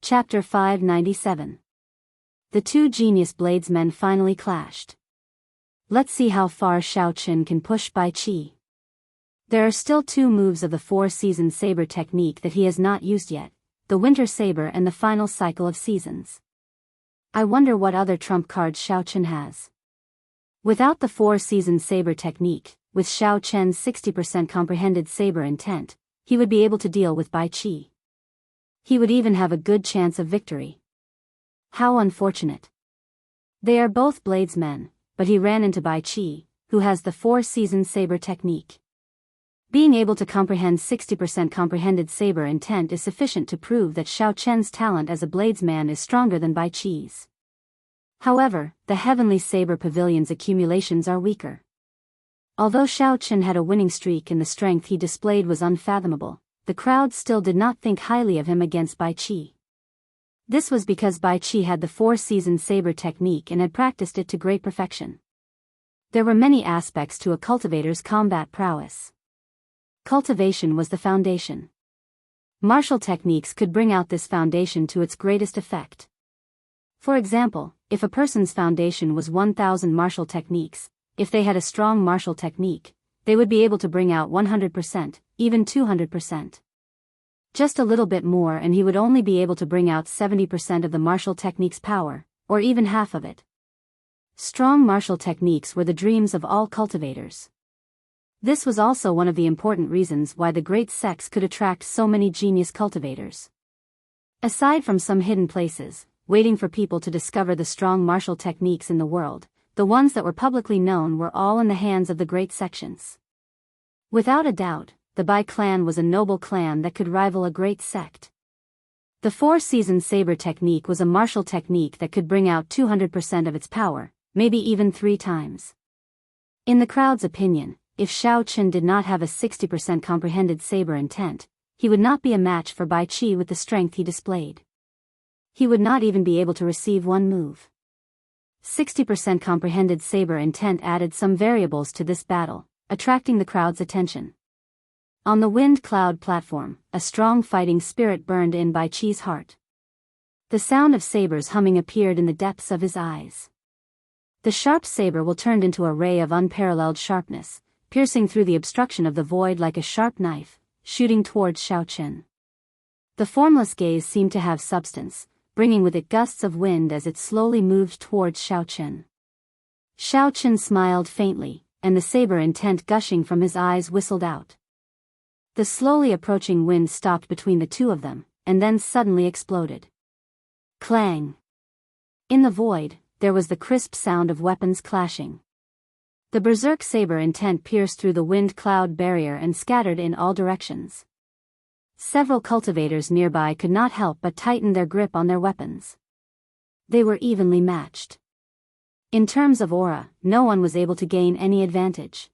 Chapter 597. The two genius bladesmen finally clashed. Let's see how far Xiaochen can push Bai Qi. There are still two moves of the four-season saber technique that he has not used yet, the winter saber and the final cycle of seasons. I wonder what other trump cards Xiaochen has. Without the four-season saber technique, with Xiaochen's 60% comprehended saber intent, he would be able to deal with Bai Qi. He would even have a good chance of victory. How unfortunate. They are both bladesmen, but he ran into Bai Qi, who has the four-season saber technique. Being able to comprehend 60% comprehended saber intent is sufficient to prove that Xiaochen's talent as a bladesman is stronger than Bai Qi's. However, the Heavenly Saber Pavilion's accumulations are weaker. Although Xiaochen had a winning streak and the strength he displayed was unfathomable, the crowd still did not think highly of him against Bai Qi. This was because Bai Qi had the four-season saber technique and had practiced it to great perfection. There were many aspects to a cultivator's combat prowess. Cultivation was the foundation. Martial techniques could bring out this foundation to its greatest effect. For example, if a person's foundation was 1,000 martial techniques, if they had a strong martial technique, they would be able to bring out 100%, even 200%. Just a little bit more and he would only be able to bring out 70% of the martial technique's power, or even half of it. Strong martial techniques were the dreams of all cultivators. This was also one of the important reasons why the great sects could attract so many genius cultivators. Aside from some hidden places, waiting for people to discover the strong martial techniques in the world, the ones that were publicly known were all in the hands of the great sections. Without a doubt, the Bai clan was a noble clan that could rival a great sect. The four-season saber technique was a martial technique that could bring out 200% of its power, maybe even 3 times. In the crowd's opinion, if Xiaochen did not have a 60% comprehended saber intent, he would not be a match for Bai Qi with the strength he displayed. He would not even be able to receive one move. 60% comprehended saber intent added some variables to this battle, attracting the crowd's attention. On the wind cloud platform, a strong fighting spirit burned in Bai Qi's heart. The sound of sabers humming appeared in the depths of his eyes. The sharp saber will turn into a ray of unparalleled sharpness, piercing through the obstruction of the void like a sharp knife, shooting towards Xiaochen. The formless gaze seemed to have substance, bringing with it gusts of wind as it slowly moved towards Xiaochen. Xiaochen smiled faintly, and the saber intent gushing from his eyes whistled out. The slowly approaching wind stopped between the two of them, and then suddenly exploded. Clang! In the void, there was the crisp sound of weapons clashing. The berserk saber intent pierced through the wind cloud barrier and scattered in all directions. Several cultivators nearby could not help but tighten their grip on their weapons. They were evenly matched. In terms of aura, no one was able to gain any advantage.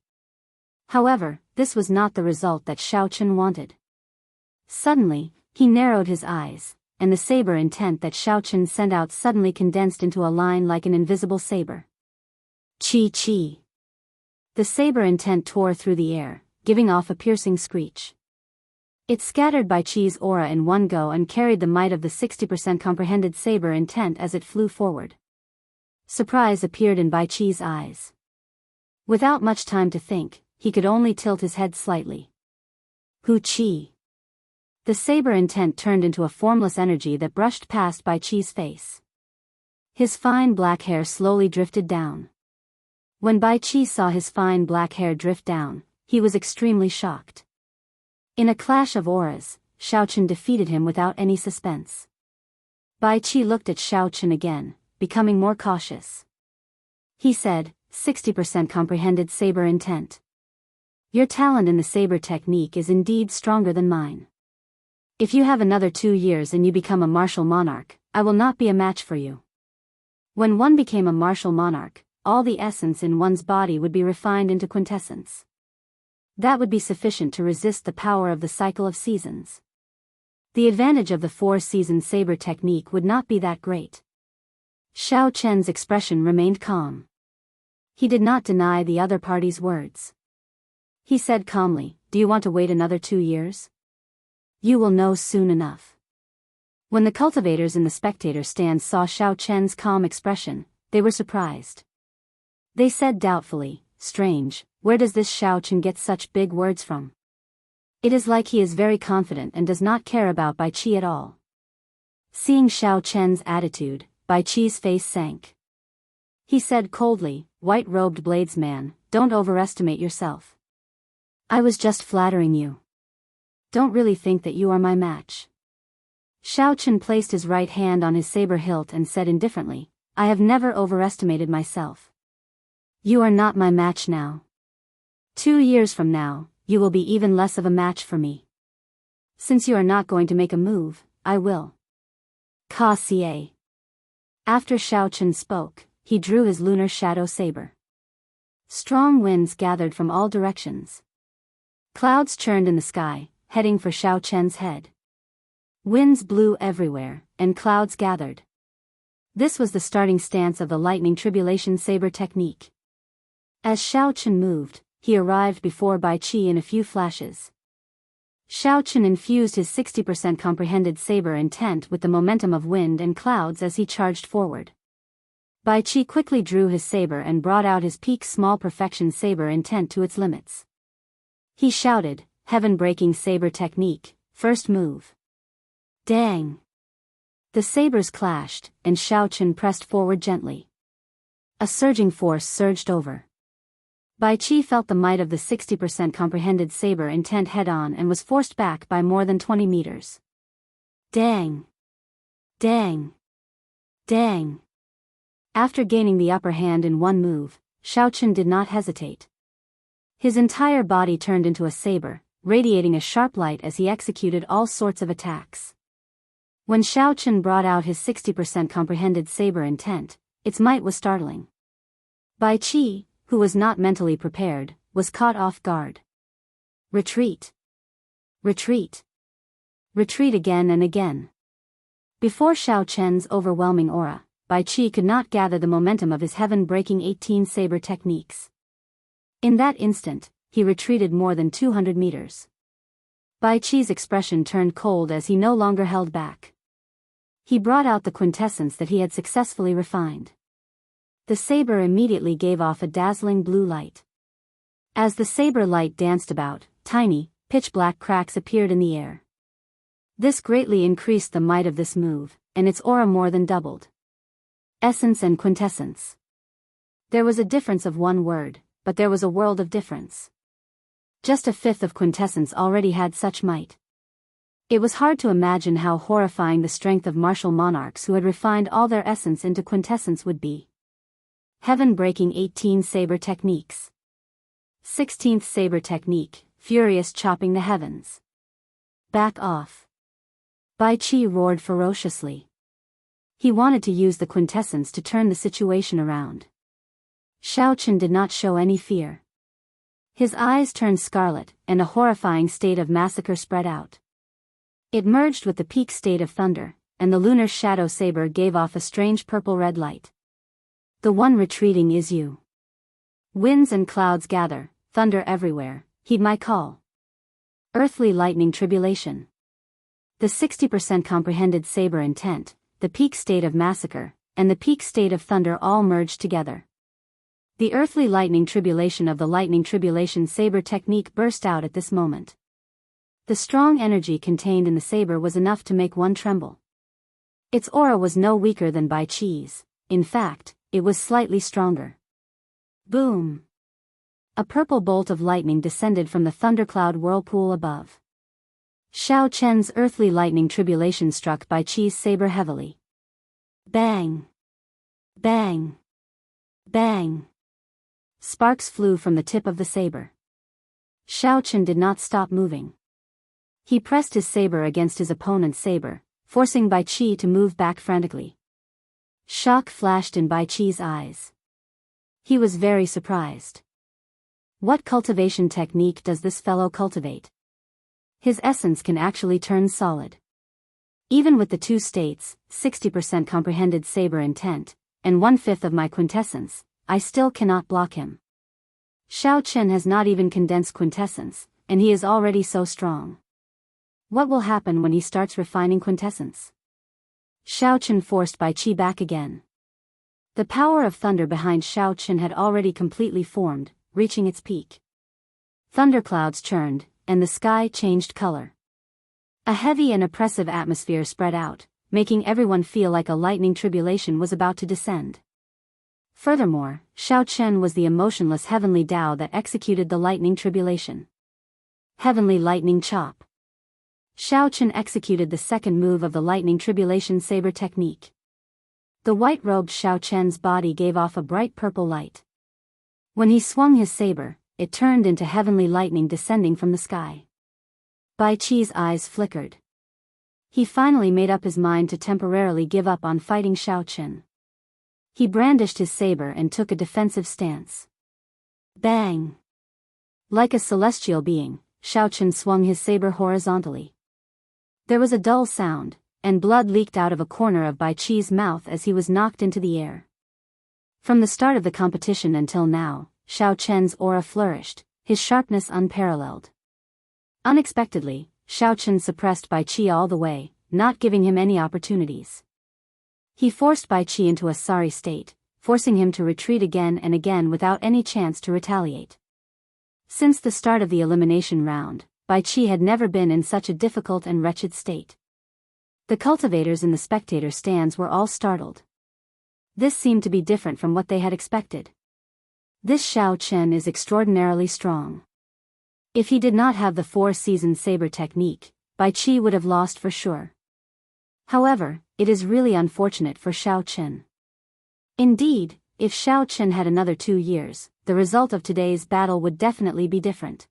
However, this was not the result that Xiaochen wanted. Suddenly, he narrowed his eyes, and the saber intent that Xiaochen sent out suddenly condensed into a line like an invisible saber. Chi chi. The saber intent tore through the air, giving off a piercing screech. It scattered Bai Qi's aura in one go and carried the might of the 60% comprehended saber intent as it flew forward. Surprise appeared in Bai Qi's eyes. Without much time to think, he could only tilt his head slightly. Hu Qi. The saber intent turned into a formless energy that brushed past Bai Qi's face. His fine black hair slowly drifted down. When Bai Qi saw his fine black hair drift down, he was extremely shocked. In a clash of auras, Xiaochen defeated him without any suspense. Bai Qi looked at Xiaochen again, becoming more cautious. He said, 60% comprehended saber intent. Your talent in the saber technique is indeed stronger than mine. If you have another 2 years and you become a martial monarch, I will not be a match for you. When one became a martial monarch, all the essence in one's body would be refined into quintessence. That would be sufficient to resist the power of the cycle of seasons. The advantage of the four-season saber technique would not be that great. Xiaochen's expression remained calm. He did not deny the other party's words. He said calmly, "Do you want to wait another 2 years? You will know soon enough." When the cultivators in the spectator stand saw Xiao Chen's calm expression, they were surprised. They said doubtfully, "Strange, where does this Xiao Chen get such big words from? It is like he is very confident and does not care about Bai Qi at all." Seeing Xiao Chen's attitude, Bai Qi's face sank. He said coldly, "White-robed bladesman, don't overestimate yourself. I was just flattering you. Don't really think that you are my match." Xiao Chen placed his right hand on his saber hilt and said indifferently, "I have never overestimated myself. You are not my match now. 2 years from now, you will be even less of a match for me. Since you are not going to make a move, I will." Ka Xie. After Xiao Chen spoke, he drew his lunar shadow saber. Strong winds gathered from all directions. Clouds churned in the sky, heading for Xiao Chen's head. Winds blew everywhere, and clouds gathered. This was the starting stance of the lightning tribulation saber technique. As Xiao Chen moved, he arrived before Bai Qi in a few flashes. Xiao Chen infused his 60% comprehended saber intent with the momentum of wind and clouds as he charged forward. Bai Qi quickly drew his saber and brought out his peak small perfection saber intent to its limits. He shouted, "Heaven-breaking saber technique, first move." Dang! The sabers clashed, and Xiao Chen pressed forward gently. A surging force surged over. Bai Qi felt the might of the 60% comprehended saber intent head-on and was forced back by more than 20 meters. Dang! Dang! Dang! After gaining the upper hand in one move, Xiao Chen did not hesitate. His entire body turned into a saber, radiating a sharp light as he executed all sorts of attacks. When Xiao Chen brought out his 60% comprehended saber intent, its might was startling. Bai Qi, who was not mentally prepared, was caught off guard. Retreat! Retreat! Retreat again and again. Before Xiao Chen's overwhelming aura, Bai Qi could not gather the momentum of his heaven-breaking 18 saber techniques. In that instant, he retreated more than 200 meters. Bai Qi's expression turned cold as he no longer held back. He brought out the quintessence that he had successfully refined. The saber immediately gave off a dazzling blue light. As the saber light danced about, tiny, pitch-black cracks appeared in the air. This greatly increased the might of this move, and its aura more than doubled. Essence and quintessence. There was a difference of one word, but there was a world of difference. Just a fifth of quintessence already had such might. It was hard to imagine how horrifying the strength of martial monarchs who had refined all their essence into quintessence would be. Heaven-breaking 18 saber techniques. 16th saber technique, furious chopping the heavens. Back off! Bai Qi roared ferociously. He wanted to use the quintessence to turn the situation around. Xiao Chen did not show any fear. His eyes turned scarlet, and a horrifying state of massacre spread out. It merged with the peak state of thunder, and the lunar shadow saber gave off a strange purple-red light. The one retreating is you. Winds and clouds gather, thunder everywhere, heed my call. Earthly lightning tribulation. The 60% comprehended saber intent, the peak state of massacre, and the peak state of thunder all merged together. The earthly lightning tribulation of the lightning tribulation saber technique burst out at this moment. The strong energy contained in the saber was enough to make one tremble. Its aura was no weaker than Bai Qi's, in fact, it was slightly stronger. Boom! A purple bolt of lightning descended from the thundercloud whirlpool above. Xiao Chen's earthly lightning tribulation struck Bai Qi's saber heavily. Bang! Bang! Bang! Sparks flew from the tip of the saber. Xiao Chen did not stop moving. He pressed his saber against his opponent's saber, forcing Bai Qi to move back frantically. Shock flashed in Bai Qi's eyes. He was very surprised. What cultivation technique does this fellow cultivate? His essence can actually turn solid. Even with the two states, 60% comprehended saber intent, and 1/5 of my quintessence, I still cannot block him. Xiao Chen has not even condensed quintessence, and he is already so strong. What will happen when he starts refining quintessence? Xiao Chen forced Bai Qi back again. The power of thunder behind Xiao Chen had already completely formed, reaching its peak. Thunderclouds churned, and the sky changed color. A heavy and oppressive atmosphere spread out, making everyone feel like a lightning tribulation was about to descend. Furthermore, Xiao Chen was the emotionless heavenly Tao that executed the lightning tribulation. Heavenly Lightning Chop. Xiao Chen executed the second move of the lightning tribulation saber technique. The white-robed Xiao Chen's body gave off a bright purple light. When he swung his saber, it turned into heavenly lightning descending from the sky. Bai Qi's eyes flickered. He finally made up his mind to temporarily give up on fighting Xiao Chen. He brandished his saber and took a defensive stance. Bang! Like a celestial being, Xiao Chen swung his saber horizontally. There was a dull sound, and blood leaked out of a corner of Bai Qi's mouth as he was knocked into the air. From the start of the competition until now, Xiao Chen's aura flourished, his sharpness unparalleled. Unexpectedly, Xiao Chen suppressed Bai Qi all the way, not giving him any opportunities. He forced Bai Qi into a sorry state, forcing him to retreat again and again without any chance to retaliate. Since the start of the elimination round, Bai Qi had never been in such a difficult and wretched state. The cultivators in the spectator stands were all startled. This seemed to be different from what they had expected. This Xiao Chen is extraordinarily strong. If he did not have the four-season saber technique, Bai Qi would have lost for sure. However, it is really unfortunate for Xiao Chen. Indeed, if Xiao Chen had another 2 years, the result of today's battle would definitely be different.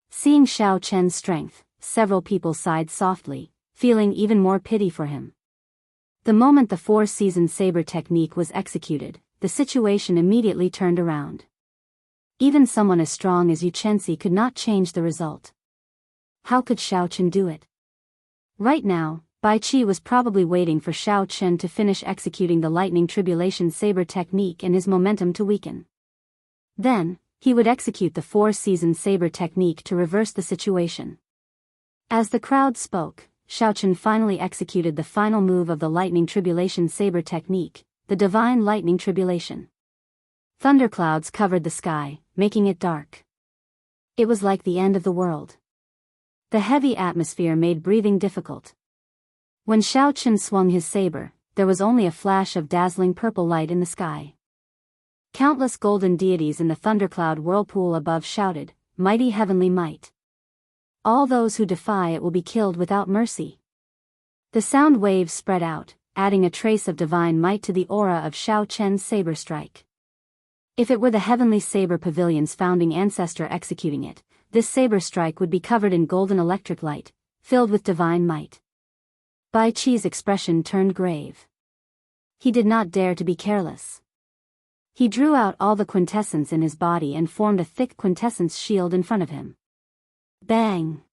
Seeing Xiao Chen's strength, several people sighed softly, feeling even more pity for him. The moment the four-season saber technique was executed, the situation immediately turned around. Even someone as strong as Yu Chenxi could not change the result. How could Xiao Chen do it? Right now, Bai Qi was probably waiting for Xiao Chen to finish executing the lightning tribulation saber technique and his momentum to weaken. Then, he would execute the four-season saber technique to reverse the situation. As the crowd spoke, Xiao Chen finally executed the final move of the lightning tribulation saber technique, the divine lightning tribulation. Thunderclouds covered the sky, making it dark. It was like the end of the world. The heavy atmosphere made breathing difficult. When Xiao Chen swung his saber, there was only a flash of dazzling purple light in the sky. Countless golden deities in the thundercloud whirlpool above shouted, "Mighty heavenly might! All those who defy it will be killed without mercy." The sound waves spread out, adding a trace of divine might to the aura of Xiao Chen's saber strike. If it were the heavenly saber pavilion's founding ancestor executing it, this saber strike would be covered in golden electric light, filled with divine might. Bai Qi's expression turned grave. He did not dare to be careless. He drew out all the quintessence in his body and formed a thick quintessence shield in front of him. Bang!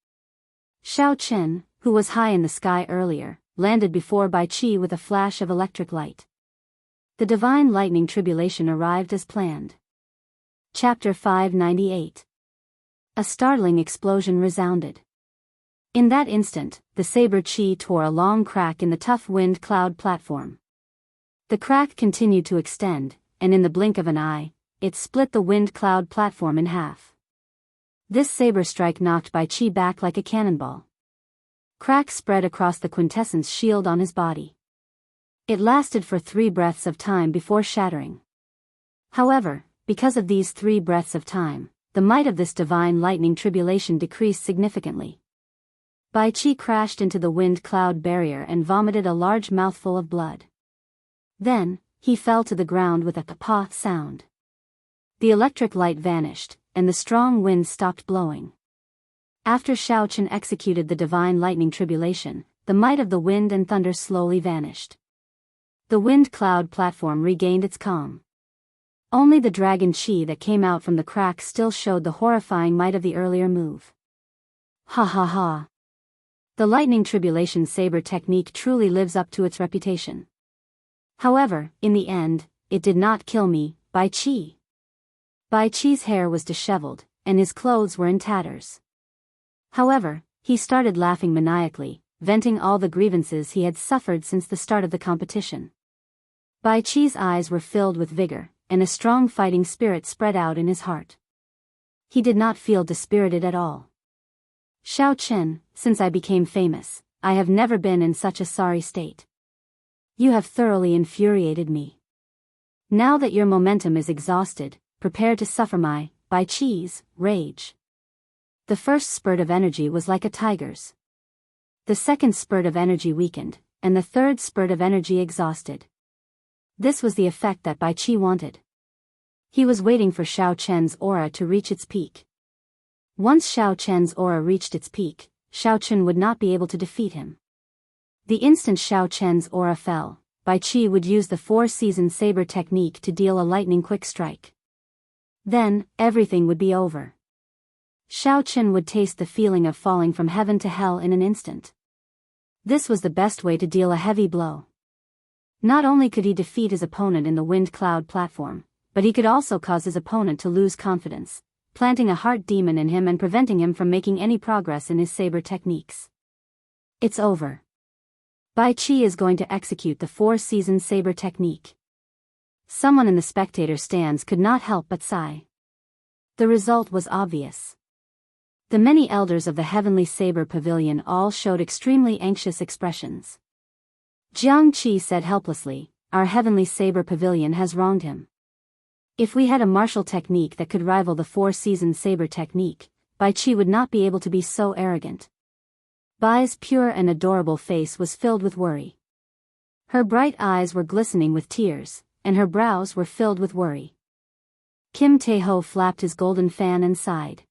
Xiao Chen, who was high in the sky earlier, landed before Bai Qi with a flash of electric light. The divine lightning tribulation arrived as planned. Chapter 598. A startling explosion resounded. In that instant, the saber chi tore a long crack in the tough wind cloud platform. The crack continued to extend, and in the blink of an eye, it split the wind cloud platform in half. This saber strike knocked Bai Qi back like a cannonball. Cracks spread across the quintessence shield on his body. It lasted for 3 breaths of time before shattering. However, because of these 3 breaths of time, the might of this divine lightning tribulation decreased significantly. Bai Qi crashed into the wind cloud barrier and vomited a large mouthful of blood. Then, he fell to the ground with a "pa" sound. The electric light vanished, and the strong wind stopped blowing. After Xiao Chen executed the divine lightning tribulation, the might of the wind and thunder slowly vanished. The wind cloud platform regained its calm. Only the dragon chi that came out from the crack still showed the horrifying might of the earlier move. Ha ha ha. The lightning tribulation saber technique truly lives up to its reputation. However, in the end, it did not kill me, Bai Qi. Bai Qi's hair was disheveled, and his clothes were in tatters. However, he started laughing maniacally, venting all the grievances he had suffered since the start of the competition. Bai Qi's eyes were filled with vigor, and a strong fighting spirit spread out in his heart. He did not feel dispirited at all. Xiao Chen, since I became famous, I have never been in such a sorry state. You have thoroughly infuriated me. Now that your momentum is exhausted, prepare to suffer my, Bai Qi's, rage. The first spurt of energy was like a tiger's. The second spurt of energy weakened, and the third spurt of energy exhausted. This was the effect that Bai Qi wanted. He was waiting for Xiao Chen's aura to reach its peak. Once Xiao Chen's aura reached its peak, Xiao Chen would not be able to defeat him. The instant Xiao Chen's aura fell, Bai Qi would use the four-season saber technique to deal a lightning-quick strike. Then, everything would be over. Xiao Chen would taste the feeling of falling from heaven to hell in an instant. This was the best way to deal a heavy blow. Not only could he defeat his opponent in the wind cloud platform, but he could also cause his opponent to lose confidence, planting a heart demon in him and preventing him from making any progress in his saber techniques. It's over. Bai Qi is going to execute the four-season saber technique. Someone in the spectator stands could not help but sigh. The result was obvious. The many elders of the Heavenly Saber Pavilion all showed extremely anxious expressions. Jianghu said helplessly, "Our Heavenly Saber Pavilion has wronged him. If we had a martial technique that could rival the four-season saber technique, Bai Qi would not be able to be so arrogant." Bai's pure and adorable face was filled with worry. Her bright eyes were glistening with tears, and her brows were filled with worry. Kim Tae-ho flapped his golden fan and sighed.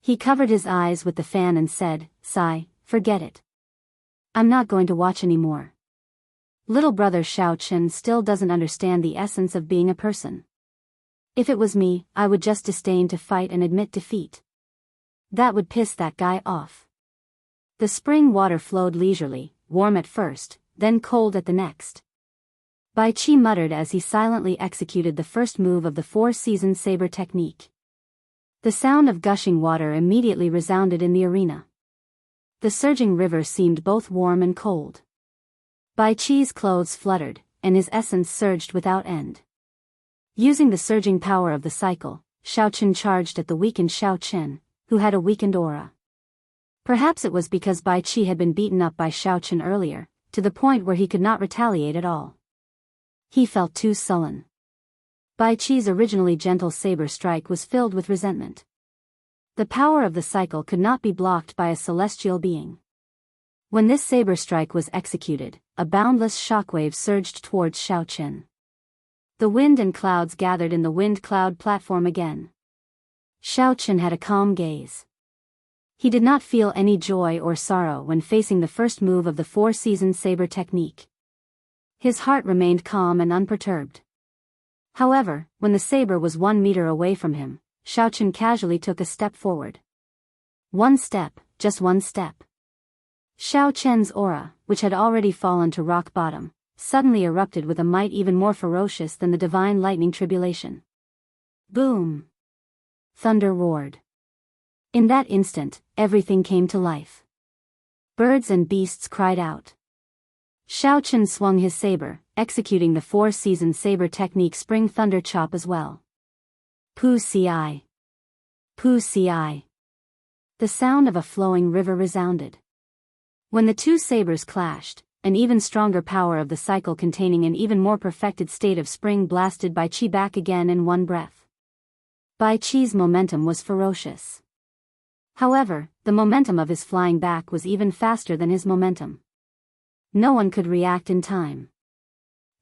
He covered his eyes with the fan and said, "Sigh, forget it. I'm not going to watch anymore. Little brother Xiao Chen still doesn't understand the essence of being a person. If it was me, I would just disdain to fight and admit defeat. That would piss that guy off." The spring water flowed leisurely, warm at first, then cold at the next. Bai Qi muttered as he silently executed the first move of the four-season saber technique. The sound of gushing water immediately resounded in the arena. The surging river seemed both warm and cold. Bai Qi's clothes fluttered, and his essence surged without end. Using the surging power of the cycle, Xiao Chen charged at the weakened Xiao Chen, who had a weakened aura. Perhaps it was because Bai Qi had been beaten up by Xiao Chen earlier, to the point where he could not retaliate at all. He felt too sullen. Bai Qi's originally gentle saber strike was filled with resentment. The power of the cycle could not be blocked by a celestial being. When this saber strike was executed, a boundless shockwave surged towards Xiao Chen. The wind and clouds gathered in the wind cloud platform again. Xiao Chen had a calm gaze. He did not feel any joy or sorrow when facing the first move of the four-season saber technique. His heart remained calm and unperturbed. However, when the saber was 1 meter away from him, Xiao Chen casually took a step forward. One step, just one step. Xiao Chen's aura, which had already fallen to rock bottom, suddenly erupted with a might even more ferocious than the divine lightning tribulation. Boom! Thunder roared. In that instant, everything came to life. Birds and beasts cried out. Xiao Chen swung his saber, executing the four-season saber technique Spring Thunder Chop as well. Pu ci. Pu ci. The sound of a flowing river resounded. When the two sabers clashed, an even stronger power of the cycle containing an even more perfected state of spring blasted Bai Qi back again in one breath. Bai Qi's momentum was ferocious. However, the momentum of his flying back was even faster than his momentum. No one could react in time.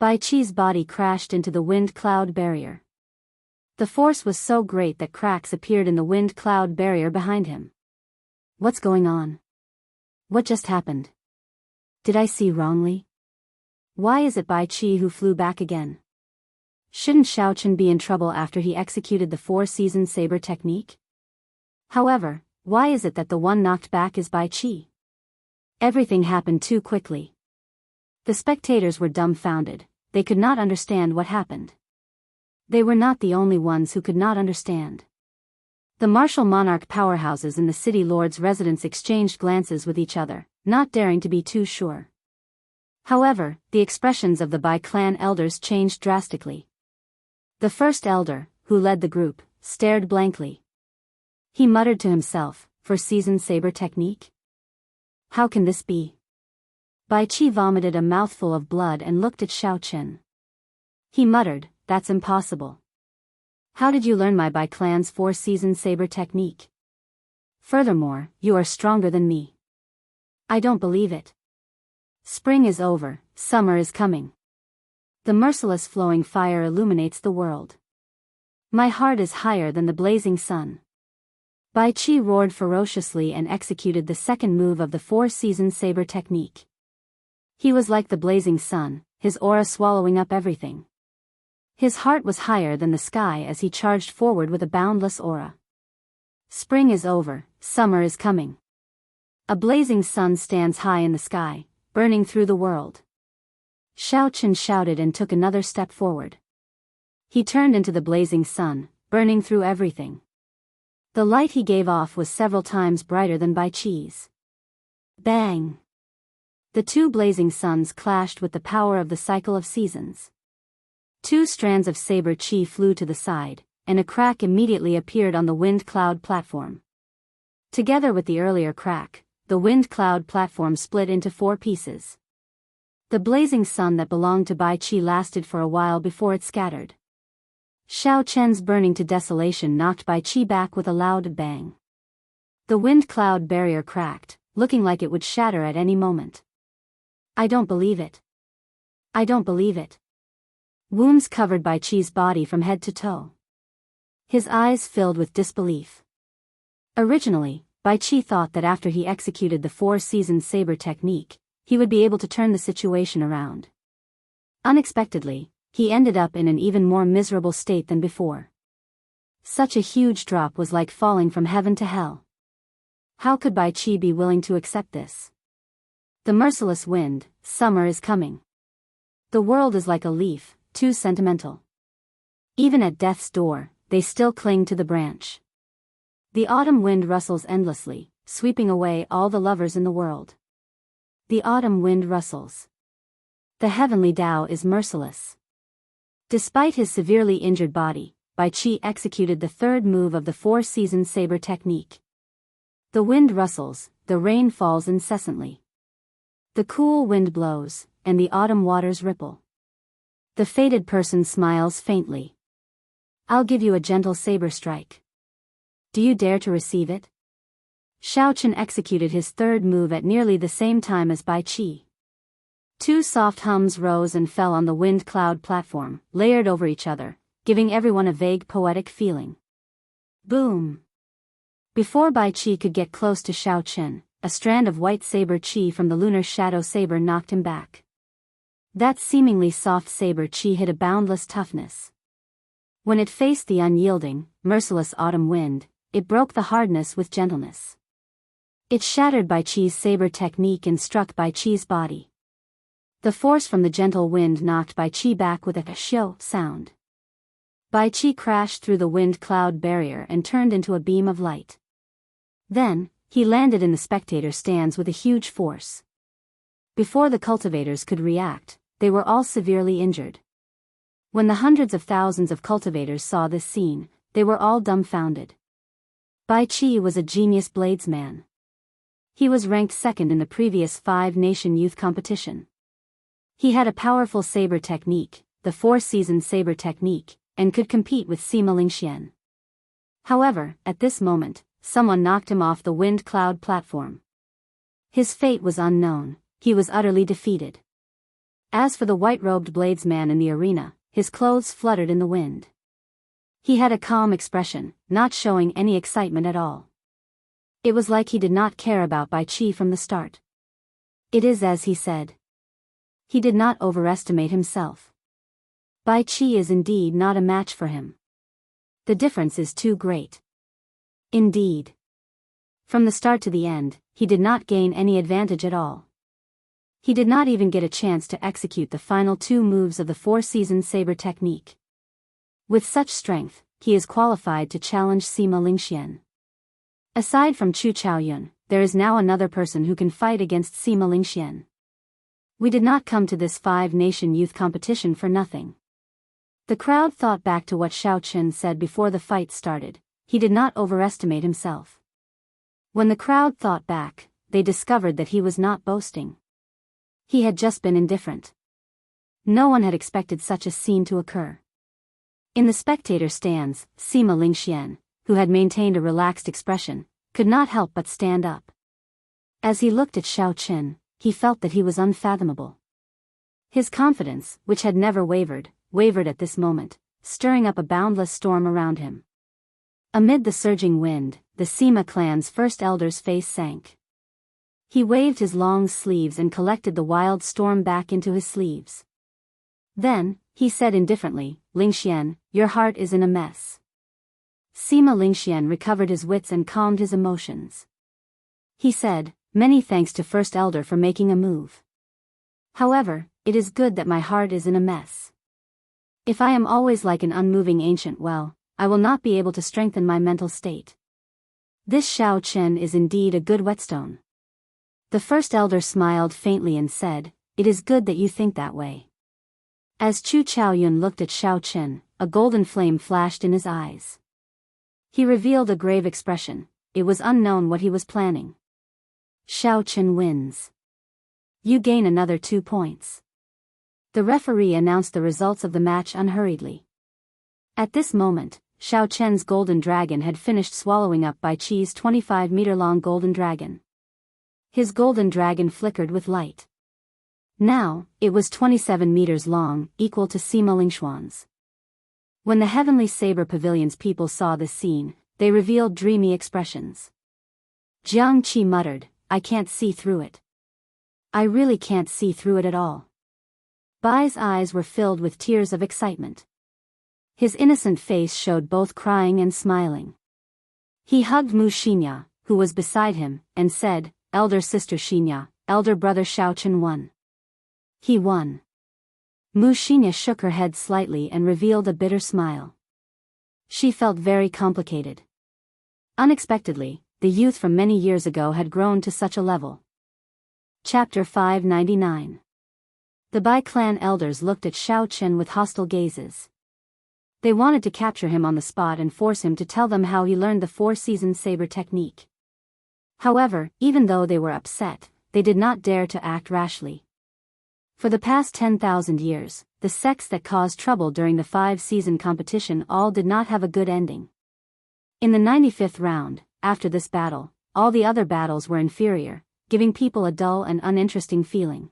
Bai Qi's body crashed into the wind cloud barrier. The force was so great that cracks appeared in the wind cloud barrier behind him. What's going on? What just happened? Did I see wrongly? Why is it Bai Qi who flew back again? Shouldn't Xiao Chen be in trouble after he executed the four-season saber technique? However, why is it that the one knocked back is Bai Qi? Everything happened too quickly. The spectators were dumbfounded, they could not understand what happened. They were not the only ones who could not understand. The martial monarch powerhouses in the city lord's residence exchanged glances with each other, not daring to be too sure. However, the expressions of the Bai clan elders changed drastically. The first elder, who led the group, stared blankly. He muttered to himself, "For seasoned saber technique? How can this be?" Bai Qi vomited a mouthful of blood and looked at Xiao Chen. He muttered, "That's impossible. How did you learn my Bai clan's 4-season saber technique? Furthermore, you are stronger than me. I don't believe it. Spring is over, summer is coming. The merciless flowing fire illuminates the world. My heart is higher than the blazing sun." Bai Qi roared ferociously and executed the second move of the 4-season saber technique. He was like the blazing sun, his aura swallowing up everything. His heart was higher than the sky as he charged forward with a boundless aura. Spring is over, summer is coming. A blazing sun stands high in the sky, burning through the world. Xiao Chen shouted and took another step forward. He turned into the blazing sun, burning through everything. The light he gave off was several times brighter than Bai Qi's. Bang! The two blazing suns clashed with the power of the cycle of seasons. Two strands of saber qi flew to the side, and a crack immediately appeared on the wind cloud platform. Together with the earlier crack, the wind cloud platform split into 4 pieces. The blazing sun that belonged to Bai Qi lasted for a while before it scattered. Xiao Chen's burning to desolation knocked Bai Qi back with a loud bang. The wind cloud barrier cracked, looking like it would shatter at any moment. "I don't believe it. I don't believe it." Wounds covered Bai Qi's body from head to toe. His eyes filled with disbelief. Originally, Bai Qi thought that after he executed the 4-season saber technique, he would be able to turn the situation around. Unexpectedly, he ended up in an even more miserable state than before. Such a huge drop was like falling from heaven to hell. How could Bai Qi be willing to accept this? The merciless wind, summer is coming. The world is like a leaf, too sentimental. Even at death's door, they still cling to the branch. The autumn wind rustles endlessly, sweeping away all the lovers in the world. The autumn wind rustles. The heavenly Tao is merciless. Despite his severely injured body, Bai Qi executed the third move of the 4-season saber technique. The wind rustles, the rain falls incessantly. The cool wind blows, and the autumn waters ripple. The fated person smiles faintly. "I'll give you a gentle saber strike. Do you dare to receive it?" Xiao Chen executed his third move at nearly the same time as Bai Qi. 2 soft hums rose and fell on the wind cloud platform, layered over each other, giving everyone a vague poetic feeling. Boom! Before Bai Qi could get close to Xiao Chen, a strand of white saber qi from the lunar shadow saber knocked him back. That seemingly soft saber qi hid a boundless toughness. When it faced the unyielding, merciless autumn wind, it broke the hardness with gentleness. It shattered Bai Qi's saber technique and struck Bai Qi's body. The force from the gentle wind knocked Bai Qi back with a xiao sound. Bai Qi crashed through the wind cloud barrier and turned into a beam of light. Then, he landed in the spectator stands with a huge force. Before the cultivators could react, they were all severely injured. When the hundreds of thousands of cultivators saw this scene, they were all dumbfounded. Bai Qi was a genius bladesman. He was ranked second in the previous 5-nation youth competition. He had a powerful saber technique, the 4-season saber technique, and could compete with Sima Lingxian. However, at this moment, someone knocked him off the wind cloud platform. His fate was unknown, he was utterly defeated. As for the white-robed bladesman in the arena, his clothes fluttered in the wind. He had a calm expression, not showing any excitement at all. It was like he did not care about Bai Qi from the start. It is as he said. He did not overestimate himself. Bai Qi is indeed not a match for him. The difference is too great. Indeed. From the start to the end, he did not gain any advantage at all. He did not even get a chance to execute the final 2 moves of the 4-season saber technique. With such strength, he is qualified to challenge Sima Lingxian. Aside from Chu Chaoyun, there is now another person who can fight against Sima Lingxian. We did not come to this five-nation youth competition for nothing. The crowd thought back to what Xiao Chen said before the fight started. He did not overestimate himself. When the crowd thought back, they discovered that he was not boasting. He had just been indifferent. No one had expected such a scene to occur. In the spectator stands, Sima Lingxian, who had maintained a relaxed expression, could not help but stand up. As he looked at Xiao Chen, he felt that he was unfathomable. His confidence, which had never wavered at this moment, stirring up a boundless storm around him. Amid the surging wind, the Sima clan's first elder's face sank. He waved his long sleeves and collected the wild storm back into his sleeves. Then, he said indifferently, "Lingxian, your heart is in a mess." Sima Lingxian recovered his wits and calmed his emotions. He said, "Many thanks to First Elder for making a move. However, it is good that my heart is in a mess. If I am always like an unmoving ancient well, I will not be able to strengthen my mental state. This Xiao Chen is indeed a good whetstone." The First Elder smiled faintly and said, "It is good that you think that way." As Chu Chaoyun looked at Xiao Chen, a golden flame flashed in his eyes. He revealed a grave expression. It was unknown what he was planning. Xiao Chen wins. You gain another 2 points. The referee announced the results of the match unhurriedly. At this moment, Xiao Chen's golden dragon had finished swallowing up Bai Qi's 25-meter-long golden dragon. His golden dragon flickered with light. Now, it was 27 meters long, equal to Sima Lingxuan's. When the Heavenly Saber Pavilion's people saw this scene, they revealed dreamy expressions. Jianghu muttered, "I can't see through it. I really can't see through it at all." Bai's eyes were filled with tears of excitement. His innocent face showed both crying and smiling. He hugged Mu Xinya, who was beside him, and said, "Elder sister Xinya, elder brother Xiao Chen won. He won." Mu Xinya shook her head slightly and revealed a bitter smile. She felt very complicated. Unexpectedly, the youth from many years ago had grown to such a level. Chapter 599. The Bai clan elders looked at Xiao Chen with hostile gazes. They wanted to capture him on the spot and force him to tell them how he learned the four-season saber technique. However, even though they were upset, they did not dare to act rashly. For the past 10,000 years, the sects that caused trouble during the 5-season competition all did not have a good ending. In the 95th round, after this battle, all the other battles were inferior, giving people a dull and uninteresting feeling.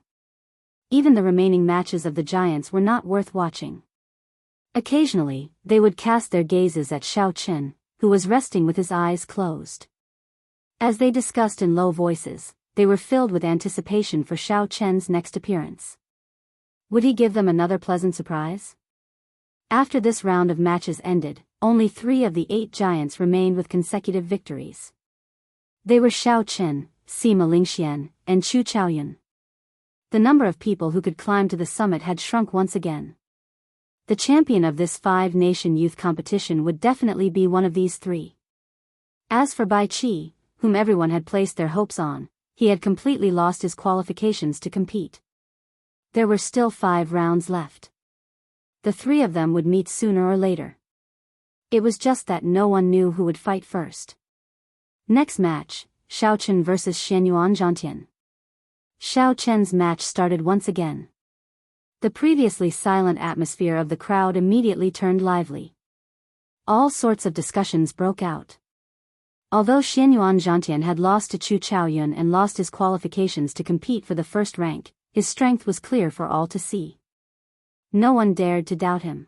Even the remaining matches of the giants were not worth watching. Occasionally, they would cast their gazes at Xiao Chen, who was resting with his eyes closed. As they discussed in low voices, they were filled with anticipation for Xiao Chen's next appearance. Would he give them another pleasant surprise? After this round of matches ended, only 3 of the 8 giants remained with consecutive victories. They were Xiao Chen, Sima Lingxian, and Chu Chaoyun. The number of people who could climb to the summit had shrunk once again. The champion of this 5-nation youth competition would definitely be one of these 3. As for Bai Qi, whom everyone had placed their hopes on, he had completely lost his qualifications to compete. There were still 5 rounds left. The 3 of them would meet sooner or later. It was just that no one knew who would fight first. Next match, Xiao Chen vs Xianyuan Zhantian. Xiao Chen's match started once again. The previously silent atmosphere of the crowd immediately turned lively. All sorts of discussions broke out. Although Xianyuan Zhantian had lost to Chu Chaoyun and lost his qualifications to compete for the first rank, his strength was clear for all to see. No one dared to doubt him.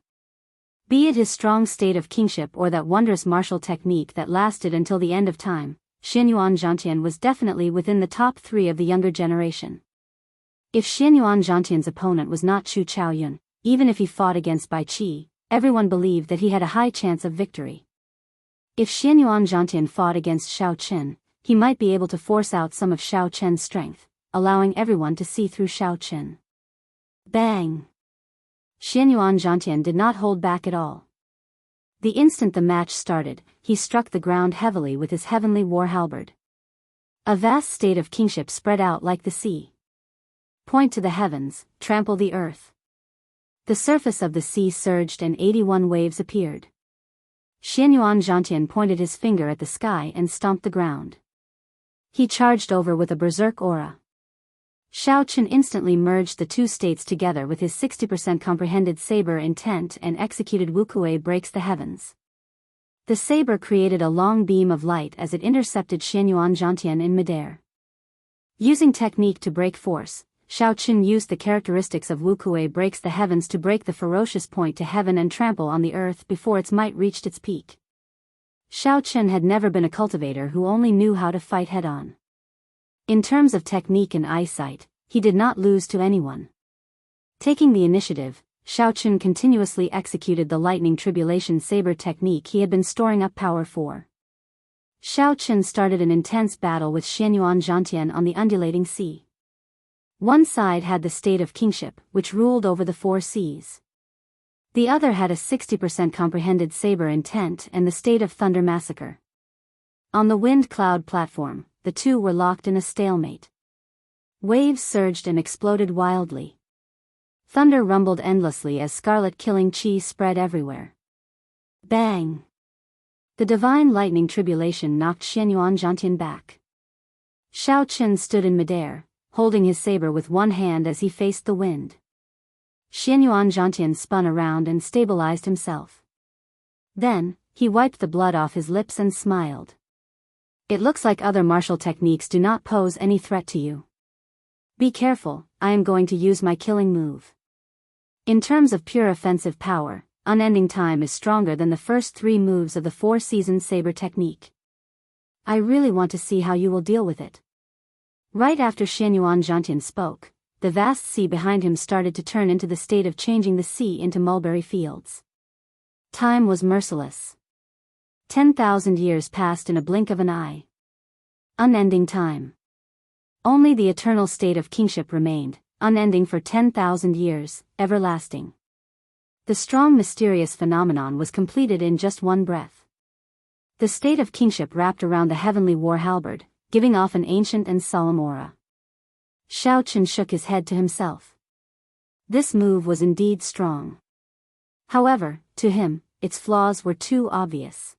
Be it his strong state of kingship or that wondrous martial technique that lasted until the end of time, Xianyuan Zhantian was definitely within the top 3 of the younger generation. If Xianyuan Zhantian's opponent was not Chu Chaoyun, even if he fought against Bai Qi, everyone believed that he had a high chance of victory. If Xianyuan Zhantian fought against Xiao Chen, he might be able to force out some of Xiao Chen's strength, allowing everyone to see through Xiao Chen. Bang! Xianyuan Zhantian did not hold back at all. The instant the match started, he struck the ground heavily with his heavenly war halberd. A vast state of kingship spread out like the sea. Point to the heavens, trample the earth. The surface of the sea surged and 81 waves appeared. Xianyuan Zhantian pointed his finger at the sky and stomped the ground. He charged over with a berserk aura. Shao Chen instantly merged the two states together with his 60% comprehended saber intent and executed Wuxia breaks the heavens. The saber created a long beam of light as it intercepted Xianyuan Zhantian in midair. Using technique to break force, Shao Chen used the characteristics of Wuxia breaks the heavens to break the ferocious point to heaven and trample on the earth before its might reached its peak. Shao Chen had never been a cultivator who only knew how to fight head-on. In terms of technique and eyesight, he did not lose to anyone. Taking the initiative, Shao Chen continuously executed the lightning tribulation saber technique he had been storing up power for. Shao Chen started an intense battle with Xianyuan Zhantian on the undulating sea. One side had the state of kingship, which ruled over the four seas. The other had a 60% comprehended saber intent and the state of thunder massacre. On the wind cloud platform, the two were locked in a stalemate. Waves surged and exploded wildly. Thunder rumbled endlessly as scarlet killing chi spread everywhere. Bang! The divine lightning tribulation knocked Xianyuan Zhantian back. Shao Chen stood in midair, holding his saber with one hand as he faced the wind. Xianyuan Zhantian spun around and stabilized himself. Then, he wiped the blood off his lips and smiled. It looks like other martial techniques do not pose any threat to you. Be careful, I am going to use my killing move. In terms of pure offensive power, Unending Time is stronger than the first three moves of the four-season saber technique. I really want to see how you will deal with it. Right after Xianyuan Zhantian spoke, the vast sea behind him started to turn into the state of changing the sea into mulberry fields. Time was merciless. 10,000 years passed in a blink of an eye. Unending time. Only the eternal state of kingship remained, unending for 10,000 years, everlasting. The strong mysterious phenomenon was completed in just one breath. The state of kingship wrapped around the heavenly war halberd, giving off an ancient and solemn aura. Shao Chen shook his head to himself. This move was indeed strong. However, to him, its flaws were too obvious.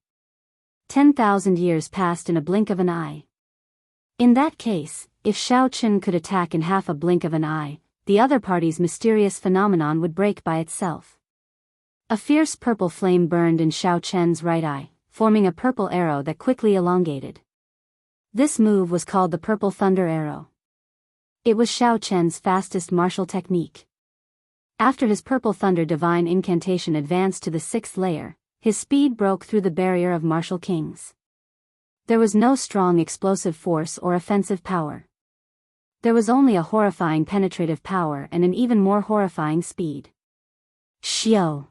10,000 years passed in a blink of an eye. In that case, if Shao Chen could attack in half a blink of an eye, the other party's mysterious phenomenon would break by itself. A fierce purple flame burned in Shao Chen's right eye, forming a purple arrow that quickly elongated. This move was called the Purple Thunder Arrow. It was Shao Chen's fastest martial technique. After his Purple Thunder divine incantation advanced to the 6th layer, his speed broke through the barrier of martial kings. There was no strong explosive force or offensive power. There was only a horrifying penetrative power and an even more horrifying speed. Xiao!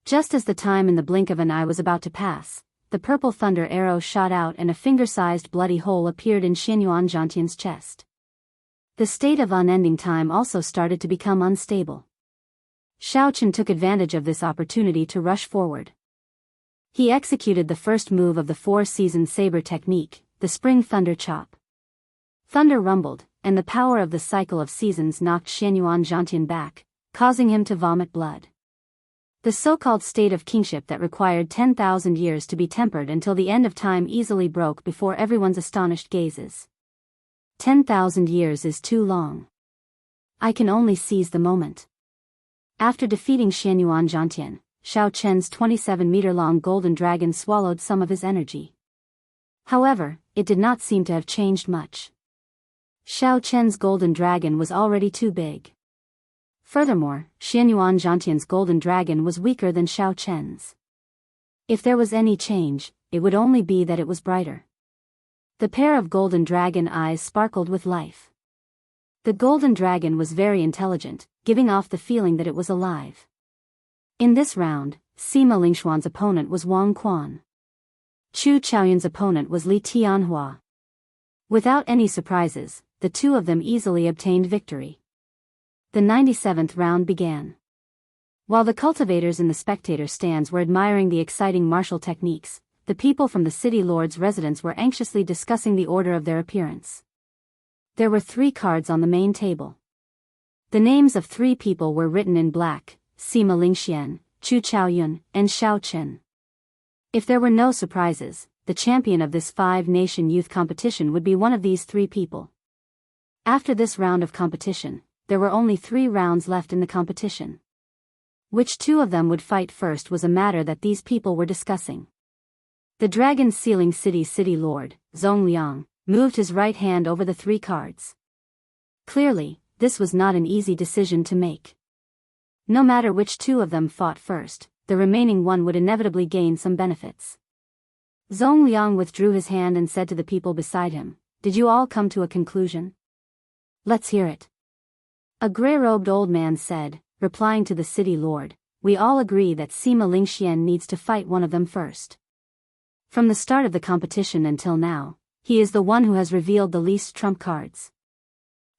Just as the time in the blink of an eye was about to pass, the Purple Thunder arrow shot out and a finger-sized bloody hole appeared in Xianyuan Zhantian's chest. The state of unending time also started to become unstable. Shao Chen took advantage of this opportunity to rush forward. He executed the first move of the four-season saber technique, the Spring Thunder Chop. Thunder rumbled, and the power of the cycle of seasons knocked Xianyuan Zhantian back, causing him to vomit blood. The so-called state of kingship that required 10,000 years to be tempered until the end of time easily broke before everyone's astonished gazes. 10,000 years is too long. I can only seize the moment. After defeating Xianyuan Zhantian, Shao Chen's 27-meter-long golden dragon swallowed some of his energy. However, it did not seem to have changed much. Shao Chen's golden dragon was already too big. Furthermore, Xianyuan Zhantian's golden dragon was weaker than Shao Chen's. If there was any change, it would only be that it was brighter. The pair of golden dragon eyes sparkled with life. The golden dragon was very intelligent, giving off the feeling that it was alive. In this round, Sima Lingxuan's opponent was Wang Quan. Chu Chaoyun's opponent was Li Tianhua. Without any surprises, the two of them easily obtained victory. The 97th round began. While the cultivators in the spectator stands were admiring the exciting martial techniques, the people from the city lord's residence were anxiously discussing the order of their appearance. There were 3 cards on the main table. The names of 3 people were written in black: Sima Lingxian, Chu Chaoyun, and Xiao Chen. If there were no surprises, the champion of this 5-nation youth competition would be one of these 3 people. After this round of competition, there were only 3 rounds left in the competition. Which 2 of them would fight first was a matter that these people were discussing. The Dragon Sealing City Lord, Zongliang, moved his right hand over the 3 cards. Clearly, this was not an easy decision to make. No matter which 2 of them fought first, the remaining one would inevitably gain some benefits. Zongliang withdrew his hand and said to the people beside him, "Did you all come to a conclusion? Let's hear it." A gray-robed old man said, replying to the city lord, "We all agree that Sima Lingxian needs to fight one of them first. From the start of the competition until now, he is the one who has revealed the least trump cards."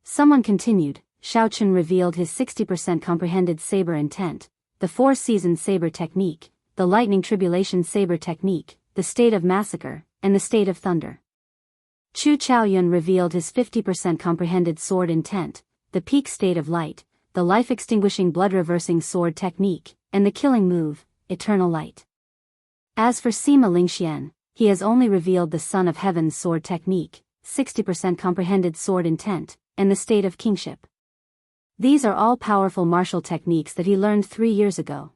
Someone continued, "Xiao Chen revealed his 60% comprehended saber intent, the 4-season saber technique, the lightning tribulation saber technique, the state of massacre, and the state of thunder. Chu Chaoyun revealed his 50% comprehended sword intent, the peak state of light, the life-extinguishing blood-reversing sword technique, and the killing move, eternal light. As for Sima Lingxian, he has only revealed the Son of Heaven's sword technique, 60% comprehended sword intent, and the state of kingship. These are all powerful martial techniques that he learned 3 years ago.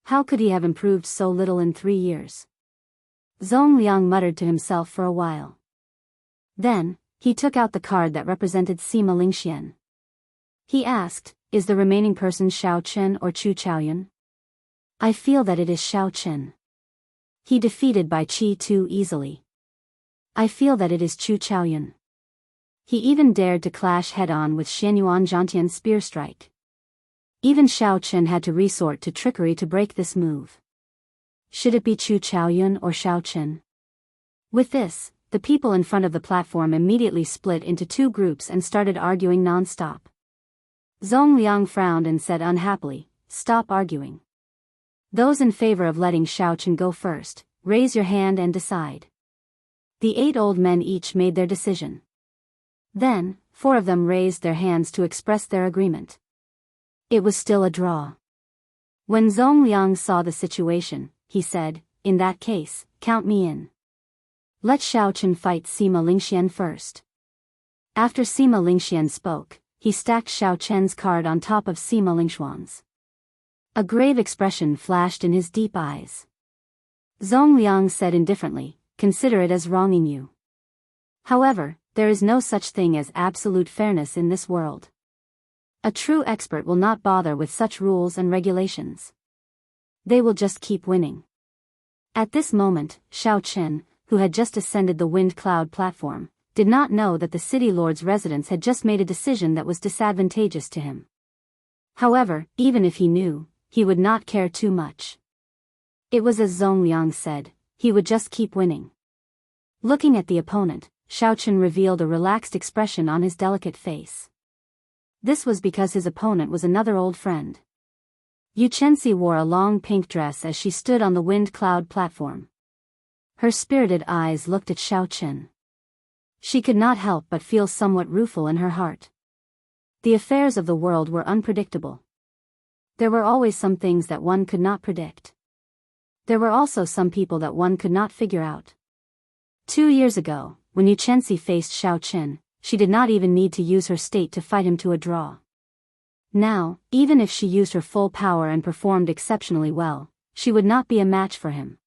How could he have improved so little in 3 years?" Zongliang muttered to himself for a while. Then, he took out the card that represented Sima Lingxian. He asked, "Is the remaining person Xiao Chen or Chu Chaoyun?" "I feel that it is Xiao Chen. He defeated Bai Qi too easily." "I feel that it is Chu Chaoyun. He even dared to clash head-on with Xianyuan Zhantian's spear strike. Even Xiao Chen had to resort to trickery to break this move. Should it be Chu Chaoyun or Xiao Chen?" With this, the people in front of the platform immediately split into 2 groups and started arguing non-stop. Zongliang frowned and said unhappily, "Stop arguing. Those in favor of letting Xiao Chen go first, raise your hand and decide." The 8 old men each made their decision. Then, 4 of them raised their hands to express their agreement. It was still a draw. When Zongliang saw the situation, he said, "In that case, count me in. Let Xiao Chen fight Sima Lingxian first." After Sima Lingxian spoke, he stacked Xiao Chen's card on top of Sima Lingxuan's. A grave expression flashed in his deep eyes. Zongliang said indifferently, "Consider it as wronging you. However, there is no such thing as absolute fairness in this world. A true expert will not bother with such rules and regulations. They will just keep winning." At this moment, Xiao Chen, who had just ascended the wind cloud platform, did not know that the city lord's residence had just made a decision that was disadvantageous to him. However, even if he knew, he would not care too much. It was as Zongliang said, he would just keep winning. Looking at the opponent, Xiao Chen revealed a relaxed expression on his delicate face. This was because his opponent was another old friend. Yu Chenxi wore a long pink dress as she stood on the wind cloud platform. Her spirited eyes looked at Xiao Chen. She could not help but feel somewhat rueful in her heart. The affairs of the world were unpredictable. There were always some things that one could not predict. There were also some people that one could not figure out. 2 years ago, when Yu Chenxi faced Xiao Chen, she did not even need to use her state to fight him to a draw. Now, even if she used her full power and performed exceptionally well, she would not be a match for him.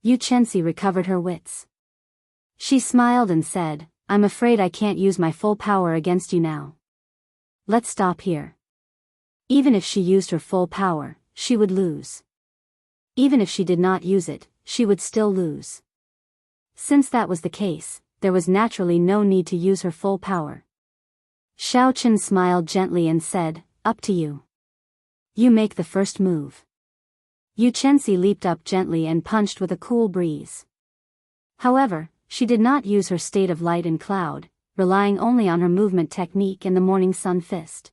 Yu Chenxi recovered her wits. She smiled and said, "I'm afraid I can't use my full power against you now. Let's stop here." Even if she used her full power, she would lose. Even if she did not use it, she would still lose. Since that was the case, there was naturally no need to use her full power. Xiao Chen smiled gently and said, "Up to you. You make the first move." Yu Chenxi leaped up gently and punched with a cool breeze. However, she did not use her state of light and cloud, relying only on her movement technique and the morning sun fist.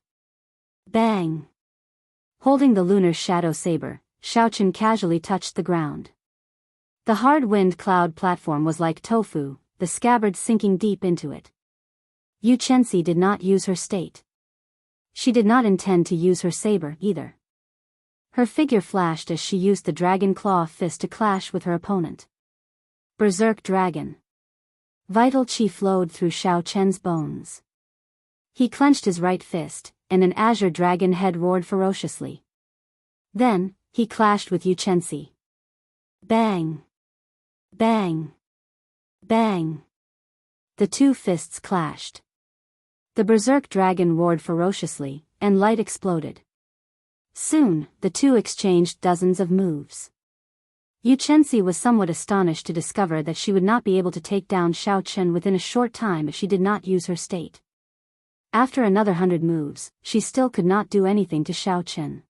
Bang! Holding the lunar shadow saber, Xiao Chen casually touched the ground. The hard wind cloud platform was like tofu, the scabbard sinking deep into it. Yu Chenxi did not use her state. She did not intend to use her saber either. Her figure flashed as she used the dragon claw fist to clash with her opponent. Berserk Dragon. Vital chi flowed through Xiao Chen's bones. He clenched his right fist, and an azure dragon head roared ferociously. Then, he clashed with Yu Chenxi. Bang! Bang! Bang! The two fists clashed. The berserk dragon roared ferociously, and light exploded. Soon, the two exchanged dozens of moves. Yu Chenxi was somewhat astonished to discover that she would not be able to take down Xiao Chen within a short time if she did not use her state. After another 100 moves, she still could not do anything to Xiao Chen.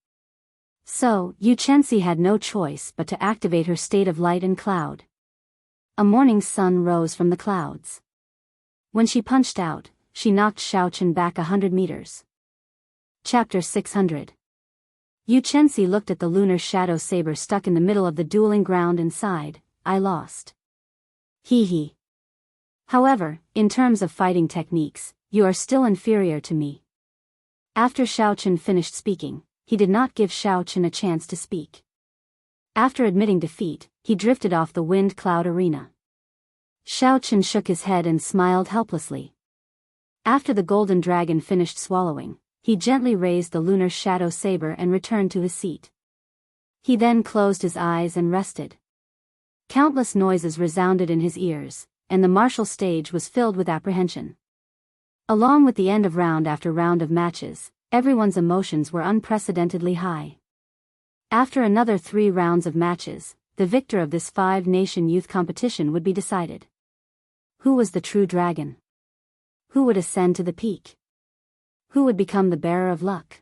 So, Yu Chenxi had no choice but to activate her state of light and cloud. A morning sun rose from the clouds. When she punched out, she knocked Xiao Chen back 100 meters. Chapter 600. Yu Chenxi looked at the lunar shadow saber stuck in the middle of the dueling ground and sighed, "I lost. Hee hee. However, in terms of fighting techniques, you are still inferior to me." After Xiao Chen finished speaking, he did not give Xiao Chen a chance to speak. After admitting defeat, he drifted off the wind cloud arena. Xiao Chen shook his head and smiled helplessly. After the golden dragon finished swallowing, he gently raised the lunar shadow saber and returned to his seat. He then closed his eyes and rested. Countless noises resounded in his ears, and the martial stage was filled with apprehension. Along with the end of round after round of matches, everyone's emotions were unprecedentedly high. After another 3 rounds of matches, the victor of this 5-nation youth competition would be decided. Who was the true dragon? Who would ascend to the peak? Who would become the bearer of luck?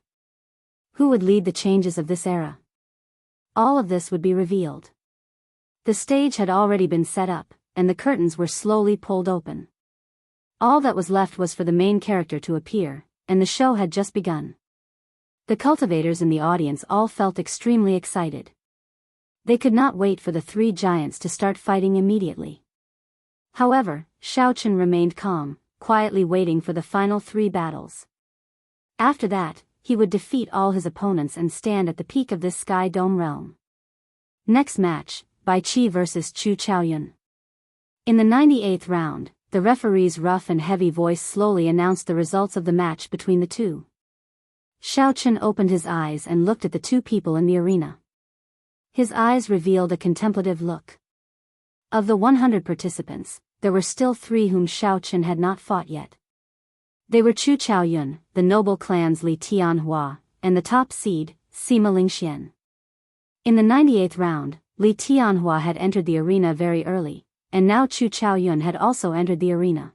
Who would lead the changes of this era? All of this would be revealed. The stage had already been set up, and the curtains were slowly pulled open. All that was left was for the main character to appear, and the show had just begun. The cultivators in the audience all felt extremely excited. They could not wait for the 3 giants to start fighting immediately. However, Xiao Chen remained calm, quietly waiting for the final 3 battles. After that, he would defeat all his opponents and stand at the peak of this sky dome realm. Next match, Bai Qi vs Chu Chaoyun. In the 98th round, the referee's rough and heavy voice slowly announced the results of the match between the two. Xiao Chen opened his eyes and looked at the 2 people in the arena. His eyes revealed a contemplative look. Of the 100 participants, there were still 3 whom Xiao Chen had not fought yet. They were Chu Chaoyun, the noble clans Li Tianhua, and the top seed, Sima Lingxian. In the 98th round, Li Tianhua had entered the arena very early, and now Chu Chaoyun had also entered the arena.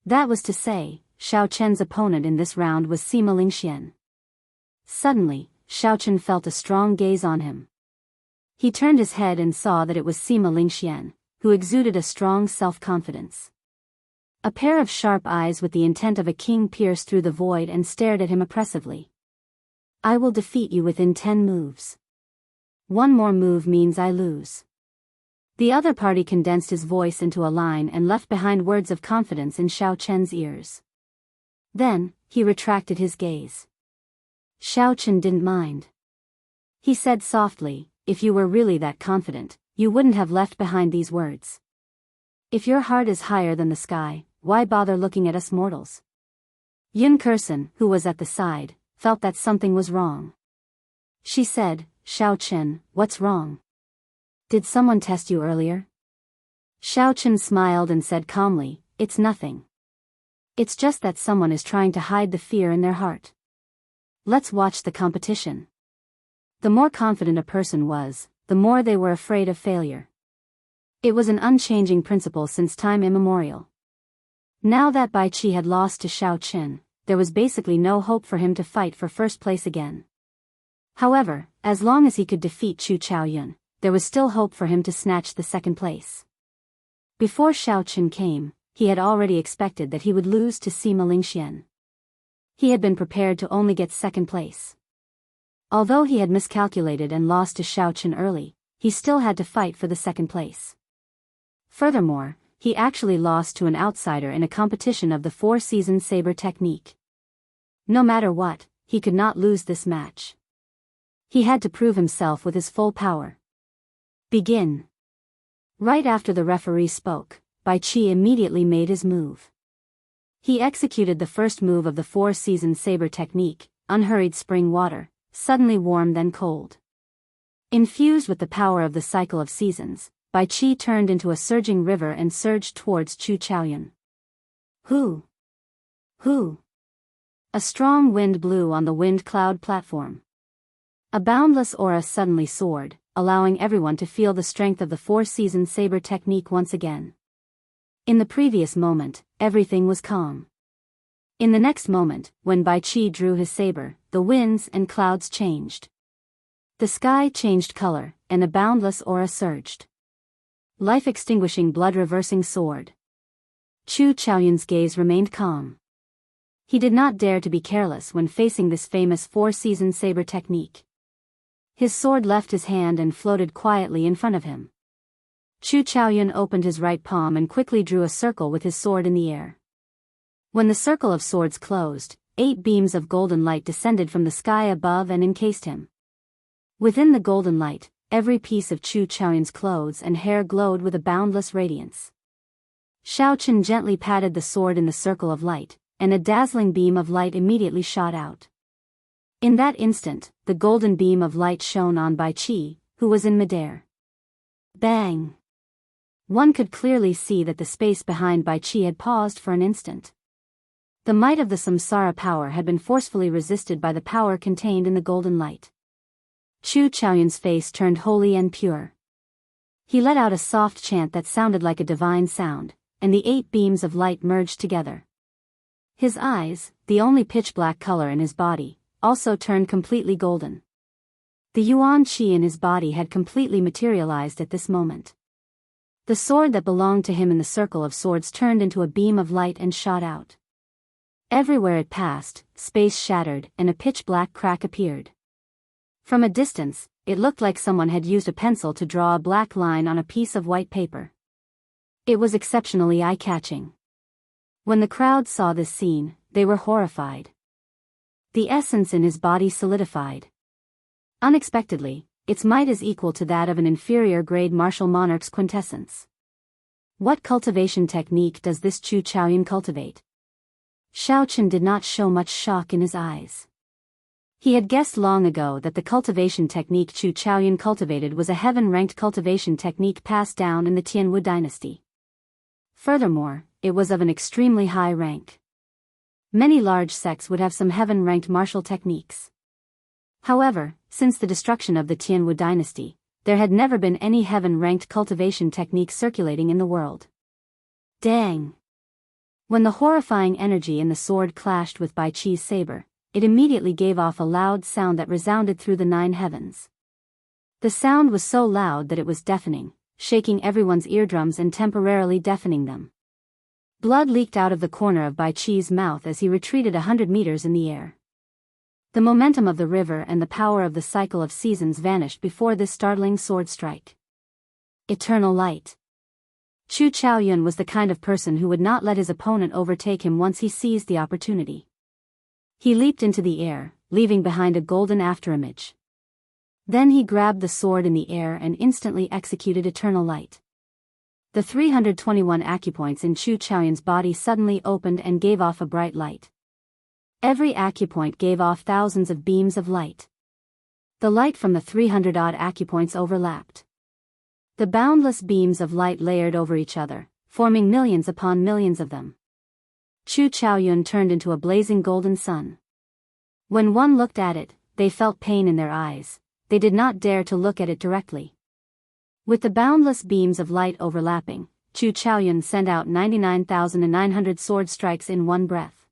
That was to say, Xiao Chen's opponent in this round was Sima Lingxian. Suddenly, Xiao Chen felt a strong gaze on him. He turned his head and saw that it was Sima Lingxian, who exuded a strong self-confidence. A pair of sharp eyes with the intent of a king pierced through the void and stared at him oppressively. "I will defeat you within 10 moves. 1 more move means I lose." The other party condensed his voice into a line and left behind words of confidence in Xiao Chen's ears. Then, he retracted his gaze. Xiao Chen didn't mind. He said softly, "If you were really that confident, you wouldn't have left behind these words. If your heart is higher than the sky, why bother looking at us mortals?" Yun Kursen, who was at the side, felt that something was wrong. She said, "Xiao Chen, what's wrong? Did someone test you earlier?" Xiao Chen smiled and said calmly, "It's nothing. It's just that someone is trying to hide the fear in their heart. Let's watch the competition." The more confident a person was, the more they were afraid of failure. It was an unchanging principle since time immemorial. Now that Bai Qi had lost to Xiao Chen, there was basically no hope for him to fight for first place again. However, as long as he could defeat Chu Chaoyun, there was still hope for him to snatch the 2nd place. Before Xiao Chen came, he had already expected that he would lose to Sima Lingxian. He had been prepared to only get 2nd place. Although he had miscalculated and lost to Xiao Chen early, he still had to fight for the second place. Furthermore, he actually lost to an outsider in a competition of the four-season saber technique. No matter what, he could not lose this match. He had to prove himself with his full power. Begin. Right after the referee spoke, Biyao immediately made his move. He executed the first move of the four-season saber technique, unhurried spring water, suddenly warm then cold. Infused with the power of the cycle of seasons, Biyao turned into a surging river and surged towards Chu Chaoyun. Hoo! Hoo! A strong wind blew on the wind cloud platform. A boundless aura suddenly soared, allowing everyone to feel the strength of the four-season saber technique once again. In the previous moment, everything was calm. In the next moment, when Biyao drew his saber, the winds and clouds changed. The sky changed color, and a boundless aura surged. Life-extinguishing blood-reversing sword. Chu Chaoyun's gaze remained calm. He did not dare to be careless when facing this famous four-season saber technique. His sword left his hand and floated quietly in front of him. Chu Chaoyun opened his right palm and quickly drew a circle with his sword in the air. When the circle of swords closed, 8 beams of golden light descended from the sky above and encased him. Within the golden light, every piece of Chu Chaoyun's clothes and hair glowed with a boundless radiance. Xiaochen gently patted the sword in the circle of light, and a dazzling beam of light immediately shot out. In that instant, the golden beam of light shone on Biyao, who was in midair. Bang! One could clearly see that the space behind Biyao had paused for an instant. The might of the samsara power had been forcefully resisted by the power contained in the golden light. Chu Chaoyun's face turned holy and pure. He let out a soft chant that sounded like a divine sound, and the 8 beams of light merged together. His eyes, the only pitch-black color in his body, also turned completely golden. The yuan qi in his body had completely materialized at this moment. The sword that belonged to him in the circle of swords turned into a beam of light and shot out. Everywhere it passed, space shattered and a pitch-black crack appeared. From a distance, it looked like someone had used a pencil to draw a black line on a piece of white paper. It was exceptionally eye-catching. When the crowd saw this scene, they were horrified. The essence in his body solidified. Unexpectedly, its might is equal to that of an inferior-grade martial monarch's quintessence. What cultivation technique does this Chu Chaoyun cultivate? Xiaochen did not show much shock in his eyes. He had guessed long ago that the cultivation technique Chu Chaoyun cultivated was a heaven-ranked cultivation technique passed down in the Tianwu dynasty. Furthermore, it was of an extremely high rank. Many large sects would have some heaven-ranked martial techniques. However, since the destruction of the Tianwu dynasty, there had never been any heaven-ranked cultivation technique circulating in the world. Dang! When the horrifying energy in the sword clashed with Biyao's saber, it immediately gave off a loud sound that resounded through the 9 heavens. The sound was so loud that it was deafening, shaking everyone's eardrums and temporarily deafening them. Blood leaked out of the corner of Biyao's mouth as he retreated 100 meters in the air. The momentum of the river and the power of the cycle of seasons vanished before this startling sword strike. Eternal light. Chu Chaoyun was the kind of person who would not let his opponent overtake him once he seized the opportunity. He leaped into the air, leaving behind a golden afterimage. Then he grabbed the sword in the air and instantly executed eternal light. The 321 acupoints in Chu Chaoyun's body suddenly opened and gave off a bright light. Every acupoint gave off thousands of beams of light. The light from the 300-odd acupoints overlapped. The boundless beams of light layered over each other, forming millions upon millions of them. Chu Chaoyun turned into a blazing golden sun. When one looked at it, they felt pain in their eyes. They did not dare to look at it directly. With the boundless beams of light overlapping, Chu Chaoyun sent out 99,900 sword strikes in one breath.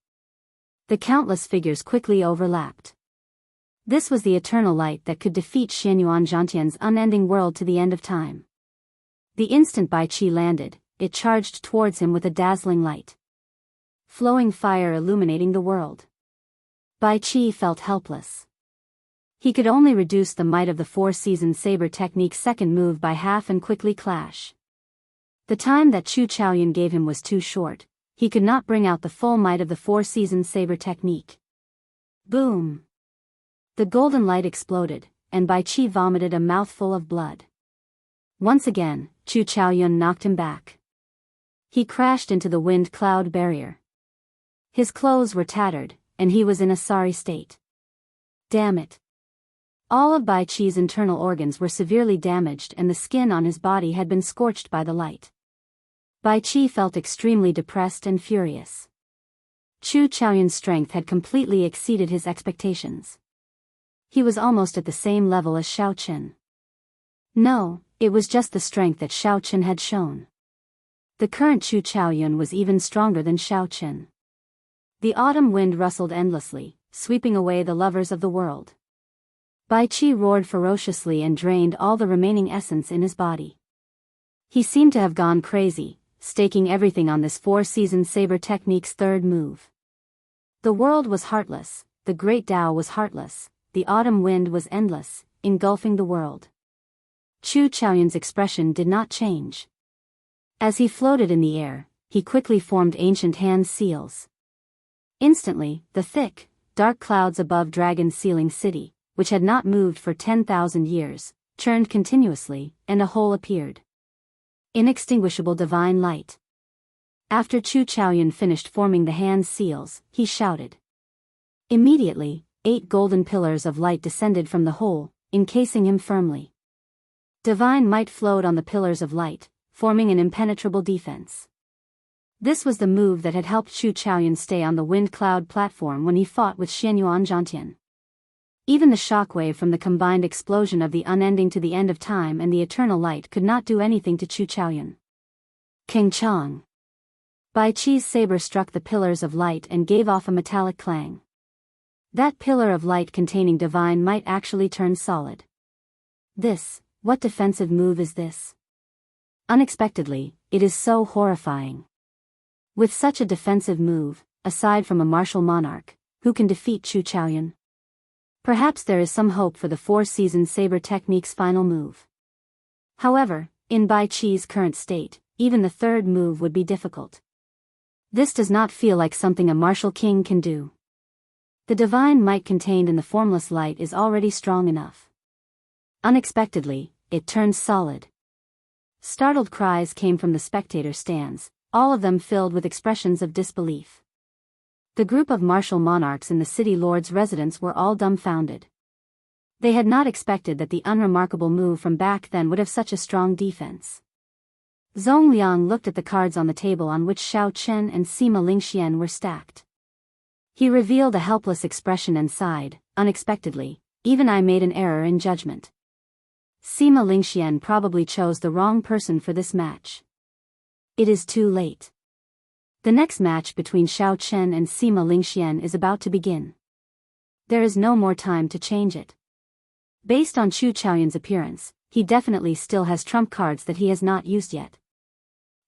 The countless figures quickly overlapped. This was the eternal light that could defeat Xianyuan Zhantian's unending world to the end of time. The instant Biyao landed, it charged towards him with a dazzling light. Flowing fire illuminating the world. Biyao felt helpless. He could only reduce the might of the four-season saber technique's second move by half and quickly clash. The time that Chu Chaoyun gave him was too short. He could not bring out the full might of the four-season saber technique. Boom! The golden light exploded, and Bai Qi vomited a mouthful of blood. Once again, Chu Chaoyun knocked him back. He crashed into the wind cloud barrier. His clothes were tattered, and he was in a sorry state. Damn it! All of Bai Qi's internal organs were severely damaged and the skin on his body had been scorched by the light. Bai Qi felt extremely depressed and furious. Chu Chaoyun's strength had completely exceeded his expectations. He was almost at the same level as Xiao Chen. No, it was just the strength that Xiao Chen had shown. The current Chu Chaoyun was even stronger than Xiao Chen. The autumn wind rustled endlessly, sweeping away the lovers of the world. Bai Qi roared ferociously and drained all the remaining essence in his body. He seemed to have gone crazy, staking everything on this four-season saber technique's third move. The world was heartless, the great Tao was heartless, the autumn wind was endless, engulfing the world. Chu Chaoyun's expression did not change. As he floated in the air, he quickly formed ancient hand seals. Instantly, the thick, dark clouds above Dragon Sealing City, which had not moved for 10,000 years, churned continuously, and a hole appeared. Inextinguishable divine light. After Chu Chaoyun finished forming the hand seals, he shouted. Immediately, 8 golden pillars of light descended from the hole, encasing him firmly. Divine might flowed on the pillars of light, forming an impenetrable defense. This was the move that had helped Chu Chaoyun stay on the wind cloud platform when he fought with Xianyuan Zhantian. Even the shockwave from the combined explosion of the unending to the end of time and the eternal light could not do anything to Chu Chaoyun. King Chang. Bai Qi's saber struck the pillars of light and gave off a metallic clang. That pillar of light containing divine might actually turned solid. What defensive move is this? Unexpectedly, it is so horrifying. With such a defensive move, aside from a martial monarch, who can defeat Chu Chaoyun? Perhaps there is some hope for the four-season saber technique's final move. However, in Bai Qi's current state, even the third move would be difficult. This does not feel like something a martial king can do. The divine might contained in the formless light is already strong enough. Unexpectedly, it turned solid. Startled cries came from the spectator stands, all of them filled with expressions of disbelief. The group of martial monarchs in the city lord's residence were all dumbfounded. They had not expected that the unremarkable move from back then would have such a strong defense. Zhong Liang looked at the cards on the table on which Xiao Chen and Sima Lingxian were stacked. He revealed a helpless expression and sighed, unexpectedly, even I made an error in judgment. Sima Lingxian probably chose the wrong person for this match. It is too late. The next match between Xiao Chen and Sima Lingxian is about to begin. There is no more time to change it. Based on Chu Chaoyun's appearance, he definitely still has trump cards that he has not used yet.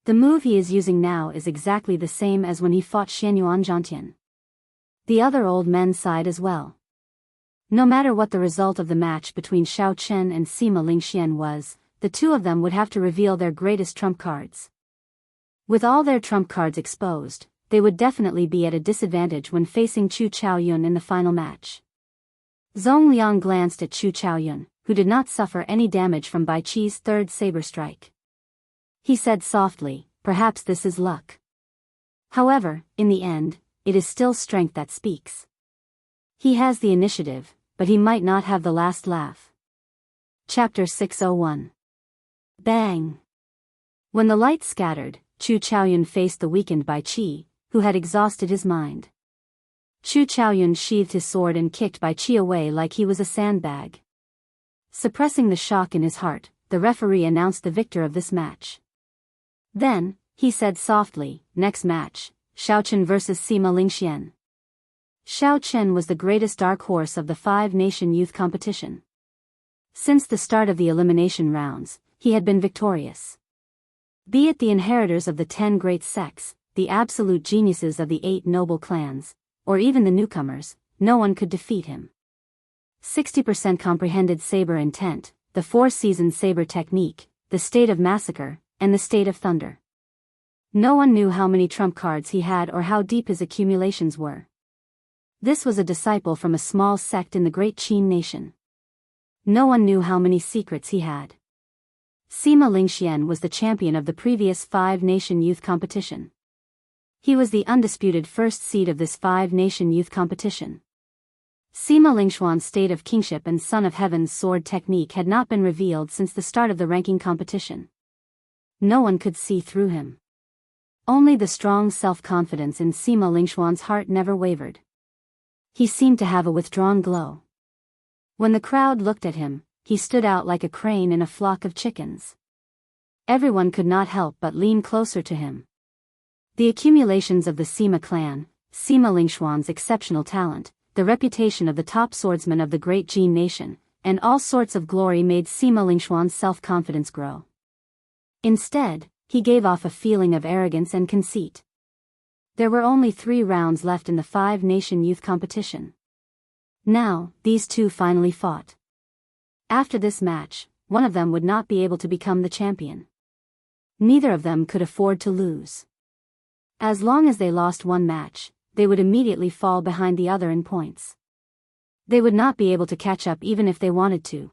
The move he is using now is exactly the same as when he fought Xianyuan Zhantian. The other old men sighed as well. No matter what the result of the match between Xiao Chen and Sima Lingxian was, the two of them would have to reveal their greatest trump cards. With all their trump cards exposed, they would definitely be at a disadvantage when facing Chu Chaoyun in the final match. Zhong Liang glanced at Chu Chaoyun, who did not suffer any damage from Bai Qi's third saber strike. He said softly, perhaps this is luck. However, in the end, it is still strength that speaks. He has the initiative, but he might not have the last laugh. Chapter 601. Bang! When the light scattered, Chu Chaoyun faced the weakened Bai Qi, who had exhausted his mind. Chu Chaoyun sheathed his sword and kicked Bai Qi away like he was a sandbag. Suppressing the shock in his heart, the referee announced the victor of this match. Then, he said softly, next match, Xiao Chen vs Sima Lingxian. Xiao Chen was the greatest dark horse of the five-nation youth competition. Since the start of the elimination rounds, he had been victorious. Be it the inheritors of the 10 great sects, the absolute geniuses of the 8 noble clans, or even the newcomers, no one could defeat him. 60% comprehended saber intent, the 4-season saber technique, the state of massacre, and the state of thunder. No one knew how many trump cards he had or how deep his accumulations were. This was a disciple from a small sect in the great Qin nation. No one knew how many secrets he had. Sima Lingxian was the champion of the previous 5-nation youth competition. He was the undisputed first seed of this 5-nation youth competition. Sima Lingxuan's state of kingship and Son of Heaven's sword technique had not been revealed since the start of the ranking competition. No one could see through him. Only the strong self-confidence in Sima Lingxuan's heart never wavered. He seemed to have a withdrawn glow. When the crowd looked at him, he stood out like a crane in a flock of chickens. Everyone could not help but lean closer to him. The accumulations of the Sima clan, Sima Lingxuan's exceptional talent, the reputation of the top swordsman of the great Jin nation, and all sorts of glory made Sima Lingxuan's self-confidence grow. Instead, he gave off a feeling of arrogance and conceit. There were only 3 rounds left in the 5-nation youth competition. Now, these two finally fought. After this match, one of them would not be able to become the champion. Neither of them could afford to lose. As long as they lost one match, they would immediately fall behind the other in points. They would not be able to catch up even if they wanted to.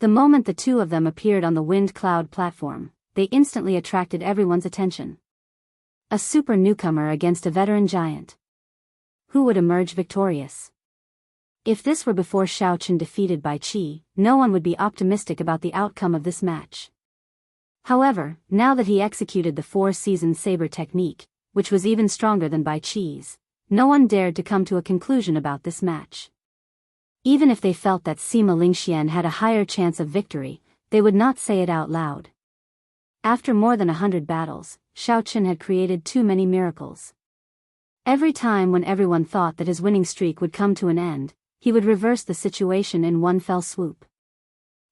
The moment the two of them appeared on the wind cloud platform, they instantly attracted everyone's attention. A super newcomer against a veteran giant. Who would emerge victorious? If this were before Xiao Chen defeated Bai Qi, no one would be optimistic about the outcome of this match. However, now that he executed the 4-season saber technique, which was even stronger than Bai Qi's, no one dared to come to a conclusion about this match. Even if they felt that Sima Lingxian had a higher chance of victory, they would not say it out loud. After more than 100 battles, Xiao Chen had created too many miracles. Every time when everyone thought that his winning streak would come to an end, he would reverse the situation in one fell swoop.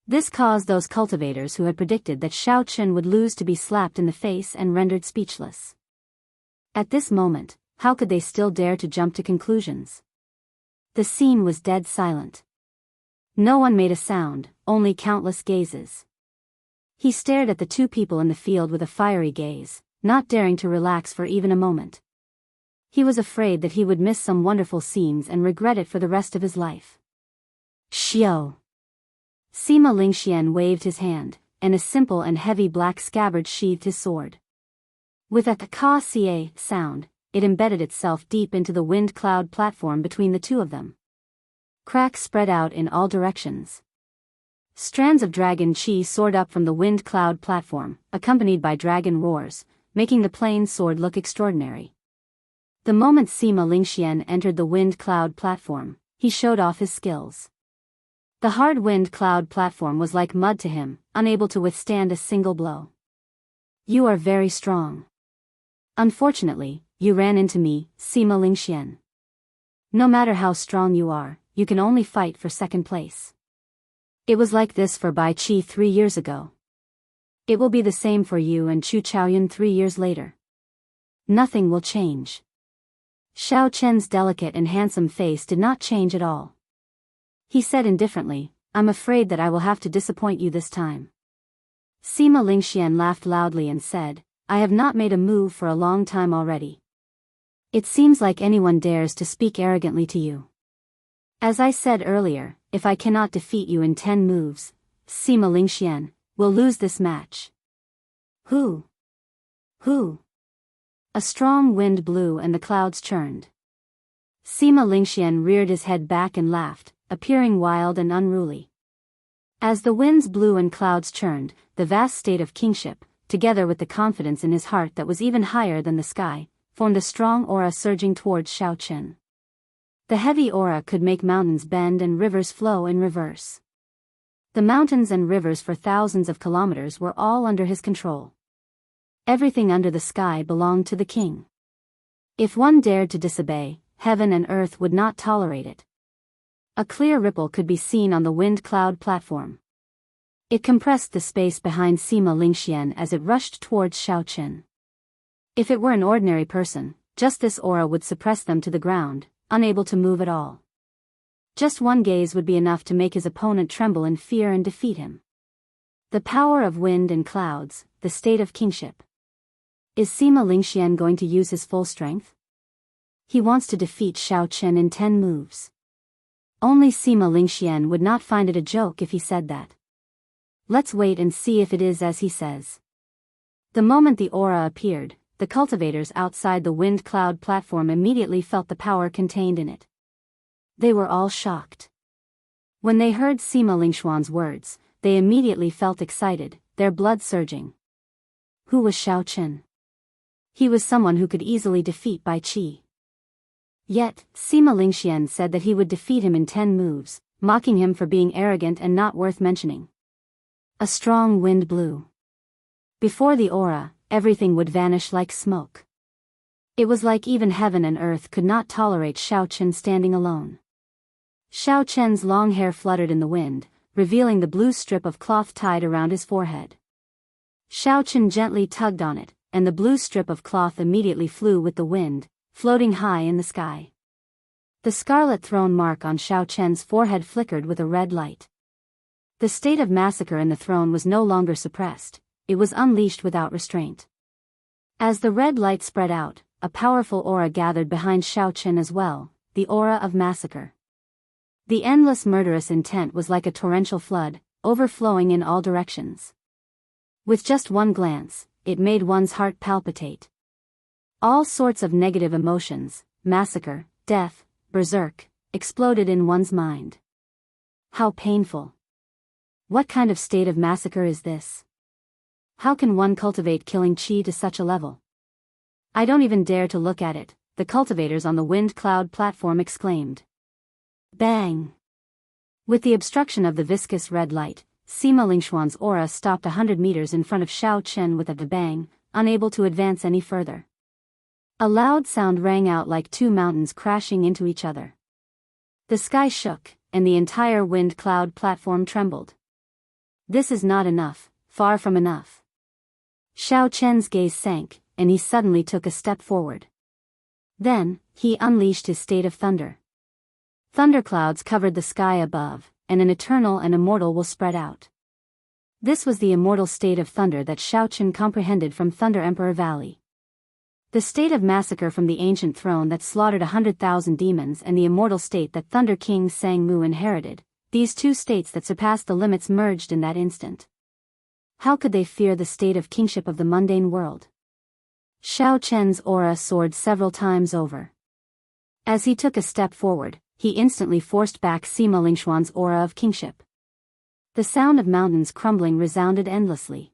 This caused those cultivators who had predicted that Xiao Chen would lose to be slapped in the face and rendered speechless. At this moment, how could they still dare to jump to conclusions? The scene was dead silent. No one made a sound, only countless gazes. He stared at the two people in the field with a fiery gaze, not daring to relax for even a moment. He was afraid that he would miss some wonderful scenes and regret it for the rest of his life. Xiao. Sima Lingxian waved his hand, and a simple and heavy black scabbard sheathed his sword. With a ka-ca sound, it embedded itself deep into the wind cloud platform between the two of them. Cracks spread out in all directions. Strands of dragon chi soared up from the wind cloud platform, accompanied by dragon roars, making the plain sword look extraordinary. The moment Sima Lingxian entered the wind cloud platform, he showed off his skills. The hard wind cloud platform was like mud to him, unable to withstand a single blow. You are very strong. Unfortunately, you ran into me, Sima Lingxian. No matter how strong you are, you can only fight for second place. It was like this for Bai Qi 3 years ago. It will be the same for you and Chu Chaoyun 3 years later. Nothing will change. Xiao Chen's delicate and handsome face did not change at all. He said indifferently, I'm afraid that I will have to disappoint you this time. Sima Lingxian laughed loudly and said, I have not made a move for a long time already. It seems like anyone dares to speak arrogantly to you. As I said earlier, if I cannot defeat you in 10 moves, Sima Lingxian will lose this match. Who? A strong wind blew and the clouds churned. Sima Lingxian reared his head back and laughed, appearing wild and unruly. As the winds blew and clouds churned, the vast state of kingship, together with the confidence in his heart that was even higher than the sky, formed a strong aura surging towards Xiao Chen. The heavy aura could make mountains bend and rivers flow in reverse. The mountains and rivers for thousands of kilometers were all under his control. Everything under the sky belonged to the king. If one dared to disobey, heaven and earth would not tolerate it. A clear ripple could be seen on the wind cloud platform. It compressed the space behind Sima Lingxian as it rushed towards Xiao Chen. If it were an ordinary person, just this aura would suppress them to the ground, unable to move at all. Just one gaze would be enough to make his opponent tremble in fear and defeat him. The power of wind and clouds, the state of kingship. Is Sima Lingxian going to use his full strength? He wants to defeat Xiao Chen in 10 moves. Only Sima Lingxian would not find it a joke if he said that. Let's wait and see if it is as he says. The moment the aura appeared, the cultivators outside the wind cloud platform immediately felt the power contained in it. They were all shocked. When they heard Sima Lingxuan's words, they immediately felt excited, their blood surging. Who was Xiao Chen? He was someone who could easily defeat Bai Qi. Yet, Sima Lingxian said that he would defeat him in 10 moves, mocking him for being arrogant and not worth mentioning. A strong wind blew. Before the aura, everything would vanish like smoke. It was like even heaven and earth could not tolerate Xiao Chen standing alone. Xiao Chen's long hair fluttered in the wind, revealing the blue strip of cloth tied around his forehead. Xiao Chen gently tugged on it, and the blue strip of cloth immediately flew with the wind, floating high in the sky. The scarlet throne mark on Xiao Chen's forehead flickered with a red light. The state of massacre in the throne was no longer suppressed, it was unleashed without restraint. As the red light spread out, a powerful aura gathered behind Xiao Chen as well, the aura of massacre. The endless murderous intent was like a torrential flood, overflowing in all directions. With just one glance, it made one's heart palpitate. All sorts of negative emotions, massacre, death, berserk, exploded in one's mind. How painful. What kind of state of massacre is this? How can one cultivate killing qi to such a level? I don't even dare to look at it, the cultivators on the wind cloud platform exclaimed. Bang! With the obstruction of the viscous red light, Sima Lingxuan's aura stopped 100 meters in front of Xiao Chen with a bang, unable to advance any further. A loud sound rang out like two mountains crashing into each other. The sky shook, and the entire wind cloud platform trembled. This is not enough, far from enough. Xiao Chen's gaze sank, and he suddenly took a step forward. Then, he unleashed his state of thunder. Thunderclouds covered the sky above, and an eternal and immortal will spread out. This was the immortal state of thunder that Xiao Chen comprehended from Thunder Emperor Valley. The state of massacre from the ancient throne that slaughtered 100,000 demons and the immortal state that Thunder King Sang Mu inherited, these two states that surpassed the limits merged in that instant. How could they fear the state of kingship of the mundane world? Xiao Chen's aura soared several times over. As he took a step forward, he instantly forced back Sima Lingxuan's aura of kingship. The sound of mountains crumbling resounded endlessly.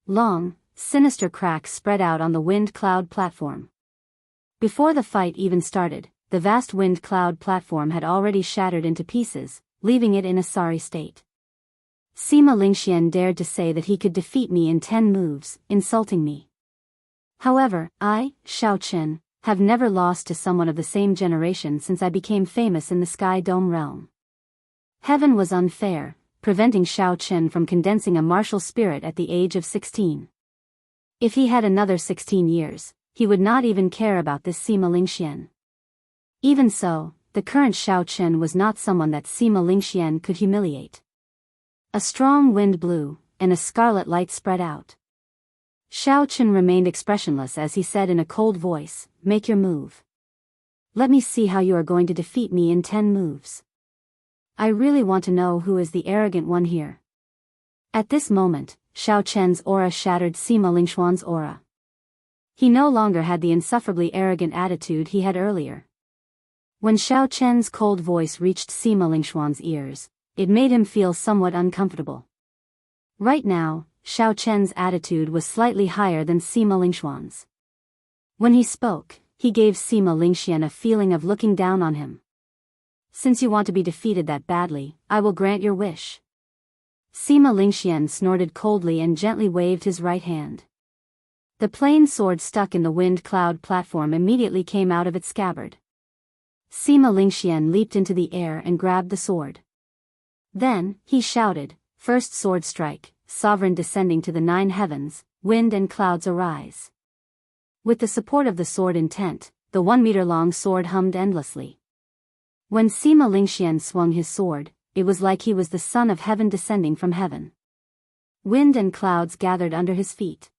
Long, sinister cracks spread out on the wind cloud platform. Before the fight even started, the vast wind cloud platform had already shattered into pieces, leaving it in a sorry state. Sima Lingxian dared to say that he could defeat me in 10 moves, insulting me. However, I, Xiao Chen, have never lost to someone of the same generation since I became famous in the Sky Dome realm. Heaven was unfair, preventing Xiao Chen from condensing a martial spirit at the age of 16. If he had another 16 years, he would not even care about this Sima Lingxian. Even so, the current Xiao Chen was not someone that Sima Lingxian could humiliate. A strong wind blew, and a scarlet light spread out. Xiao Chen remained expressionless as he said in a cold voice, "Make your move. Let me see how you are going to defeat me in 10 moves. I really want to know who is the arrogant one here." At this moment, Xiao Chen's aura shattered Sima Lingxuan's aura. He no longer had the insufferably arrogant attitude he had earlier. When Xiao Chen's cold voice reached Sima Lingxuan's ears, it made him feel somewhat uncomfortable. Right now, Xiao Chen's attitude was slightly higher than Sima Lingxuan's. When he spoke, he gave Sima Lingxian a feeling of looking down on him. "Since you want to be defeated that badly, I will grant your wish." Sima Lingxian snorted coldly and gently waved his right hand. The plain sword stuck in the wind cloud platform immediately came out of its scabbard. Sima Lingxian leaped into the air and grabbed the sword. Then, he shouted, "First sword strike, sovereign descending to the 9 heavens, wind and clouds arise." With the support of the sword intent, the 1-meter-long sword hummed endlessly. When Sima Lingxian swung his sword, it was like he was the son of heaven descending from heaven. Wind and clouds gathered under his feet.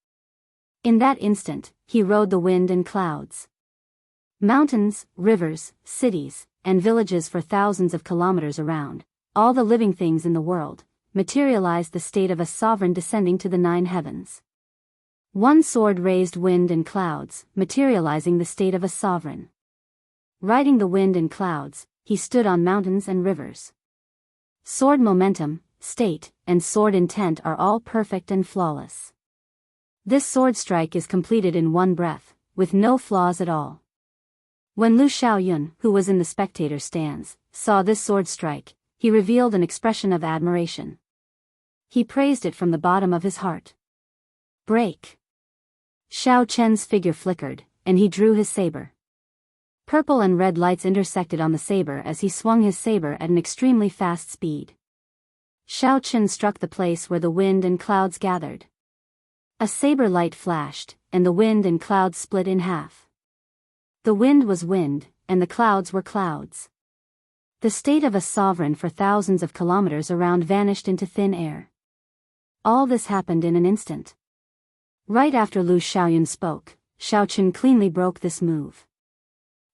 In that instant, he rode the wind and clouds. Mountains, rivers, cities, and villages for thousands of kilometers around, all the living things in the world, materialized the state of a sovereign descending to the 9 heavens. One sword raised wind and clouds, materializing the state of a sovereign. Riding the wind and clouds, he stood on mountains and rivers. Sword momentum, state, and sword intent are all perfect and flawless. This sword strike is completed in one breath, with no flaws at all. When Lu Xiaoyun, who was in the spectator stands, saw this sword strike, he revealed an expression of admiration. He praised it from the bottom of his heart. Break! Xiao Chen's figure flickered, and he drew his saber. Purple and red lights intersected on the saber as he swung his saber at an extremely fast speed. Xiao Chen struck the place where the wind and clouds gathered. A saber light flashed, and the wind and clouds split in half. The wind was wind, and the clouds were clouds. The state of a sovereign for thousands of kilometers around vanished into thin air. All this happened in an instant. Right after Lu Xiaoyun spoke, Xiao Chen cleanly broke this move.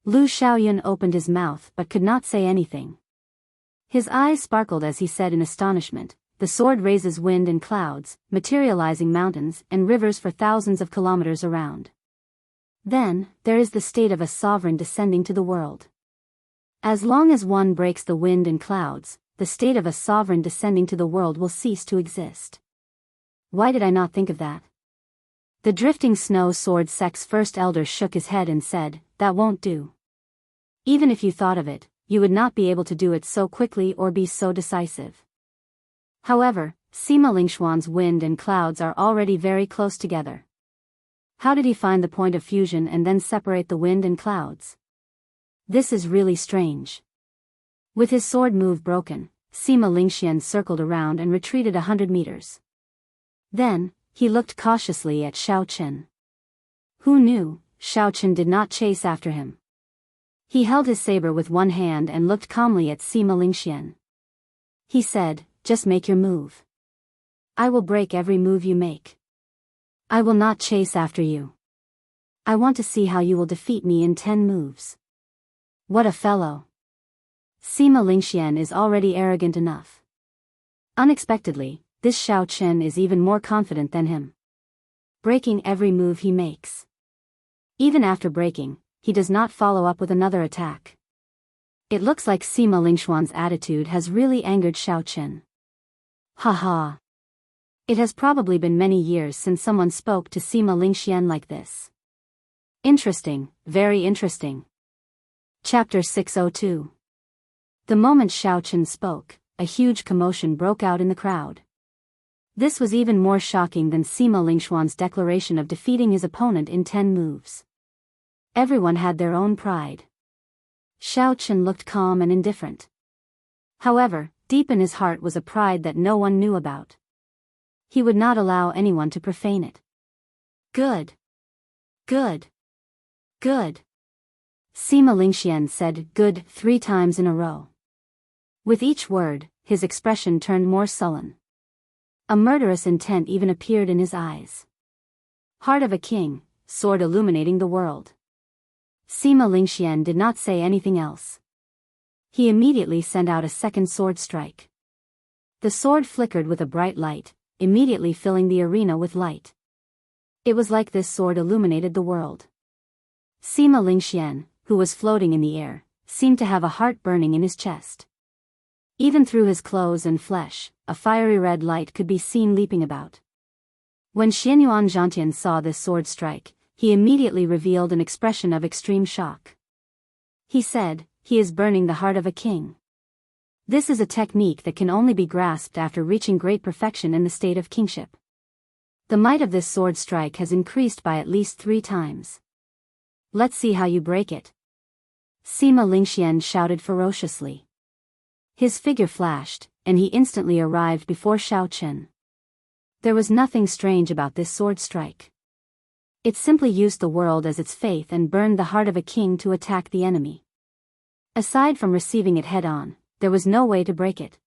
Lu Xiaoyun opened his mouth but could not say anything. His eyes sparkled as he said in astonishment, "The sword raises wind and clouds, materializing mountains and rivers for thousands of kilometers around. Then, there is the state of a sovereign descending to the world. As long as one breaks the wind and clouds, the state of a sovereign descending to the world will cease to exist. Why did I not think of that?" The drifting snow sword sect's first elder shook his head and said, "That won't do. Even if you thought of it, you would not be able to do it so quickly or be so decisive." However, Sima Lingxuan's wind and clouds are already very close together. How did he find the point of fusion and then separate the wind and clouds? This is really strange. With his sword move broken, Sima Lingxian circled around and retreated 100 meters. Then, he looked cautiously at Xiao Chen. Who knew, Xiao Chen did not chase after him. He held his saber with one hand and looked calmly at Sima Lingxian. He said, "Just make your move. I will break every move you make. I will not chase after you. I want to see how you will defeat me in 10 moves. What a fellow. Sima Lingxian is already arrogant enough. Unexpectedly, this Xiao Chen is even more confident than him. Breaking every move he makes. Even after breaking, he does not follow up with another attack. It looks like Sima Lingxuan's attitude has really angered Xiao Chen. Haha. It has probably been many years since someone spoke to Sima Lingxian like this. Interesting, very interesting. Chapter 602. The moment Xiao Chen spoke, a huge commotion broke out in the crowd. This was even more shocking than Sima Lingxuan's declaration of defeating his opponent in 10 moves. Everyone had their own pride. Xiao Chen looked calm and indifferent. However, deep in his heart was a pride that no one knew about. He would not allow anyone to profane it. Good. Good. Good. Sima Lingxian said "good" 3 times in a row. With each word, his expression turned more sullen. A murderous intent even appeared in his eyes. Heart of a king, sword illuminating the world. Sima Lingxian did not say anything else. He immediately sent out a second sword strike. The sword flickered with a bright light, immediately filling the arena with light. It was like this sword illuminated the world. Sima Lingxian, who was floating in the air, seemed to have a heart burning in his chest. Even through his clothes and flesh, a fiery red light could be seen leaping about. When Xianyuan Zhantian saw this sword strike, he immediately revealed an expression of extreme shock. He said, "He is burning the heart of a king." This is a technique that can only be grasped after reaching great perfection in the state of kingship. The might of this sword strike has increased by at least 3 times. Let's see how you break it. Sima Lingxian shouted ferociously. His figure flashed, and he instantly arrived before Xiao Chen. There was nothing strange about this sword strike. It simply used the world as its faith and burned the heart of a king to attack the enemy. Aside from receiving it head-on, there was no way to break it.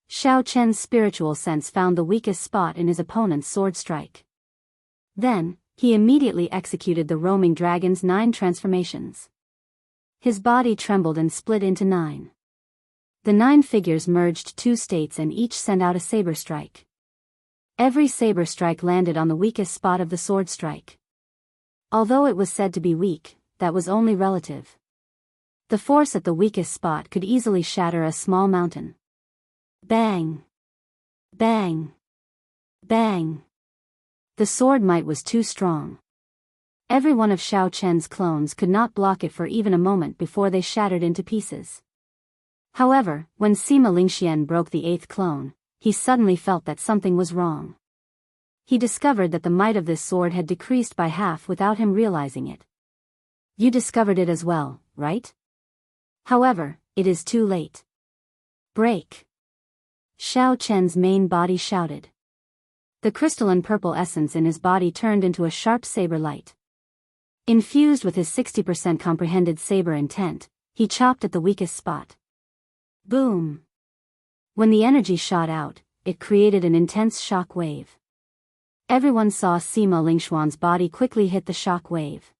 Xiao Chen's spiritual sense found the weakest spot in his opponent's sword strike. Then, he immediately executed the roaming dragon's 9 transformations. His body trembled and split into 9. The 9 figures merged 2 states and each sent out a saber strike. Every saber strike landed on the weakest spot of the sword strike. Although it was said to be weak, that was only relative. The force at the weakest spot could easily shatter a small mountain. Bang! Bang! Bang! The sword might was too strong. Every one of Xiao Chen's clones could not block it for even a moment before they shattered into pieces. However, when Sima Lingxian broke the 8th clone, he suddenly felt that something was wrong. He discovered that the might of this sword had decreased by half without him realizing it. You discovered it as well, right? However, it is too late. Break! Xiao Chen's main body shouted. The crystalline purple essence in his body turned into a sharp saber light. Infused with his 60% comprehended saber intent, he chopped at the weakest spot. Boom! When the energy shot out, it created an intense shock wave. Everyone saw Sima Lingxuan's body quickly hit the shock wave.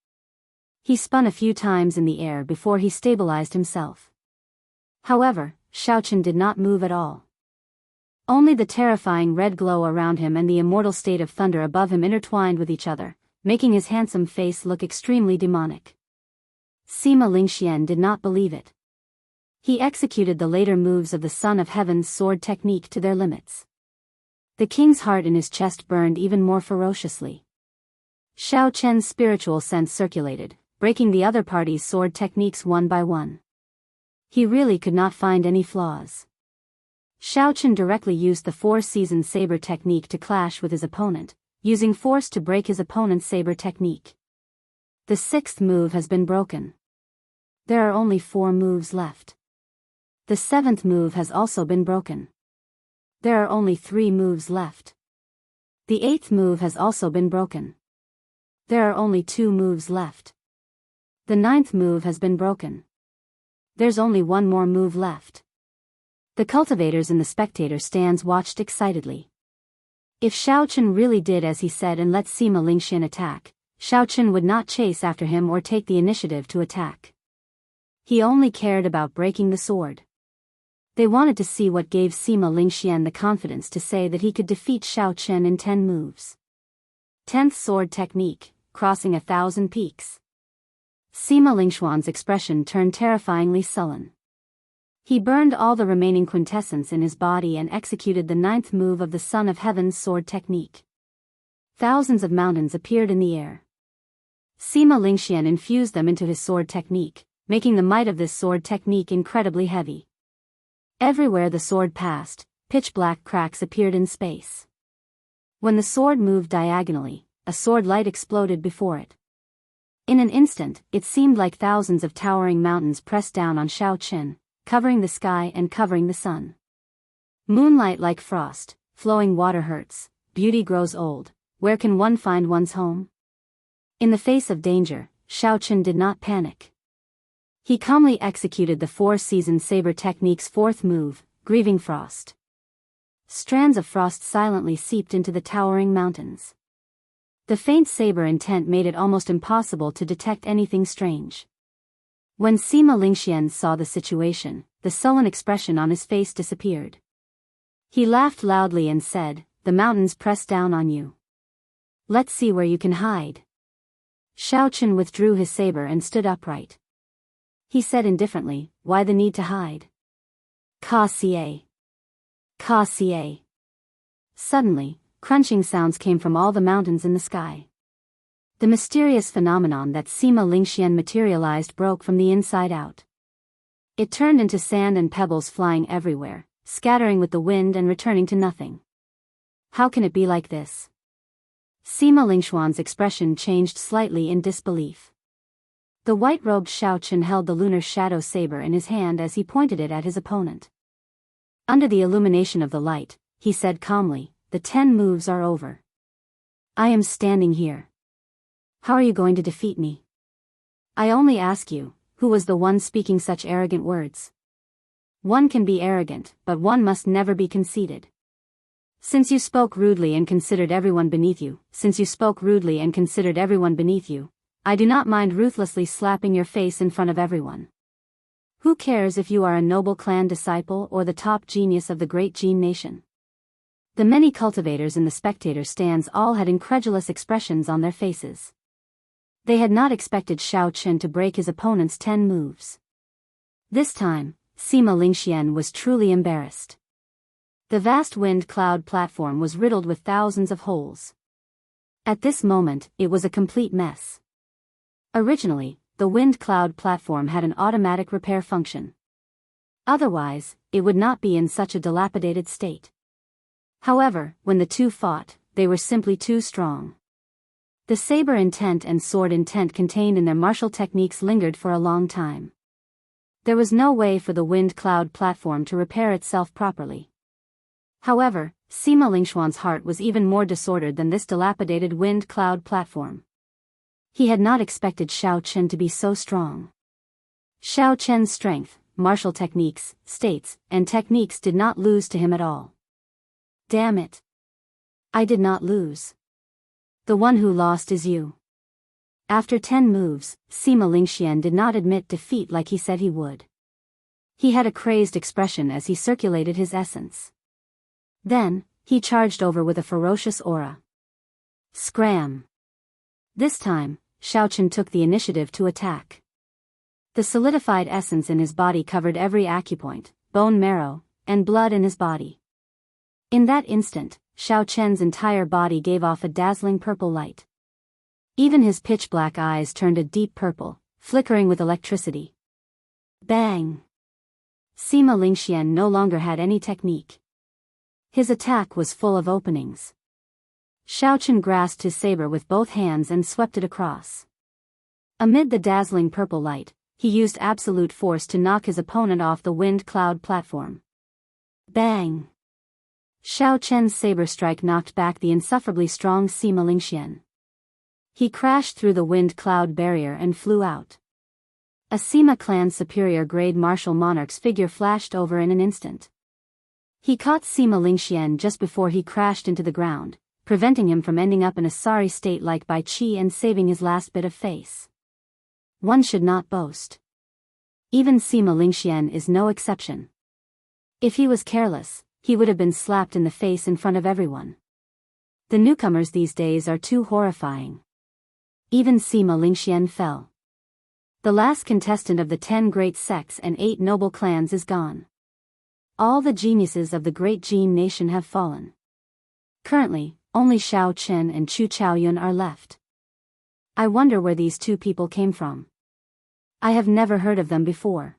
He spun a few times in the air before he stabilized himself. However, Xiao Chen did not move at all. Only the terrifying red glow around him and the immortal state of thunder above him intertwined with each other, making his handsome face look extremely demonic. Sima Lingxian did not believe it. He executed the later moves of the Son of Heaven's sword technique to their limits. The king's heart in his chest burned even more ferociously. Xiao Chen's spiritual sense circulated, breaking the other party's sword techniques one by one. He really could not find any flaws. Xiao Chen directly used the 4-season saber technique to clash with his opponent, using force to break his opponent's saber technique. The 6th move has been broken. There are only 4 moves left. The 7th move has also been broken. There are only 3 moves left. The 8th move has also been broken. There are only 2 moves left. The 9th move has been broken. There's only 1 more move left. The cultivators in the spectator stands watched excitedly. If Xiao Chen really did as he said and let Sima Lingxian attack, Xiao Chen would not chase after him or take the initiative to attack. He only cared about breaking the sword. They wanted to see what gave Sima Lingxian the confidence to say that he could defeat Xiao Chen in 10 moves. 10th sword technique, crossing 1,000 peaks. Sima Lingxuan's expression turned terrifyingly sullen. He burned all the remaining quintessence in his body and executed the 9th move of the Son of Heaven's sword technique. Thousands of mountains appeared in the air. Sima Lingxian infused them into his sword technique, making the might of this sword technique incredibly heavy. Everywhere the sword passed, pitch-black cracks appeared in space. When the sword moved diagonally, a sword light exploded before it. In an instant, it seemed like thousands of towering mountains pressed down on Xiao Chen, covering the sky and covering the sun. Moonlight like frost, flowing water hurts, beauty grows old, where can one find one's home? In the face of danger, Xiao Chen did not panic. He calmly executed the 4-season saber technique's 4th move, Grieving Frost. Strands of frost silently seeped into the towering mountains. The faint saber intent made it almost impossible to detect anything strange. When Sima Lingxian saw the situation, the sullen expression on his face disappeared. He laughed loudly and said, "The mountains press down on you. Let's see where you can hide." Xiao Chen withdrew his saber and stood upright. He said indifferently, "Why the need to hide? Ka-xie. Ka-xie." Suddenly, crunching sounds came from all the mountains in the sky. The mysterious phenomenon that Sima Lingxian materialized broke from the inside out. It turned into sand and pebbles flying everywhere, scattering with the wind and returning to nothing. How can it be like this? Sima Lingxuan's expression changed slightly in disbelief. The white-robed Xiao Chen held the lunar shadow saber in his hand as he pointed it at his opponent. Under the illumination of the light, he said calmly, "The 10 moves are over. I am standing here. How are you going to defeat me? I only ask you, who was the one speaking such arrogant words? One can be arrogant, but one must never be conceited. Since you spoke rudely and considered everyone beneath you, I do not mind ruthlessly slapping your face in front of everyone. Who cares if you are a noble clan disciple or the top genius of the great Jin nation? The many cultivators in the spectator stands all had incredulous expressions on their faces. They had not expected Xiao Chen to break his opponent's 10 moves. This time, Sima Lingxian was truly embarrassed. The vast wind cloud platform was riddled with thousands of holes. At this moment, it was a complete mess. Originally, the wind cloud platform had an automatic repair function. Otherwise, it would not be in such a dilapidated state. However, when the two fought, they were simply too strong. The saber intent and sword intent contained in their martial techniques lingered for a long time. There was no way for the wind cloud platform to repair itself properly. However, Sima Lingxuan's heart was even more disordered than this dilapidated wind cloud platform. He had not expected Xiao Chen to be so strong. Xiao Chen's strength, martial techniques, states, and techniques did not lose to him at all. Damn it! I did not lose. The one who lost is you. After 10 moves, Sima Lingxian did not admit defeat like he said he would. He had a crazed expression as he circulated his essence. Then, he charged over with a ferocious aura. Scram! This time, Xiao Chen took the initiative to attack. The solidified essence in his body covered every acupoint, bone marrow, and blood in his body. In that instant, Xiao Chen's entire body gave off a dazzling purple light. Even his pitch-black eyes turned a deep purple, flickering with electricity. Bang! Sima Lingxian no longer had any technique. His attack was full of openings. Xiao Chen grasped his saber with both hands and swept it across. Amid the dazzling purple light, he used absolute force to knock his opponent off the wind cloud platform. Bang! Xiao Chen's saber strike knocked back the insufferably strong Sima Lingxian. He crashed through the wind cloud barrier and flew out. A Sima clan superior grade martial monarch's figure flashed over in an instant. He caught Sima Lingxian just before he crashed into the ground, preventing him from ending up in a sorry state like Bai Qi and saving his last bit of face. One should not boast. Even Sima Lingxian is no exception. If he was careless, he would have been slapped in the face in front of everyone. The newcomers these days are too horrifying. Even Sima Lingxian fell. The last contestant of the 10 great sects and 8 noble clans is gone. All the geniuses of the great Jin nation have fallen. Currently, only Xiao Chen and Chu Chaoyun are left. I wonder where these two people came from. I have never heard of them before.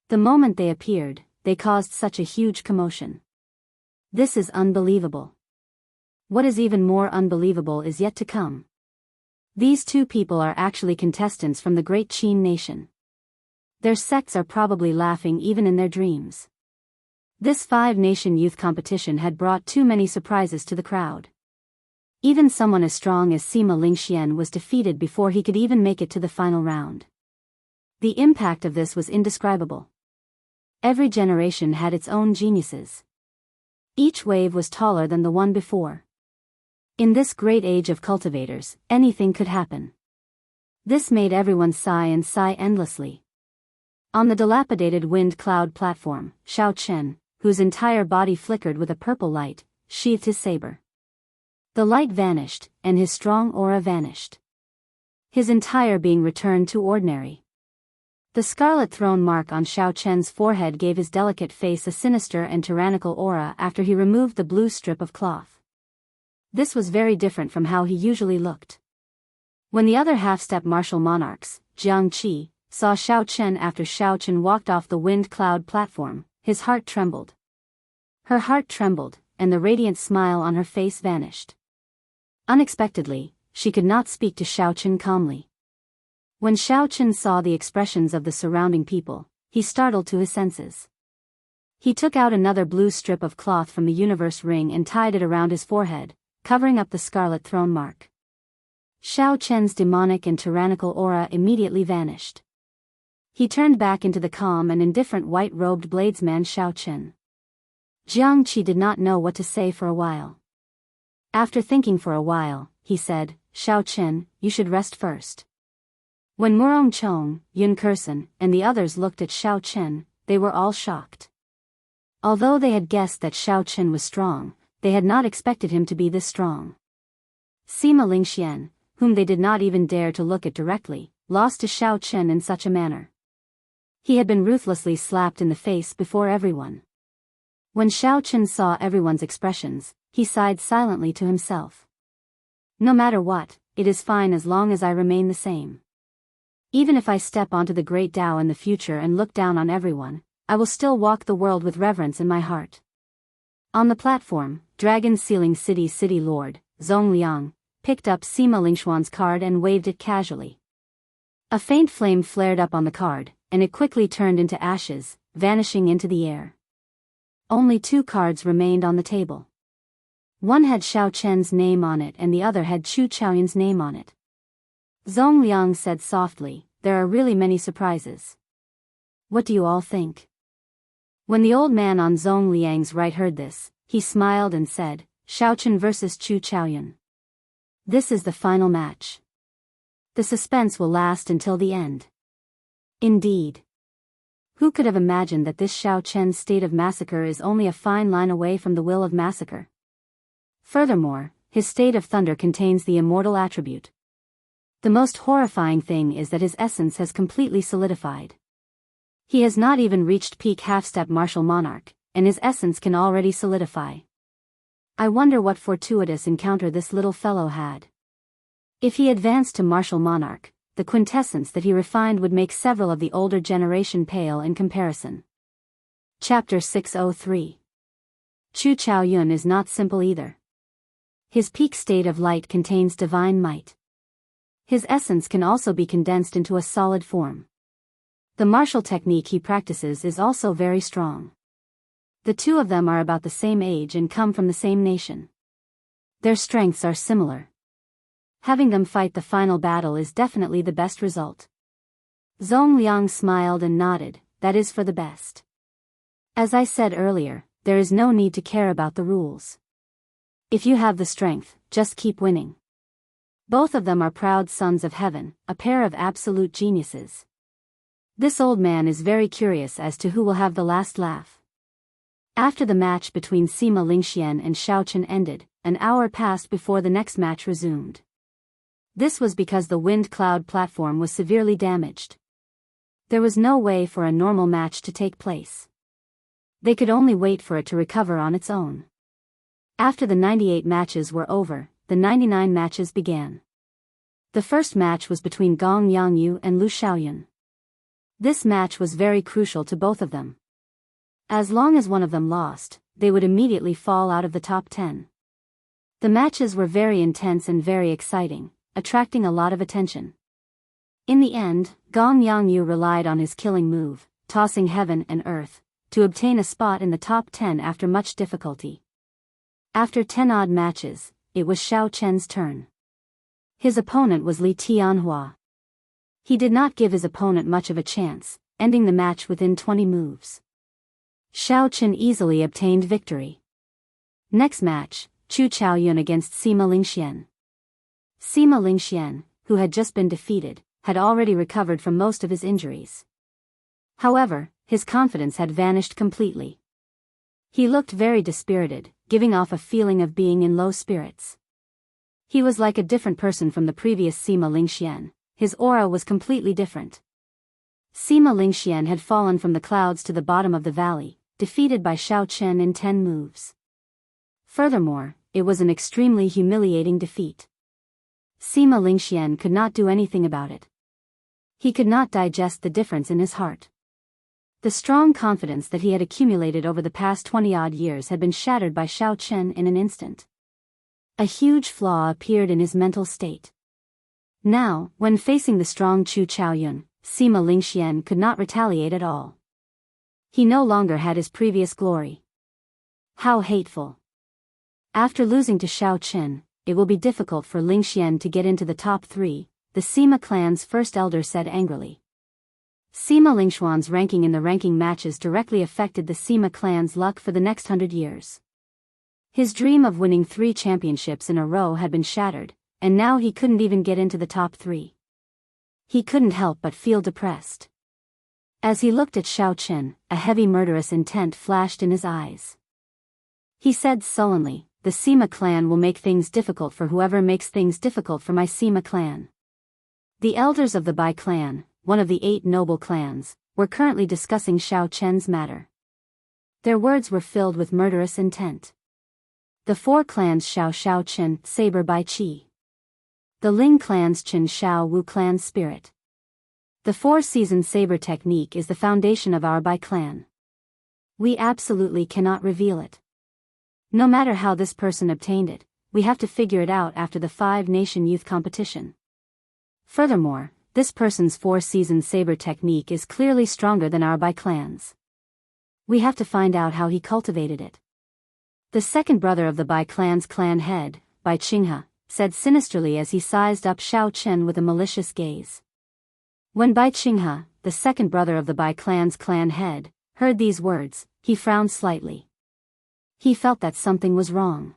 The moment they appeared, they caused such a huge commotion. This is unbelievable. What is even more unbelievable is yet to come. These two people are actually contestants from the great Qin nation. Their sects are probably laughing even in their dreams. This 5-nation youth competition had brought too many surprises to the crowd. Even someone as strong as Sima Lingxian was defeated before he could even make it to the final round. The impact of this was indescribable. Every generation had its own geniuses. Each wave was taller than the one before. In this great age of cultivators, anything could happen. This made everyone sigh and sigh endlessly. On the dilapidated wind cloud platform, Xiao Chen, whose entire body flickered with a purple light, sheathed his saber. The light vanished, and his strong aura vanished. His entire being returned to ordinary. The scarlet throne mark on Xiao Chen's forehead gave his delicate face a sinister and tyrannical aura after he removed the blue strip of cloth. This was very different from how he usually looked. When the other half-step martial monarchs, Jianghu, saw Xiao Chen after Xiao Chen walked off the wind cloud platform, his heart trembled. Her heart trembled, and the radiant smile on her face vanished. Unexpectedly, she could not speak to Xiao Chen calmly. When Xiao Chen saw the expressions of the surrounding people, he startled to his senses. He took out another blue strip of cloth from the universe ring and tied it around his forehead, covering up the scarlet throne mark. Xiao Chen's demonic and tyrannical aura immediately vanished. He turned back into the calm and indifferent white-robed bladesman Xiao Chen. Jianghu did not know what to say for a while. After thinking for a while, he said, "Xiao Chen, you should rest first." When Murong Chong, Yun Kurson, and the others looked at Xiao Chen, they were all shocked. Although they had guessed that Xiao Chen was strong, they had not expected him to be this strong. Sima Lingxian, whom they did not even dare to look at directly, lost to Xiao Chen in such a manner. He had been ruthlessly slapped in the face before everyone. When Xiao Chen saw everyone's expressions, he sighed silently to himself. No matter what, it is fine as long as I remain the same. Even if I step onto the great Tao in the future and look down on everyone, I will still walk the world with reverence in my heart. On the platform, Dragon Sealing City Lord, Zhong Liang, picked up Sima Lingxuan's card and waved it casually. A faint flame flared up on the card, and it quickly turned into ashes, vanishing into the air. Only 2 cards remained on the table. One had Xiao Chen's name on it and the other had Chu Chaoyun's name on it. Zhong Liang said softly, "There are really many surprises. What do you all think?" When the old man on Zhong Liang's right heard this, he smiled and said, "Xiao Chen versus Chu Chaoyun. This is the final match. The suspense will last until the end." Indeed. Who could have imagined that this Xiao Chen's state of massacre is only a fine line away from the will of massacre? Furthermore, his state of thunder contains the immortal attribute. The most horrifying thing is that his essence has completely solidified. He has not even reached peak half-step martial monarch, and his essence can already solidify. I wonder what fortuitous encounter this little fellow had. If he advanced to martial monarch, the quintessence that he refined would make several of the older generation pale in comparison. Chapter 603. Chu Chaoyun is not simple either. His peak state of light contains divine might. His essence can also be condensed into a solid form. The martial technique he practices is also very strong. The 2 of them are about the same age and come from the same nation. Their strengths are similar. Having them fight the final battle is definitely the best result. Zhong Liang smiled and nodded, "That is for the best. As I said earlier, there is no need to care about the rules. If you have the strength, just keep winning." Both of them are proud sons of heaven, a pair of absolute geniuses. This old man is very curious as to who will have the last laugh. After the match between Sima Lingxian and Xiao Chen ended, an hour passed before the next match resumed. This was because the wind cloud platform was severely damaged. There was no way for a normal match to take place. They could only wait for it to recover on its own. After the 98 matches were over, the 99 matches began. The first match was between Gong Yangyu and Lu Xiaoyun. This match was very crucial to both of them. As long as one of them lost, they would immediately fall out of the top 10. The matches were very intense and very exciting, attracting a lot of attention. In the end, Gong Yangyu relied on his killing move, tossing heaven and earth, to obtain a spot in the top 10 after much difficulty. After 10 odd matches, it was Xiao Chen's turn. His opponent was Li Tianhua. He did not give his opponent much of a chance, ending the match within 20 moves. Xiao Chen easily obtained victory. Next match, Chu Chaoyun against Sima Lingxian. Sima Lingxian, who had just been defeated, had already recovered from most of his injuries. However, his confidence had vanished completely. He looked very dispirited, giving off a feeling of being in low spirits. He was like a different person from the previous Sima Lingxian. His aura was completely different. Sima Lingxian had fallen from the clouds to the bottom of the valley, defeated by Xiao Chen in 10 moves. Furthermore, it was an extremely humiliating defeat. Sima Lingxian could not do anything about it. He could not digest the difference in his heart. The strong confidence that he had accumulated over the past 20-odd years had been shattered by Xiao Chen in an instant. A huge flaw appeared in his mental state. Now, when facing the strong Chu Chaoyun, Sima Lingxian could not retaliate at all. He no longer had his previous glory. How hateful. After losing to Xiao Chen, it will be difficult for Lingxian to get into the top 3, the Sima clan's first elder said angrily. Sima Lingxuan's ranking in the ranking matches directly affected the Sima clan's luck for the next 100 years. His dream of winning 3 championships in a row had been shattered, and now he couldn't even get into the top 3. He couldn't help but feel depressed. As he looked at Xiao Chen, a heavy murderous intent flashed in his eyes. He said sullenly, "The Sima clan will make things difficult for whoever makes things difficult for my Sima clan." The elders of the Bai clan, one of the 8 noble clans, were currently discussing Xiao Chen's matter. Their words were filled with murderous intent. The 4 clans Xiao Chen, Saber Bai Qi. The Ling clan's Chen Xiao Wu clan's spirit. The 4-season saber technique is the foundation of our Bai clan. We absolutely cannot reveal it. No matter how this person obtained it, we have to figure it out after the 5-nation youth competition. Furthermore, this person's 4-season saber technique is clearly stronger than our Bai clan's. We have to find out how he cultivated it. The second brother of the Bai clan's clan head, Bai Qinghe, said sinisterly as he sized up Xiao Chen with a malicious gaze. When Bai Qinghe, the second brother of the Bai clan's clan head, heard these words, he frowned slightly. He felt that something was wrong.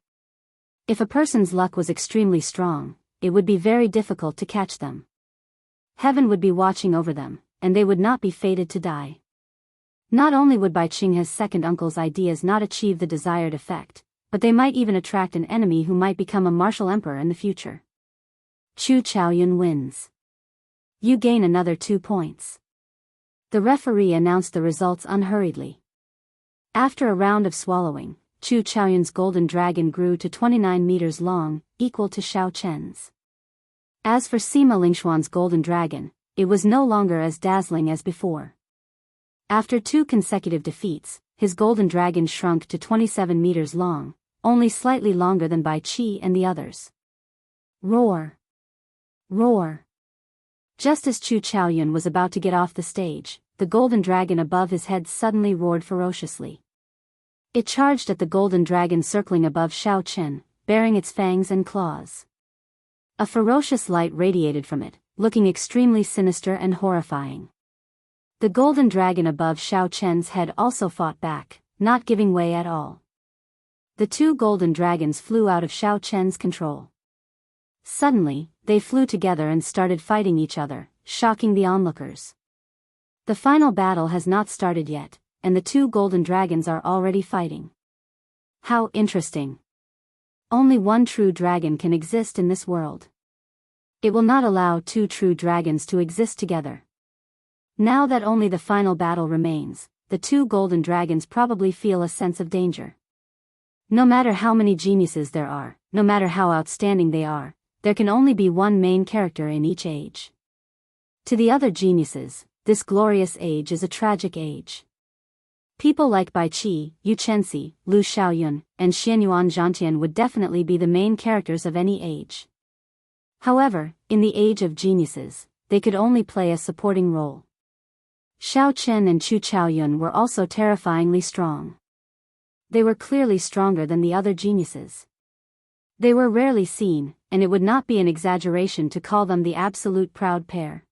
If a person's luck was extremely strong, it would be very difficult to catch them. Heaven would be watching over them, and they would not be fated to die. Not only would Bai Qinghe's second uncle's ideas not achieve the desired effect, but they might even attract an enemy who might become a martial emperor in the future. Chu Chaoyun wins. You gain another 2 points. The referee announced the results unhurriedly. After a round of swallowing, Chu Chaoyun's golden dragon grew to 29 meters long, equal to Xiao Chen's. As for Sima Lingxuan's golden dragon, it was no longer as dazzling as before. After 2 consecutive defeats, his golden dragon shrunk to 27 meters long, only slightly longer than Bai Qi and the others. Roar! Roar! Just as Chu Chaoyun was about to get off the stage, the golden dragon above his head suddenly roared ferociously. It charged at the golden dragon circling above Xiao Chen, bearing its fangs and claws. A ferocious light radiated from it, looking extremely sinister and horrifying. The golden dragon above Xiao Chen's head also fought back, not giving way at all. The 2 golden dragons flew out of Xiao Chen's control. Suddenly, they flew together and started fighting each other, shocking the onlookers. The final battle has not started yet, and the 2 golden dragons are already fighting. How interesting! Only one true dragon can exist in this world. It will not allow 2 true dragons to exist together. Now that only the final battle remains, the 2 golden dragons probably feel a sense of danger. No matter how many geniuses there are, no matter how outstanding they are, there can only be one main character in each age. To the other geniuses, this glorious age is a tragic age. People like Bai Qi, Yu Chenxi, Lu Xiaoyun, and Xianyuan Zhantian would definitely be the main characters of any age. However, in the age of geniuses, they could only play a supporting role. Xiao Chen and Chu Chaoyun were also terrifyingly strong. They were clearly stronger than the other geniuses. They were rarely seen, and it would not be an exaggeration to call them the absolute proud pair.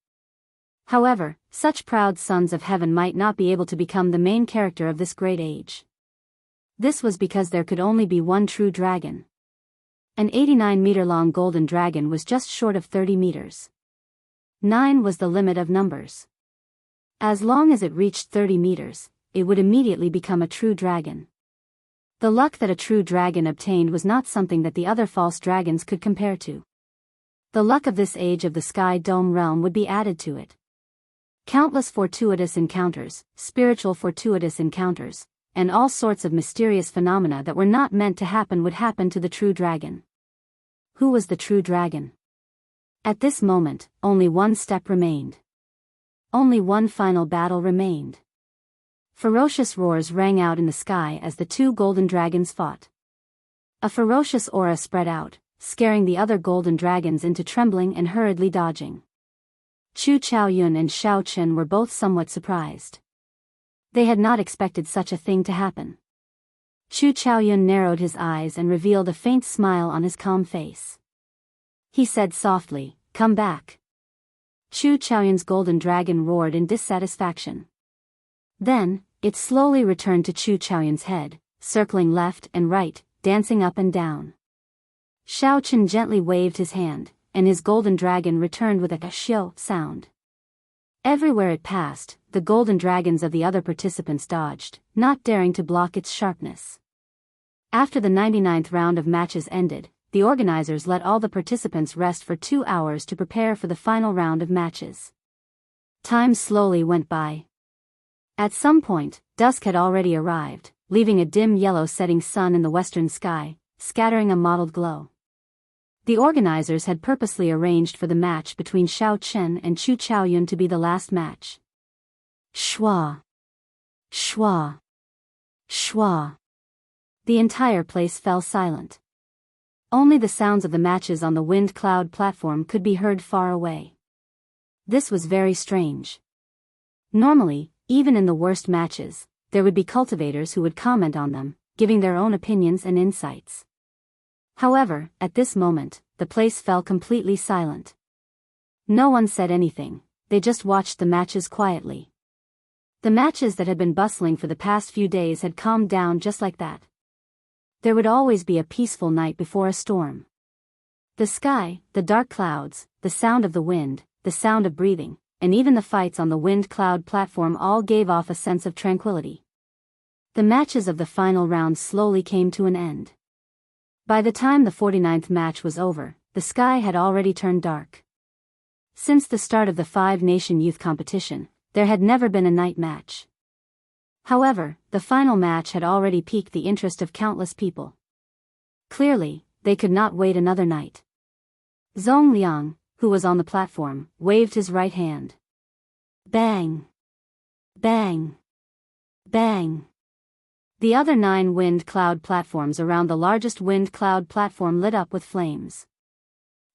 However, such proud sons of heaven might not be able to become the main character of this great age. This was because there could only be one true dragon. An 89-meter-long golden dragon was just short of 30 meters. 9 was the limit of numbers. As long as it reached 30 meters, it would immediately become a true dragon. The luck that a true dragon obtained was not something that the other false dragons could compare to. The luck of this age of the Sky Dome realm would be added to it. Countless fortuitous encounters, spiritual fortuitous encounters, and all sorts of mysterious phenomena that were not meant to happen would happen to the true dragon. Who was the true dragon? At this moment, only one step remained. Only one final battle remained. Ferocious roars rang out in the sky as the 2 golden dragons fought. A ferocious aura spread out, scaring the other golden dragons into trembling and hurriedly dodging. Chu Chaoyun and Xiao Chen were both somewhat surprised. They had not expected such a thing to happen. Chu Chaoyun narrowed his eyes and revealed a faint smile on his calm face. He said softly, "Come back." Chu Chaoyun's golden dragon roared in dissatisfaction. Then, it slowly returned to Chu Chaoyun's head, circling left and right, dancing up and down. Xiao Chen gently waved his hand, and his golden dragon returned with a xiao sound. Everywhere it passed, the golden dragons of the other participants dodged, not daring to block its sharpness. After the 99th round of matches ended, the organizers let all the participants rest for 2 hours to prepare for the final round of matches. Time slowly went by. At some point, dusk had already arrived, leaving a dim yellow setting sun in the western sky, scattering a mottled glow. The organizers had purposely arranged for the match between Xiao Chen and Chu Chaoyun to be the last match. Schwa! Schwa! Schwa! The entire place fell silent. Only the sounds of the matches on the wind cloud platform could be heard far away. This was very strange. Normally, even in the worst matches, there would be cultivators who would comment on them, giving their own opinions and insights. However, at this moment, the place fell completely silent. No one said anything, they just watched the matches quietly. The matches that had been bustling for the past few days had calmed down just like that. There would always be a peaceful night before a storm. The sky, the dark clouds, the sound of the wind, the sound of breathing, and even the fights on the wind cloud platform all gave off a sense of tranquility. The matches of the final round slowly came to an end. By the time the 49th match was over, the sky had already turned dark. Since the start of the 5-nation youth competition, there had never been a night match. However, the final match had already piqued the interest of countless people. Clearly, they could not wait another night. Zhong Liang, who was on the platform, waved his right hand. Bang! Bang! Bang! The other 9 wind cloud platforms around the largest wind cloud platform lit up with flames.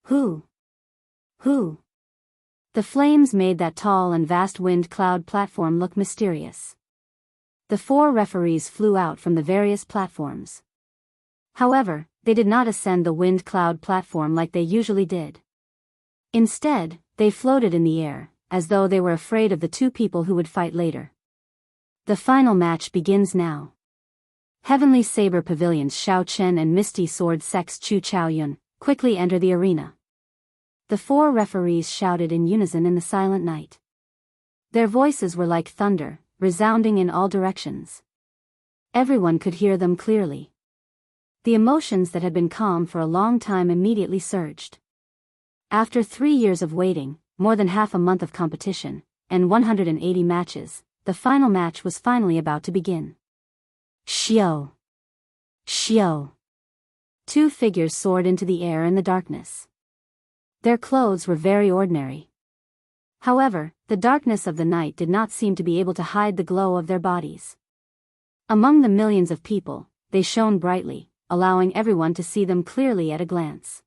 Who? Who? The flames made that tall and vast wind cloud platform look mysterious. The 4 referees flew out from the various platforms. However, they did not ascend the wind cloud platform like they usually did. Instead, they floated in the air, as though they were afraid of the 2 people who would fight later. The final match begins now. Heavenly Saber Pavilion's Xiao Chen and Misty Sword Sect's Chu Chaoyun quickly enter the arena. The 4 referees shouted in unison in the silent night. Their voices were like thunder, resounding in all directions. Everyone could hear them clearly. The emotions that had been calm for a long time immediately surged. After 3 years of waiting, more than half a month of competition, and 180 matches, the final match was finally about to begin. Xiao! Xiao! 2 figures soared into the air in the darkness. Their clothes were very ordinary. However, the darkness of the night did not seem to be able to hide the glow of their bodies. Among the millions of people, they shone brightly, allowing everyone to see them clearly at a glance.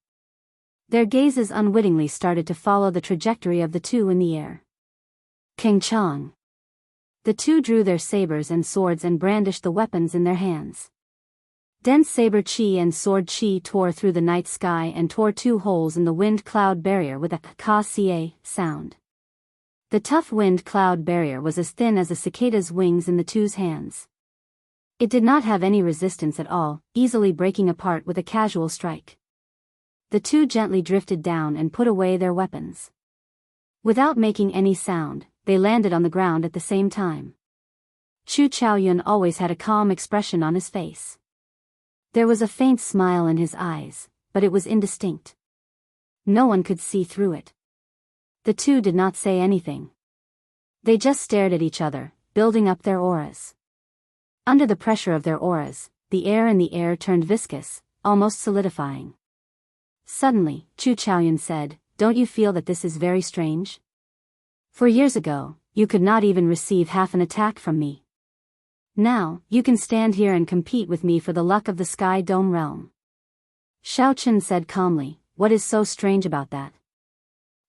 Their gazes unwittingly started to follow the trajectory of the 2 in the air. King Chang! The 2 drew their sabers and swords and brandished the weapons in their hands. Dense saber chi and sword chi tore through the night sky and tore 2 holes in the wind cloud barrier with a ka-ca sound. The tough wind cloud barrier was as thin as a cicada's wings in the 2's hands. It did not have any resistance at all, easily breaking apart with a casual strike. The 2 gently drifted down and put away their weapons. Without making any sound, they landed on the ground at the same time. Chu Chaoyun always had a calm expression on his face. There was a faint smile in his eyes, but it was indistinct. No one could see through it. The 2 did not say anything. They just stared at each other, building up their auras. Under the pressure of their auras, the air in the air turned viscous, almost solidifying. Suddenly, Chu Chaoyun said, "Don't you feel that this is very strange? For years ago, you could not even receive half an attack from me. Now, you can stand here and compete with me for the luck of the Sky Dome realm." Xiao Chen said calmly, "What is so strange about that?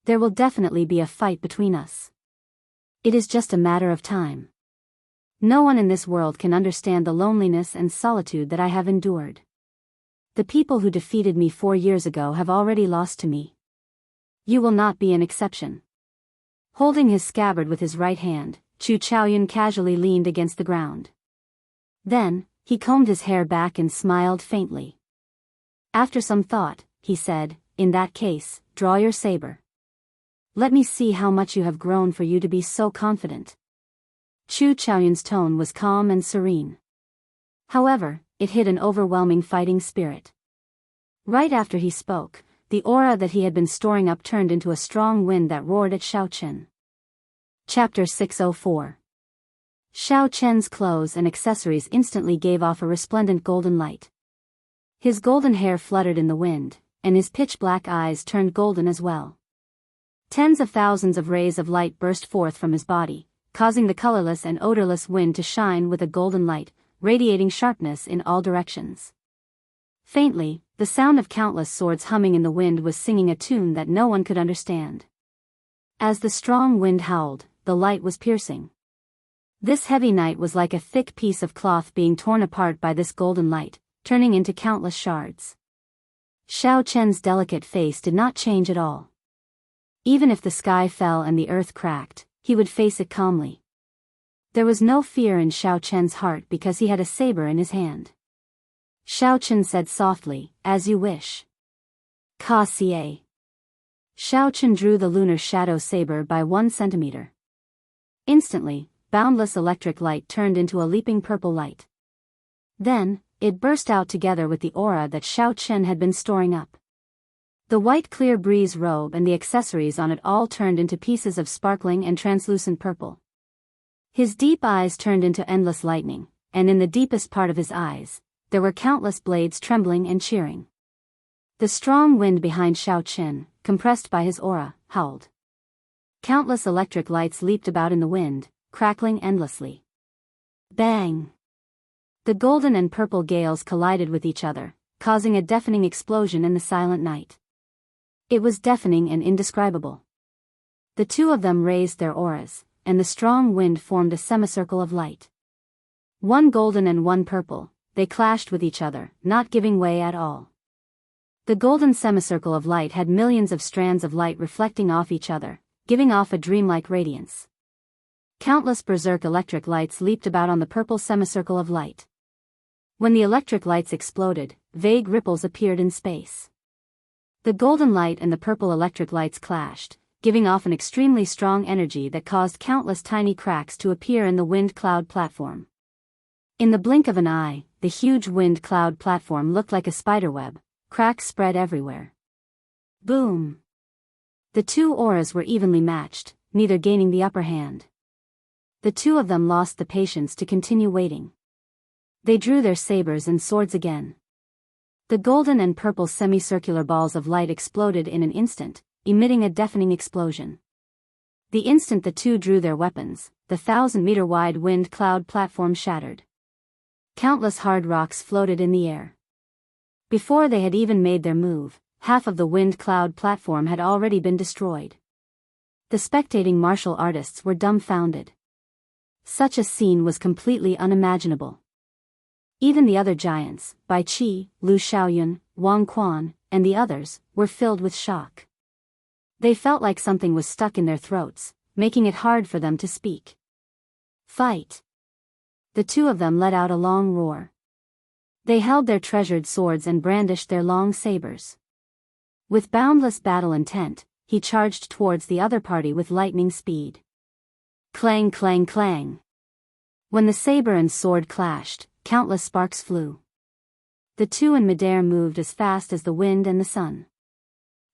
There will definitely be a fight between us. It is just a matter of time. No one in this world can understand the loneliness and solitude that I have endured. The people who defeated me 4 years ago have already lost to me. You will not be an exception." Holding his scabbard with his right hand, Chu Chaoyun casually leaned against the ground. Then, he combed his hair back and smiled faintly. After some thought, he said, "In that case, draw your saber. Let me see how much you have grown for you to be so confident." Chu Chaoyun's tone was calm and serene. However, it hid an overwhelming fighting spirit. Right after he spoke, the aura that he had been storing up turned into a strong wind that roared at Xiao Chen. Chapter 604. Xiao Chen's clothes and accessories instantly gave off a resplendent golden light. His golden hair fluttered in the wind, and his pitch-black eyes turned golden as well. Tens of thousands of rays of light burst forth from his body, causing the colorless and odorless wind to shine with a golden light, radiating sharpness in all directions. Faintly, the sound of countless swords humming in the wind was singing a tune that no one could understand. As the strong wind howled, the light was piercing. This heavy night was like a thick piece of cloth being torn apart by this golden light, turning into countless shards. Xiao Chen's delicate face did not change at all. Even if the sky fell and the earth cracked, he would face it calmly. There was no fear in Xiao Chen's heart because he had a saber in his hand. Xiao Chen said softly, "As you wish." Ka Xie. Xiao Chen drew the lunar shadow saber by 1 centimeter. Instantly, boundless electric light turned into a leaping purple light. Then, it burst out together with the aura that Xiao Chen had been storing up. The white clear breeze robe and the accessories on it all turned into pieces of sparkling and translucent purple. His deep eyes turned into endless lightning, and in the deepest part of his eyes, there were countless blades trembling and cheering. The strong wind behind Xiao Chen, compressed by his aura, howled. Countless electric lights leaped about in the wind, crackling endlessly. Bang! The golden and purple gales collided with each other, causing a deafening explosion in the silent night. It was deafening and indescribable. The two of them raised their auras, and the strong wind formed a semicircle of light. One golden and one purple, they clashed with each other, not giving way at all. The golden semicircle of light had millions of strands of light reflecting off each other, giving off a dreamlike radiance. Countless berserk electric lights leaped about on the purple semicircle of light. When the electric lights exploded, vague ripples appeared in space. The golden light and the purple electric lights clashed, giving off an extremely strong energy that caused countless tiny cracks to appear in the wind cloud platform. In the blink of an eye, the huge wind cloud platform looked like a spiderweb, cracks spread everywhere. Boom! The two auras were evenly matched, neither gaining the upper hand. The two of them lost the patience to continue waiting. They drew their sabers and swords again. The golden and purple semicircular balls of light exploded in an instant, emitting a deafening explosion. The instant the two drew their weapons, the 1,000-meter-wide wind cloud platform shattered. Countless hard rocks floated in the air. Before they had even made their move, half of the wind cloud platform had already been destroyed. The spectating martial artists were dumbfounded. Such a scene was completely unimaginable. Even the other giants, Bai Qi, Lu Xiaoyun, Wang Quan, and the others, were filled with shock. They felt like something was stuck in their throats, making it hard for them to speak. Fight! The two of them let out a long roar. They held their treasured swords and brandished their long sabers. With boundless battle intent, he charged towards the other party with lightning speed. Clang, clang, clang! When the saber and sword clashed, countless sparks flew. The two in midair moved as fast as the wind and the sun.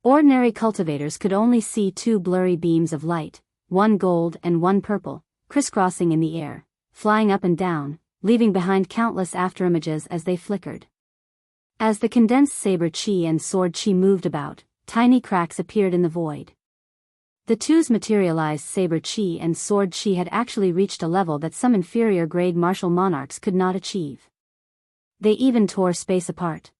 Ordinary cultivators could only see two blurry beams of light, one gold and one purple, crisscrossing in the air, flying up and down, leaving behind countless afterimages as they flickered. As the condensed saber chi and sword chi moved about, tiny cracks appeared in the void. The two's materialized saber chi and sword chi had actually reached a level that some inferior-grade martial monarchs could not achieve. They even tore space apart.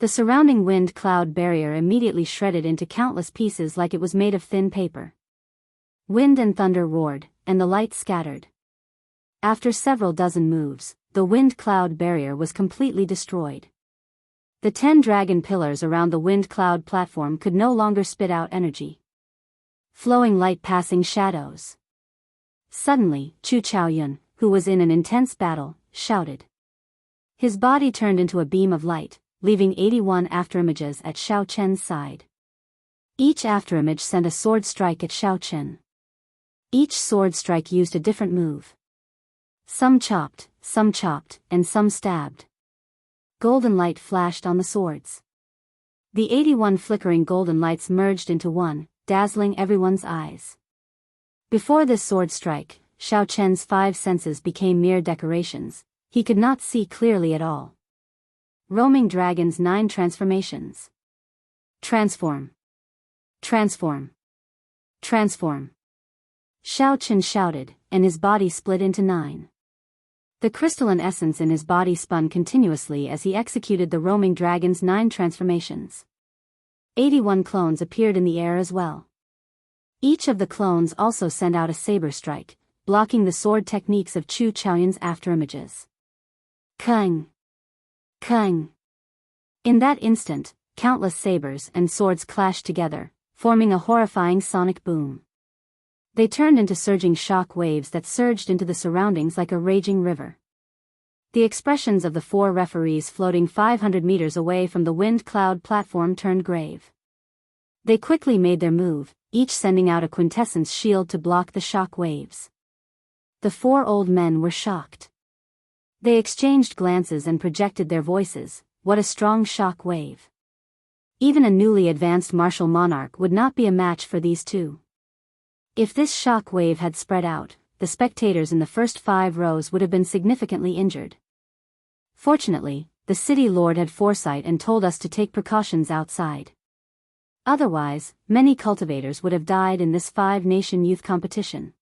The surrounding wind cloud barrier immediately shredded into countless pieces like it was made of thin paper. Wind and thunder roared, and the light scattered. After several dozen moves, the wind cloud barrier was completely destroyed. The 10 dragon pillars around the wind cloud platform could no longer spit out energy. flowing light passing shadows. Suddenly, Chu Chaoyun, who was in an intense battle, shouted. His body turned into a beam of light, leaving 81 afterimages at Xiao Chen's side. Each afterimage sent a sword strike at Xiao Chen. Each sword strike used a different move. Some chopped, and some stabbed. Golden light flashed on the swords. The 81 flickering golden lights merged into one, dazzling everyone's eyes. Before this sword strike, Xiao Chen's 5 senses became mere decorations. He could not see clearly at all. Roaming Dragon's 9 transformations. Transform. Transform. Transform. Xiao Chen shouted, and his body split into 9. The crystalline essence in his body spun continuously as he executed the Roaming Dragon's 9 transformations. 81 clones appeared in the air as well. Each of the clones also sent out a saber strike, blocking the sword techniques of Chu Chaoyun's afterimages. Kung! Kung! In that instant, countless sabers and swords clashed together, forming a horrifying sonic boom. They turned into surging shock waves that surged into the surroundings like a raging river. The expressions of the 4 referees floating 500 meters away from the wind cloud platform turned grave. They quickly made their move, each sending out a quintessence shield to block the shock waves. The 4 old men were shocked. They exchanged glances and projected their voices. What a strong shock wave. Even a newly advanced martial monarch would not be a match for these 2. If this shock wave had spread out, the spectators in the first 5 rows would have been significantly injured. Fortunately, the city lord had foresight and told us to take precautions outside. Otherwise, many cultivators would have died in this 5-nation youth competition.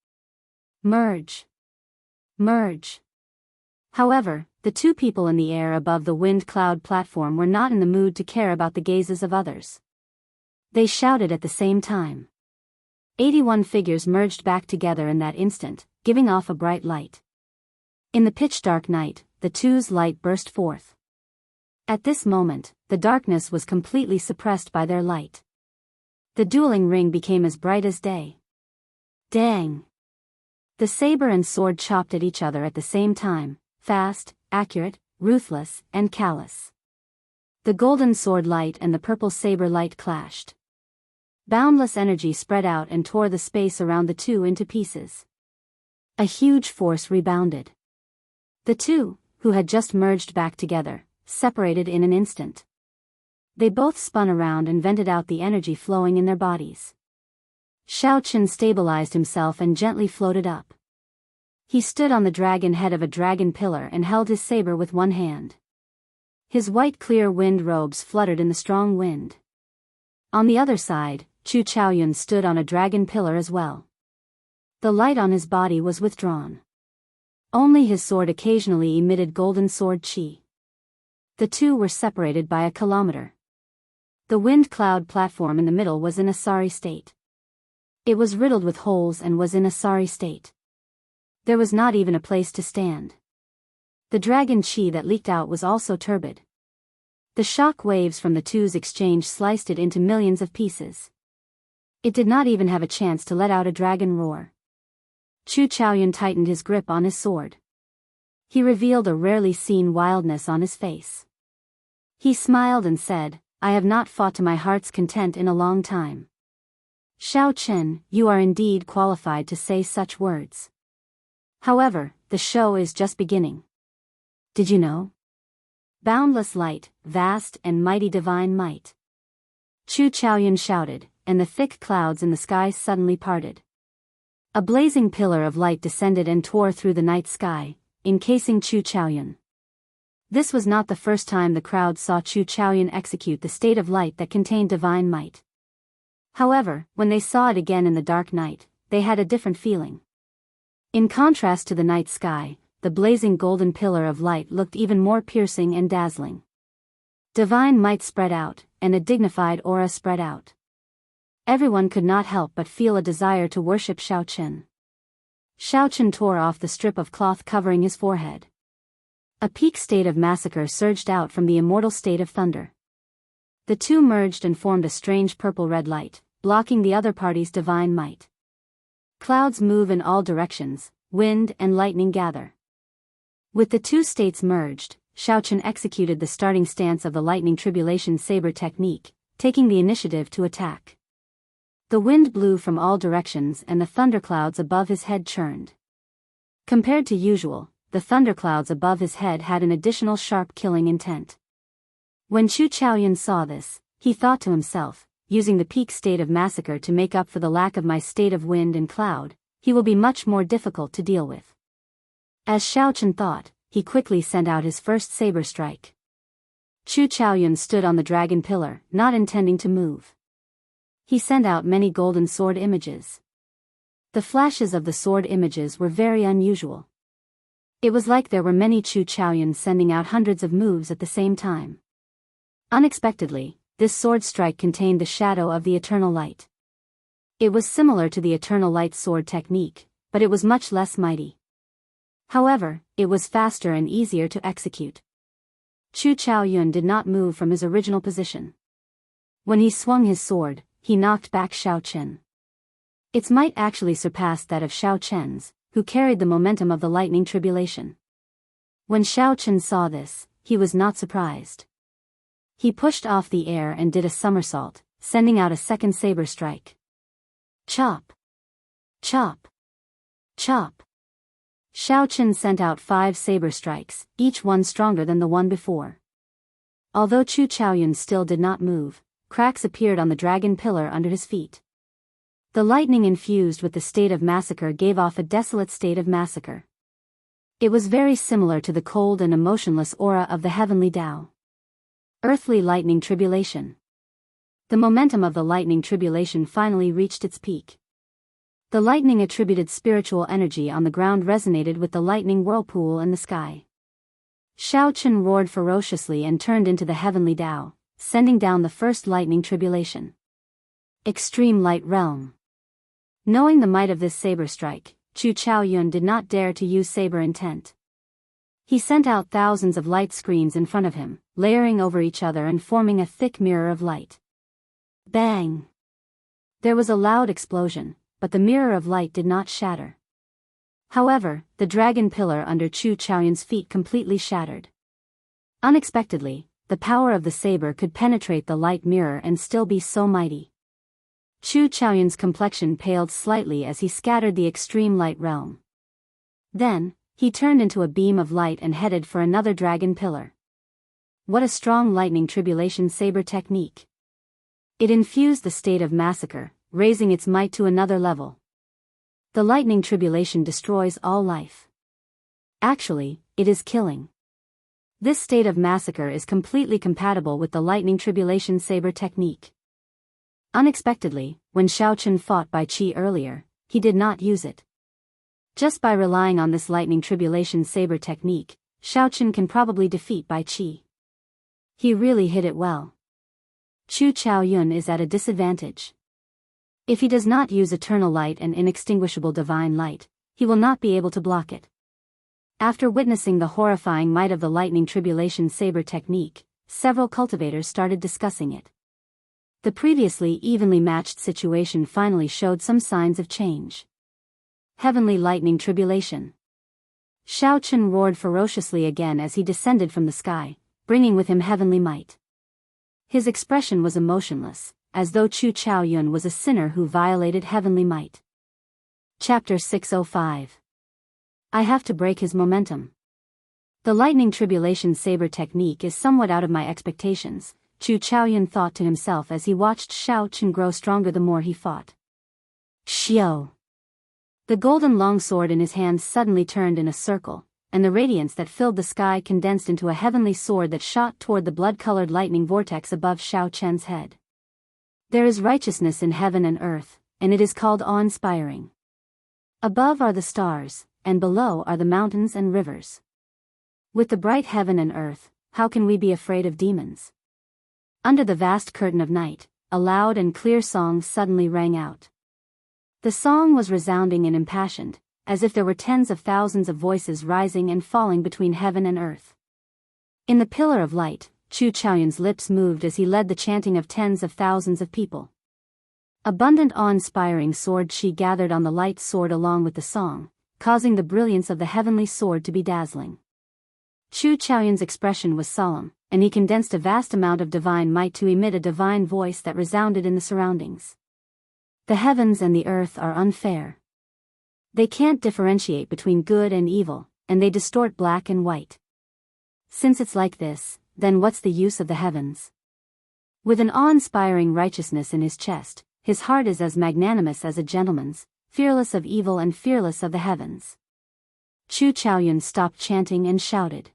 Merge. Merge. However, the 2 people in the air above the wind cloud platform were not in the mood to care about the gazes of others. They shouted at the same time. 81 figures merged back together in that instant, giving off a bright light. In the pitch-dark night, the 2's light burst forth. At this moment, the darkness was completely suppressed by their light. The dueling ring became as bright as day. Dang! The saber and sword chopped at each other at the same time, fast, accurate, ruthless, and callous. The golden sword light and the purple saber light clashed. Boundless energy spread out and tore the space around the 2 into pieces. A huge force rebounded. The 2, who had just merged back together, separated in an instant. They both spun around and vented out the energy flowing in their bodies. Xiao Chen stabilized himself and gently floated up. He stood on the dragon head of a dragon pillar and held his saber with one hand. His white clear wind robes fluttered in the strong wind. On the other side, Chu Chaoyun stood on a dragon pillar as well. The light on his body was withdrawn. Only his sword occasionally emitted golden sword chi. The 2 were separated by a kilometer. The wind cloud platform in the middle was in a sorry state. It was riddled with holes and was in a sorry state. There was not even a place to stand. The dragon chi that leaked out was also turbid. The shock waves from the 2's exchange sliced it into millions of pieces. It did not even have a chance to let out a dragon roar. Chu Chaoyun tightened his grip on his sword. He revealed a rarely seen wildness on his face. He smiled and said, "I have not fought to my heart's content in a long time." Xiao Chen, you are indeed qualified to say such words. However, the show is just beginning. Did you know? Boundless light, vast and mighty divine might. Chu Chaoyun shouted, and the thick clouds in the sky suddenly parted. A blazing pillar of light descended and tore through the night sky, encasing Chu Chaoyun. This was not the first time the crowd saw Chu Chaoyun execute the state of light that contained divine might. However, when they saw it again in the dark night, they had a different feeling. In contrast to the night sky, the blazing golden pillar of light looked even more piercing and dazzling. Divine might spread out, and a dignified aura spread out. Everyone could not help but feel a desire to worship Xiao Chen. Xiao Chen tore off the strip of cloth covering his forehead. A peak state of massacre surged out from the immortal state of thunder. The 2 merged and formed a strange purple-red light, blocking the other party's divine might. Clouds move in all directions, wind and lightning gather. With the two states merged, Shaochen executed the starting stance of the lightning tribulation saber technique, taking the initiative to attack. The wind blew from all directions and the thunderclouds above his head churned. Compared to usual, the thunderclouds above his head had an additional sharp killing intent. When Chu Chaoyun saw this, he thought to himself, using the peak state of massacre to make up for the lack of my state of wind and cloud, he will be much more difficult to deal with. As Shaochen thought, he quickly sent out his first saber strike. Chu Chaoyun stood on the dragon pillar, not intending to move. He sent out many golden sword images. The flashes of the sword images were very unusual. It was like there were many Chu Chaoyun sending out hundreds of moves at the same time. Unexpectedly, this sword strike contained the shadow of the eternal light. It was similar to the eternal light sword technique, but it was much less mighty. However, it was faster and easier to execute. Chu Chaoyun did not move from his original position. When he swung his sword, he knocked back Shaochen. Its might actually surpassed that of Shaochen's, who carried the momentum of the lightning tribulation. When Shaochen saw this, he was not surprised. He pushed off the air and did a somersault, sending out a second saber strike. Chop! Chop! Chop! Shaochen sent out 5 saber strikes, each one stronger than the one before. Although Chu Chaoyun still did not move, cracks appeared on the dragon pillar under his feet. The lightning infused with the state of massacre gave off a desolate state of massacre. It was very similar to the cold and emotionless aura of the heavenly Tao. Earthly lightning tribulation. The momentum of the lightning tribulation finally reached its peak. The lightning attributed spiritual energy on the ground resonated with the lightning whirlpool in the sky. Shaochen roared ferociously and turned into the heavenly Tao, sending down the first lightning tribulation. Extreme Light Realm. Knowing the might of this saber strike, Chu Chaoyun did not dare to use saber intent. He sent out thousands of light screens in front of him, layering over each other and forming a thick mirror of light. Bang! There was a loud explosion, but the mirror of light did not shatter. However, the dragon pillar under Chu Chaoyun's feet completely shattered. Unexpectedly, the power of the saber could penetrate the light mirror and still be so mighty. Chu Chaoyun's complexion paled slightly as he scattered the extreme light realm. Then, he turned into a beam of light and headed for another dragon pillar. What a strong lightning tribulation saber technique. It infused the state of massacre, raising its might to another level. The lightning tribulation destroys all life. Actually, it is killing. This state of massacre is completely compatible with the lightning tribulation saber technique. Unexpectedly, when Shaochen fought Bai Qi earlier, he did not use it. Just by relying on this lightning tribulation saber technique, Shaochen can probably defeat Bai Qi. He really hit it well. Chu Chaoyun is at a disadvantage. If he does not use eternal light and inextinguishable divine light, he will not be able to block it. After witnessing the horrifying might of the lightning tribulation saber technique, several cultivators started discussing it. The previously evenly matched situation finally showed some signs of change. Heavenly lightning tribulation. Shaochen roared ferociously again as he descended from the sky, bringing with him heavenly might. His expression was emotionless, as though Chu Chaoyun was a sinner who violated heavenly might. Chapter 605. I have to break his momentum. The lightning tribulation saber technique is somewhat out of my expectations, Chu Chaoyun thought to himself as he watched Shaochen grow stronger the more he fought. Xiao! The golden longsword in his hand suddenly turned in a circle, and the radiance that filled the sky condensed into a heavenly sword that shot toward the blood-colored lightning vortex above Shaochen's head. There is righteousness in heaven and earth, and it is called awe-inspiring. Above are the stars, and below are the mountains and rivers. With the bright heaven and earth, how can we be afraid of demons? Under the vast curtain of night, a loud and clear song suddenly rang out. The song was resounding and impassioned, as if there were tens of thousands of voices rising and falling between heaven and earth. In the pillar of light, Chu Chaoyun's lips moved as he led the chanting of tens of thousands of people. Abundant awe-inspiring sword chi gathered on the light sword along with the song, causing the brilliance of the heavenly sword to be dazzling. Chu Chaoyun's expression was solemn, and he condensed a vast amount of divine might to emit a divine voice that resounded in the surroundings. The heavens and the earth are unfair. They can't differentiate between good and evil, and they distort black and white. Since it's like this, then what's the use of the heavens? With an awe-inspiring righteousness in his chest, his heart is as magnanimous as a gentleman's, fearless of evil and fearless of the heavens. Chu Chaoyun stopped chanting and shouted.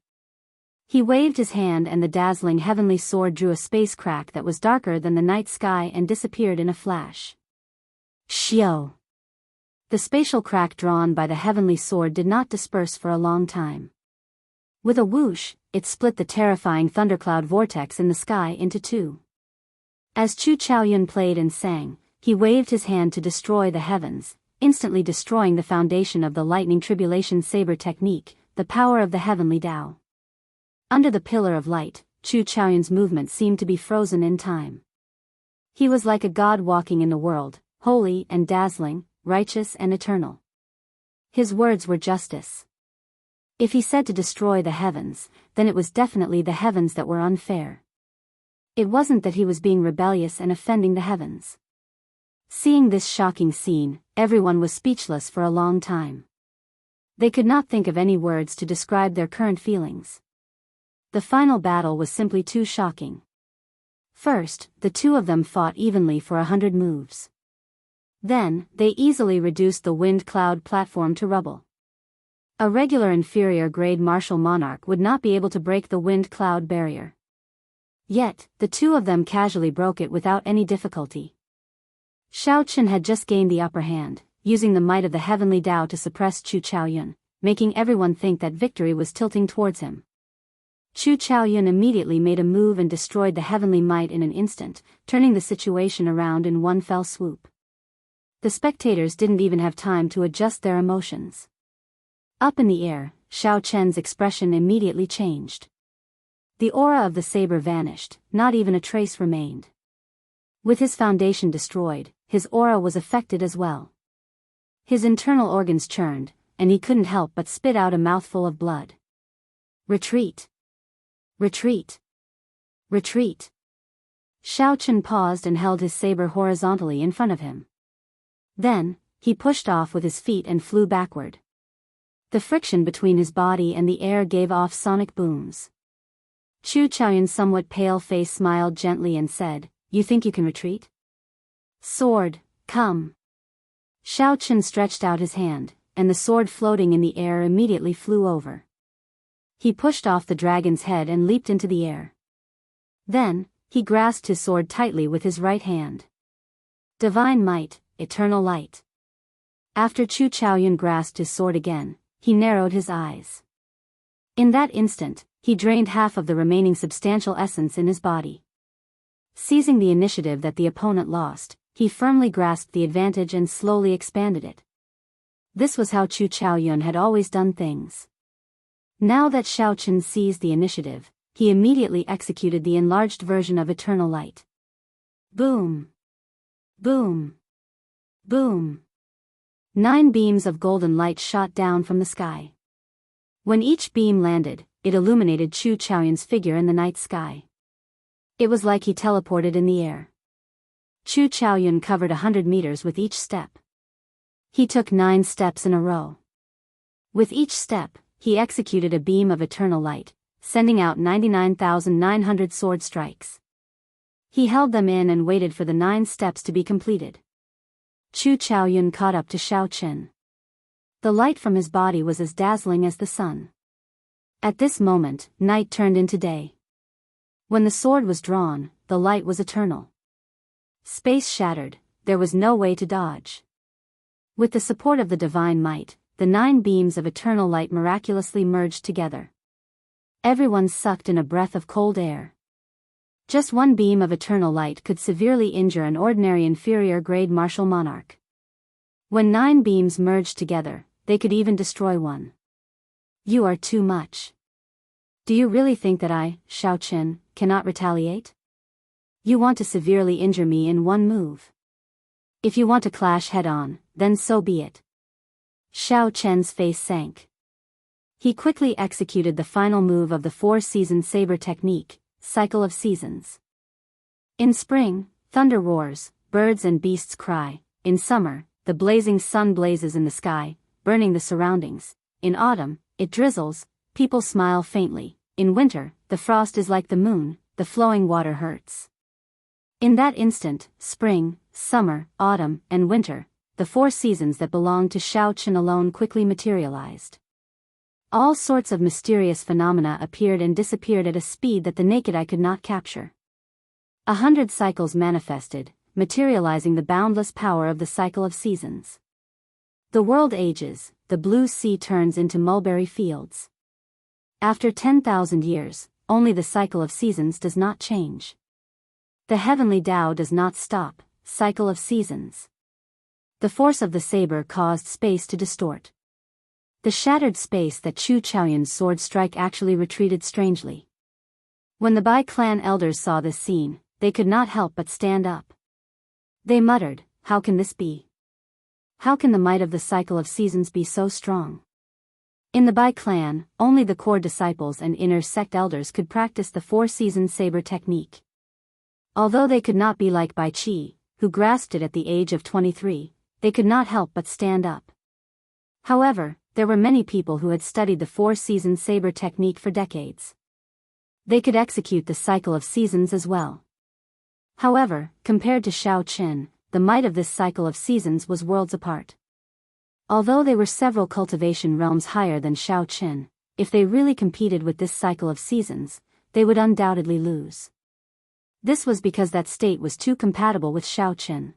He waved his hand and the dazzling heavenly sword drew a space crack that was darker than the night sky and disappeared in a flash. Xiao! The spatial crack drawn by the heavenly sword did not disperse for a long time. With a whoosh, it split the terrifying thundercloud vortex in the sky into two. As Chu Chaoyun played and sang, he waved his hand to destroy the heavens, instantly destroying the foundation of the lightning tribulation saber technique, the power of the heavenly Tao. Under the pillar of light, Chu Chaoyun's movement seemed to be frozen in time. He was like a god walking in the world, holy and dazzling, righteous and eternal. His words were justice. If he said to destroy the heavens, then it was definitely the heavens that were unfair. It wasn't that he was being rebellious and offending the heavens. Seeing this shocking scene, everyone was speechless for a long time. They could not think of any words to describe their current feelings. The final battle was simply too shocking. First, the two of them fought evenly for 100 moves. Then, they easily reduced the wind cloud platform to rubble. A regular inferior grade martial monarch would not be able to break the wind cloud barrier. Yet, the two of them casually broke it without any difficulty. Xiao Chen had just gained the upper hand, using the might of the heavenly Tao to suppress Chu Chaoyun, making everyone think that victory was tilting towards him. Chu Chaoyun immediately made a move and destroyed the heavenly might in an instant, turning the situation around in one fell swoop. The spectators didn't even have time to adjust their emotions. Up in the air, Xiao Chen's expression immediately changed. The aura of the saber vanished, not even a trace remained. With his foundation destroyed, his aura was affected as well. His internal organs churned, and he couldn't help but spit out a mouthful of blood. Retreat! Retreat! Retreat! Xiao Chen paused and held his saber horizontally in front of him. Then, he pushed off with his feet and flew backward. The friction between his body and the air gave off sonic booms. Chu Chaoyun's somewhat pale face smiled gently and said, "You think you can retreat? Sword, come." Xiao Chen stretched out his hand, and the sword floating in the air immediately flew over. He pushed off the dragon's head and leaped into the air. Then, he grasped his sword tightly with his right hand. Divine might, eternal light. After Chu Chaoyun grasped his sword again, he narrowed his eyes. In that instant, he drained half of the remaining substantial essence in his body. Seizing the initiative that the opponent lost, he firmly grasped the advantage and slowly expanded it. This was how Chu Chaoyun had always done things. Now that Xiao Chen seized the initiative, he immediately executed the enlarged version of eternal light. Boom! Boom! Boom! 9 beams of golden light shot down from the sky. When each beam landed, it illuminated Chu Chaoyun's figure in the night sky. It was like he teleported in the air. Chu Chaoyun covered 100 meters with each step. He took 9 steps in a row. With each step, he executed a beam of eternal light, sending out 99,900 sword strikes. He held them in and waited for the 9 steps to be completed. Chu Chaoyun caught up to Xiao Chen. The light from his body was as dazzling as the sun. At this moment, night turned into day. When the sword was drawn, the light was eternal. Space shattered, there was no way to dodge. With the support of the divine might, the 9 beams of eternal light miraculously merged together. Everyone sucked in a breath of cold air. Just one beam of eternal light could severely injure an ordinary inferior grade martial monarch. When 9 beams merged together, they could even destroy one. You are too much. Do you really think that I, Xiao Chen, cannot retaliate? You want to severely injure me in one move. If you want to clash head-on, then so be it. Xiao Chen's face sank. He quickly executed the final move of the four-season saber technique, cycle of seasons. In spring, thunder roars, birds and beasts cry. In summer, the blazing sun blazes in the sky, burning the surroundings. In autumn, it drizzles, people smile faintly. In winter, the frost is like the moon, the flowing water hurts. In that instant, spring, summer, autumn, and winter, the four seasons that belonged to Xiao Chen alone quickly materialized. All sorts of mysterious phenomena appeared and disappeared at a speed that the naked eye could not capture. 100 cycles manifested, materializing the boundless power of the cycle of seasons. The world ages, the blue sea turns into mulberry fields. After 10,000 years, only the cycle of seasons does not change. The heavenly Tao does not stop, cycle of seasons. The force of the saber caused space to distort. The shattered space that Chu Chaoyun's sword strike actually retreated strangely. When the Bai clan elders saw this scene, they could not help but stand up. They muttered, "How can this be? How can the might of the cycle of seasons be so strong?" In the Bai clan, only the core disciples and inner sect elders could practice the four-season saber technique. Although they could not be like Bai Qi, who grasped it at the age of 23, they could not help but stand up. However, there were many people who had studied the four-season saber technique for decades. They could execute the cycle of seasons as well. However, compared to Xiao Chen, the might of this cycle of seasons was worlds apart. Although they were several cultivation realms higher than Xiao Chen, if they really competed with this cycle of seasons, they would undoubtedly lose. This was because that state was too compatible with Xiao Chen.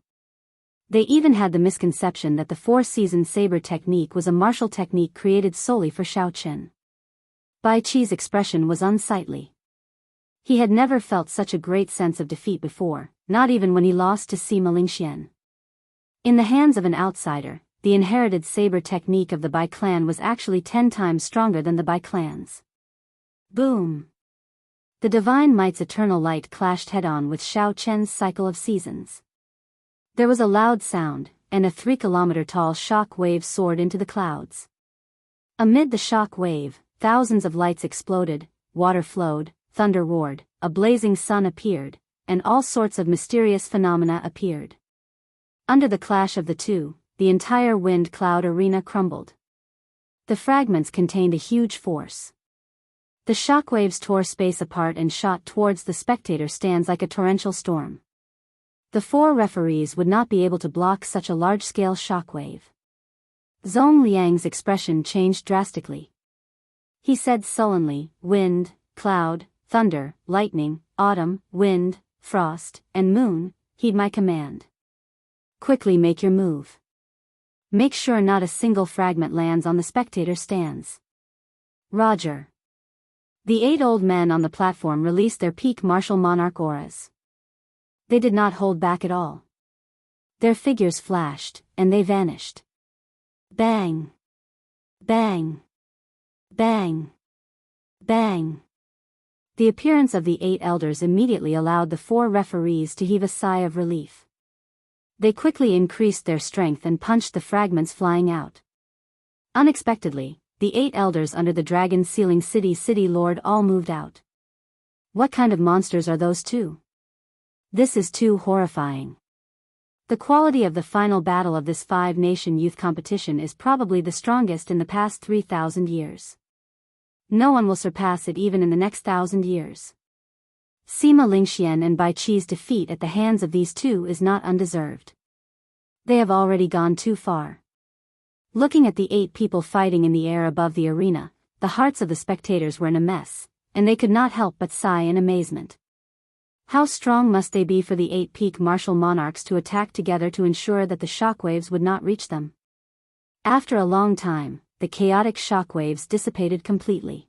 They even had the misconception that the four-season saber technique was a martial technique created solely for Xiao Chen. Bai Qi's expression was unsightly. He had never felt such a great sense of defeat before, not even when he lost to Sima Lingxian. In the hands of an outsider, the inherited saber technique of the Bai clan was actually 10 times stronger than the Bai clan's. Boom! The divine might's eternal light clashed head-on with Xiao Chen's cycle of seasons. There was a loud sound, and a 3-kilometer-tall shock wave soared into the clouds. Amid the shock wave, thousands of lights exploded, water flowed, thunder roared, a blazing sun appeared, and all sorts of mysterious phenomena appeared. Under the clash of the two, the entire wind cloud arena crumbled. The fragments contained a huge force. The shockwaves tore space apart and shot towards the spectator stands like a torrential storm. The four referees would not be able to block such a large-scale shockwave. Zhong Liang's expression changed drastically. He said sullenly, "Wind, cloud, thunder, lightning, autumn, wind, frost, and moon, heed my command. Quickly make your move. Make sure not a single fragment lands on the spectator stands." Roger. The 8 old men on the platform released their peak martial monarch auras. They did not hold back at all. Their figures flashed, and they vanished. Bang! Bang! Bang! Bang! The appearance of the 8 elders immediately allowed the 4 referees to heave a sigh of relief. They quickly increased their strength and punched the fragments flying out. Unexpectedly, the 8 elders under the dragon sealing city lord all moved out. What kind of monsters are those two? This is too horrifying. The quality of the final battle of this 5-nation youth competition is probably the strongest in the past 3,000 years. No one will surpass it even in the next 1,000 years. Sima Lingxian and Bai Qi's defeat at the hands of these two is not undeserved. They have already gone too far. Looking at the 8 people fighting in the air above the arena, the hearts of the spectators were in a mess, and they could not help but sigh in amazement. How strong must they be for the 8 peak martial monarchs to attack together to ensure that the shockwaves would not reach them? After a long time, the chaotic shockwaves dissipated completely.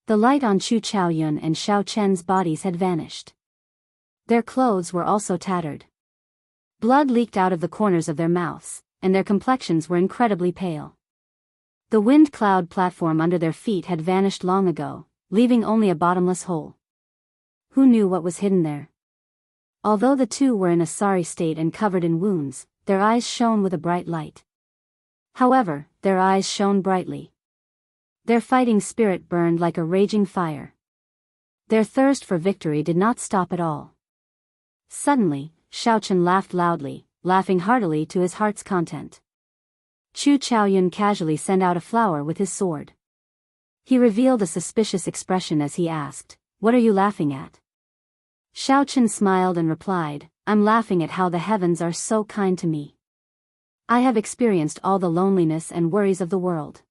The light on Chu Chaoyun and Xiao Chen's bodies had vanished. Their clothes were also tattered. Blood leaked out of the corners of their mouths, and their complexions were incredibly pale. The wind cloud platform under their feet had vanished long ago, leaving only a bottomless hole. Who knew what was hidden there? Although the two were in a sorry state and covered in wounds, their eyes shone with a bright light. However, their eyes shone brightly. Their fighting spirit burned like a raging fire. Their thirst for victory did not stop at all. Suddenly, Xiaochen laughed loudly, laughing heartily to his heart's content. Chu Chaoyun casually sent out a flower with his sword. He revealed a suspicious expression as he asked, "What are you laughing at?" Xiaochen smiled and replied, "I'm laughing at how the heavens are so kind to me. I have experienced all the loneliness and worries of the world.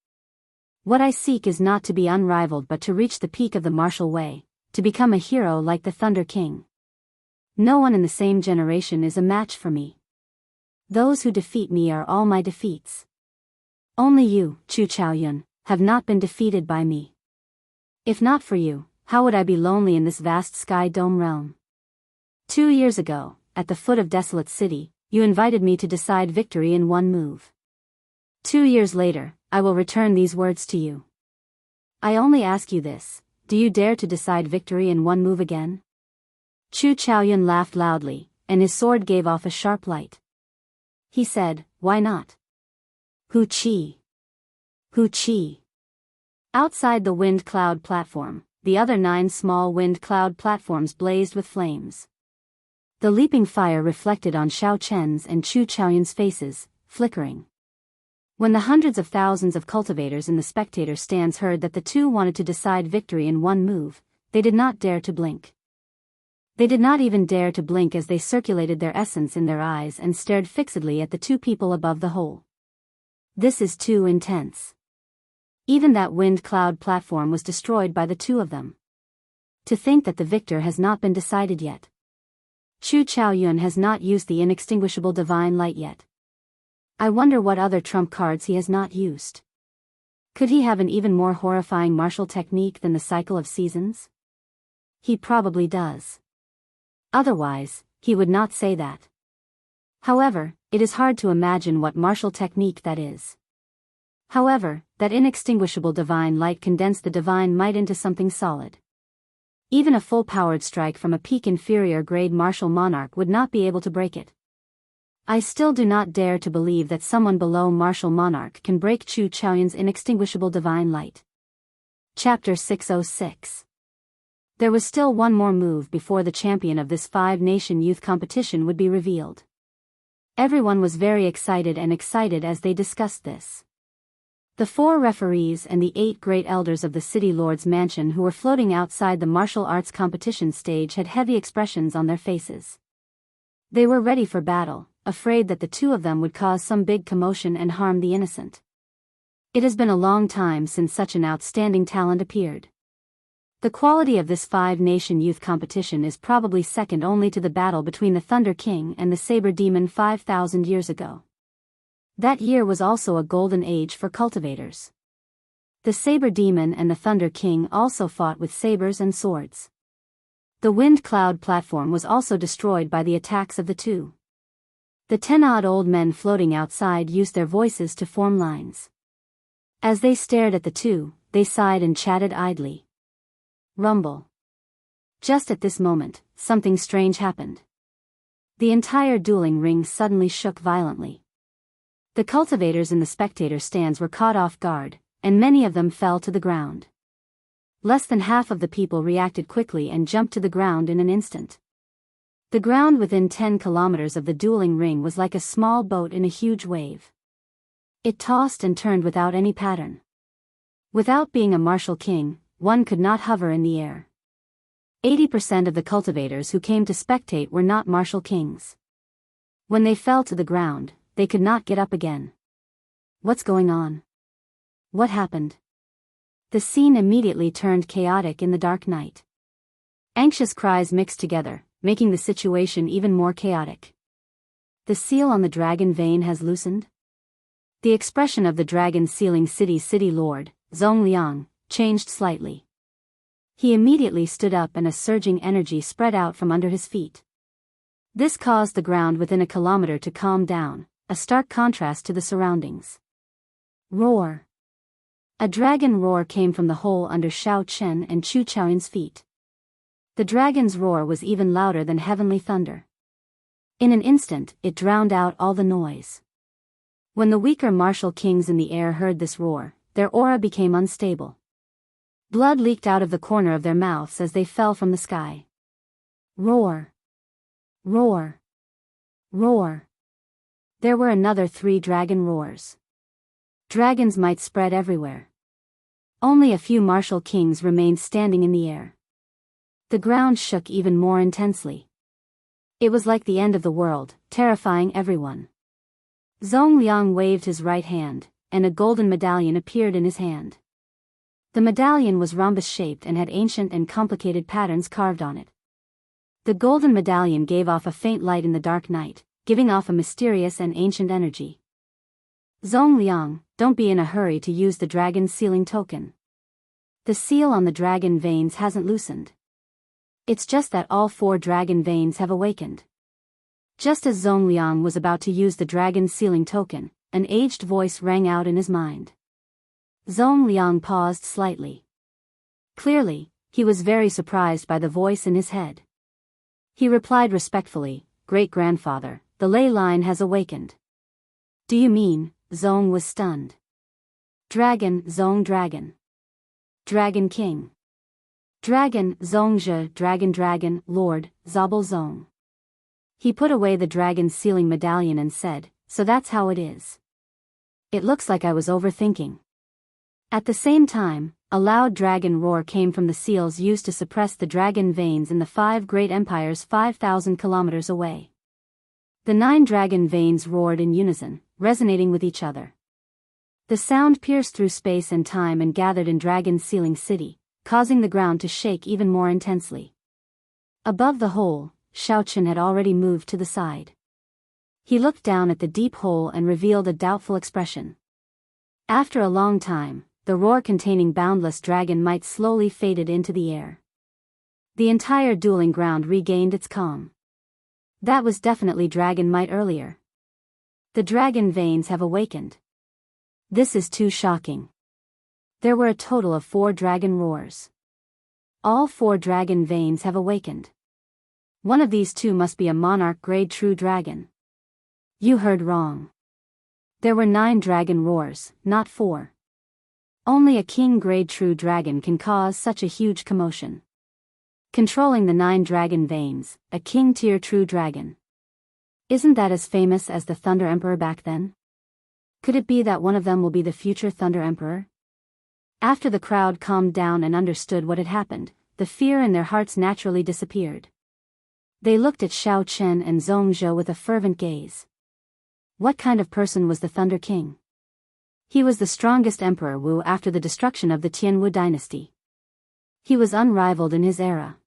What I seek is not to be unrivaled but to reach the peak of the martial way, to become a hero like the Thunder King. No one in the same generation is a match for me. Those who defeat me are all my defeats. Only you, Chu Chaoyun, have not been defeated by me. If not for you, how would I be lonely in this vast sky dome realm? 2 years ago, at the foot of Desolate City, you invited me to decide victory in one move. 2 years later, I will return these words to you. I only ask you this, do you dare to decide victory in one move again?" Chu Chaoyun laughed loudly, and his sword gave off a sharp light. He said, "Why not? Hu Qi. Hu Qi." Outside the wind cloud platform, the other 9 small wind cloud platforms blazed with flames. The leaping fire reflected on Xiao Chen's and Chu Chaoyun's faces, flickering. When the hundreds of thousands of cultivators in the spectator stands heard that the two wanted to decide victory in one move, they did not dare to blink. They did not even dare to blink as they circulated their essence in their eyes and stared fixedly at the two people above the hole. This is too intense. Even that wind cloud platform was destroyed by the two of them. To think that the victor has not been decided yet. Chu Chaoyun has not used the inextinguishable divine light yet. I wonder what other trump cards he has not used. Could he have an even more horrifying martial technique than the cycle of seasons? He probably does. Otherwise, he would not say that. However, it is hard to imagine what martial technique that is. However, that inextinguishable divine light condensed the divine might into something solid. Even a full-powered strike from a peak inferior grade martial monarch would not be able to break it. I still do not dare to believe that someone below martial monarch can break Chu Chaoyun's inextinguishable divine light. Chapter 606. There was still one more move before the champion of this 5-nation youth competition would be revealed. Everyone was very excited as they discussed this. The 4 referees and the 8 great elders of the city lord's mansion who were floating outside the martial arts competition stage had heavy expressions on their faces. They were ready for battle, afraid that the two of them would cause some big commotion and harm the innocent. It has been a long time since such an outstanding talent appeared. The quality of this 5-nation youth competition is probably second only to the battle between the Thunder King and the Saber Demon 5,000 years ago. That year was also a golden age for cultivators. The Saber Demon and the Thunder King also fought with sabers and swords. The wind cloud platform was also destroyed by the attacks of the two. The 10-odd old men floating outside used their voices to form lines. As they stared at the two, they sighed and chatted idly. Rumble. Just at this moment, something strange happened. The entire dueling ring suddenly shook violently. The cultivators in the spectator stands were caught off guard, and many of them fell to the ground. Less than half of the people reacted quickly and jumped to the ground in an instant. The ground within 10 kilometers of the dueling ring was like a small boat in a huge wave. It tossed and turned without any pattern. Without being a martial king, one could not hover in the air. 80% of the cultivators who came to spectate were not martial kings. When they fell to the ground, they could not get up again. What's going on? What happened? The scene immediately turned chaotic in the dark night. Anxious cries mixed together, making the situation even more chaotic. The seal on the dragon vein has loosened? The expression of the dragon sealing city lord, Zhong Liang, changed slightly. He immediately stood up and a surging energy spread out from under his feet. This caused the ground within a kilometer to calm down, a stark contrast to the surroundings. Roar. A dragon roar came from the hole under Xiao Chen and Chu Chaoyun's feet. The dragon's roar was even louder than heavenly thunder. In an instant, it drowned out all the noise. When the weaker martial kings in the air heard this roar, their aura became unstable. Blood leaked out of the corner of their mouths as they fell from the sky. Roar! Roar! Roar! There were another 3 dragon roars. Dragon's might spread everywhere. Only a few martial kings remained standing in the air. The ground shook even more intensely. It was like the end of the world, terrifying everyone. Zongliang waved his right hand, and a golden medallion appeared in his hand. The medallion was rhombus-shaped and had ancient and complicated patterns carved on it. The golden medallion gave off a faint light in the dark night, giving off a mysterious and ancient energy. Zongliang, don't be in a hurry to use the dragon's sealing token. The seal on the dragon veins hasn't loosened. It's just that all 4 dragon veins have awakened. Just as Zongliang was about to use the dragon's sealing token, an aged voice rang out in his mind. Zongliang paused slightly. Clearly, he was very surprised by the voice in his head. He replied respectfully, "Great-grandfather, the ley line has awakened." "Do you mean?" Zong was stunned. "Dragon, Zong dragon. Dragon King. Dragon, Zongzhe, Dragon, Lord, Zabel Zong." He put away the dragon's sealing medallion and said, "So that's how it is. It looks like I was overthinking." At the same time, a loud dragon roar came from the seals used to suppress the dragon veins in the 5 great empires 5,000 kilometers away. The 9 dragon veins roared in unison, resonating with each other. The sound pierced through space and time and gathered in Dragon's sealing city, causing the ground to shake even more intensely. Above the hole, Shaochen had already moved to the side. He looked down at the deep hole and revealed a doubtful expression. After a long time, the roar containing boundless dragon might slowly faded into the air. The entire dueling ground regained its calm. That was definitely dragon might earlier. The dragon veins have awakened. This is too shocking. There were a total of 4 dragon roars. All 4 dragon veins have awakened. One of these 2 must be a monarch-grade true dragon. You heard wrong. There were 9 dragon roars, not 4. Only a king-grade true dragon can cause such a huge commotion. Controlling the 9 dragon veins, a king-tier true dragon. Isn't that as famous as the Thunder Emperor back then? Could it be that one of them will be the future Thunder Emperor? After the crowd calmed down and understood what had happened, the fear in their hearts naturally disappeared. They looked at Xiao Chen and Zhongzhou with a fervent gaze. What kind of person was the Thunder King? He was the strongest Emperor Wu after the destruction of the Tianwu dynasty. He was unrivaled in his era.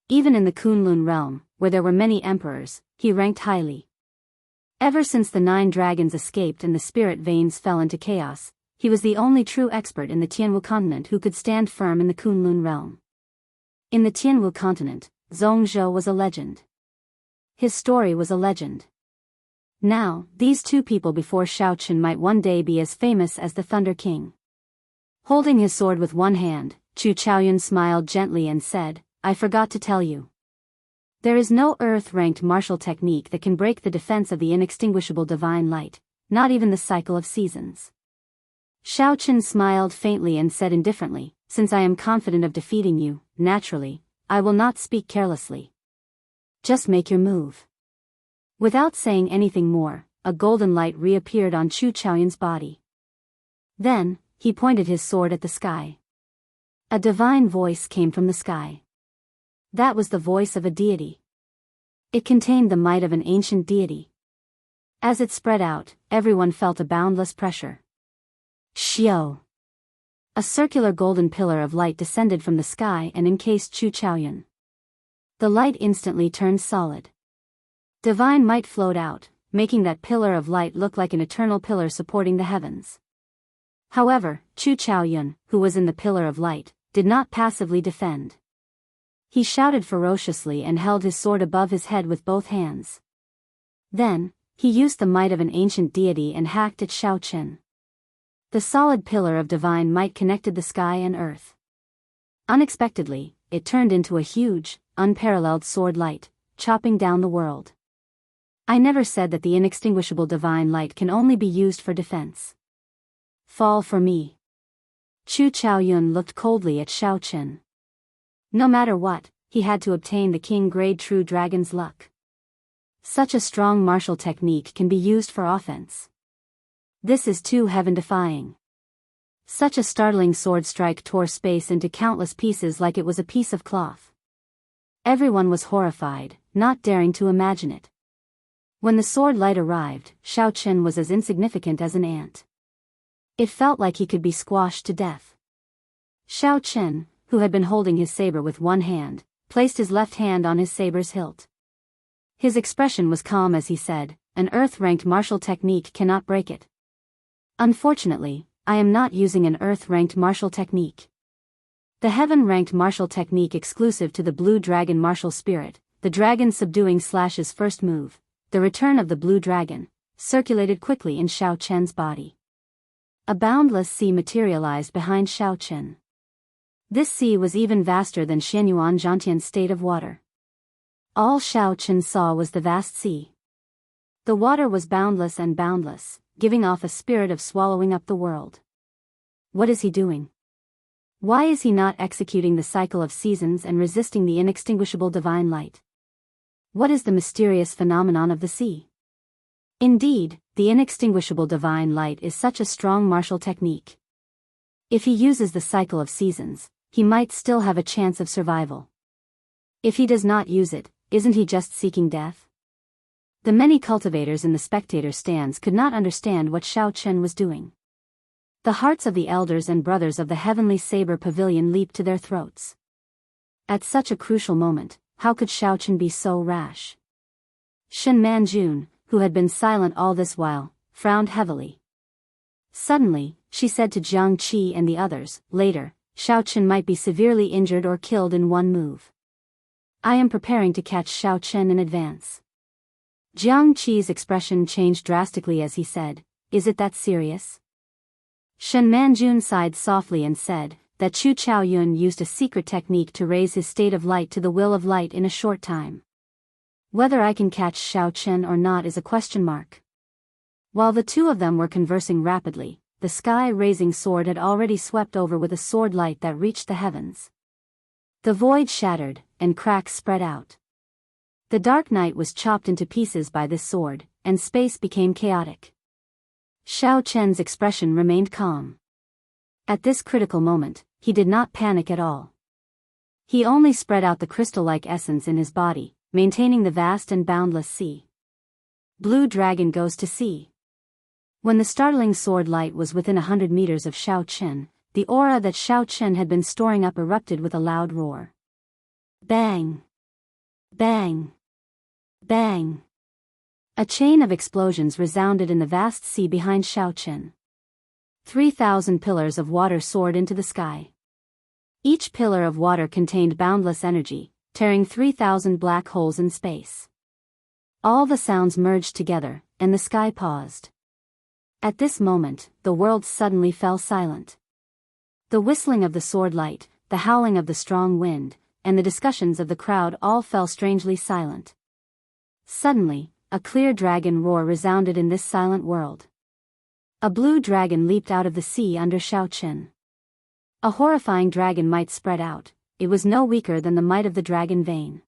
Even in the Kunlun realm, where there were many emperors, he ranked highly. Ever since the 9 dragons escaped and the spirit veins fell into chaos, he was the only true expert in the Tianwu continent who could stand firm in the Kunlun realm. In the Tianwu continent, Zhongzhou was a legend. His story was a legend. Now, these 2 people before Shaochen might one day be as famous as the Thunder King. Holding his sword with one hand, Chu Chaoyun smiled gently and said, "I forgot to tell you. There is no earth-ranked martial technique that can break the defense of the inextinguishable divine light, not even the cycle of seasons." Shaochen smiled faintly and said indifferently, "Since I am confident of defeating you, naturally, I will not speak carelessly. Just make your move." Without saying anything more, a golden light reappeared on Chu Chaoyun's body. Then, he pointed his sword at the sky. A divine voice came from the sky. That was the voice of a deity. It contained the might of an ancient deity. As it spread out, everyone felt a boundless pressure. Xiao! A circular golden pillar of light descended from the sky and encased Chu Chaoyun. The light instantly turned solid. Divine might flowed out, making that pillar of light look like an eternal pillar supporting the heavens. However, Chu Chaoyun, who was in the pillar of light, did not passively defend. He shouted ferociously and held his sword above his head with both hands. Then, he used the might of an ancient deity and hacked at Xiao Chen. The solid pillar of divine might connected the sky and earth. Unexpectedly, it turned into a huge, unparalleled sword light, chopping down the world. I never said that the inextinguishable divine light can only be used for defense. Fall for me. Chu Chaoyun looked coldly at Xiao Qin. No matter what, he had to obtain the king-grade true dragon's luck. Such a strong martial technique can be used for offense. This is too heaven-defying. Such a startling sword strike tore space into countless pieces like it was a piece of cloth. Everyone was horrified, not daring to imagine it. When the sword light arrived, Xiao Qin was as insignificant as an ant. It felt like he could be squashed to death. Xiao Qin, who had been holding his saber with one hand, placed his left hand on his saber's hilt. His expression was calm as he said, "An earth-ranked martial technique cannot break it." Unfortunately, I am not using an earth-ranked martial technique. The heaven-ranked martial technique exclusive to the Blue Dragon martial spirit, the dragon subduing Slash's first move, the return of the Blue Dragon, circulated quickly in Xiao Qin's body. A boundless sea materialized behind Xiao Qin. This sea was even vaster than Xianyuan Zhantian's state of water. All Xiao Qin saw was the vast sea. The water was boundless and boundless, giving off a spirit of swallowing up the world. What is he doing? Why is he not executing the cycle of seasons and resisting the inextinguishable divine light? What is the mysterious phenomenon of the sea? Indeed, the inextinguishable divine light is such a strong martial technique. If he uses the cycle of seasons, he might still have a chance of survival. If he does not use it, isn't he just seeking death? The many cultivators in the spectator stands could not understand what Xiao Qin was doing. The hearts of the elders and brothers of the Heavenly Saber Pavilion leaped to their throats. At such a crucial moment, how could Xiao Qin be so rash? Shen Manjun, who had been silent all this while, frowned heavily. Suddenly, she said to Jiang Qi and the others, "Later, Xiao Qin might be severely injured or killed in one move. I am preparing to catch Xiao Qin in advance." Jiang Qi's expression changed drastically as he said, "Is it that serious?" Shen Manjun sighed softly and said, that Chu Chaoyun used a secret technique to raise his state of light to the will of light in a short time. Whether I can catch Xiao Qin or not is a question mark. While the two of them were conversing rapidly, the sky-raising sword had already swept over with a sword light that reached the heavens. The void shattered, and cracks spread out. The dark night was chopped into pieces by this sword, and space became chaotic. Xiao Qin's expression remained calm. At this critical moment, he did not panic at all. He only spread out the crystal-like essence in his body, maintaining the vast and boundless sea. Blue Dragon goes to sea. When the startling sword light was within 100 meters of Xiao Qin, the aura that Xiao Qin had been storing up erupted with a loud roar. Bang! Bang! Bang! A chain of explosions resounded in the vast sea behind Xiao Qin. 3,000 pillars of water soared into the sky. Each pillar of water contained boundless energy, tearing 3,000 black holes in space. All the sounds merged together, and the sky paused. At this moment, the world suddenly fell silent. The whistling of the sword light, the howling of the strong wind, and the discussions of the crowd all fell strangely silent. Suddenly, a clear dragon roar resounded in this silent world. A blue dragon leaped out of the sea under Xiao Qin. A horrifying dragon might spread out, it was no weaker than the might of the dragon vein.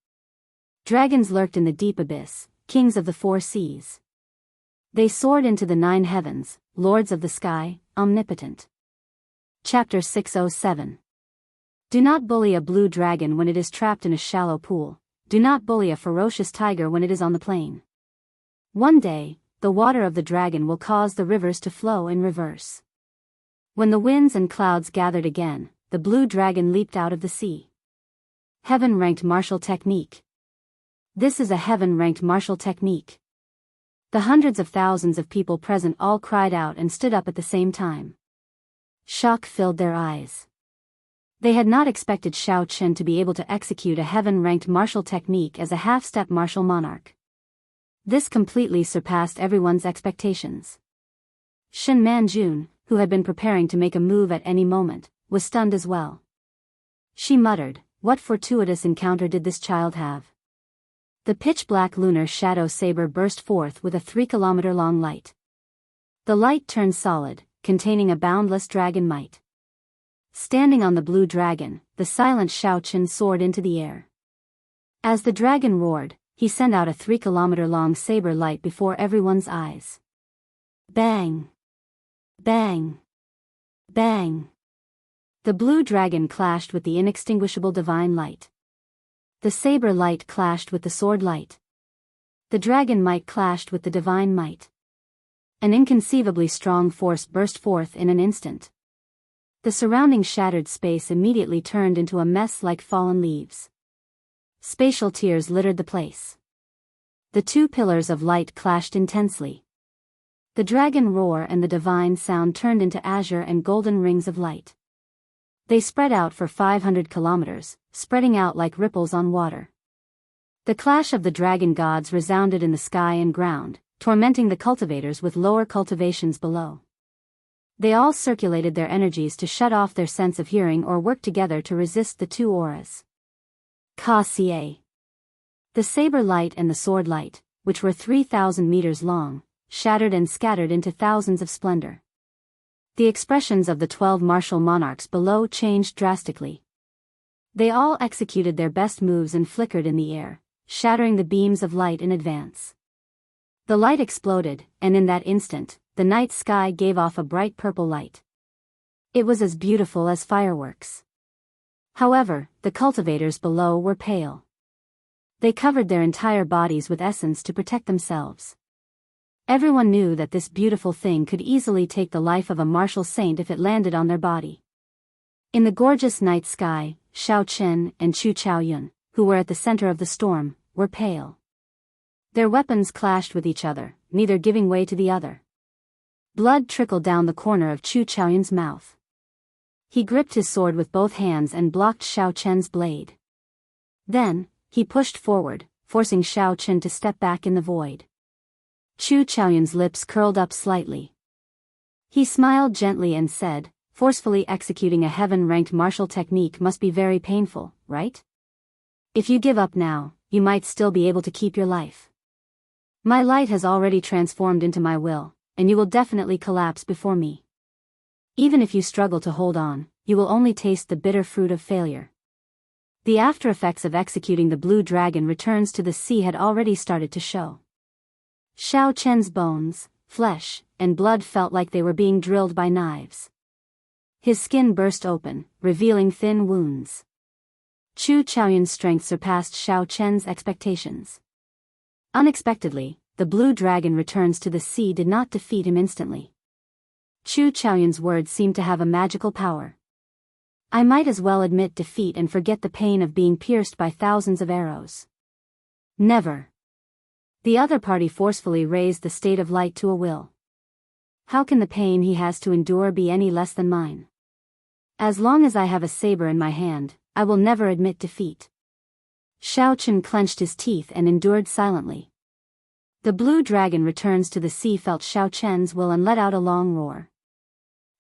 Dragons lurked in the deep abyss, kings of the 4 seas. They soared into the 9 heavens, lords of the sky, omnipotent. Chapter 607. Do not bully a blue dragon when it is trapped in a shallow pool. Do not bully a ferocious tiger when it is on the plain. One day, the water of the dragon will cause the rivers to flow in reverse. When the winds and clouds gathered again, the blue dragon leaped out of the sea. Heaven-ranked martial technique. This is a heaven-ranked martial technique. The hundreds of thousands of people present all cried out and stood up at the same time. Shock filled their eyes. They had not expected Xiao Qin to be able to execute a heaven-ranked martial technique as a half-step martial monarch. This completely surpassed everyone's expectations. Shen Manjun, who had been preparing to make a move at any moment, was stunned as well. She muttered, What fortuitous encounter did this child have? The pitch-black lunar shadow saber burst forth with a 3-kilometer-long light. The light turned solid, containing a boundless dragon might. Standing on the blue dragon, the silent Xiaoqin soared into the air. As the dragon roared, he sent out a 3-kilometer-long saber light before everyone's eyes. Bang! Bang! Bang! The blue dragon clashed with the inextinguishable divine light. The saber light clashed with the sword light. The dragon might clashed with the divine might. An inconceivably strong force burst forth in an instant. The surrounding shattered space immediately turned into a mess like fallen leaves. Spatial tears littered the place. The two pillars of light clashed intensely. The dragon roar and the divine sound turned into azure and golden rings of light. They spread out for 500 kilometers, spreading out like ripples on water. The clash of the dragon gods resounded in the sky and ground, tormenting the cultivators with lower cultivations below. They all circulated their energies to shut off their sense of hearing or work together to resist the two auras. Ka-ca. The saber light and the sword light, which were 3,000 meters long, shattered and scattered into thousands of splendor. The expressions of the 12 martial monarchs below changed drastically. They all executed their best moves and flickered in the air, shattering the beams of light in advance. The light exploded, and in that instant, the night sky gave off a bright purple light. It was as beautiful as fireworks. However, the cultivators below were pale. They covered their entire bodies with essence to protect themselves. Everyone knew that this beautiful thing could easily take the life of a martial saint if it landed on their body. In the gorgeous night sky, Xiaoqin and Chu Chaoyun, who were at the center of the storm, were pale. Their weapons clashed with each other, neither giving way to the other. Blood trickled down the corner of Chu Chaoyun's mouth. He gripped his sword with both hands and blocked Xiaoqin's blade. Then, he pushed forward, forcing Xiaoqin to step back in the void. Chu Chaoyun's lips curled up slightly. He smiled gently and said, forcefully executing a heaven-ranked martial technique must be very painful, right? If you give up now, you might still be able to keep your life. My light has already transformed into my will, and you will definitely collapse before me. Even if you struggle to hold on, you will only taste the bitter fruit of failure. The after-effects of executing the blue dragon returns to the sea had already started to show. Xiaoqin's bones, flesh, and blood felt like they were being drilled by knives. His skin burst open, revealing thin wounds. Chu Chaoyun's strength surpassed Xiaoqin's expectations. Unexpectedly, the blue dragon returns to the sea did not defeat him instantly. Chu Chaoyun's words seemed to have a magical power. I might as well admit defeat and forget the pain of being pierced by thousands of arrows. Never. The other party forcefully raised the state of light to a will. How can the pain he has to endure be any less than mine? As long as I have a saber in my hand, I will never admit defeat. Xiaoqin clenched his teeth and endured silently. The blue dragon returns to the sea felt Xiaoqin's will and let out a long roar.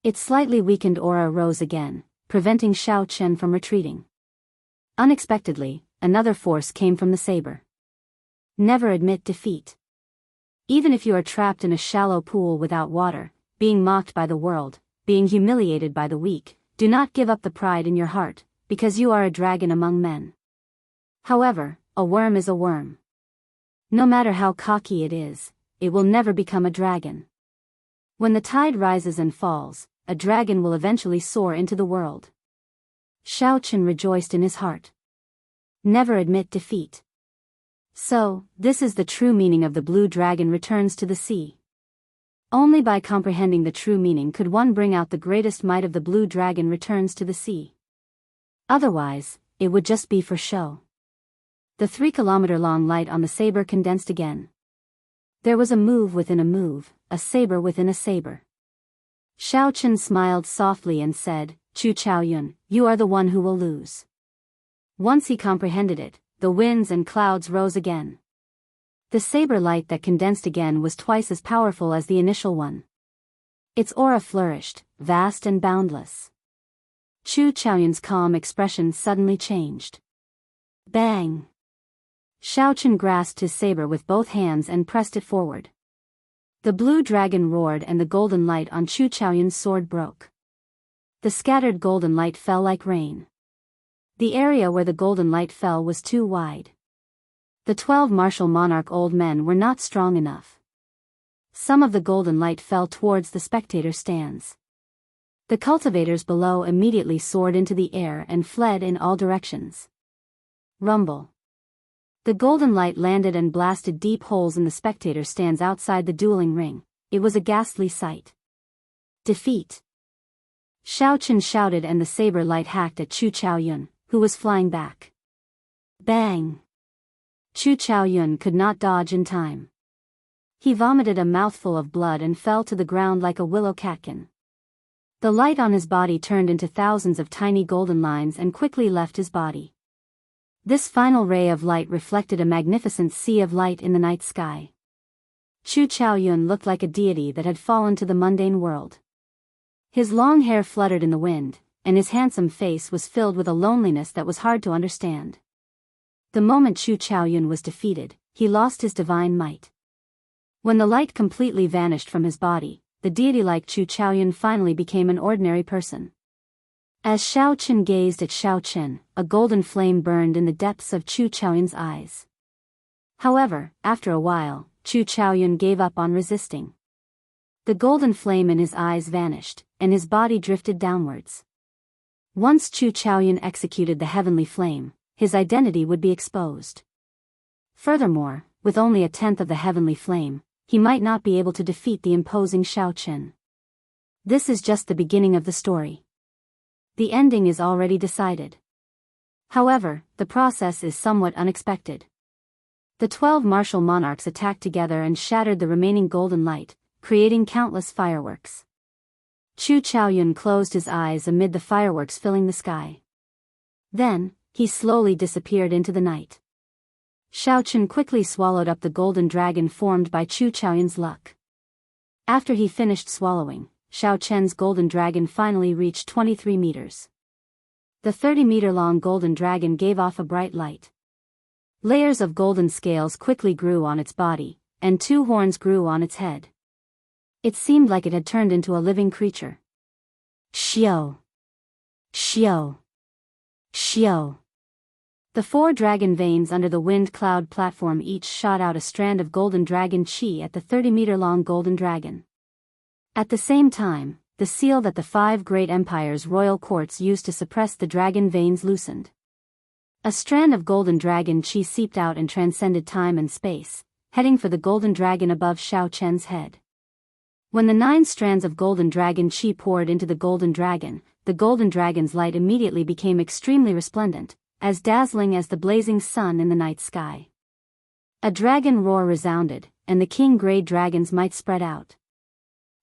Its slightly weakened aura rose again, preventing Xiaoqin from retreating. Unexpectedly, another force came from the saber. Never admit defeat. Even if you are trapped in a shallow pool without water, being mocked by the world, being humiliated by the weak, do not give up the pride in your heart, because you are a dragon among men. However, a worm is a worm. No matter how cocky it will never become a dragon. When the tide rises and falls, a dragon will eventually soar into the world. Xiaoqin rejoiced in his heart. Never admit defeat. So, this is the true meaning of the blue dragon returns to the sea. Only by comprehending the true meaning could one bring out the greatest might of the blue dragon returns to the sea. Otherwise, it would just be for show. The 3-kilometer-long light on the saber condensed again. There was a move within a move, a saber within a saber. Xiaoqin smiled softly and said, Chu Chaoyun, you are the one who will lose. Once he comprehended it, the winds and clouds rose again. The saber light that condensed again was twice as powerful as the initial one. Its aura flourished, vast and boundless. Chu Chaoyun's calm expression suddenly changed. Bang! Shao Chen grasped his saber with both hands and pressed it forward. The blue dragon roared and the golden light on Chu Chaoyun's sword broke. The scattered golden light fell like rain. The area where the golden light fell was too wide. The 12 martial monarch old men were not strong enough. Some of the golden light fell towards the spectator stands. The cultivators below immediately soared into the air and fled in all directions. Rumble. The golden light landed and blasted deep holes in the spectator stands outside the dueling ring. It was a ghastly sight. Defeat. Shao Chen shouted and the saber light hacked at Chu Chaoyun, who was flying back. Bang! Chu Chaoyun could not dodge in time. He vomited a mouthful of blood and fell to the ground like a willow catkin. The light on his body turned into thousands of tiny golden lines and quickly left his body. This final ray of light reflected a magnificent sea of light in the night sky. Chu Chaoyun looked like a deity that had fallen to the mundane world. His long hair fluttered in the wind, and his handsome face was filled with a loneliness that was hard to understand. The moment Chu Chaoyun was defeated, he lost his divine might. When the light completely vanished from his body, the deity-like Chu Chaoyun finally became an ordinary person. As Shao Chen gazed at Shao Chen, a golden flame burned in the depths of Chu Chaoyun's eyes. However, after a while, Chu Chaoyun gave up on resisting. The golden flame in his eyes vanished, and his body drifted downwards. Once Chu Chaoyun executed the heavenly flame, his identity would be exposed. Furthermore, with only a tenth of the heavenly flame, he might not be able to defeat the imposing Shao Chen. This is just the beginning of the story. The ending is already decided. However, the process is somewhat unexpected. The 12 martial monarchs attacked together and shattered the remaining golden light, creating countless fireworks. Chu Chaoyun closed his eyes amid the fireworks filling the sky. Then, he slowly disappeared into the night. Shao Chen quickly swallowed up the golden dragon formed by Chu Chaoyun's luck. After he finished swallowing, Shao Chen's golden dragon finally reached 23 meters. The 30-meter-long golden dragon gave off a bright light. Layers of golden scales quickly grew on its body, and 2 horns grew on its head. It seemed like it had turned into a living creature. Xiao! Xiao! Xiao! The 4 dragon veins under the wind cloud platform each shot out a strand of golden dragon chi at the 30-meter-long golden dragon. At the same time, the seal that the 5 great empires' royal courts used to suppress the dragon veins loosened. A strand of golden dragon chi seeped out and transcended time and space, heading for the golden dragon above Shao Chen's head. When the 9 strands of golden dragon chi poured into the golden dragon's light immediately became extremely resplendent, as dazzling as the blazing sun in the night sky. A dragon roar resounded, and the king-grade dragon's might spread out.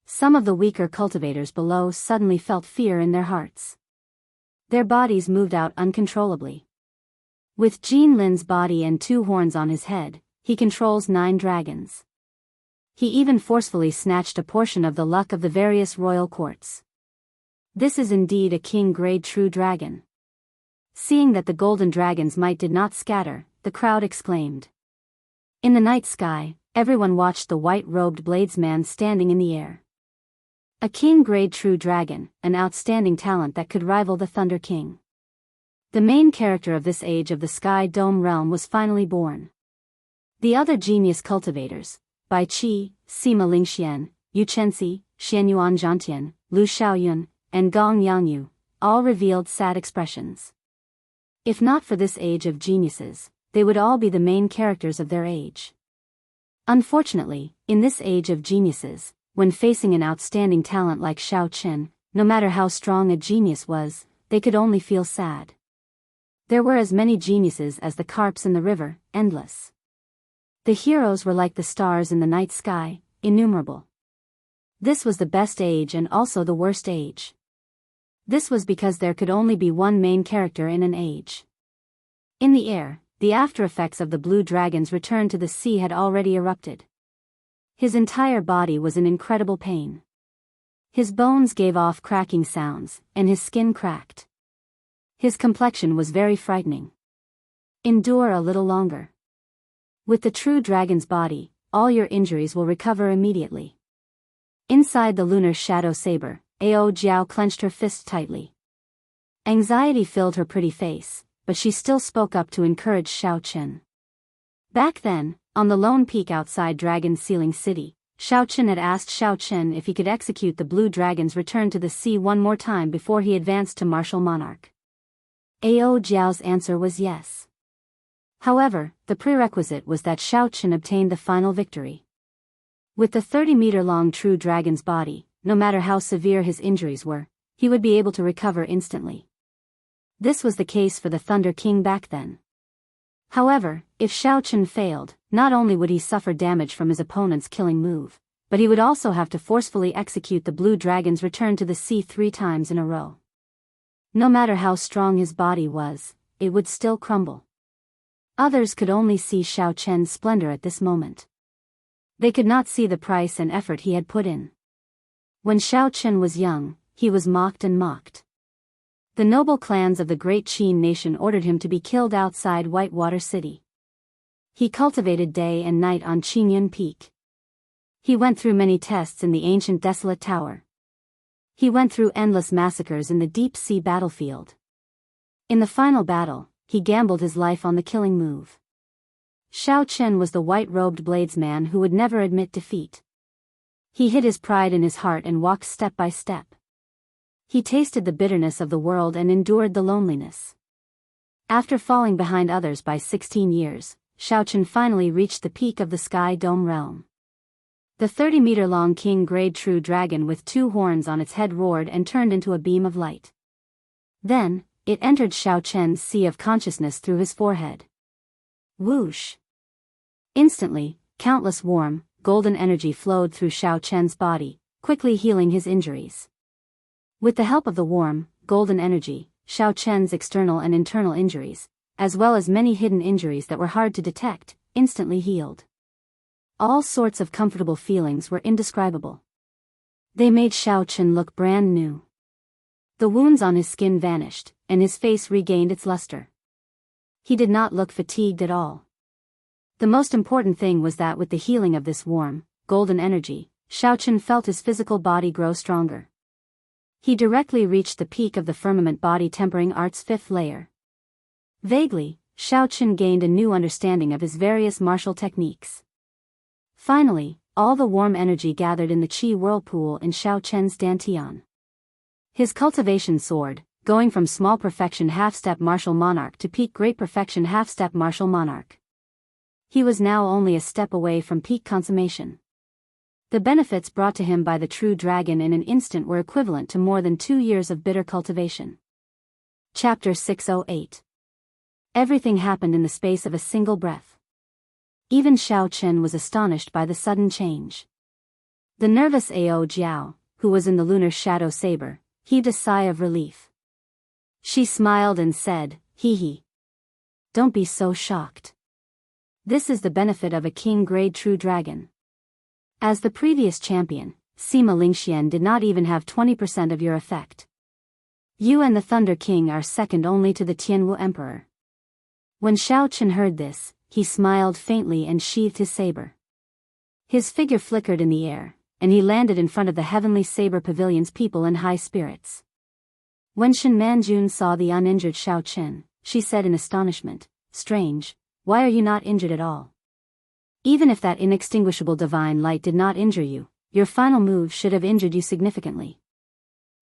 Some of the weaker cultivators below suddenly felt fear in their hearts. Their bodies moved out uncontrollably. With Jin Lin's body and 2 horns on his head, he controls 9 dragons. He even forcefully snatched a portion of the luck of the various royal courts. This is indeed a king-grade true dragon. Seeing that the golden dragon's might did not scatter, the crowd exclaimed. In the night sky, everyone watched the white-robed bladesman standing in the air. A king-grade true dragon, an outstanding talent that could rival the Thunder King. The main character of this age of the Sky Dome realm was finally born. The other genius cultivators, Bai Qi, Sima Lingxian, Yu Chenxi, Xianyuan Zhantian, Lu Xiaoyun, and Gong Yangyu, all revealed sad expressions. If not for this age of geniuses, they would all be the main characters of their age. Unfortunately, in this age of geniuses, when facing an outstanding talent like Shao Chen, no matter how strong a genius was, they could only feel sad. There were as many geniuses as the carps in the river, endless. The heroes were like the stars in the night sky, innumerable. This was the best age and also the worst age. This was because there could only be one main character in an age. In the air, the after effects of the blue dragon's return to the sea had already erupted. His entire body was in incredible pain. His bones gave off cracking sounds, and his skin cracked. His complexion was very frightening. Endure a little longer. With the true dragon's body, all your injuries will recover immediately. Inside the lunar shadow saber, Ao Jiao clenched her fist tightly. Anxiety filled her pretty face, but she still spoke up to encourage Xiao Chen. Back then, on the lone peak outside Dragon's Sealing City, Xiao Chen had asked Xiao Chen if he could execute the blue dragon's return to the sea one more time before he advanced to martial monarch. Ao Jiao's answer was yes. However, the prerequisite was that Xiao Chen obtained the final victory. With the 30-meter-long true dragon's body, no matter how severe his injuries were, he would be able to recover instantly. This was the case for the Thunder King back then. However, if Xiao Chen failed, not only would he suffer damage from his opponent's killing move, but he would also have to forcefully execute the blue dragon's return to the sea 3 times in a row. No matter how strong his body was, it would still crumble. Others could only see Xiao Chen's splendor at this moment. They could not see the price and effort he had put in. When Xiao Chen was young, he was mocked and mocked. The noble clans of the great Qin nation ordered him to be killed outside Whitewater City. He cultivated day and night on Qingyun Peak. He went through many tests in the ancient desolate tower. He went through endless massacres in the deep sea battlefield. In the final battle, he gambled his life on the killing move. Xiao Chen was the white-robed bladesman who would never admit defeat. He hid his pride in his heart and walked step by step. He tasted the bitterness of the world and endured the loneliness. After falling behind others by 16 years, Xiao Chen finally reached the peak of the Sky Dome realm. The 30-meter-long king-grade true dragon with 2 horns on its head roared and turned into a beam of light. Then, it entered Xiao Chen's sea of consciousness through his forehead. Whoosh! Instantly, countless warm, golden energy flowed through Xiao Chen's body, quickly healing his injuries. With the help of the warm, golden energy, Xiao Chen's external and internal injuries, as well as many hidden injuries that were hard to detect, instantly healed. All sorts of comfortable feelings were indescribable. They made Xiao Chen look brand new. The wounds on his skin vanished, and his face regained its luster. He did not look fatigued at all. The most important thing was that with the healing of this warm, golden energy, Xiao Chen felt his physical body grow stronger. He directly reached the peak of the firmament body tempering art's 5th layer. Vaguely, Xiao Chen gained a new understanding of his various martial techniques. Finally, all the warm energy gathered in the qi whirlpool in Xiao Chen's dantian. His cultivation soared, going from small perfection half-step martial monarch to peak great perfection half-step martial monarch. He was now only a step away from peak consummation. The benefits brought to him by the true dragon in an instant were equivalent to more than 2 years of bitter cultivation. Chapter 608. Everything happened in the space of a single breath. Even Xiao Chen was astonished by the sudden change. The nervous Ao Jiao, who was in the lunar shadow saber, heaved a sigh of relief. She smiled and said, "Hee hee. Don't be so shocked. This is the benefit of a king-grade true dragon. As the previous champion, Sima Lingxian did not even have 20% of your effect. You and the Thunder King are second only to the Tianwu Emperor." When Xiao Chen heard this, he smiled faintly and sheathed his saber. His figure flickered in the air, and he landed in front of the Heavenly Saber Pavilion's people in high spirits. When Shen Manjun saw the uninjured Xiao Chen, she said in astonishment, "Strange, why are you not injured at all? Even if that inextinguishable divine light did not injure you, your final move should have injured you significantly."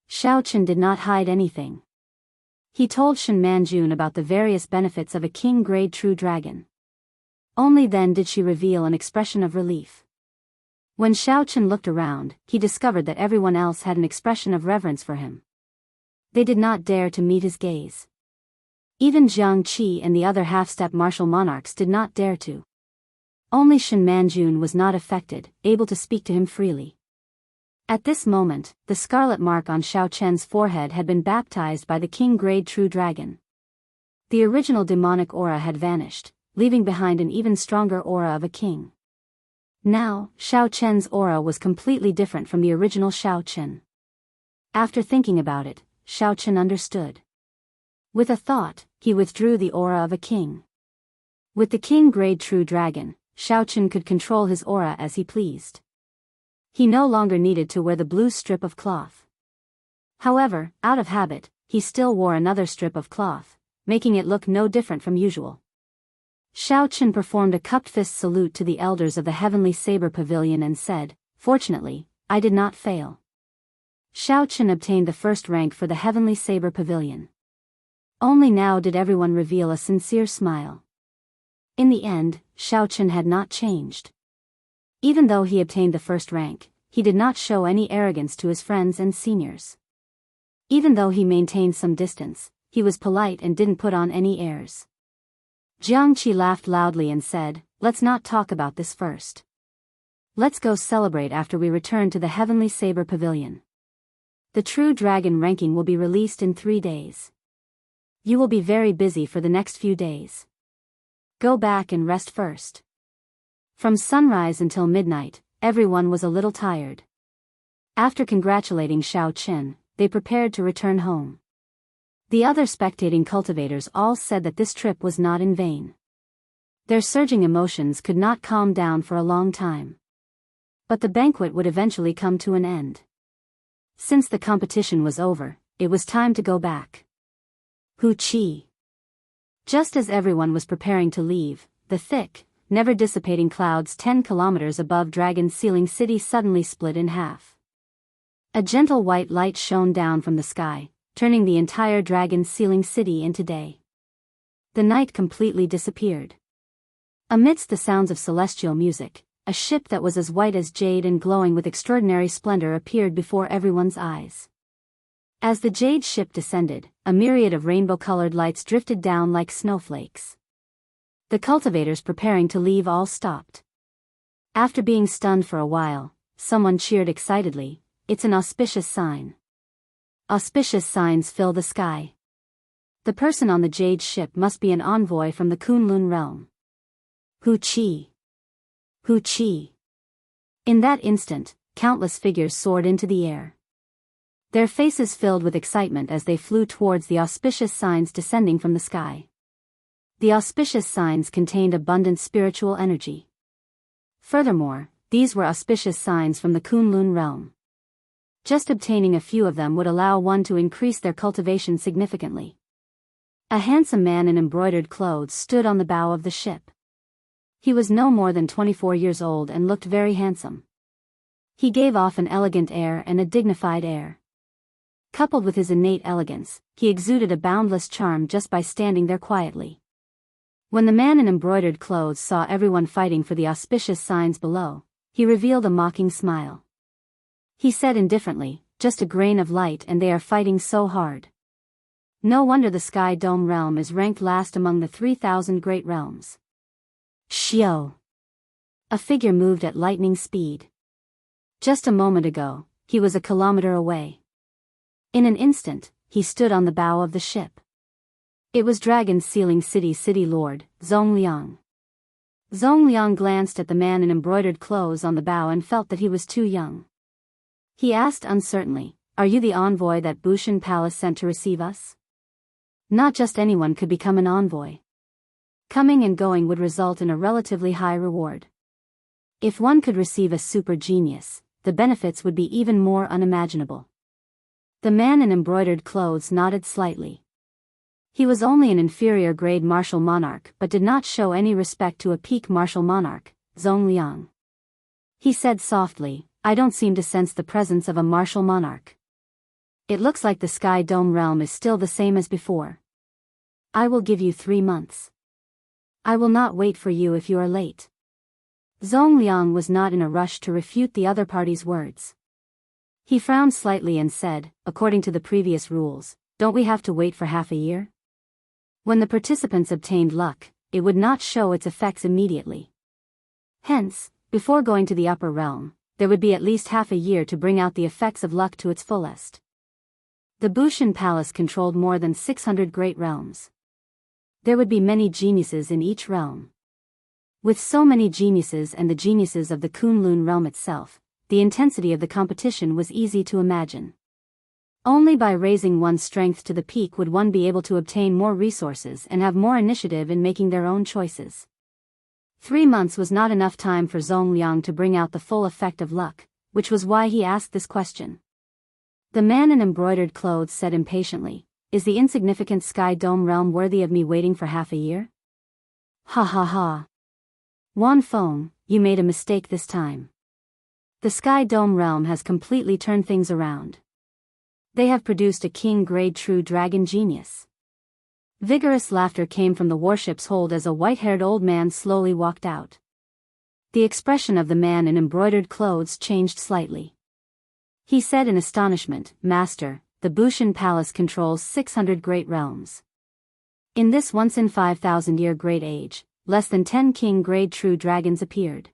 Xiao Chen did not hide anything. He told Shen Manjun about the various benefits of a king-grade true dragon. Only then did she reveal an expression of relief. When Xiao Chen looked around, he discovered that everyone else had an expression of reverence for him. They did not dare to meet his gaze. Even Jiang Qi and the other half-step martial monarchs did not dare to. Only Shen Manjun was not affected, able to speak to him freely. At this moment, the scarlet mark on Xiao Chen's forehead had been baptized by the king-grade true dragon. The original demonic aura had vanished, leaving behind an even stronger aura of a king. Now, Xiao Chen's aura was completely different from the original Xiao Chen. After thinking about it, Xiao Chen understood. With a thought, he withdrew the aura of a king. With the king-grade true dragon, Xiaochen could control his aura as he pleased. He no longer needed to wear the blue strip of cloth. However, out of habit, he still wore another strip of cloth, making it look no different from usual. Xiaochen performed a cupped fist salute to the elders of the Heavenly Saber Pavilion and said, "Fortunately, I did not fail." Xiaochen obtained the first rank for the Heavenly Saber Pavilion. Only now did everyone reveal a sincere smile. In the end, Xiaochen had not changed. Even though he obtained the first rank, he did not show any arrogance to his friends and seniors. Even though he maintained some distance, he was polite and didn't put on any airs. Jianghu laughed loudly and said, "Let's not talk about this first. Let's go celebrate after we return to the Heavenly Saber Pavilion. The True Dragon ranking will be released in 3 days. You will be very busy for the next few days. Go back and rest first." From sunrise until midnight, everyone was a little tired. After congratulating Xiaochen, they prepared to return home. The other spectating cultivators all said that this trip was not in vain. Their surging emotions could not calm down for a long time. But the banquet would eventually come to an end. Since the competition was over, it was time to go back. Wuxia. Just as everyone was preparing to leave, the thick, never dissipating clouds 10 kilometers above Dragon's Ceiling City suddenly split in half. A gentle white light shone down from the sky, turning the entire Dragon's Ceiling City into day. The night completely disappeared. Amidst the sounds of celestial music, a ship that was as white as jade and glowing with extraordinary splendor appeared before everyone's eyes. As the jade ship descended, a myriad of rainbow-colored lights drifted down like snowflakes. The cultivators preparing to leave all stopped. After being stunned for a while, someone cheered excitedly, "It's an auspicious sign." Auspicious signs fill the sky. The person on the jade ship must be an envoy from the Kunlun realm. Wuxia. Wuxia. In that instant, countless figures soared into the air. Their faces filled with excitement as they flew towards the auspicious signs descending from the sky. The auspicious signs contained abundant spiritual energy. Furthermore, these were auspicious signs from the Kunlun realm. Just obtaining a few of them would allow one to increase their cultivation significantly. A handsome man in embroidered clothes stood on the bow of the ship. He was no more than 24 years old and looked very handsome. He gave off an elegant air and a dignified air. Coupled with his innate elegance, he exuded a boundless charm just by standing there quietly. When the man in embroidered clothes saw everyone fighting for the auspicious signs below, he revealed a mocking smile. He said indifferently, "Just a grain of light and they are fighting so hard. No wonder the Sky Dome realm is ranked last among the 3,000 great realms." Xiao. A figure moved at lightning speed. Just a moment ago, he was a kilometer away. In an instant, he stood on the bow of the ship. It was Dragon's Ceiling City Lord, Zongliang. Zongliang glanced at the man in embroidered clothes on the bow and felt that he was too young. He asked uncertainly, "Are you the envoy that Bushan Palace sent to receive us?" Not just anyone could become an envoy. Coming and going would result in a relatively high reward. If one could receive a super genius, the benefits would be even more unimaginable. The man in embroidered clothes nodded slightly. He was only an inferior grade martial monarch but did not show any respect to a peak martial monarch, Zongliang. He said softly, "I don't seem to sense the presence of a martial monarch. It looks like the Sky Dome realm is still the same as before. I will give you 3 months. I will not wait for you if you are late." Zongliang was not in a rush to refute the other party's words. He frowned slightly and said, "According to the previous rules, don't we have to wait for half a year? When the participants obtained luck, it would not show its effects immediately. Hence, before going to the upper realm, there would be at least half a year to bring out the effects of luck to its fullest." The Bushan Palace controlled more than 600 great realms. There would be many geniuses in each realm. With so many geniuses and the geniuses of the Kunlun realm itself, the intensity of the competition was easy to imagine. Only by raising one's strength to the peak would one be able to obtain more resources and have more initiative in making their own choices. 3 months was not enough time for Zhong Liang to bring out the full effect of luck, which was why he asked this question. The man in embroidered clothes said impatiently, "Is the insignificant Sky Dome realm worthy of me waiting for half a year?" Ha ha ha. Wan Feng, you made a mistake this time. The Sky Dome realm has completely turned things around. They have produced a king-grade true dragon genius. Vigorous laughter came from the warship's hold as a white-haired old man slowly walked out. The expression of the man in embroidered clothes changed slightly. He said in astonishment, "Master, the Bushan Palace controls 600 great realms. In this once-in-5,000-year great age, less than 10 king-grade true dragons appeared.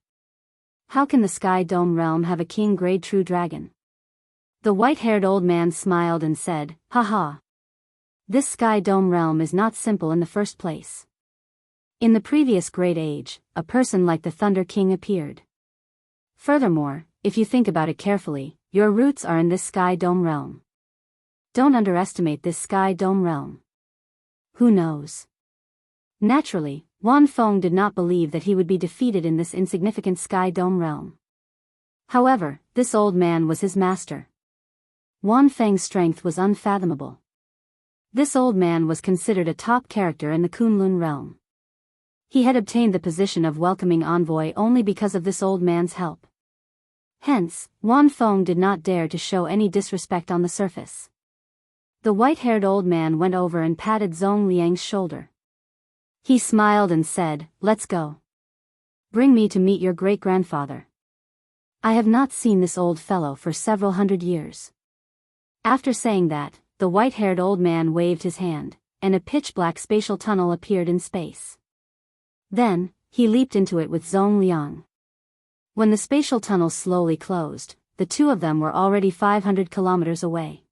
How can the Sky Dome realm have a king-grade true dragon?" The white-haired old man smiled and said, "Ha ha. This Sky Dome realm is not simple in the first place. In the previous great age, a person like the Thunder King appeared. Furthermore, if you think about it carefully, your roots are in this Sky Dome realm. Don't underestimate this Sky Dome realm. Who knows?" Naturally, Wan Feng did not believe that he would be defeated in this insignificant Sky Dome realm. However, this old man was his master. Wan Feng's strength was unfathomable. This old man was considered a top character in the Kunlun realm. He had obtained the position of welcoming envoy only because of this old man's help. Hence, Wan Feng did not dare to show any disrespect on the surface. The white-haired old man went over and patted Zhong Liang's shoulder. He smiled and said, "Let's go. Bring me to meet your great-grandfather. I have not seen this old fellow for several hundred years." After saying that, the white-haired old man waved his hand, and a pitch-black spatial tunnel appeared in space. Then, he leaped into it with Zhong Liang. When the spatial tunnel slowly closed, the two of them were already 500 kilometers away.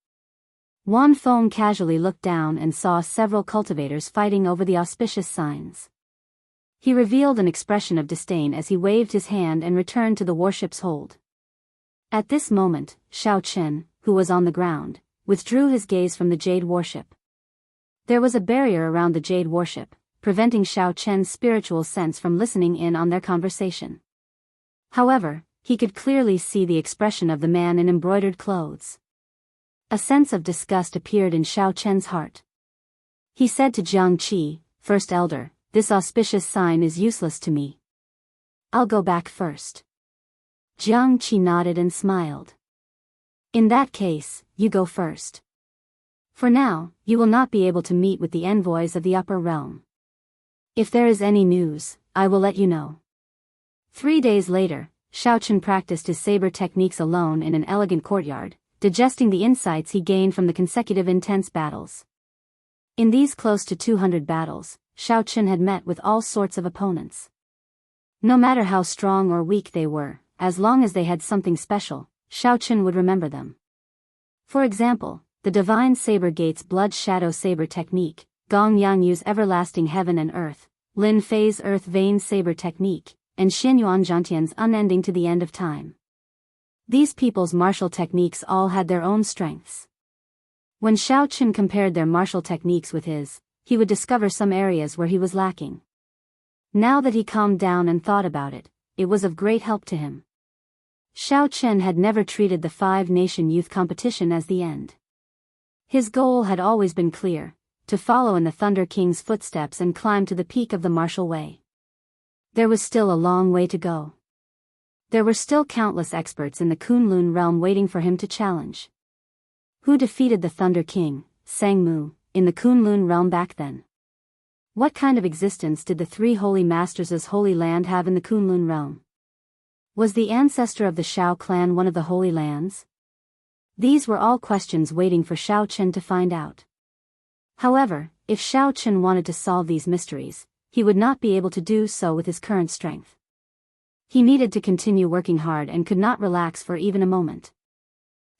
Wan Feng casually looked down and saw several cultivators fighting over the auspicious signs. He revealed an expression of disdain as he waved his hand and returned to the warship's hold. At this moment, Shao Chen, who was on the ground, withdrew his gaze from the Jade warship. There was a barrier around the Jade warship, preventing Shao Chen's spiritual sense from listening in on their conversation. However, he could clearly see the expression of the man in embroidered clothes. A sense of disgust appeared in Shao Chen's heart. He said to Jiang Qi, "First elder, this auspicious sign is useless to me. I'll go back first." Jiang Qi nodded and smiled. "In that case, you go first. For now, you will not be able to meet with the envoys of the upper realm. If there is any news, I will let you know." 3 days later, Shao Chen practiced his saber techniques alone in an elegant courtyard, digesting the insights he gained from the consecutive intense battles. In these close to 200 battles, Shao Chen had met with all sorts of opponents. No matter how strong or weak they were, as long as they had something special, Shao Chen would remember them. For example, the Divine Saber Gate's Blood Shadow Saber Technique, Gong Yangyu's Everlasting Heaven and Earth, Lin Fei's Earth Vein Saber Technique, and Xin Yuan Zhantian's Unending to the End of Time. These people's martial techniques all had their own strengths. When Shao Chen compared their martial techniques with his, he would discover some areas where he was lacking. Now that he calmed down and thought about it, it was of great help to him. Shao Chen had never treated the 5-nation youth competition as the end. His goal had always been clear, to follow in the Thunder King's footsteps and climb to the peak of the martial way. There was still a long way to go. There were still countless experts in the Kunlun realm waiting for him to challenge. Who defeated the Thunder King, Sangmu, in the Kunlun realm back then? What kind of existence did the 3 holy masters' holy land have in the Kunlun realm? Was the ancestor of the Shao clan one of the holy lands? These were all questions waiting for Shao Chen to find out. However, if Shao Chen wanted to solve these mysteries, he would not be able to do so with his current strength. He needed to continue working hard and could not relax for even a moment.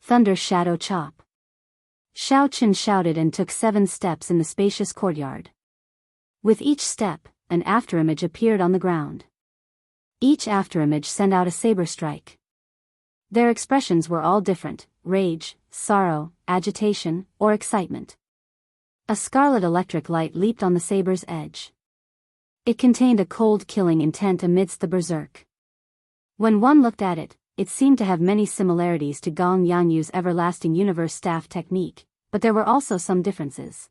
Thunder Shadow Chop. Shao Chen shouted and took 7 steps in the spacious courtyard. With each step, an afterimage appeared on the ground. Each afterimage sent out a saber strike. Their expressions were all different: rage, sorrow, agitation, or excitement. A scarlet electric light leaped on the saber's edge. It contained a cold killing intent amidst the berserk. When one looked at it, it seemed to have many similarities to Gong Yangyu's everlasting universe staff technique, but there were also some differences.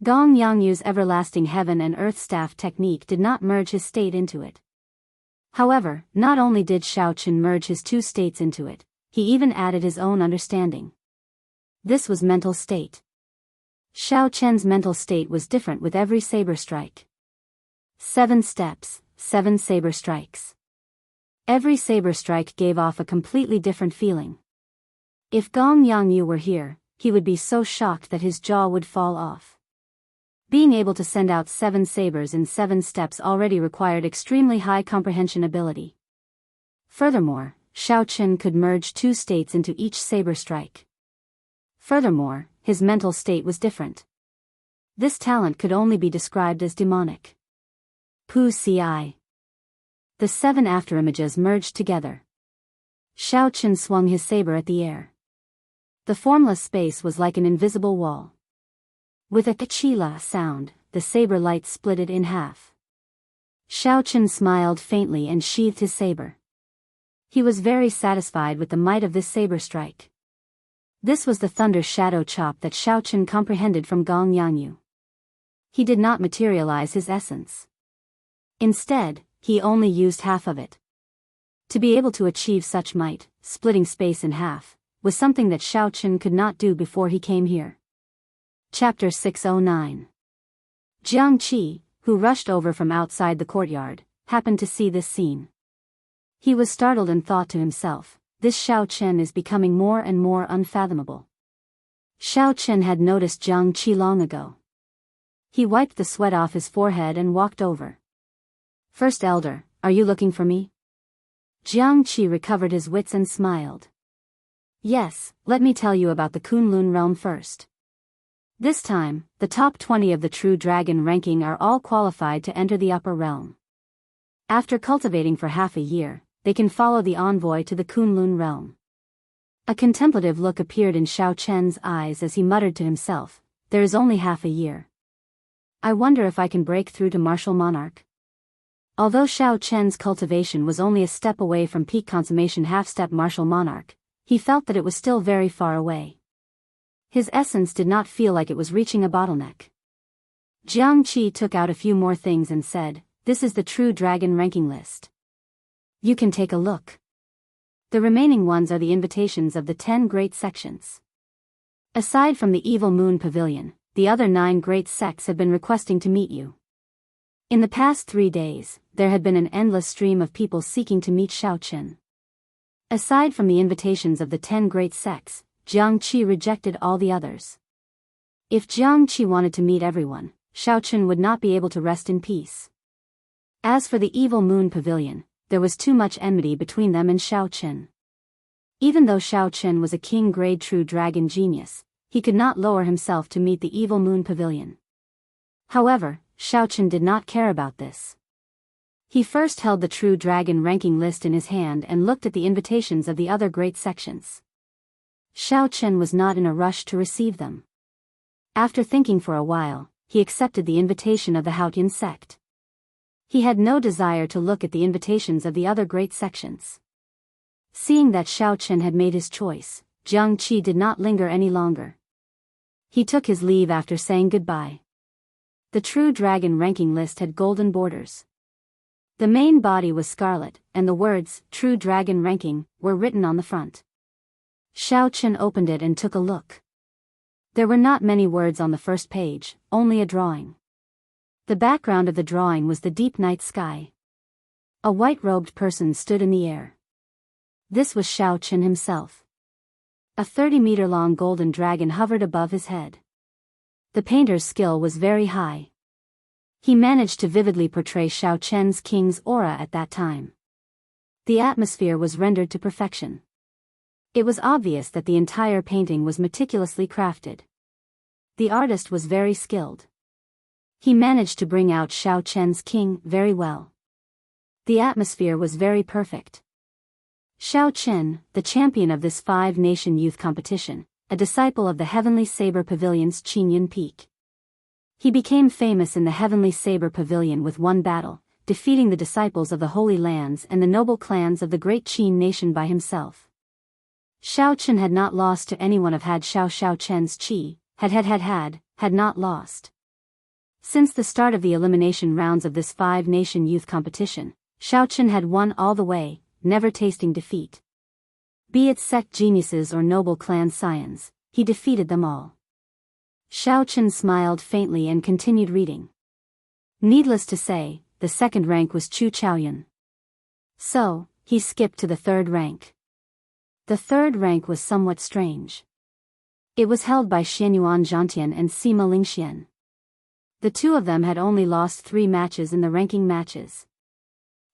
Gong Yangyu's everlasting heaven and earth staff technique did not merge his state into it. However, not only did Shao Chen merge his two states into it, he even added his own understanding. This was mental state. Shao Chen's mental state was different with every saber strike. 7 steps, 7 saber strikes. Every saber strike gave off a completely different feeling. If Gong Yangyu were here, he would be so shocked that his jaw would fall off. Being able to send out 7 sabers in 7 steps already required extremely high comprehension ability. Furthermore, Shao Chen could merge 2 states into each saber strike. Furthermore, his mental state was different. This talent could only be described as demonic. Pu Ci. The 7 afterimages merged together. Shao Chen swung his saber at the air. The formless space was like an invisible wall. With a kachila sound, the saber light split it in half. Shao Chen smiled faintly and sheathed his saber. He was very satisfied with the might of this saber strike. This was the thunder shadow chop that Shao Chen comprehended from Gong Yangyu. He did not materialize his essence. Instead, he only used half of it. To be able to achieve such might, splitting space in half, was something that Shao Chen could not do before he came here. Chapter 609. Jiang Qi, who rushed over from outside the courtyard, happened to see this scene. He was startled and thought to himself, this Shao Chen is becoming more and more unfathomable. Shao Chen had noticed Jiang Qi long ago. He wiped the sweat off his forehead and walked over. First Elder, are you looking for me? Jiang Qi recovered his wits and smiled. Yes, let me tell you about the Kunlun realm first. This time, the top 20 of the True Dragon ranking are all qualified to enter the upper realm. After cultivating for half a year, they can follow the envoy to the Kunlun realm. A contemplative look appeared in Shao Chen's eyes as he muttered to himself, there is only half a year. I wonder if I can break through to Martial Monarch. Although Shao Chen's cultivation was only a step away from peak consummation half-step Martial Monarch, he felt that it was still very far away. His essence did not feel like it was reaching a bottleneck. Jiang Qi took out a few more things and said, this is the True Dragon ranking list. You can take a look. The remaining ones are the invitations of the 10 great sections. Aside from the Evil Moon Pavilion, the other 9 great sects have been requesting to meet you. In the past 3 days, there had been an endless stream of people seeking to meet Shao Chen. Aside from the invitations of the 10 great sects, Jiang Qi rejected all the others. If Jiang Qi wanted to meet everyone, Shao Chen would not be able to rest in peace. As for the Evil Moon Pavilion, there was too much enmity between them and Shao Chen. Even though Shao Chen was a king-grade True Dragon genius, he could not lower himself to meet the Evil Moon Pavilion. However, Shao Chen did not care about this. He first held the True Dragon ranking list in his hand and looked at the invitations of the other great sections. Shao Chen was not in a rush to receive them. After thinking for a while, he accepted the invitation of the Haotian sect. He had no desire to look at the invitations of the other great sections. Seeing that Shao Chen had made his choice, Jiang Qi did not linger any longer. He took his leave after saying goodbye. The True Dragon ranking list had golden borders. The main body was scarlet, and the words, True Dragon ranking, were written on the front. Shao Chen opened it and took a look. There were not many words on the first page, only a drawing. The background of the drawing was the deep night sky. A white-robed person stood in the air. This was Shao Chen himself. A 30-meter-long golden dragon hovered above his head. The painter's skill was very high. He managed to vividly portray Shao Chen's king's aura at that time. The atmosphere was rendered to perfection. It was obvious that the entire painting was meticulously crafted. The artist was very skilled. He managed to bring out Shao Chen's king very well. The atmosphere was very perfect. Xiao Qin, the champion of this five-nation youth competition, a disciple of the Heavenly Saber Pavilion's Qinyan Peak. He became famous in the Heavenly Saber Pavilion with one battle, defeating the disciples of the Holy Lands and the noble clans of the great Qin nation by himself. Xiao Qin had not lost to anyone of had Xiao Chen's qi, had not lost. Since the start of the elimination rounds of this five-nation youth competition, Xiao Qin had won all the way, never tasting defeat. Be it sect geniuses or noble clan scions, he defeated them all. Xiao Qin smiled faintly and continued reading. Needless to say, the second rank was Chu Chaoyun. So, he skipped to the third rank. The third rank was somewhat strange. It was held by Xianyuan Zhantian and Sima Lingxian. The two of them had only lost 3 matches in the ranking matches.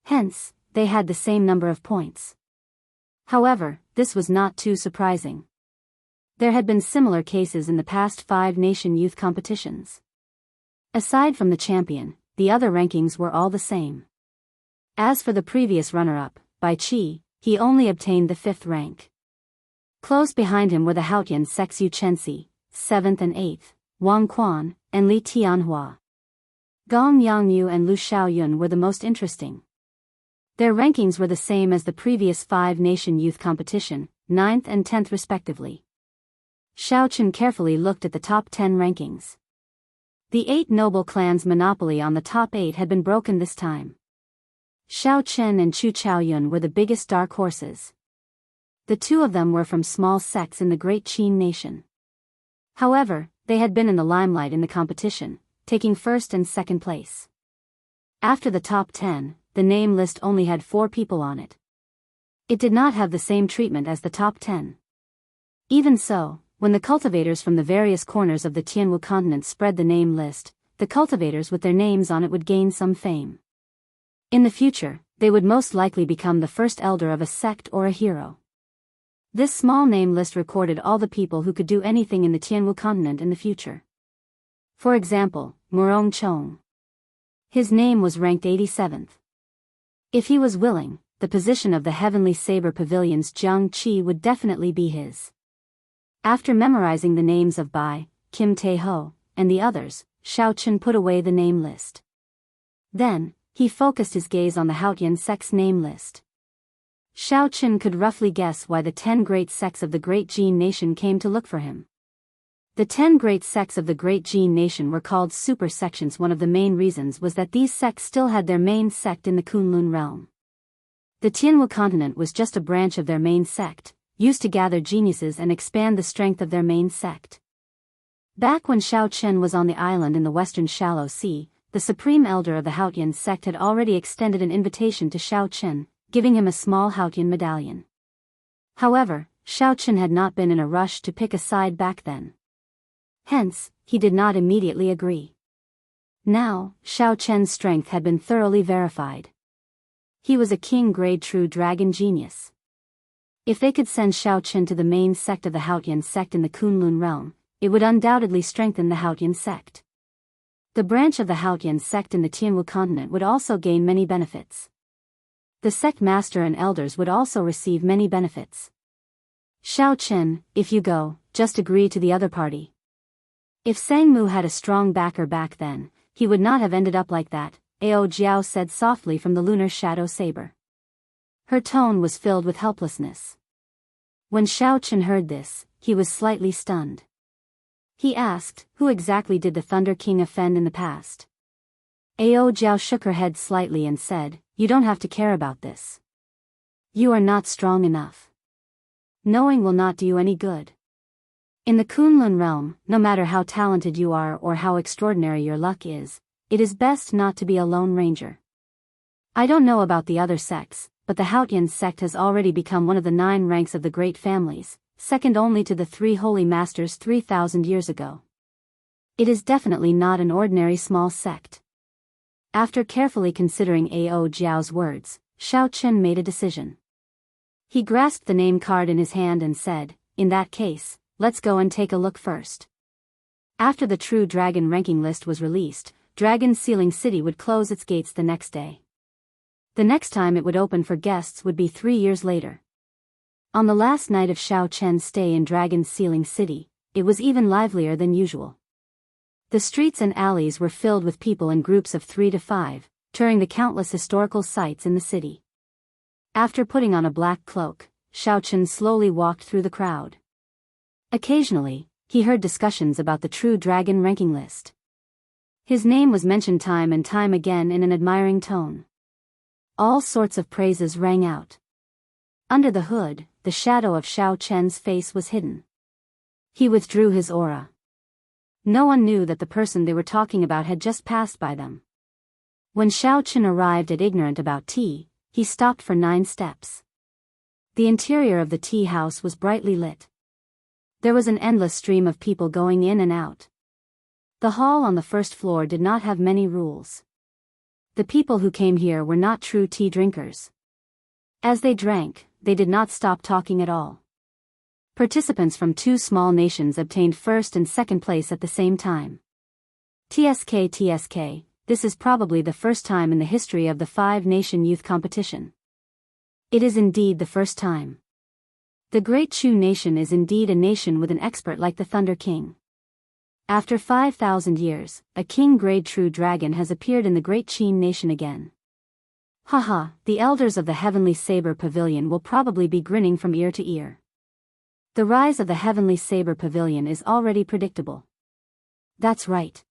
Hence, they had the same number of points. However, this was not too surprising. There had been similar cases in the past 5-nation youth competitions. Aside from the champion, the other rankings were all the same. As for the previous runner-up, Bai Qi, he only obtained the 5th rank. Close behind him were the Haotian sects Yu Chenxi, 7th and 8th, Wang Quan, and Li Tianhua. Gong Yangyu and Lu Xiaoyun were the most interesting. Their rankings were the same as the previous 5-nation youth competition, 9th and 10th respectively. Xiao Qin carefully looked at the top 10 rankings. The 8 noble clans' monopoly on the top 8 had been broken this time. Xiao Qin and Chu Chaoyun were the biggest dark horses. The two of them were from small sects in the great Qin nation. However, they had been in the limelight in the competition, taking 1st and 2nd place. After the top 10, the name list only had 4 people on it. It did not have the same treatment as the top 10. Even so, when the cultivators from the various corners of the Tianwu continent spread the name list, the cultivators with their names on it would gain some fame. In the future, they would most likely become the first elder of a sect or a hero. This small name list recorded all the people who could do anything in the Tianwu continent in the future. For example, Murong Chong. His name was ranked 87th. If he was willing, the position of the Heavenly Saber Pavilion's Jianghu would definitely be his. After memorizing the names of Bai, Kim Tae-ho, and the others, Xiao Qin put away the name list. Then, he focused his gaze on the Haotian sect's name list. Xiao Qin could roughly guess why the 10 great sects of the Great Jin nation came to look for him. The 10 great sects of the Great Jin nation were called super sections. One of the main reasons was that these sects still had their main sect in the Kunlun realm. The Tianwu continent was just a branch of their main sect, used to gather geniuses and expand the strength of their main sect. Back when Xiao Qin was on the island in the western shallow sea, the supreme elder of the Haotian sect had already extended an invitation to Xiao Qin, giving him a small Haotian medallion. However, Xiao Qin had not been in a rush to pick a side back then. Hence, he did not immediately agree. Now, Xiao Qin's strength had been thoroughly verified. He was a king-grade true dragon genius. If they could send Xiao Qin to the main sect of the Haotian sect in the Kunlun realm, it would undoubtedly strengthen the Haotian sect. The branch of the Haotian sect in the Tianwu continent would also gain many benefits. The sect master and elders would also receive many benefits. Xiao Qin, if you go, just agree to the other party. If Sangmu had a strong backer back then, he would not have ended up like that, Ao Jiao said softly from the lunar shadow saber. Her tone was filled with helplessness. When Xiao Qin heard this, he was slightly stunned. He asked, who exactly did the Thunder King offend in the past? Ao Jiao shook her head slightly and said, you don't have to care about this. You are not strong enough. Knowing will not do you any good. In the Kunlun realm, no matter how talented you are or how extraordinary your luck is, it is best not to be a lone ranger. I don't know about the other sects, but the Haotian sect has already become one of the 9 ranks of the great families, second only to the 3 holy masters 3,000 years ago. It is definitely not an ordinary small sect. After carefully considering Ao Jiao's words, Xiao Qin made a decision. He grasped the name card in his hand and said, in that case, let's go and take a look first. After the True Dragon ranking list was released, Dragon Sealing City would close its gates the next day. The next time it would open for guests would be 3 years later. On the last night of Xiao Chen's stay in Dragon's Ceiling City, it was even livelier than usual. The streets and alleys were filled with people in groups of 3 to 5, touring the countless historical sites in the city. After putting on a black cloak, Xiao Chen slowly walked through the crowd. Occasionally, he heard discussions about the true dragon ranking list. His name was mentioned time and time again in an admiring tone. All sorts of praises rang out. Under the hood, the shadow of Xiao Chen's face was hidden. He withdrew his aura. No one knew that the person they were talking about had just passed by them. When Xiao Chen arrived at Ignorant About Tea, he stopped for 9 steps. The interior of the tea house was brightly lit. There was an endless stream of people going in and out. The hall on the first floor did not have many rules. The people who came here were not true tea drinkers. As they drank, they did not stop talking at all. Participants from 2 small nations obtained first and second place at the same time. TSK, this is probably the first time in the history of the 5-nation youth competition. It is indeed the first time. The Great Chu Nation is indeed a nation with an expert like the Thunder King. After 5,000 years, a king-grade true dragon has appeared in the Great Qin Nation again. Haha, the elders of the Heavenly Saber Pavilion will probably be grinning from ear to ear. The rise of the Heavenly Saber Pavilion is already predictable. That's right.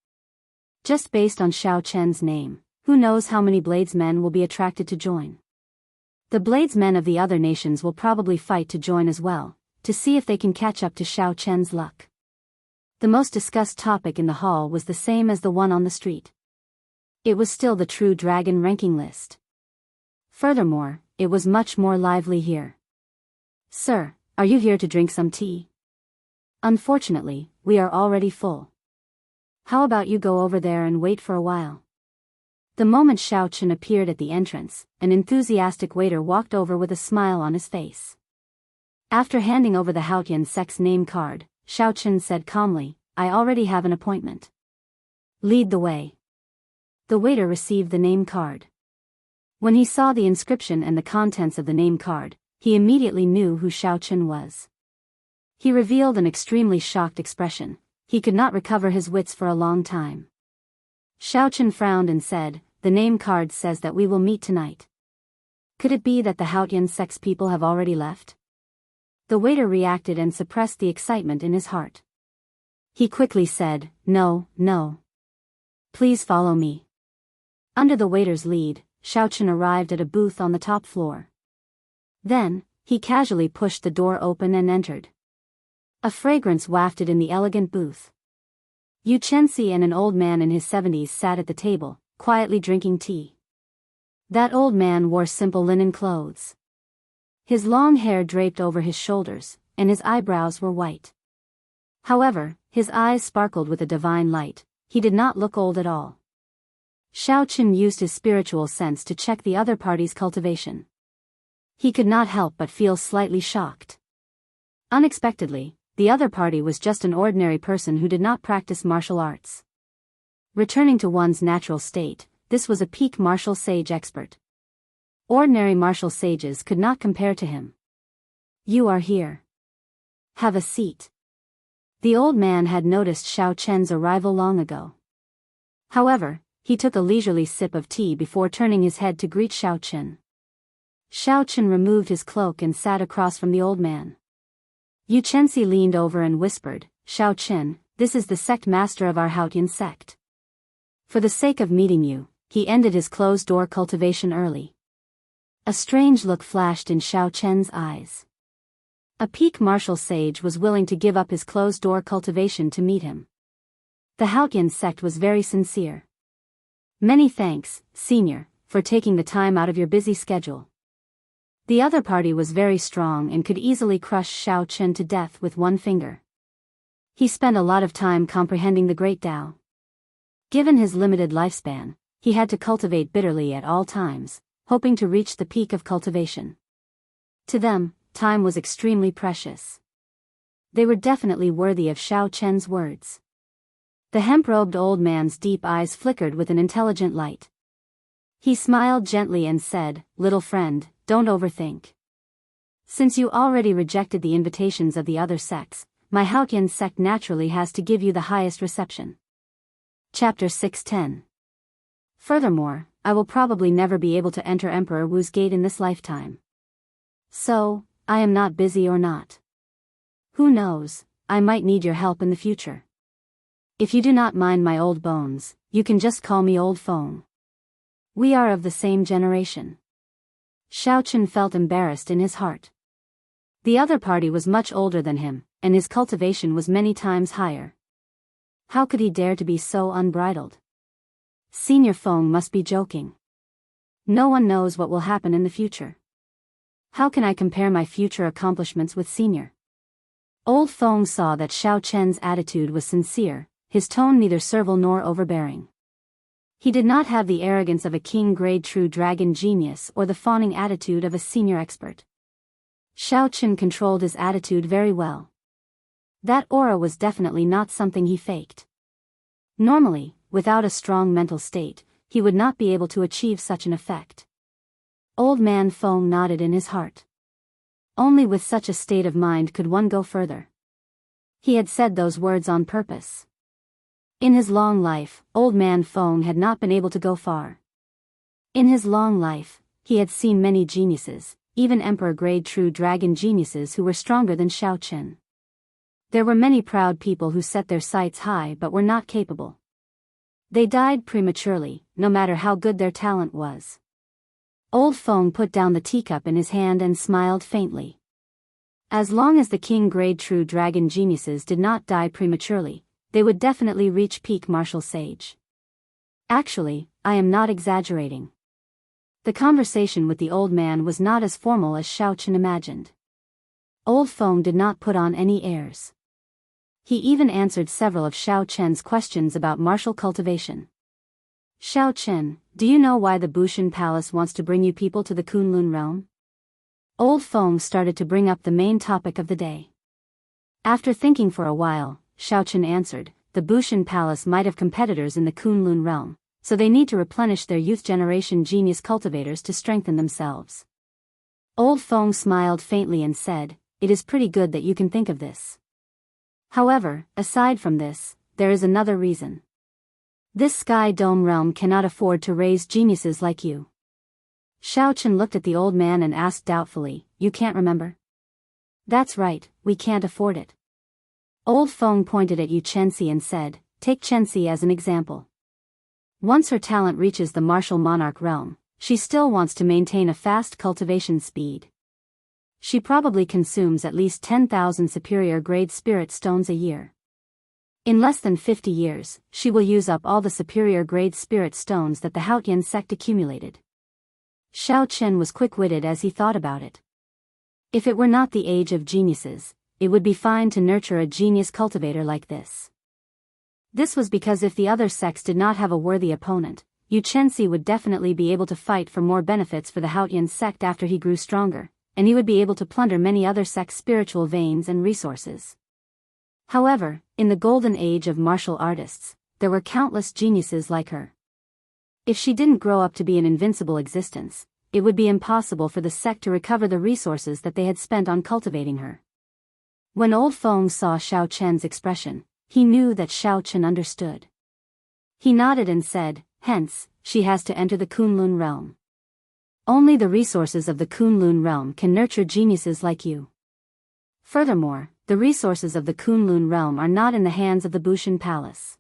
Just based on Xiao Chen's name, who knows how many bladesmen will be attracted to join. The bladesmen of the other nations will probably fight to join as well, to see if they can catch up to Xiao Chen's luck. The most discussed topic in the hall was the same as the one on the street. It was still the true dragon ranking list. Furthermore, it was much more lively here. Sir, are you here to drink some tea? Unfortunately, we are already full. How about you go over there and wait for a while? The moment Xiao Chen appeared at the entrance, an enthusiastic waiter walked over with a smile on his face. After handing over the Haotian sect's name card, Xiao Chen said calmly, I already have an appointment. Lead the way. The waiter received the name card. When he saw the inscription and the contents of the name card, he immediately knew who Xiao Chen was. He revealed an extremely shocked expression. He could not recover his wits for a long time. Xiao Chen frowned and said, the name card says that we will meet tonight. Could it be that the Haotian sect's people have already left? The waiter reacted and suppressed the excitement in his heart. He quickly said, no. Please follow me. Under the waiter's lead, Xiao Chen arrived at a booth on the top floor. Then, he casually pushed the door open and entered. A fragrance wafted in the elegant booth. Yu Chenxi and an old man in his 70s sat at the table, quietly drinking tea. That old man wore simple linen clothes. His long hair draped over his shoulders, and his eyebrows were white. However, his eyes sparkled with a divine light. He did not look old at all. Xiao Chen used his spiritual sense to check the other party's cultivation. He could not help but feel slightly shocked. Unexpectedly, the other party was just an ordinary person who did not practice martial arts. Returning to one's natural state, this was a peak martial sage expert. Ordinary martial sages could not compare to him. You are here. Have a seat. The old man had noticed Xiao Chen's arrival long ago. However, he took a leisurely sip of tea before turning his head to greet Xiao Chen. Xiao Chen removed his cloak and sat across from the old man. Yu Chenxi leaned over and whispered, Xiao Chen, this is the sect master of our Haotian sect. For the sake of meeting you, he ended his closed-door cultivation early. A strange look flashed in Xiao Chen's eyes. A peak martial sage was willing to give up his closed-door cultivation to meet him. The Haotian sect was very sincere. Many thanks, senior, for taking the time out of your busy schedule. The other party was very strong and could easily crush Xiao Chen to death with one finger. He spent a lot of time comprehending the Great Tao. Given his limited lifespan, he had to cultivate bitterly at all times, hoping to reach the peak of cultivation. To them, time was extremely precious. They were definitely worthy of Xiao Chen's words. The hemp-robed old man's deep eyes flickered with an intelligent light. He smiled gently and said, Little friend, don't overthink. Since you already rejected the invitations of the other sects, my Haotian sect naturally has to give you the highest reception. Chapter 610. Furthermore, I will probably never be able to enter Emperor Wu's gate in this lifetime. So, I am not busy or not. Who knows, I might need your help in the future. If you do not mind my old bones, you can just call me Old Feng. We are of the same generation. Xiaochen felt embarrassed in his heart. The other party was much older than him, and his cultivation was many times higher. How could he dare to be so unbridled? Senior Feng must be joking. No one knows what will happen in the future. How can I compare my future accomplishments with Senior? Old Feng saw that Xiaochen's attitude was sincere, his tone neither servile nor overbearing. He did not have the arrogance of a king-grade true dragon genius or the fawning attitude of a senior expert. Xiaochen controlled his attitude very well. That aura was definitely not something he faked. Normally, without a strong mental state, he would not be able to achieve such an effect. Old man Feng nodded in his heart. Only with such a state of mind could one go further. He had said those words on purpose. In his long life, old man Feng had not been able to go far. In his long life, he had seen many geniuses, even emperor-grade true dragon geniuses who were stronger than Xiaochen. There were many proud people who set their sights high but were not capable. They died prematurely, no matter how good their talent was. Old Feng put down the teacup in his hand and smiled faintly. As long as the king-grade true dragon geniuses did not die prematurely, they would definitely reach peak martial sage. Actually, I am not exaggerating. The conversation with the old man was not as formal as Xiaochen imagined. Old Feng did not put on any airs. He even answered several of Xiaochen's questions about martial cultivation. Xiaochen, do you know why the Bushan Palace wants to bring you people to the Kunlun realm? Old Feng started to bring up the main topic of the day. After thinking for a while, Xiaochen answered, the Bushan Palace might have competitors in the Kunlun realm, so they need to replenish their youth generation genius cultivators to strengthen themselves. Old Feng smiled faintly and said, it is pretty good that you can think of this. However, aside from this, there is another reason. This Sky Dome realm cannot afford to raise geniuses like you. Xiaochen looked at the old man and asked doubtfully, you can't remember? That's right, we can't afford it. Old Feng pointed at Yu Chenxi and said, take Chenxi as an example. Once her talent reaches the martial monarch realm, she still wants to maintain a fast cultivation speed. She probably consumes at least 10,000 superior grade spirit stones a year. In less than 50 years, she will use up all the superior grade spirit stones that the Haotian sect accumulated. Xiaochen was quick-witted as he thought about it. If it were not the age of geniuses, it would be fine to nurture a genius cultivator like this. This was because if the other sects did not have a worthy opponent, Yu Chenxi would definitely be able to fight for more benefits for the Haotian sect after he grew stronger, and he would be able to plunder many other sects' spiritual veins and resources. However, in the golden age of martial artists, there were countless geniuses like her. If she didn't grow up to be an invincible existence, it would be impossible for the sect to recover the resources that they had spent on cultivating her. When Old Feng saw Xiaochen's expression, he knew that Xiaochen understood. He nodded and said, hence, she has to enter the Kunlun realm. Only the resources of the Kunlun realm can nurture geniuses like you. Furthermore, the resources of the Kunlun realm are not in the hands of the Bushan Palace.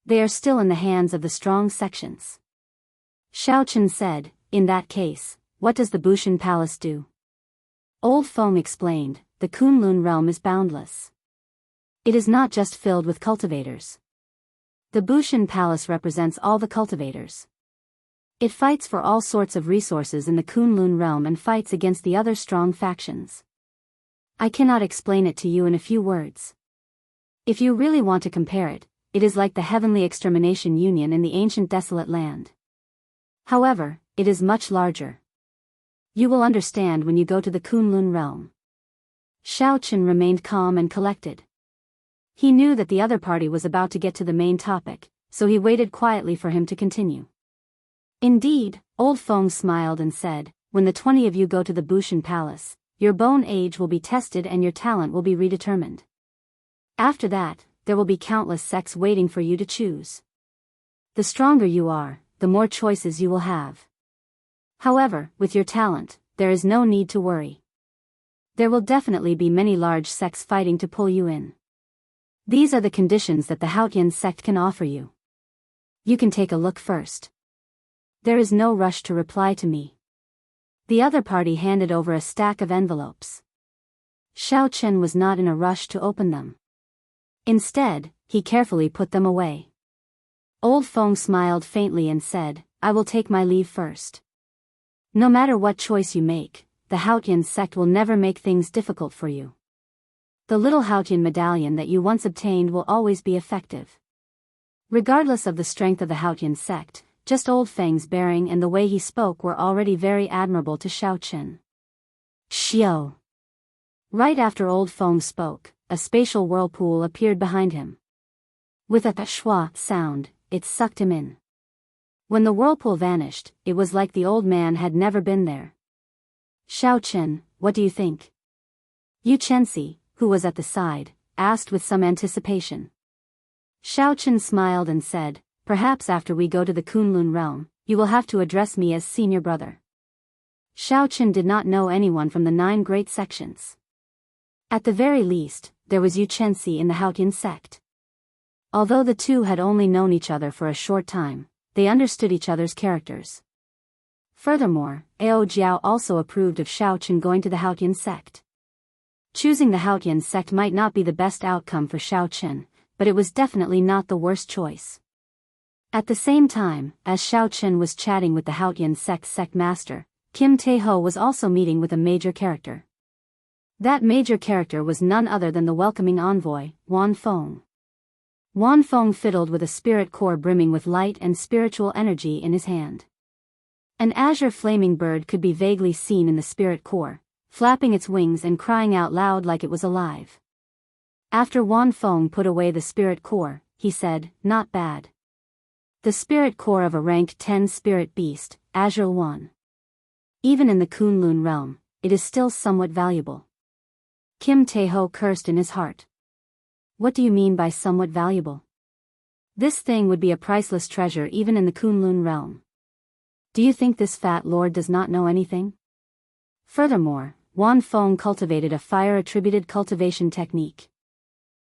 They are still in the hands of the strong sections. Xiaochen said, in that case, what does the Bushan Palace do? Old Feng explained, the Kunlun realm is boundless. It is not just filled with cultivators. The Bushan Palace represents all the cultivators. It fights for all sorts of resources in the Kunlun realm and fights against the other strong factions. I cannot explain it to you in a few words. If you really want to compare it, it is like the Heavenly Extermination Union in the ancient desolate land. However, it is much larger. You will understand when you go to the Kunlun realm. Xiaochen remained calm and collected. He knew that the other party was about to get to the main topic, so he waited quietly for him to continue. Indeed, Old Feng smiled and said, when the 20 of you go to the Bushan Palace, your bone age will be tested and your talent will be redetermined. After that, there will be countless sects waiting for you to choose. The stronger you are, the more choices you will have. However, with your talent, there is no need to worry. There will definitely be many large sects fighting to pull you in. These are the conditions that the Haotian sect can offer you. You can take a look first. There is no rush to reply to me. The other party handed over a stack of envelopes. Xiao Chen was not in a rush to open them. Instead, he carefully put them away. Old Feng smiled faintly and said, I will take my leave first. No matter what choice you make, the Haotian sect will never make things difficult for you. The little Haotian medallion that you once obtained will always be effective. Regardless of the strength of the Haotian sect, just Old Feng's bearing and the way he spoke were already very admirable to Xiao Chen. Xiao. Right after Old Feng spoke, a spatial whirlpool appeared behind him. With a schwa sound, it sucked him in. When the whirlpool vanished, it was like the old man had never been there. Xiao Chen, what do you think? Yu Chenxi, who was at the side, asked with some anticipation. Xiao Chen smiled and said, perhaps after we go to the Kunlun realm, you will have to address me as senior brother. Xiao Chen did not know anyone from the 9 great sections. At the very least, there was Yu Chenxi in the Haotian sect. Although the two had only known each other for a short time, they understood each other's characters. Furthermore, Ao Jiao also approved of Xiao Chen going to the Haotian sect. Choosing the Haotian sect might not be the best outcome for Xiao Chen, but it was definitely not the worst choice. At the same time, as Xiao Chen was chatting with the Haotian sect master, Kim Tae-ho was also meeting with a major character. That major character was none other than the welcoming envoy, Wan Feng. Wan Feng fiddled with a spirit core brimming with light and spiritual energy in his hand. An azure flaming bird could be vaguely seen in the spirit core, flapping its wings and crying out loud like it was alive. After Wan Feng put away the spirit core, he said, not bad. The spirit core of a rank 10 spirit beast, Azure Wan. Even in the Kunlun realm, it is still somewhat valuable. Kim Tae-ho cursed in his heart. What do you mean by somewhat valuable? This thing would be a priceless treasure even in the Kunlun realm. Do you think this fat lord does not know anything? Furthermore, Wan Feng cultivated a fire-attributed cultivation technique.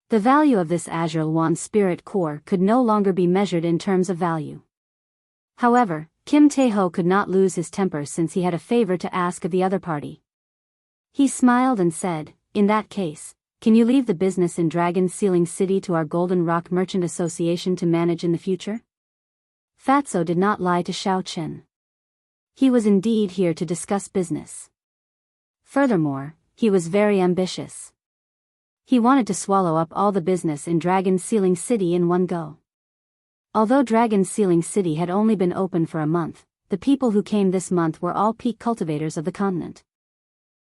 The value of this Azure Wan spirit core could no longer be measured in terms of value. However, Kim Tae-ho could not lose his temper since he had a favor to ask of the other party. He smiled and said, in that case, can you leave the business in Dragon Sealing City to our Golden Rock Merchant Association to manage in the future? Fatso did not lie to Xiao Chen. He was indeed here to discuss business. Furthermore, he was very ambitious. He wanted to swallow up all the business in Dragon Sealing City in one go. Although Dragon Sealing City had only been open for a month, the people who came this month were all peak cultivators of the continent.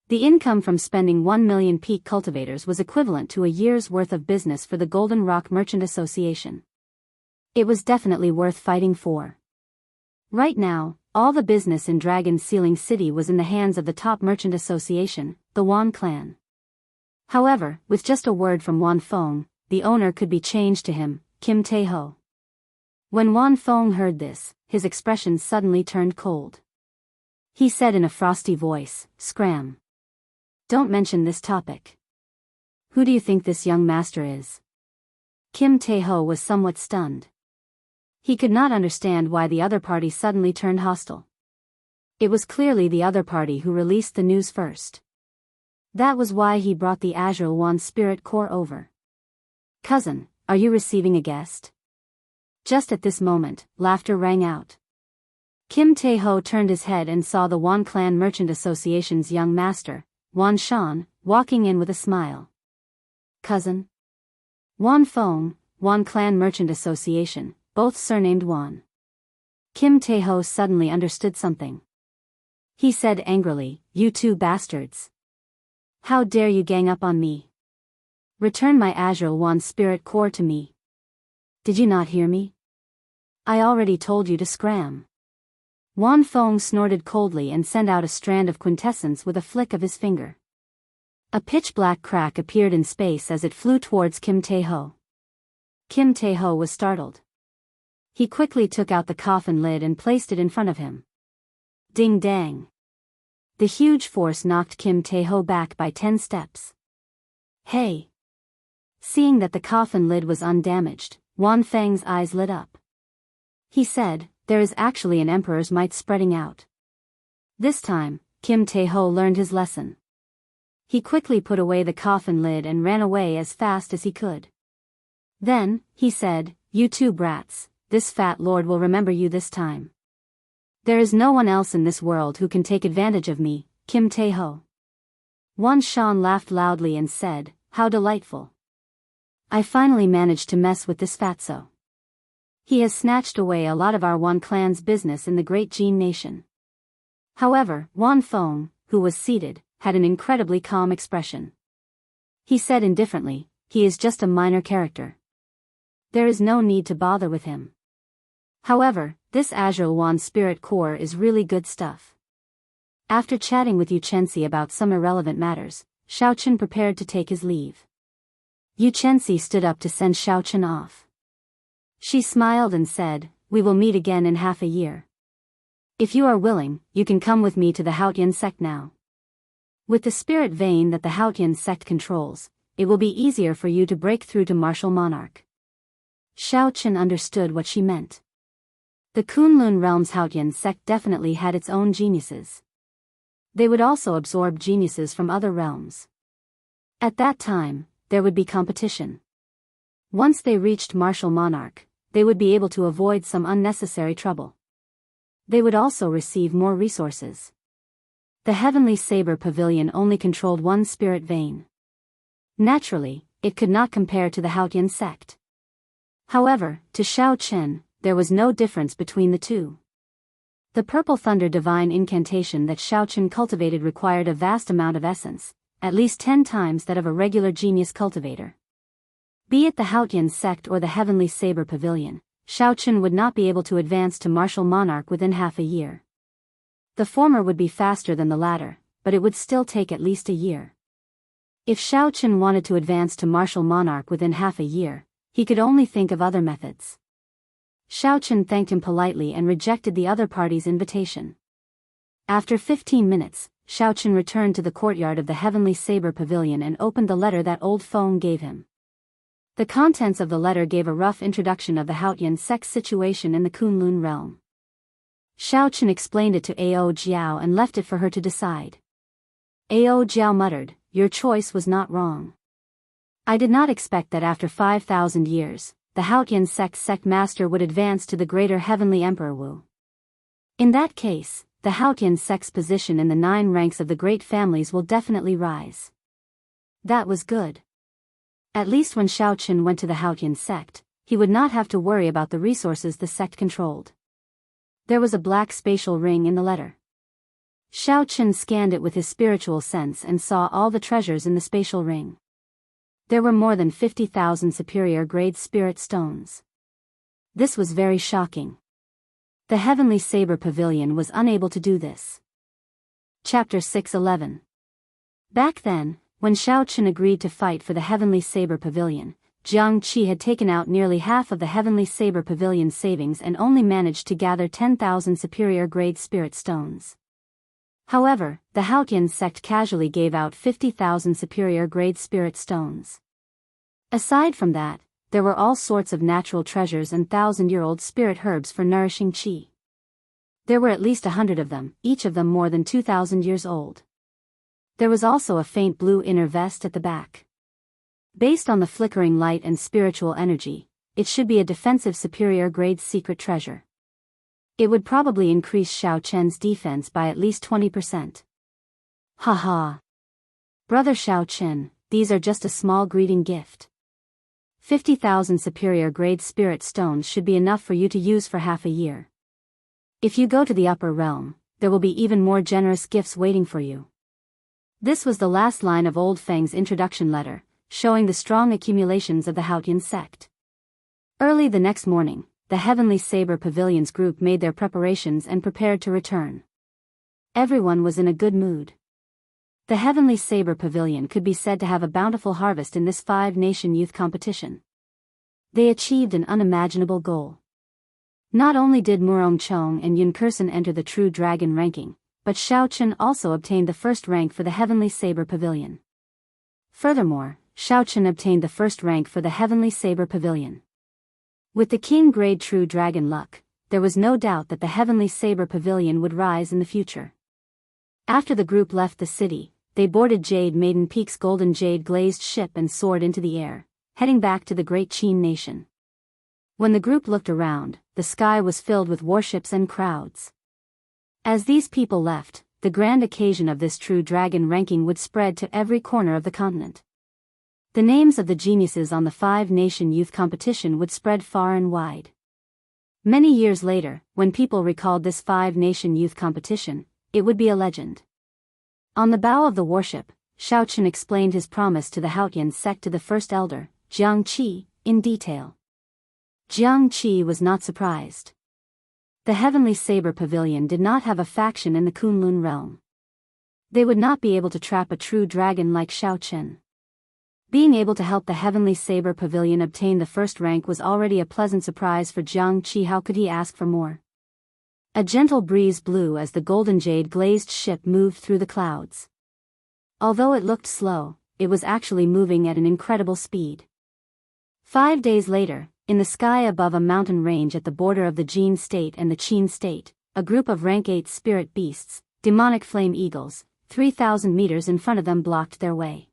The income from spending 1 million peak cultivators was equivalent to a year's worth of business for the Golden Rock Merchant Association. It was definitely worth fighting for. Right now, all the business in Dragon Sealing City was in the hands of the top merchant association, the Wan clan. However, with just a word from Wan Feng, the owner could be changed to him, Kim Tae-ho. When Wan Feng heard this, his expression suddenly turned cold. He said in a frosty voice, "Scram. Don't mention this topic. Who do you think this young master is?" Kim Tae-ho was somewhat stunned. He could not understand why the other party suddenly turned hostile. It was clearly the other party who released the news first. That was why he brought the Azure Wan spirit core over. "Cousin, are you receiving a guest?" Just at this moment, laughter rang out. Kim Tae-ho turned his head and saw the Wan Clan Merchant Association's young master, Wan Shan, walking in with a smile. "Cousin?" "Wan Feng, Wan Clan Merchant Association, both surnamed Wan." Kim Tae-ho suddenly understood something. He said angrily, "You two bastards. How dare you gang up on me? Return my Azure Wan spirit core to me. Did you not hear me? I already told you to scram." Wan Feng snorted coldly and sent out a strand of quintessence with a flick of his finger. A pitch-black crack appeared in space as it flew towards Kim Tae-ho. Kim Tae-ho was startled. He quickly took out the coffin lid and placed it in front of him. Ding-dang. The huge force knocked Kim Tae-ho back by 10 steps. Hey! Seeing that the coffin lid was undamaged, Wan Feng's eyes lit up. He said, "There is actually an emperor's might spreading out." This time, Kim Tae-ho learned his lesson. He quickly put away the coffin lid and ran away as fast as he could. Then, he said, "You two brats, this fat lord will remember you this time. There is no one else in this world who can take advantage of me, Kim Tae-ho." Wan Shan laughed loudly and said, "How delightful. I finally managed to mess with this fatso. He has snatched away a lot of our Wan clan's business in the great Jin nation." However, Wan Feng, who was seated, had an incredibly calm expression. He said indifferently, "He is just a minor character. There is no need to bother with him. However, this Azure Wan spirit core is really good stuff." After chatting with Yu Chenxi about some irrelevant matters, Xiaochen prepared to take his leave. Yu Chenxi stood up to send Xiaochen off. She smiled and said, "We will meet again in half a year. If you are willing, you can come with me to the Haotian sect now. With the spirit vein that the Haotian sect controls, it will be easier for you to break through to martial monarch." Xiaochen understood what she meant. The Kunlun realm's Haotian sect definitely had its own geniuses. They would also absorb geniuses from other realms. At that time, there would be competition. Once they reached martial monarch, they would be able to avoid some unnecessary trouble. They would also receive more resources. The Heavenly Saber Pavilion only controlled one spirit vein. Naturally, it could not compare to the Haotian sect. However, to Xiaochen, there was no difference between the two. The Purple Thunder divine incantation that Xiaochen cultivated required a vast amount of essence, at least 10 times that of a regular genius cultivator. Be it the Haotian sect or the Heavenly Saber Pavilion, Xiaochen would not be able to advance to martial monarch within half a year. The former would be faster than the latter, but it would still take at least a year. If Xiaochen wanted to advance to martial monarch within half a year, he could only think of other methods. Xiaochen thanked him politely and rejected the other party's invitation. After 15 minutes, Xiaochen returned to the courtyard of the Heavenly Saber Pavilion and opened the letter that Old Feng gave him. The contents of the letter gave a rough introduction of the Haotian sect's situation in the Kunlun realm. Xiaochen explained it to Ao Jiao and left it for her to decide. Ao Jiao muttered, "Your choice was not wrong. I did not expect that after 5,000 years, the Haotian sect's sect master would advance to the greater heavenly Emperor Wu. In that case, the Haotian sect's position in the 9 ranks of the great families will definitely rise." That was good. At least when Xiaochen went to the Haotian sect, he would not have to worry about the resources the sect controlled. There was a black spatial ring in the letter. Xiaochen scanned it with his spiritual sense and saw all the treasures in the spatial ring. There were more than 50,000 superior-grade spirit stones. This was very shocking. The Heavenly Saber Pavilion was unable to do this. Chapter 6:11. Back then, when Xiaochen agreed to fight for the Heavenly Saber Pavilion, Jianghu had taken out nearly half of the Heavenly Saber Pavilion's savings and only managed to gather 10,000 superior-grade spirit stones. However, the Haotian sect casually gave out 50,000 superior-grade spirit stones. Aside from that, there were all sorts of natural treasures and 1,000-year-old spirit herbs for nourishing qi. There were at least 100 of them, each of them more than 2,000 years old. There was also a faint blue inner vest at the back. Based on the flickering light and spiritual energy, it should be a defensive superior-grade secret treasure. It would probably increase Xiaochen's defense by at least 20%. Haha. Brother Xiaochen, these are just a small greeting gift. 50,000 superior-grade spirit stones should be enough for you to use for half a year. If you go to the upper realm, there will be even more generous gifts waiting for you. This was the last line of Old Feng's introduction letter, showing the strong accumulations of the Haotian sect. Early the next morning, the Heavenly Saber Pavilion's group made their preparations and prepared to return. Everyone was in a good mood. The Heavenly Saber Pavilion could be said to have a bountiful harvest in this five-nation youth competition. They achieved an unimaginable goal. Not only did Murong Chong and Yun Kursen enter the True Dragon ranking, but Xiao Chen also obtained the first rank for the Heavenly Saber Pavilion. Furthermore, Xiao Chen obtained the first rank for the Heavenly Saber Pavilion. With the King Grade True Dragon luck, there was no doubt that the Heavenly Saber Pavilion would rise in the future. After the group left the city, they boarded Jade Maiden Peak's golden jade glazed ship and soared into the air, heading back to the Great Qin Nation. When the group looked around, the sky was filled with warships and crowds. As these people left, the grand occasion of this True Dragon ranking would spread to every corner of the continent. The names of the geniuses on the five-nation youth competition would spread far and wide. Many years later, when people recalled this five-nation youth competition, it would be a legend. On the bow of the warship, Xiao Chen explained his promise to the Haotian sect to the first elder, Jiang Qi, in detail. Jiang Qi was not surprised. The Heavenly Saber Pavilion did not have a faction in the Kunlun realm. They would not be able to trap a true dragon like Xiao Chen. Being able to help the Heavenly Saber Pavilion obtain the first rank was already a pleasant surprise for Jiang Qi. How could he ask for more? A gentle breeze blew as the golden jade glazed ship moved through the clouds. Although it looked slow, it was actually moving at an incredible speed. 5 days later, in the sky above a mountain range at the border of the Jin state and the Qin state, a group of rank 8 spirit beasts, demonic flame eagles, 3,000 meters in front of them blocked their way.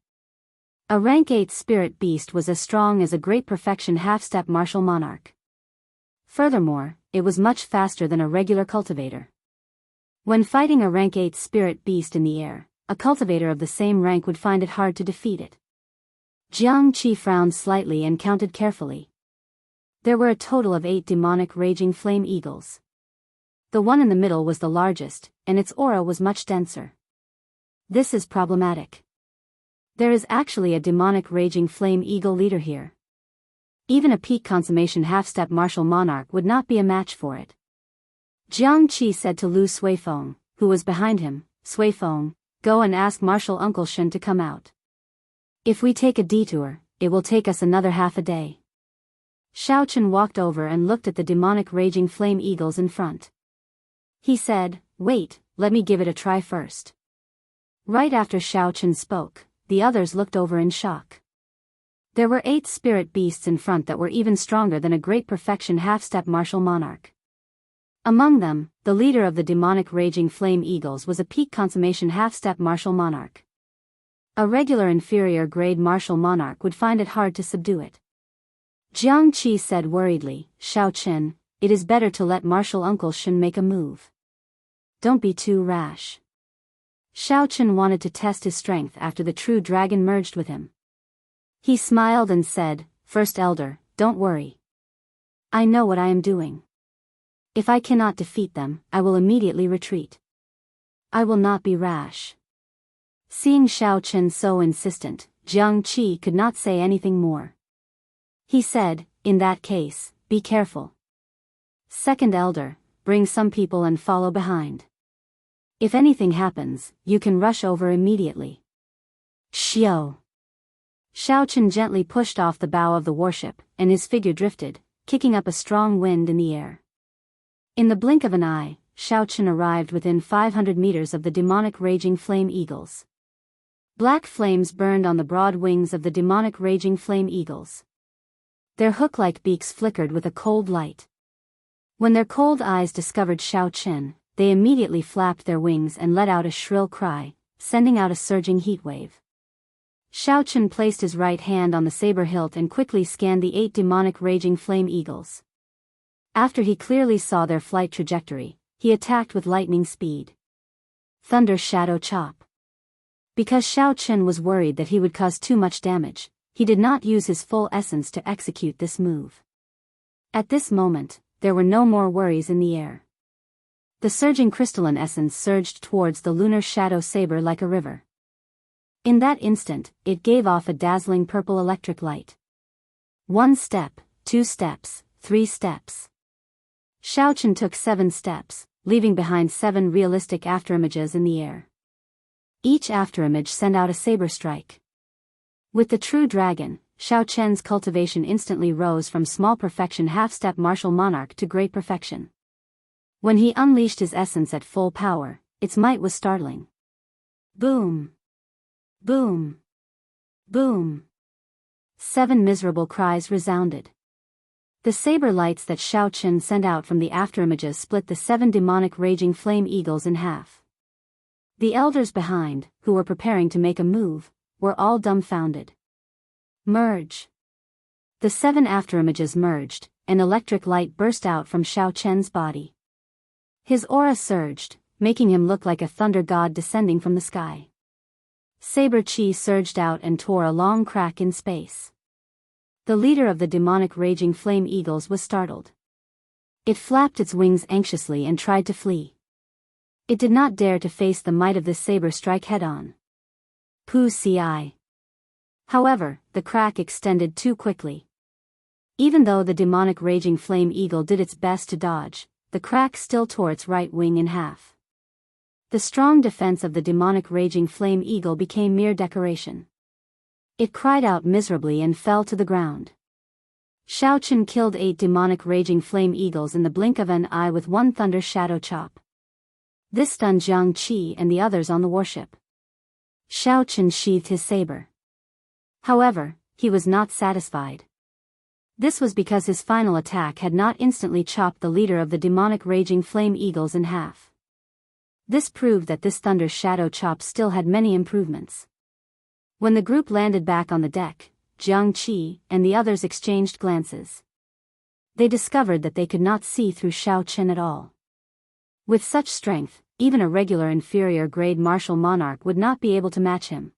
A rank 8 spirit beast was as strong as a great perfection half-step martial monarch. Furthermore, it was much faster than a regular cultivator. When fighting a rank 8 spirit beast in the air, a cultivator of the same rank would find it hard to defeat it. Jiang Qi frowned slightly and counted carefully. There were a total of 8 demonic raging flame eagles. The one in the middle was the largest, and its aura was much denser. This is problematic. There is actually a demonic raging flame eagle leader here. Even a peak consummation half-step martial monarch would not be a match for it. Jiang Qi said to Lu Suifeng, who was behind him, "Suifeng, go and ask Martial Uncle Shen to come out. If we take a detour, it will take us another half a day." Xiao Chen walked over and looked at the demonic raging flame eagles in front. He said, "Wait, let me give it a try first." Right after Xiao Chen spoke, the others looked over in shock. There were 8 spirit beasts in front that were even stronger than a great perfection half-step martial monarch. Among them, the leader of the demonic raging flame eagles was a peak consummation half-step martial monarch. A regular inferior grade martial monarch would find it hard to subdue it. Jiang Qi said worriedly, "Xiao Chen, it is better to let Martial Uncle Shen make a move. Don't be too rash." Xiao Chen wanted to test his strength after the true dragon merged with him. He smiled and said, "First Elder, don't worry. I know what I am doing. If I cannot defeat them, I will immediately retreat. I will not be rash." Seeing Xiao Chen so insistent, Jiang Qi could not say anything more. He said, "In that case, be careful. Second Elder, bring some people and follow behind. If anything happens, you can rush over immediately." Xiao. Xiao Chen gently pushed off the bow of the warship, and his figure drifted, kicking up a strong wind in the air. In the blink of an eye, Xiao Chen arrived within 500 meters of the demonic raging flame eagles. Black flames burned on the broad wings of the demonic raging flame eagles. Their hook-like beaks flickered with a cold light. When their cold eyes discovered Xiao Chen, they immediately flapped their wings and let out a shrill cry, sending out a surging heat wave. Xiao Chen placed his right hand on the saber hilt and quickly scanned the 8 demonic raging flame eagles. After he clearly saw their flight trajectory, he attacked with lightning speed. Thunder Shadow Chop. Because Xiao Chen was worried that he would cause too much damage, he did not use his full essence to execute this move. At this moment, there were no more worries in the air. The surging crystalline essence surged towards the lunar shadow saber like a river. In that instant, it gave off a dazzling purple electric light. 1 step, 2 steps, 3 steps. Xiao Chen took 7 steps, leaving behind 7 realistic afterimages in the air. Each afterimage sent out a saber strike. With the true dragon, Xiao Chen's cultivation instantly rose from small perfection half-step martial monarch to great perfection. When he unleashed his essence at full power, its might was startling. Boom! Boom! Boom! 7 miserable cries resounded. The saber lights that Xiao Chen sent out from the afterimages split the 7 demonic raging flame eagles in half. The elders behind, who were preparing to make a move, were all dumbfounded. Merge. The 7 afterimages merged, an electric light burst out from Xiao Chen's body. His aura surged, making him look like a thunder god descending from the sky. Saber chi surged out and tore a long crack in space. The leader of the demonic raging flame eagles was startled. It flapped its wings anxiously and tried to flee. It did not dare to face the might of this saber strike head-on. Pu ci. However, the crack extended too quickly. Even though the demonic raging flame eagle did its best to dodge, the crack still tore its right wing in half. The strong defense of the demonic raging flame eagle became mere decoration. It cried out miserably and fell to the ground. Xiao Chen killed 8 demonic raging flame eagles in the blink of an eye with 1 thunder shadow chop. This stunned Jiang Qi and the others on the warship. Xiao Chen sheathed his saber. However, he was not satisfied. This was because his final attack had not instantly chopped the leader of the demonic raging flame eagles in half. This proved that this thunder shadow chop still had many improvements. When the group landed back on the deck, Jiang Qi and the others exchanged glances. They discovered that they could not see through Xiao Chen at all. With such strength, even a regular inferior grade martial monarch would not be able to match him.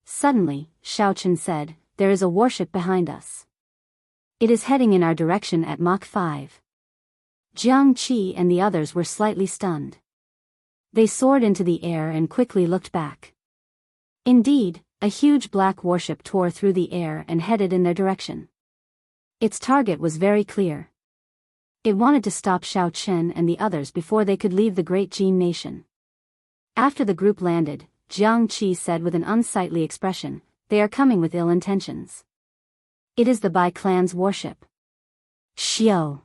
Suddenly, Xiao Chen said, "There is a warship behind us. It is heading in our direction at Mach 5. Jiang Qi and the others were slightly stunned. They soared into the air and quickly looked back. Indeed, a huge black warship tore through the air and headed in their direction. Its target was very clear. It wanted to stop Xiao Chen and the others before they could leave the great Jin nation. After the group landed, Jiang Qi said with an unsightly expression, "They are coming with ill intentions. It is the Bai clan's warship." Xiao.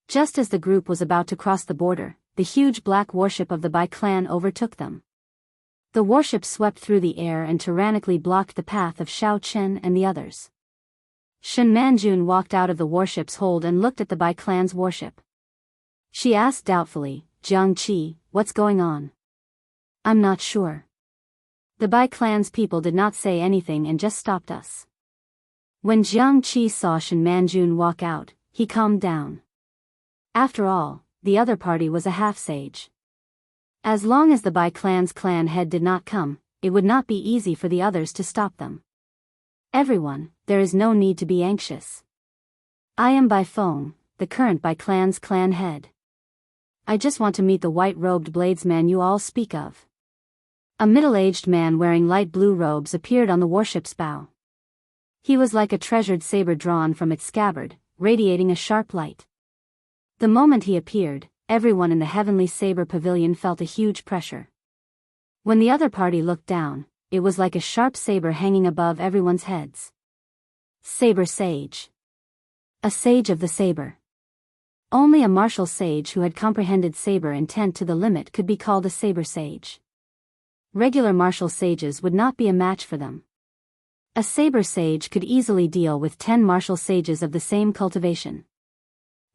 Just as the group was about to cross the border, the huge black warship of the Bai clan overtook them. The warship swept through the air and tyrannically blocked the path of Xiao Chen and the others. Shen Manjun walked out of the warship's hold and looked at the Bai clan's warship. She asked doubtfully, "Jiang Qi, what's going on?" "I'm not sure. The Bai clan's people did not say anything and just stopped us." When Jiang Qi saw Shen Manjun walk out, he calmed down. After all, the other party was a half-sage. As long as the Bai clan's clan head did not come, it would not be easy for the others to stop them. "Everyone, there is no need to be anxious. I am Bai Feng, the current Bai clan's clan head. I just want to meet the white-robed bladesman you all speak of." A middle-aged man wearing light blue robes appeared on the warship's bow. He was like a treasured saber drawn from its scabbard, radiating a sharp light. The moment he appeared, everyone in the heavenly saber pavilion felt a huge pressure. When the other party looked down, it was like a sharp saber hanging above everyone's heads. Saber Sage. A sage of the saber. Only a martial sage who had comprehended saber intent to the limit could be called a saber sage. Regular martial sages would not be a match for them. A saber sage could easily deal with 10 martial sages of the same cultivation.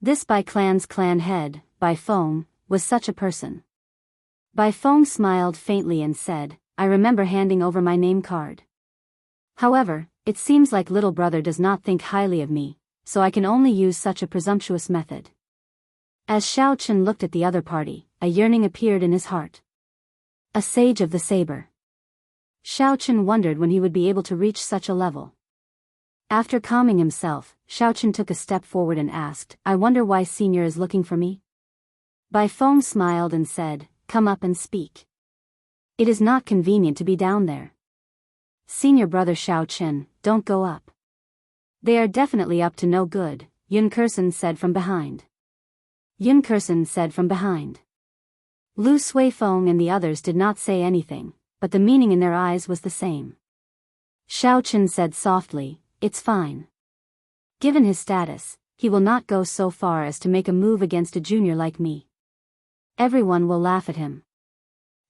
This Bai clan's clan head, Bai Feng, was such a person. Bai Feng smiled faintly and said, "I remember handing over my name card. However, it seems like little brother does not think highly of me, so I can only use such a presumptuous method." As Xiao Chen looked at the other party, a yearning appeared in his heart. A sage of the saber. Xiao Chen wondered when he would be able to reach such a level. After calming himself, Xiao Chen took a step forward and asked, "I wonder why Senior is looking for me?" Bai Feng smiled and said, "Come up and speak. It is not convenient to be down there." "Senior brother Xiao Chen, don't go up. They are definitely up to no good," Yun Kursen said from behind. Lu Suifeng and the others did not say anything, but the meaning in their eyes was the same. Xiao Chen said softly, "It's fine. Given his status, he will not go so far as to make a move against a junior like me. Everyone will laugh at him."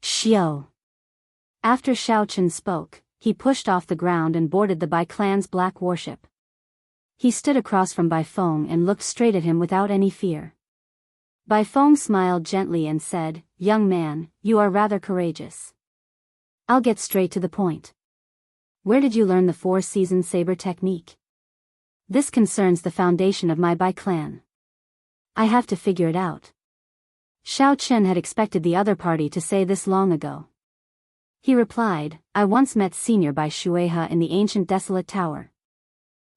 Xiao. After Xiao Chen spoke, he pushed off the ground and boarded the Bai clan's black warship. He stood across from Bai Feng and looked straight at him without any fear. Bai Feng smiled gently and said, "Young man, you are rather courageous. I'll get straight to the point. Where did you learn the four-season saber technique? This concerns the foundation of my Bai clan. I have to figure it out." Xiao Chen had expected the other party to say this long ago. He replied, "I once met Senior Bai Shueha in the ancient desolate tower.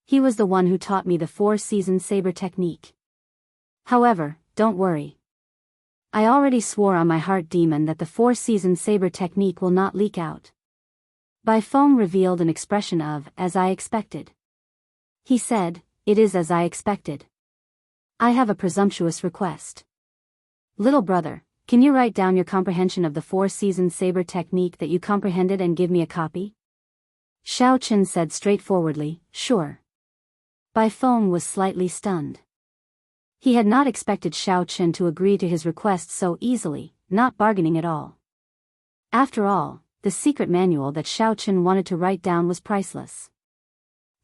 He was the one who taught me the four-season saber technique. However, don't worry. I already swore on my heart demon that the four-season saber technique will not leak out." Bai Feng revealed an expression of, "As I expected." He said, "It is as I expected. I have a presumptuous request. Little brother, can you write down your comprehension of the four-season saber technique that you comprehended and give me a copy?" Xiao Chen said straightforwardly, "Sure." Bai Feng was slightly stunned. He had not expected Xiao Chen to agree to his request so easily, not bargaining at all. After all, the secret manual that Xiao Chen wanted to write down was priceless.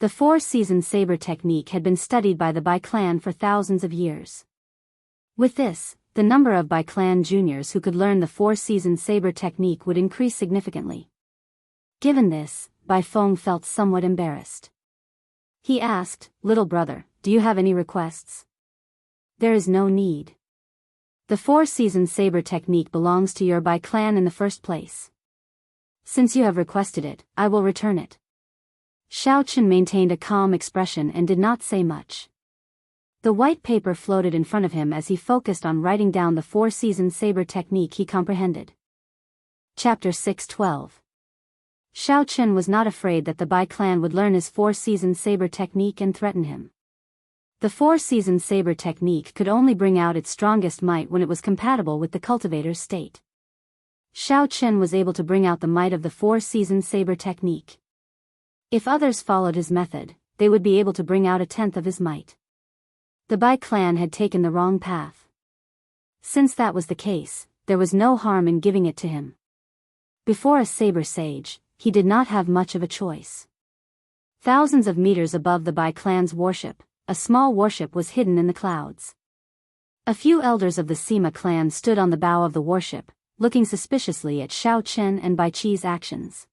The four-season saber technique had been studied by the Bai clan for thousands of years. With this, the number of Bai clan juniors who could learn the four-season saber technique would increase significantly. Given this, Bai Feng felt somewhat embarrassed. He asked, "Little brother, do you have any requests?" "There is no need. The four-season saber technique belongs to your Bai clan in the first place. Since you have requested it, I will return it." Xiao Chen maintained a calm expression and did not say much. The white paper floated in front of him as he focused on writing down the four-season saber technique he comprehended. Chapter 6:12. Xiao Chen was not afraid that the Bai clan would learn his four-season saber technique and threaten him. The four-season saber technique could only bring out its strongest might when it was compatible with the cultivator's state. Xiao Chen was able to bring out the might of the four-season saber technique. If others followed his method, they would be able to bring out a tenth of his might. The Bai clan had taken the wrong path. Since that was the case, there was no harm in giving it to him. Before a saber sage, he did not have much of a choice. Thousands of meters above the Bai clan's warship, a small warship was hidden in the clouds. A few elders of the Sima clan stood on the bow of the warship, looking suspiciously at Xiao Chen and Bai Qi's actions.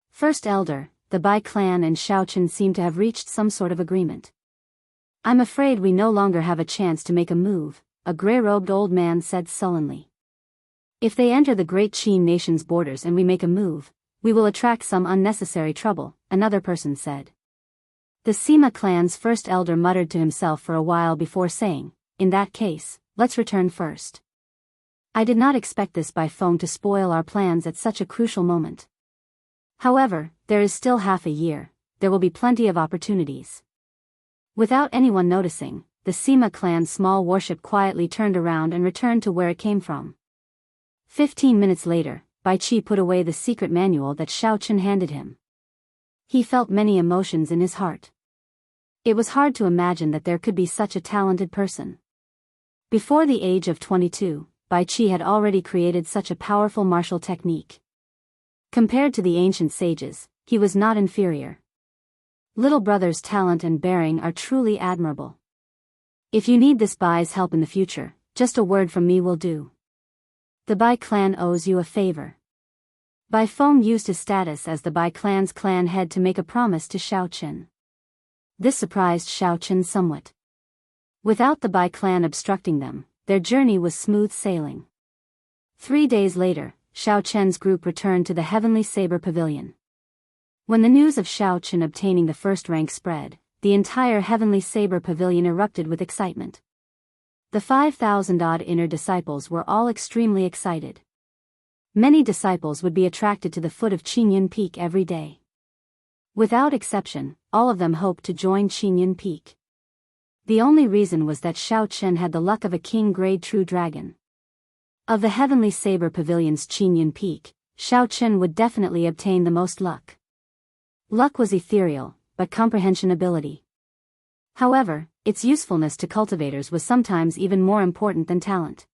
First elder, the Bai clan and Xiao Chen seemed to have reached some sort of agreement. "I'm afraid we no longer have a chance to make a move," a gray-robed old man said sullenly. "If they enter the great Qin nation's borders and we make a move, we will attract some unnecessary trouble," another person said. The Sima clan's first elder muttered to himself for a while before saying, "In that case, let's return first. I did not expect this Bai Feng to spoil our plans at such a crucial moment. However, there is still half a year, there will be plenty of opportunities." Without anyone noticing, the Sima clan's small warship quietly turned around and returned to where it came from. 15 minutes later, Bai Qi put away the secret manual that Xiao Chen handed him. He felt many emotions in his heart. It was hard to imagine that there could be such a talented person. Before the age of 22, Bai Qi had already created such a powerful martial technique. Compared to the ancient sages, he was not inferior. Little brother's talent and bearing are truly admirable. If you need this Bai's help in the future, just a word from me will do. The Bai clan owes you a favor. Bai Feng used his status as the Bai clan's clan head to make a promise to Xiao Chen. This surprised Xiao Chen somewhat. Without the Bai clan obstructing them, their journey was smooth sailing. 3 days later, Xiao Chen's group returned to the Heavenly Saber Pavilion. When the news of Xiao Chen obtaining the first rank spread, the entire Heavenly Saber Pavilion erupted with excitement. The 5,000-odd inner disciples were all extremely excited. Many disciples would be attracted to the foot of Qingyun Peak every day. Without exception, all of them hoped to join Qingyun Peak. The only reason was that Xiao Chen had the luck of a king-grade true dragon. Of the Heavenly Saber Pavilion's Qingyun Peak, Xiao Chen would definitely obtain the most luck. Luck was ethereal, but comprehension ability. However, its usefulness to cultivators was sometimes even more important than talent.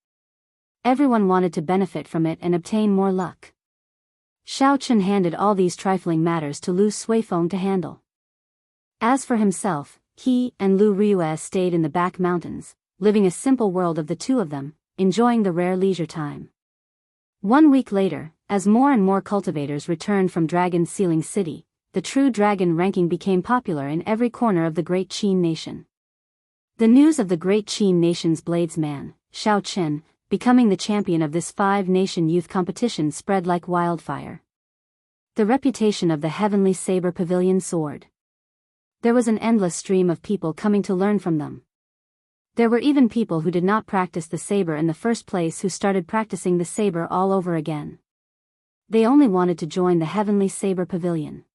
Everyone wanted to benefit from it and obtain more luck. Xiao Chen handed all these trifling matters to Lu Suifeng to handle. As for himself, he and Lu Riyue stayed in the back mountains, living a simple world of the two of them, enjoying the rare leisure time. 1 week later, as more and more cultivators returned from Dragon Sealing City, the true dragon ranking became popular in every corner of the Great Qin Nation. The news of the Great Qin Nation's bladesman, Xiao Chen, becoming the champion of this 5-nation youth competition spread like wildfire. The reputation of the Heavenly Saber Pavilion soared. There was an endless stream of people coming to learn from them. There were even people who did not practice the saber in the first place who started practicing the saber all over again. They only wanted to join the Heavenly Saber Pavilion.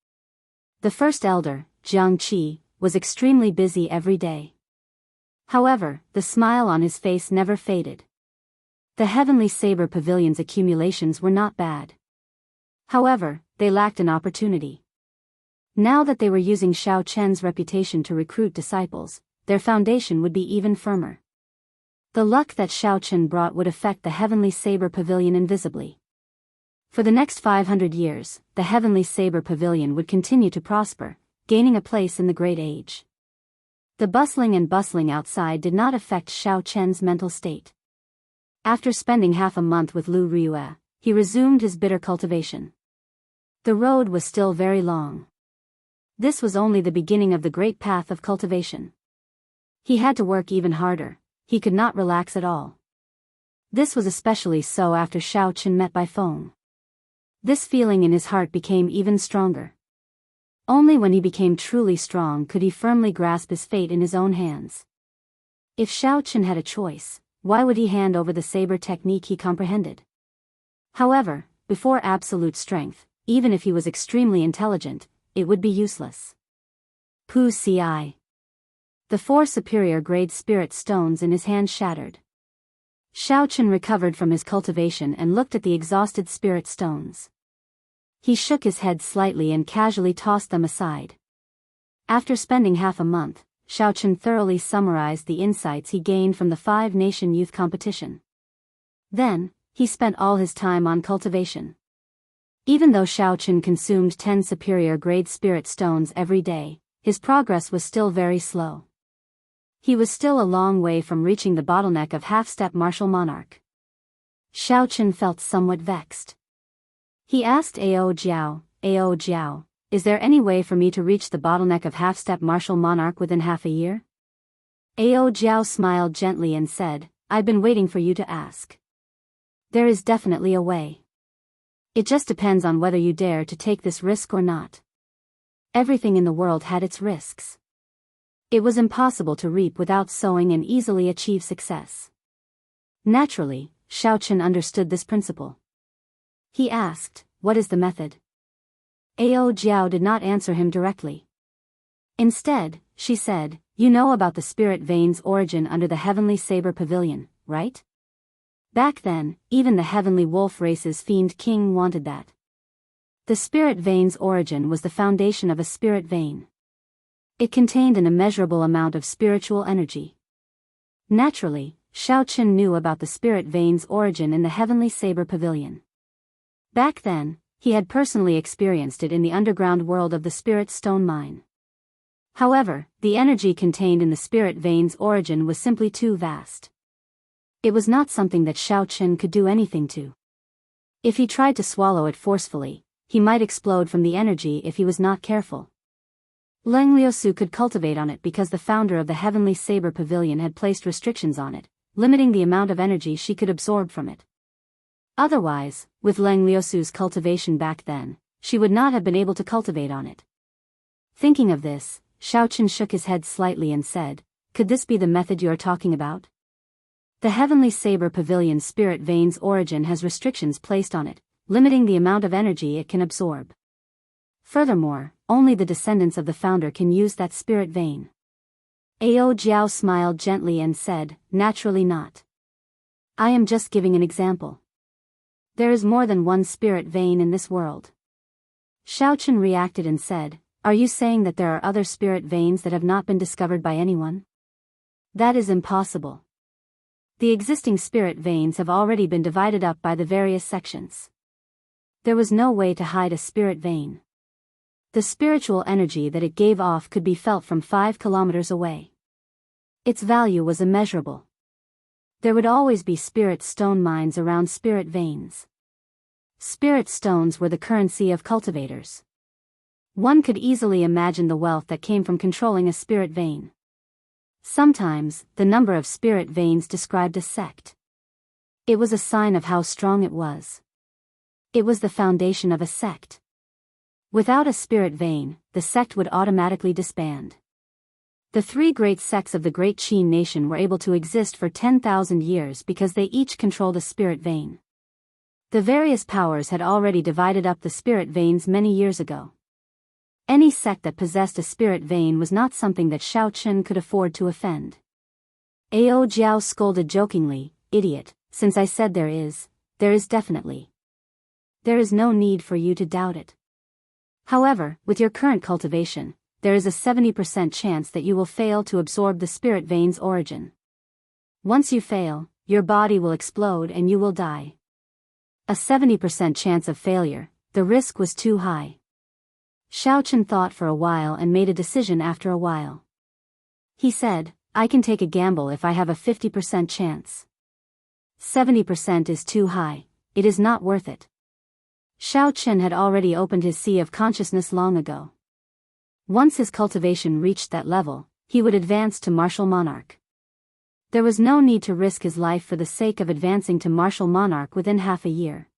The first elder, Jianghu, was extremely busy every day. However, the smile on his face never faded. The Heavenly Saber Pavilion's accumulations were not bad. However, they lacked an opportunity. Now that they were using Xiao Chen's reputation to recruit disciples, their foundation would be even firmer. The luck that Xiao Chen brought would affect the Heavenly Saber Pavilion invisibly. For the next 500 years, the Heavenly Saber Pavilion would continue to prosper, gaining a place in the Great Age. The bustling outside did not affect Xiao Chen's mental state. After spending half a month with Lu Riyue, he resumed his bitter cultivation. The road was still very long. This was only the beginning of the great path of cultivation. He had to work even harder, he could not relax at all. This was especially so after Xiao Chen met by phone. This feeling in his heart became even stronger. Only when he became truly strong could he firmly grasp his fate in his own hands. If Xiao Chen had a choice, why would he hand over the saber technique he comprehended? However, before absolute strength, even if he was extremely intelligent, it would be useless. Pu Ci. The 4 superior grade spirit stones in his hand shattered. Xiao Chen recovered from his cultivation and looked at the exhausted spirit stones. He shook his head slightly and casually tossed them aside. After spending half a month, Xiao Chen thoroughly summarized the insights he gained from the 5-nation youth competition. Then, he spent all his time on cultivation. Even though Xiao Chen consumed 10 superior grade spirit stones every day, his progress was still very slow. He was still a long way from reaching the bottleneck of half-step martial monarch. Xiao Chen felt somewhat vexed. He asked Ao Jiao, is there any way for me to reach the bottleneck of half-step martial monarch within half a year? Ao Jiao smiled gently and said, I've been waiting for you to ask. There is definitely a way. It just depends on whether you dare to take this risk or not. Everything in the world had its risks. It was impossible to reap without sowing and easily achieve success. Naturally, Xiao Chen understood this principle. He asked, what is the method? Ao Jiao did not answer him directly. Instead, she said, you know about the spirit vein's origin under the Heavenly Saber Pavilion, right? Back then, even the Heavenly Wolf race's Fiend King wanted that. The spirit vein's origin was the foundation of a spirit vein. It contained an immeasurable amount of spiritual energy. Naturally, Xiao Chen knew about the spirit vein's origin in the Heavenly Saber Pavilion. Back then, he had personally experienced it in the underground world of the Spirit Stone Mine. However, the energy contained in the spirit vein's origin was simply too vast. It was not something that Xiao Chen could do anything to. If he tried to swallow it forcefully, he might explode from the energy if he was not careful. Leng Liusu could cultivate on it because the founder of the Heavenly Saber Pavilion had placed restrictions on it, limiting the amount of energy she could absorb from it. Otherwise, with Leng Liusu's cultivation back then, she would not have been able to cultivate on it. Thinking of this, Xiao Chen shook his head slightly and said, could this be the method you are talking about? The Heavenly Saber Pavilion's spirit vein's origin has restrictions placed on it, limiting the amount of energy it can absorb. Furthermore, only the descendants of the founder can use that spirit vein. Ao Jiao smiled gently and said, naturally not. I am just giving an example. There is more than one spirit vein in this world. Xiaochen reacted and said, "Are you saying that there are other spirit veins that have not been discovered by anyone? That is impossible. The existing spirit veins have already been divided up by the various sections. There was no way to hide a spirit vein. The spiritual energy that it gave off could be felt from 5 kilometers away. Its value was immeasurable. There would always be spirit stone mines around spirit veins. Spirit stones were the currency of cultivators. One could easily imagine the wealth that came from controlling a spirit vein. Sometimes, the number of spirit veins described a sect. It was a sign of how strong it was. It was the foundation of a sect. Without a spirit vein, the sect would automatically disband. The 3 great sects of the Great Qin nation were able to exist for 10,000 years because they each controlled a spirit vein. The various powers had already divided up the spirit veins many years ago. Any sect that possessed a spirit vein was not something that Xiaochen could afford to offend. Ao Jiao scolded jokingly, "Idiot, since I said there is definitely. There is no need for you to doubt it. However, with your current cultivation, there is a 70% chance that you will fail to absorb the spirit vein's origin. Once you fail, your body will explode and you will die. A 70% chance of failure, the risk was too high." Xiaochen thought for a while and made a decision after a while. He said, "I can take a gamble if I have a 50% chance. 70% is too high, it is not worth it." Xiaochen had already opened his sea of consciousness long ago. Once his cultivation reached that level, he would advance to martial monarch. There was no need to risk his life for the sake of advancing to martial monarch within half a year.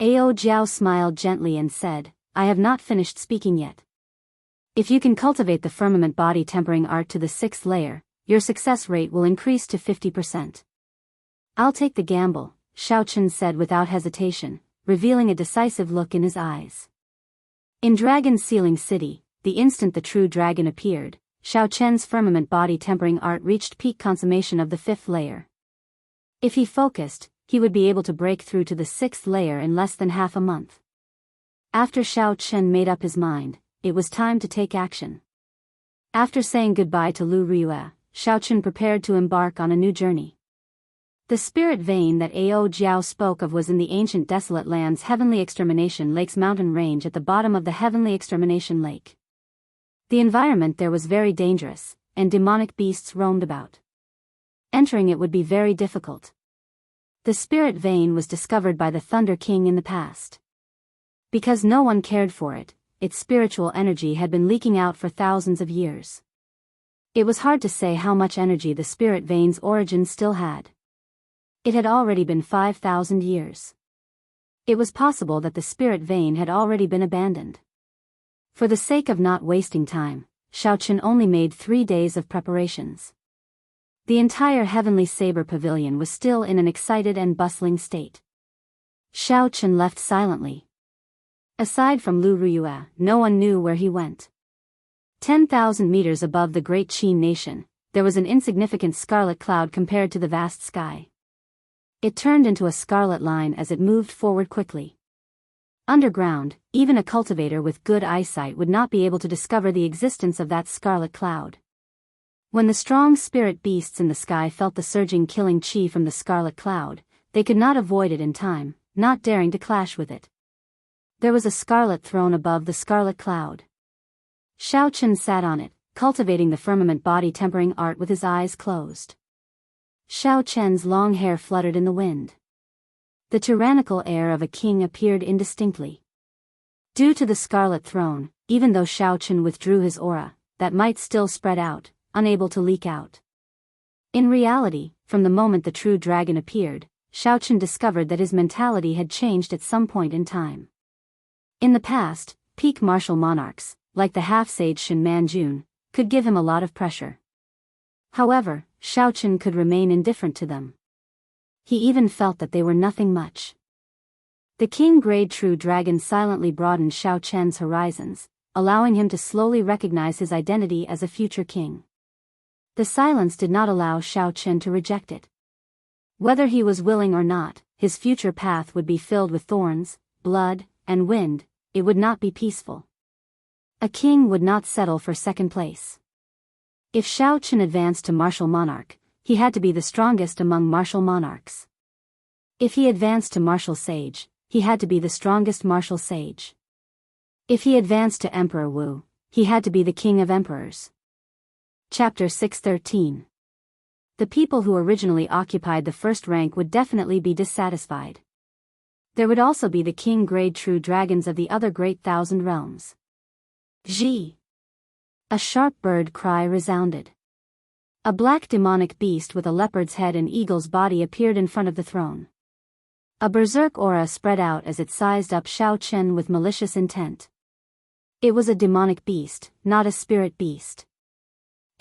Ao Jiao smiled gently and said, "I have not finished speaking yet. If you can cultivate the firmament body tempering art to the 6th layer, your success rate will increase to 50%. "I'll take the gamble," Xiaochen said without hesitation, revealing a decisive look in his eyes. In Dragon Sealing City, the instant the true dragon appeared, Xiaochen's firmament body tempering art reached peak consummation of the 5th layer. If he focused, he would be able to break through to the 6th layer in less than half a month. After Xiaochen made up his mind, it was time to take action. After saying goodbye to Lu Riyue, Xiaochen prepared to embark on a new journey. The spirit vein that Ao Jiao spoke of was in the ancient desolate land's Heavenly Extermination Lake's mountain range at the bottom of the Heavenly Extermination Lake. The environment there was very dangerous, and demonic beasts roamed about. Entering it would be very difficult. The spirit vein was discovered by the Thunder King in the past. Because no one cared for it, its spiritual energy had been leaking out for thousands of years. It was hard to say how much energy the spirit vein's origin still had. It had already been 5,000 years. It was possible that the spirit vein had already been abandoned. For the sake of not wasting time, Xiaochen only made 3 days of preparations. The entire Heavenly Saber Pavilion was still in an excited and bustling state. Xiaochen left silently. Aside from Lu Riyue, no one knew where he went. 10,000 meters above the Great Qin nation, there was an insignificant scarlet cloud compared to the vast sky. It turned into a scarlet line as it moved forward quickly. Underground, even a cultivator with good eyesight would not be able to discover the existence of that scarlet cloud. When the strong spirit beasts in the sky felt the surging killing chi from the scarlet cloud, they could not avoid it in time, not daring to clash with it. There was a scarlet throne above the scarlet cloud. Xiaochen sat on it, cultivating the firmament body tempering art with his eyes closed. Xiaochen's long hair fluttered in the wind. The tyrannical air of a king appeared indistinctly. Due to the scarlet throne, even though Xiaochen withdrew his aura, that might still spread out, unable to leak out. In reality, from the moment the true dragon appeared, Xiaochen discovered that his mentality had changed at some point in time. In the past, peak martial monarchs, like the half-sage Shen Manjun, could give him a lot of pressure. However, Xiaochen could remain indifferent to them. He even felt that they were nothing much. The king-grade true dragon silently broadened Xiaochen's horizons, allowing him to slowly recognize his identity as a future king. The silence did not allow Xiaochen to reject it. Whether he was willing or not, his future path would be filled with thorns, blood, and wind. It would not be peaceful. A king would not settle for second place. If Shao Chen advanced to martial monarch, he had to be the strongest among martial monarchs. If he advanced to martial sage, he had to be the strongest martial sage. If he advanced to Emperor Wu, he had to be the king of emperors. Chapter 613. The people who originally occupied the first rank would definitely be dissatisfied. There would also be the king-grade true dragons of the other great thousand realms. Zhi! A sharp bird cry resounded. A black demonic beast with a leopard's head and eagle's body appeared in front of the throne. A berserk aura spread out as it sized up Shao Chen with malicious intent. It was a demonic beast, not a spirit beast.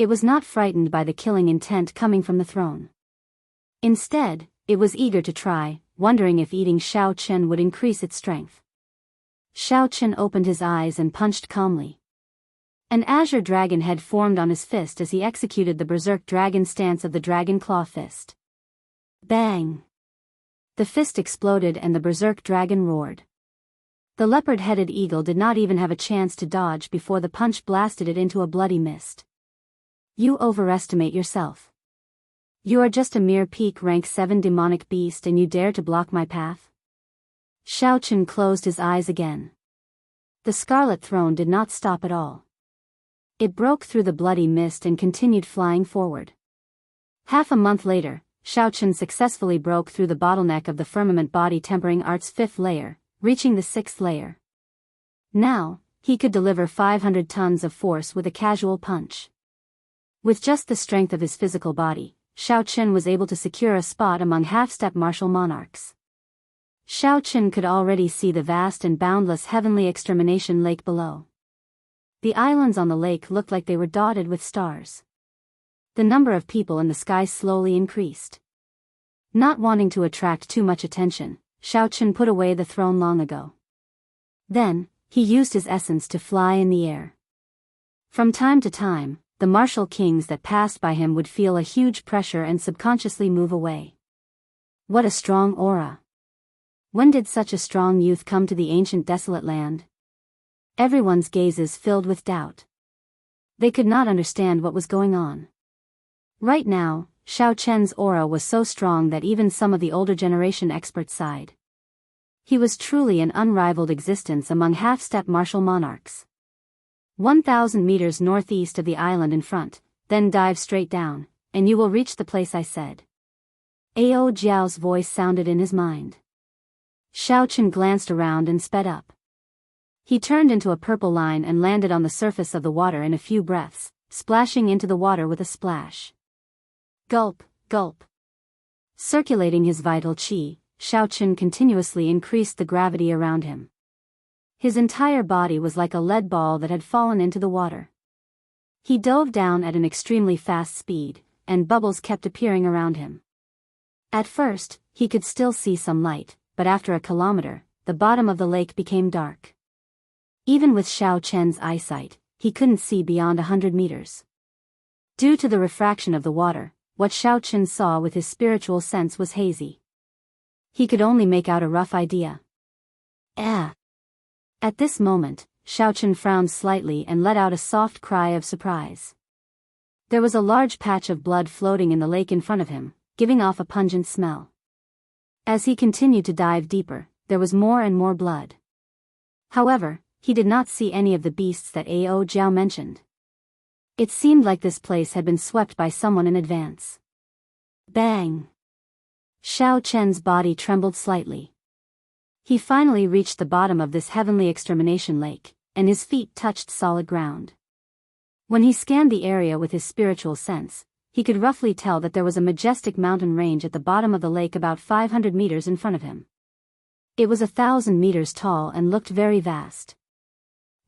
It was not frightened by the killing intent coming from the throne. Instead, it was eager to try, wondering if eating Shao Chen would increase its strength. Shao Chen opened his eyes and punched calmly. An azure dragon head formed on his fist as he executed the berserk dragon stance of the dragon claw fist. Bang! The fist exploded and the berserk dragon roared. The leopard-headed eagle did not even have a chance to dodge before the punch blasted it into a bloody mist. You overestimate yourself. You are just a mere peak rank 7 demonic beast and you dare to block my path? Shao Chen closed his eyes again. The scarlet throne did not stop at all. It broke through the bloody mist and continued flying forward. Half a month later, Shao Chen successfully broke through the bottleneck of the firmament body tempering art's 5th layer, reaching the 6th layer. Now, he could deliver 500 tons of force with a casual punch. With just the strength of his physical body, Shao Chen was able to secure a spot among half-step martial monarchs. Shao Chen could already see the vast and boundless heavenly extermination lake below. The islands on the lake looked like they were dotted with stars. The number of people in the sky slowly increased. Not wanting to attract too much attention, Shao Chen put away the throne long ago. Then, he used his essence to fly in the air. From time to time, the martial kings that passed by him would feel a huge pressure and subconsciously move away. What a strong aura! When did such a strong youth come to the ancient desolate land? Everyone's gazes filled with doubt. They could not understand what was going on. Right now, Shao Chen's aura was so strong that even some of the older generation experts sighed. He was truly an unrivaled existence among half-step martial monarchs. 1,000 meters northeast of the island in front, then dive straight down, and you will reach the place I said. Ao Jiao's voice sounded in his mind. Shao Chen glanced around and sped up. He turned into a purple line and landed on the surface of the water in a few breaths, splashing into the water with a splash. Gulp, gulp. Circulating his vital qi, Shao Chen continuously increased the gravity around him. His entire body was like a lead ball that had fallen into the water. He dove down at an extremely fast speed, and bubbles kept appearing around him. At first, he could still see some light, but after a kilometer, the bottom of the lake became dark. Even with Shao Chen's eyesight, he couldn't see beyond 100 meters. Due to the refraction of the water, what Shao Chen saw with his spiritual sense was hazy. He could only make out a rough idea. At this moment, Shao Chen frowned slightly and let out a soft cry of surprise. There was a large patch of blood floating in the lake in front of him, giving off a pungent smell. As he continued to dive deeper, there was more and more blood. However, he did not see any of the beasts that Ao Jiao mentioned. It seemed like this place had been swept by someone in advance. Bang! Shao Chen's body trembled slightly. He finally reached the bottom of this heavenly extermination lake, and his feet touched solid ground. When he scanned the area with his spiritual sense, he could roughly tell that there was a majestic mountain range at the bottom of the lake about 500 meters in front of him. It was 1,000 meters tall and looked very vast.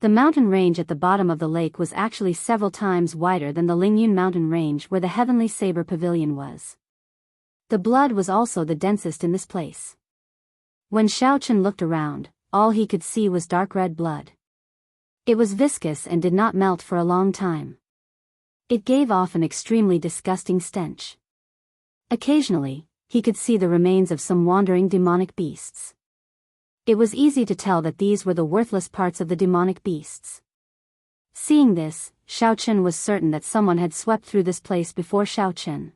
The mountain range at the bottom of the lake was actually several times wider than the Lingyun mountain range where the Heavenly Saber Pavilion was. The blood was also the densest in this place. When Shao Chen looked around, all he could see was dark red blood. It was viscous and did not melt for a long time. It gave off an extremely disgusting stench. Occasionally, he could see the remains of some wandering demonic beasts. It was easy to tell that these were the worthless parts of the demonic beasts. Seeing this, Xiaochen was certain that someone had swept through this place before Xiaochen.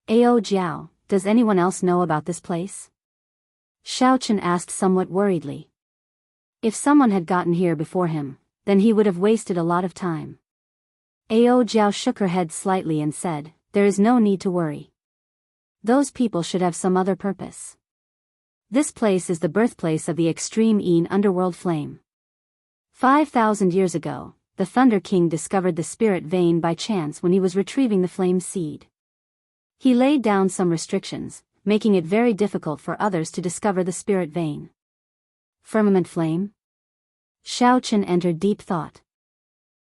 "Ao Jiao, does anyone else know about this place?" Xiaochen asked somewhat worriedly. If someone had gotten here before him, then he would have wasted a lot of time. Ao Jiao shook her head slightly and said, "There is no need to worry. Those people should have some other purpose. This place is the birthplace of the extreme Yin underworld flame. 5,000 years ago, the Thunder King discovered the spirit vein by chance when he was retrieving the flame seed. He laid down some restrictions, making it very difficult for others to discover the spirit vein." Firmament flame? Xiaochen entered deep thought.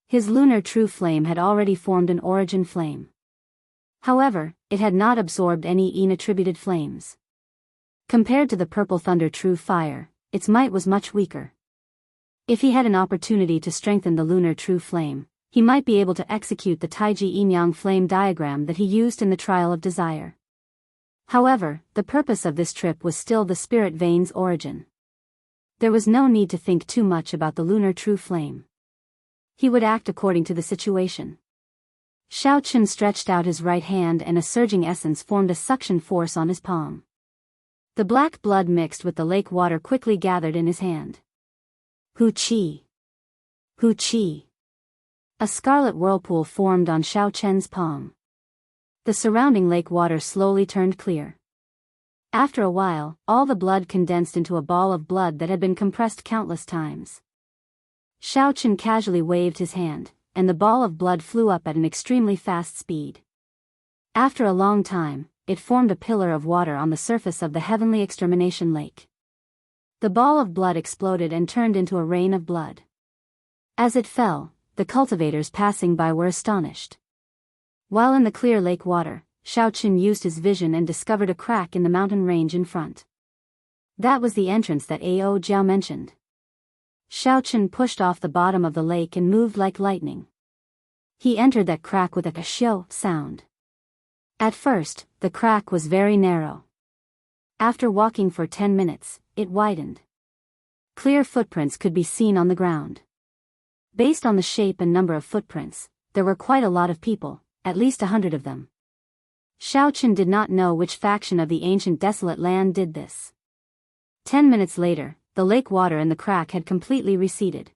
His lunar true flame had already formed an origin flame. However, it had not absorbed any Yin-attributed flames. Compared to the purple thunder true fire, its might was much weaker. If he had an opportunity to strengthen the lunar true flame, he might be able to execute the Taiji Yin-Yang flame diagram that he used in the Trial of Desire. However, the purpose of this trip was still the spirit vein's origin. There was no need to think too much about the lunar true flame. He would act according to the situation. Xiaochen stretched out his right hand and a surging essence formed a suction force on his palm. The black blood mixed with the lake water quickly gathered in his hand. Hu Qi! Hu Qi! A scarlet whirlpool formed on Xiaochen's palm. The surrounding lake water slowly turned clear. After a while, all the blood condensed into a ball of blood that had been compressed countless times. Xiaochen casually waved his hand, and the ball of blood flew up at an extremely fast speed. After a long time, it formed a pillar of water on the surface of the heavenly extermination lake. The ball of blood exploded and turned into a rain of blood. As it fell, the cultivators passing by were astonished. While in the clear lake water, Xiaochen used his vision and discovered a crack in the mountain range in front. That was the entrance that Ao Jiao mentioned. Xiaochen pushed off the bottom of the lake and moved like lightning. He entered that crack with a xiao sound. At first, the crack was very narrow. After walking for 10 minutes, it widened. Clear footprints could be seen on the ground. Based on the shape and number of footprints, there were quite a lot of people, at least 100 of them. Xiaochen did not know which faction of the ancient desolate land did this. 10 minutes later, the lake water in the crack had completely receded.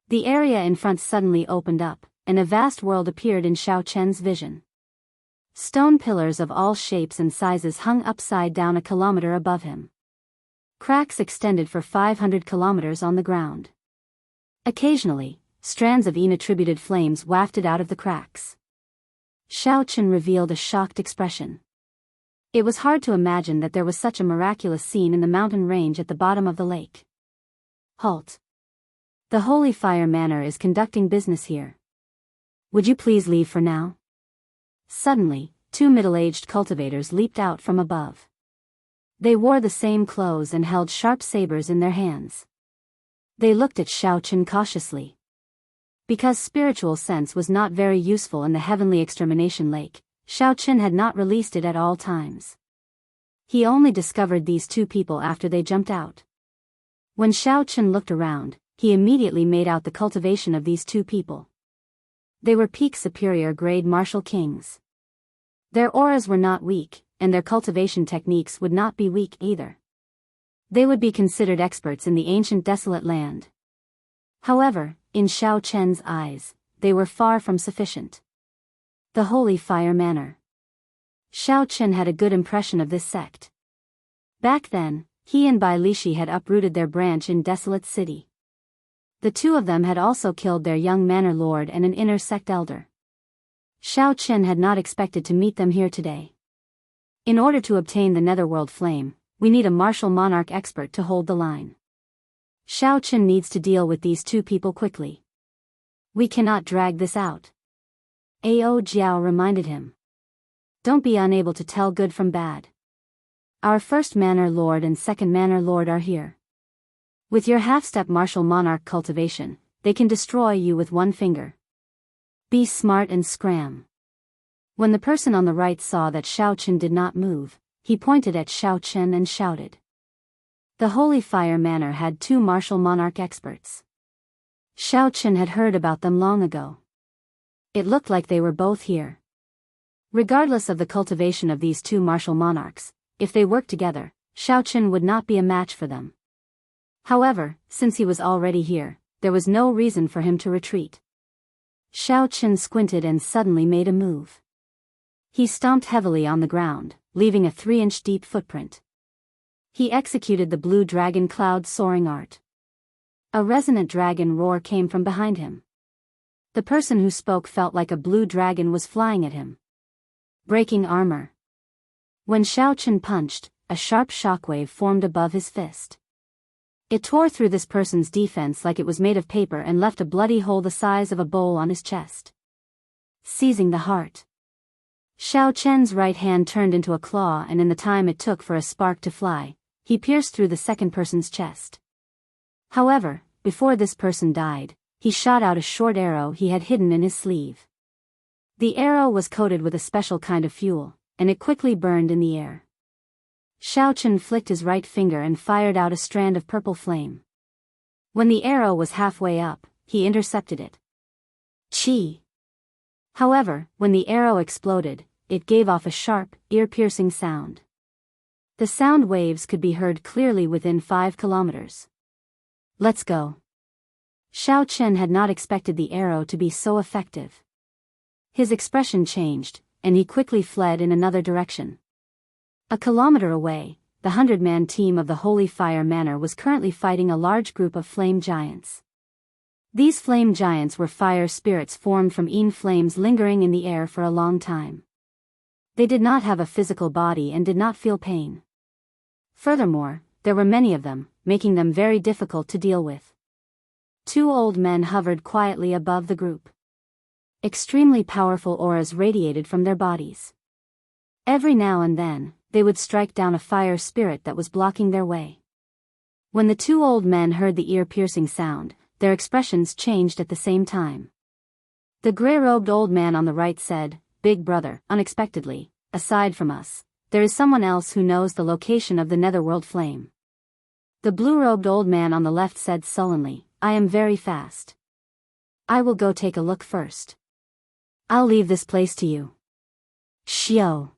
The area in front suddenly opened up, and a vast world appeared in Xiaochen's vision. Stone pillars of all shapes and sizes hung upside down a kilometer above him. Cracks extended for 500 kilometers on the ground. Occasionally, strands of Yin-attributed flames wafted out of the cracks. Xiaochen revealed a shocked expression. It was hard to imagine that there was such a miraculous scene in the mountain range at the bottom of the lake. Halt! The Holy Fire Manor is conducting business here. Would you please leave for now? Suddenly, two middle-aged cultivators leaped out from above. They wore the same clothes and held sharp sabers in their hands. They looked at Xiaochen cautiously. Because spiritual sense was not very useful in the heavenly extermination lake, Xiaochen had not released it at all times. He only discovered these two people after they jumped out. When Xiaochen looked around, he immediately made out the cultivation of these two people. They were peak superior grade martial kings. Their auras were not weak, and their cultivation techniques would not be weak either. They would be considered experts in the ancient desolate land. However, in Xiaochen's eyes, they were far from sufficient. The Holy Fire Manor. Xiaochen had a good impression of this sect. Back then, he and Bai Lishi had uprooted their branch in Desolate City. The two of them had also killed their young manor lord and an inner sect elder. Xiaochen had not expected to meet them here today. In order to obtain the netherworld flame, we need a martial monarch expert to hold the line. Xiaochen needs to deal with these two people quickly. We cannot drag this out. Ao Jiao reminded him. Don't be unable to tell good from bad. Our first manor lord and second manor lord are here. With your half-step martial monarch cultivation, they can destroy you with one finger. Be smart and scram. When the person on the right saw that Xiaochen did not move, he pointed at Xiao Chen and shouted. The Holy Fire Manor had 2 martial monarch experts. Xiao Chen had heard about them long ago. It looked like they were both here. Regardless of the cultivation of these 2 martial monarchs, if they worked together, Xiao Chen would not be a match for them. However, since he was already here, there was no reason for him to retreat. Xiao Chen squinted and suddenly made a move. He stomped heavily on the ground, leaving a 3-inch deep footprint. He executed the blue dragon cloud soaring art. A resonant dragon roar came from behind him. The person who spoke felt like a blue dragon was flying at him. Breaking armor. When Xiao Chen punched, a sharp shockwave formed above his fist. It tore through this person's defense like it was made of paper and left a bloody hole the size of a bowl on his chest. Seizing the heart. Xiao Chen's right hand turned into a claw, and in the time it took for a spark to fly, he pierced through the second person's chest. However, before this person died, he shot out a short arrow he had hidden in his sleeve. The arrow was coated with a special kind of fuel, and it quickly burned in the air. Xiao Chen flicked his right finger and fired out a strand of purple flame. When the arrow was halfway up, he intercepted it. Chi! However, when the arrow exploded, it gave off a sharp, ear-piercing sound. The sound waves could be heard clearly within 5 kilometers. Let's go. Xiao Chen had not expected the arrow to be so effective. His expression changed, and he quickly fled in another direction. A kilometer away, the 100-man team of the Holy Fire Manor was currently fighting a large group of flame giants. These flame giants were fire spirits formed from flames lingering in the air for a long time. They did not have a physical body and did not feel pain. Furthermore, there were many of them, making them very difficult to deal with. 2 old men hovered quietly above the group. Extremely powerful auras radiated from their bodies. Every now and then, they would strike down a fire spirit that was blocking their way. When the 2 old men heard the ear-piercing sound, their expressions changed at the same time. The gray-robed old man on the right said, "Big brother," unexpectedly, "aside from us, there is someone else who knows the location of the netherworld flame." The blue-robed old man on the left said sullenly, "I am very fast. I will go take a look first. I'll leave this place to you." Xiao.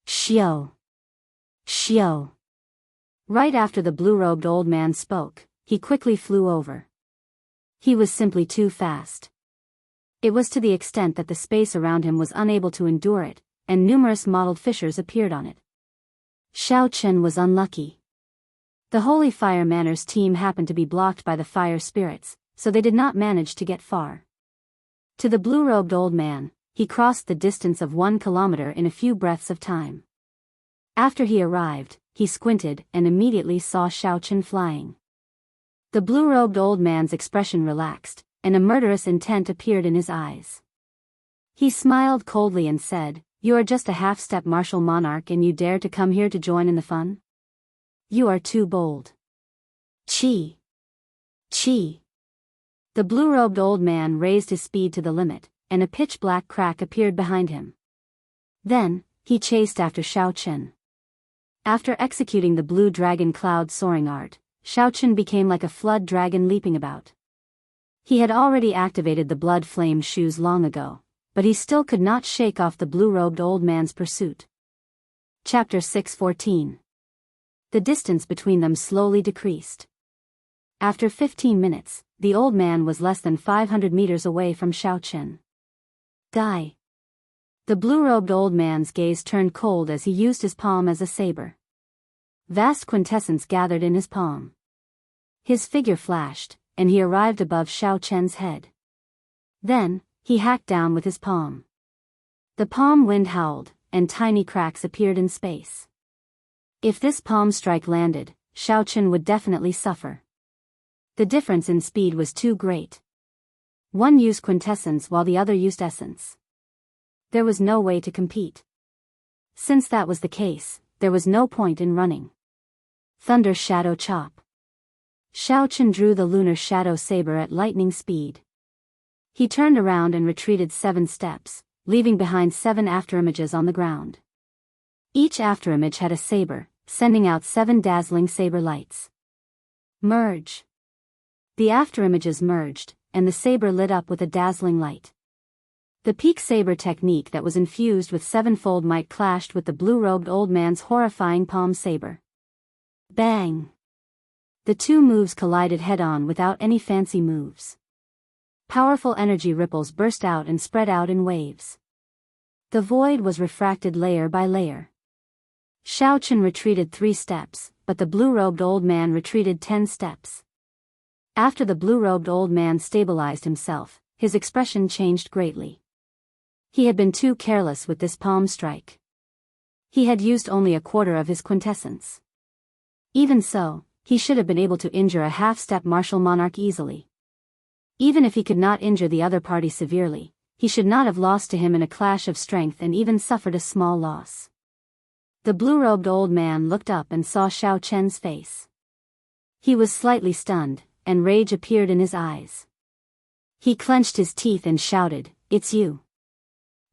Xiao. Xiao. Right after the blue-robed old man spoke, he quickly flew over. He was simply too fast. It was to the extent that the space around him was unable to endure it, and numerous mottled fissures appeared on it. Xiao Chen was unlucky. The Holy Fire Manor's team happened to be blocked by the fire spirits, so they did not manage to get far. To the blue-robed old man, he crossed the distance of 1 kilometer in a few breaths of time. After he arrived, he squinted and immediately saw Xiao Chen flying. The blue-robed old man's expression relaxed, and a murderous intent appeared in his eyes. He smiled coldly and said, "You are just a half-step martial monarch and you dare to come here to join in the fun? You are too bold." Chi! Chi! The blue-robed old man raised his speed to the limit, and a pitch-black crack appeared behind him. Then, he chased after Xiao Chen. After executing the blue dragon cloud soaring art, Xiao Chen became like a flood dragon leaping about. He had already activated the blood flame shoes long ago, but he still could not shake off the blue-robed old man's pursuit. Chapter 6:14. The distance between them slowly decreased. After 15 minutes, the old man was less than 500 meters away from Xiao Chen. Die. The blue-robed old man's gaze turned cold as he used his palm as a saber. Vast quintessence gathered in his palm. His figure flashed, and he arrived above Xiao Chen's head. Then, he hacked down with his palm. The palm wind howled, and tiny cracks appeared in space. If this palm strike landed, Xiao Chen would definitely suffer. The difference in speed was too great. One used quintessence while the other used essence. There was no way to compete. Since that was the case, there was no point in running. Thunder Shadow Chop. Xiao Chen drew the lunar shadow saber at lightning speed. He turned around and retreated 7 steps, leaving behind 7 afterimages on the ground. Each afterimage had a saber, sending out 7 dazzling saber lights. Merge. The afterimages merged, and the saber lit up with a dazzling light. The peak saber technique that was infused with 7-fold might clashed with the blue-robed old man's horrifying palm saber. Bang! The two moves collided head-on without any fancy moves. Powerful energy ripples burst out and spread out in waves. The void was refracted layer by layer. Xiaochen retreated 3 steps, but the blue-robed old man retreated 10 steps. After the blue-robed old man stabilized himself, his expression changed greatly. He had been too careless with this palm strike. He had used only a quarter of his quintessence. Even so, he should have been able to injure a half-step martial monarch easily. Even if he could not injure the other party severely, he should not have lost to him in a clash of strength and even suffered a small loss. The blue-robed old man looked up and saw Xiaochen's face. He was slightly stunned, and rage appeared in his eyes. He clenched his teeth and shouted, "It's you.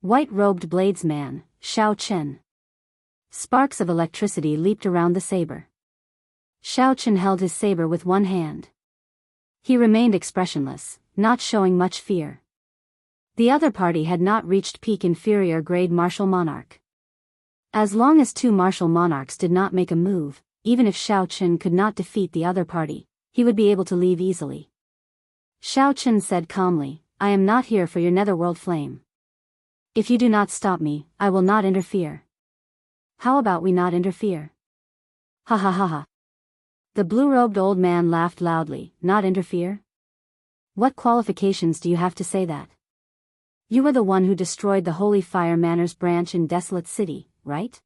White-robed bladesman, Xiaochen." Sparks of electricity leaped around the saber. Xiaochen held his saber with one hand. He remained expressionless, not showing much fear. The other party had not reached peak inferior grade martial monarch. As long as 2 martial monarchs did not make a move, even if Xiaochen could not defeat the other party, he would be able to leave easily. Xiaochen said calmly, "I am not here for your netherworld flame. If you do not stop me, I will not interfere. How about we not interfere?" Ha ha ha ha. The blue-robed old man laughed loudly. "Not interfere? What qualifications do you have to say that? You were the one who destroyed the Holy Fire Manor's branch in Desolate City, right?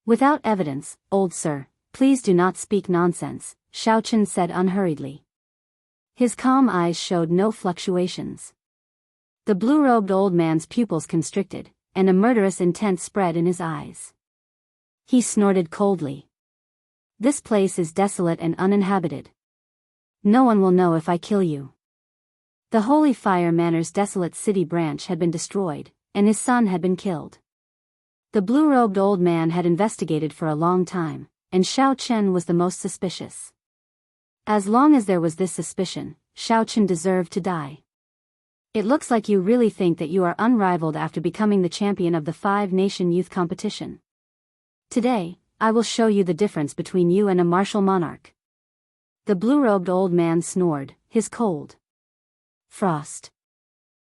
Without evidence, old sir, please do not speak nonsense," Xiaochen said unhurriedly. His calm eyes showed no fluctuations. The blue-robed old man's pupils constricted, and a murderous intent spread in his eyes. He snorted coldly. "This place is desolate and uninhabited. No one will know if I kill you." The Holy Fire Manor's Desolate City branch had been destroyed, and his son had been killed. The blue-robed old man had investigated for a long time, and Xiaochen was the most suspicious. As long as there was this suspicion, Xiaochen deserved to die. "It looks like you really think that you are unrivaled after becoming the champion of the 5-nation youth competition. Today, I will show you the difference between you and a martial monarch." The blue-robed old man snored, his cold frost.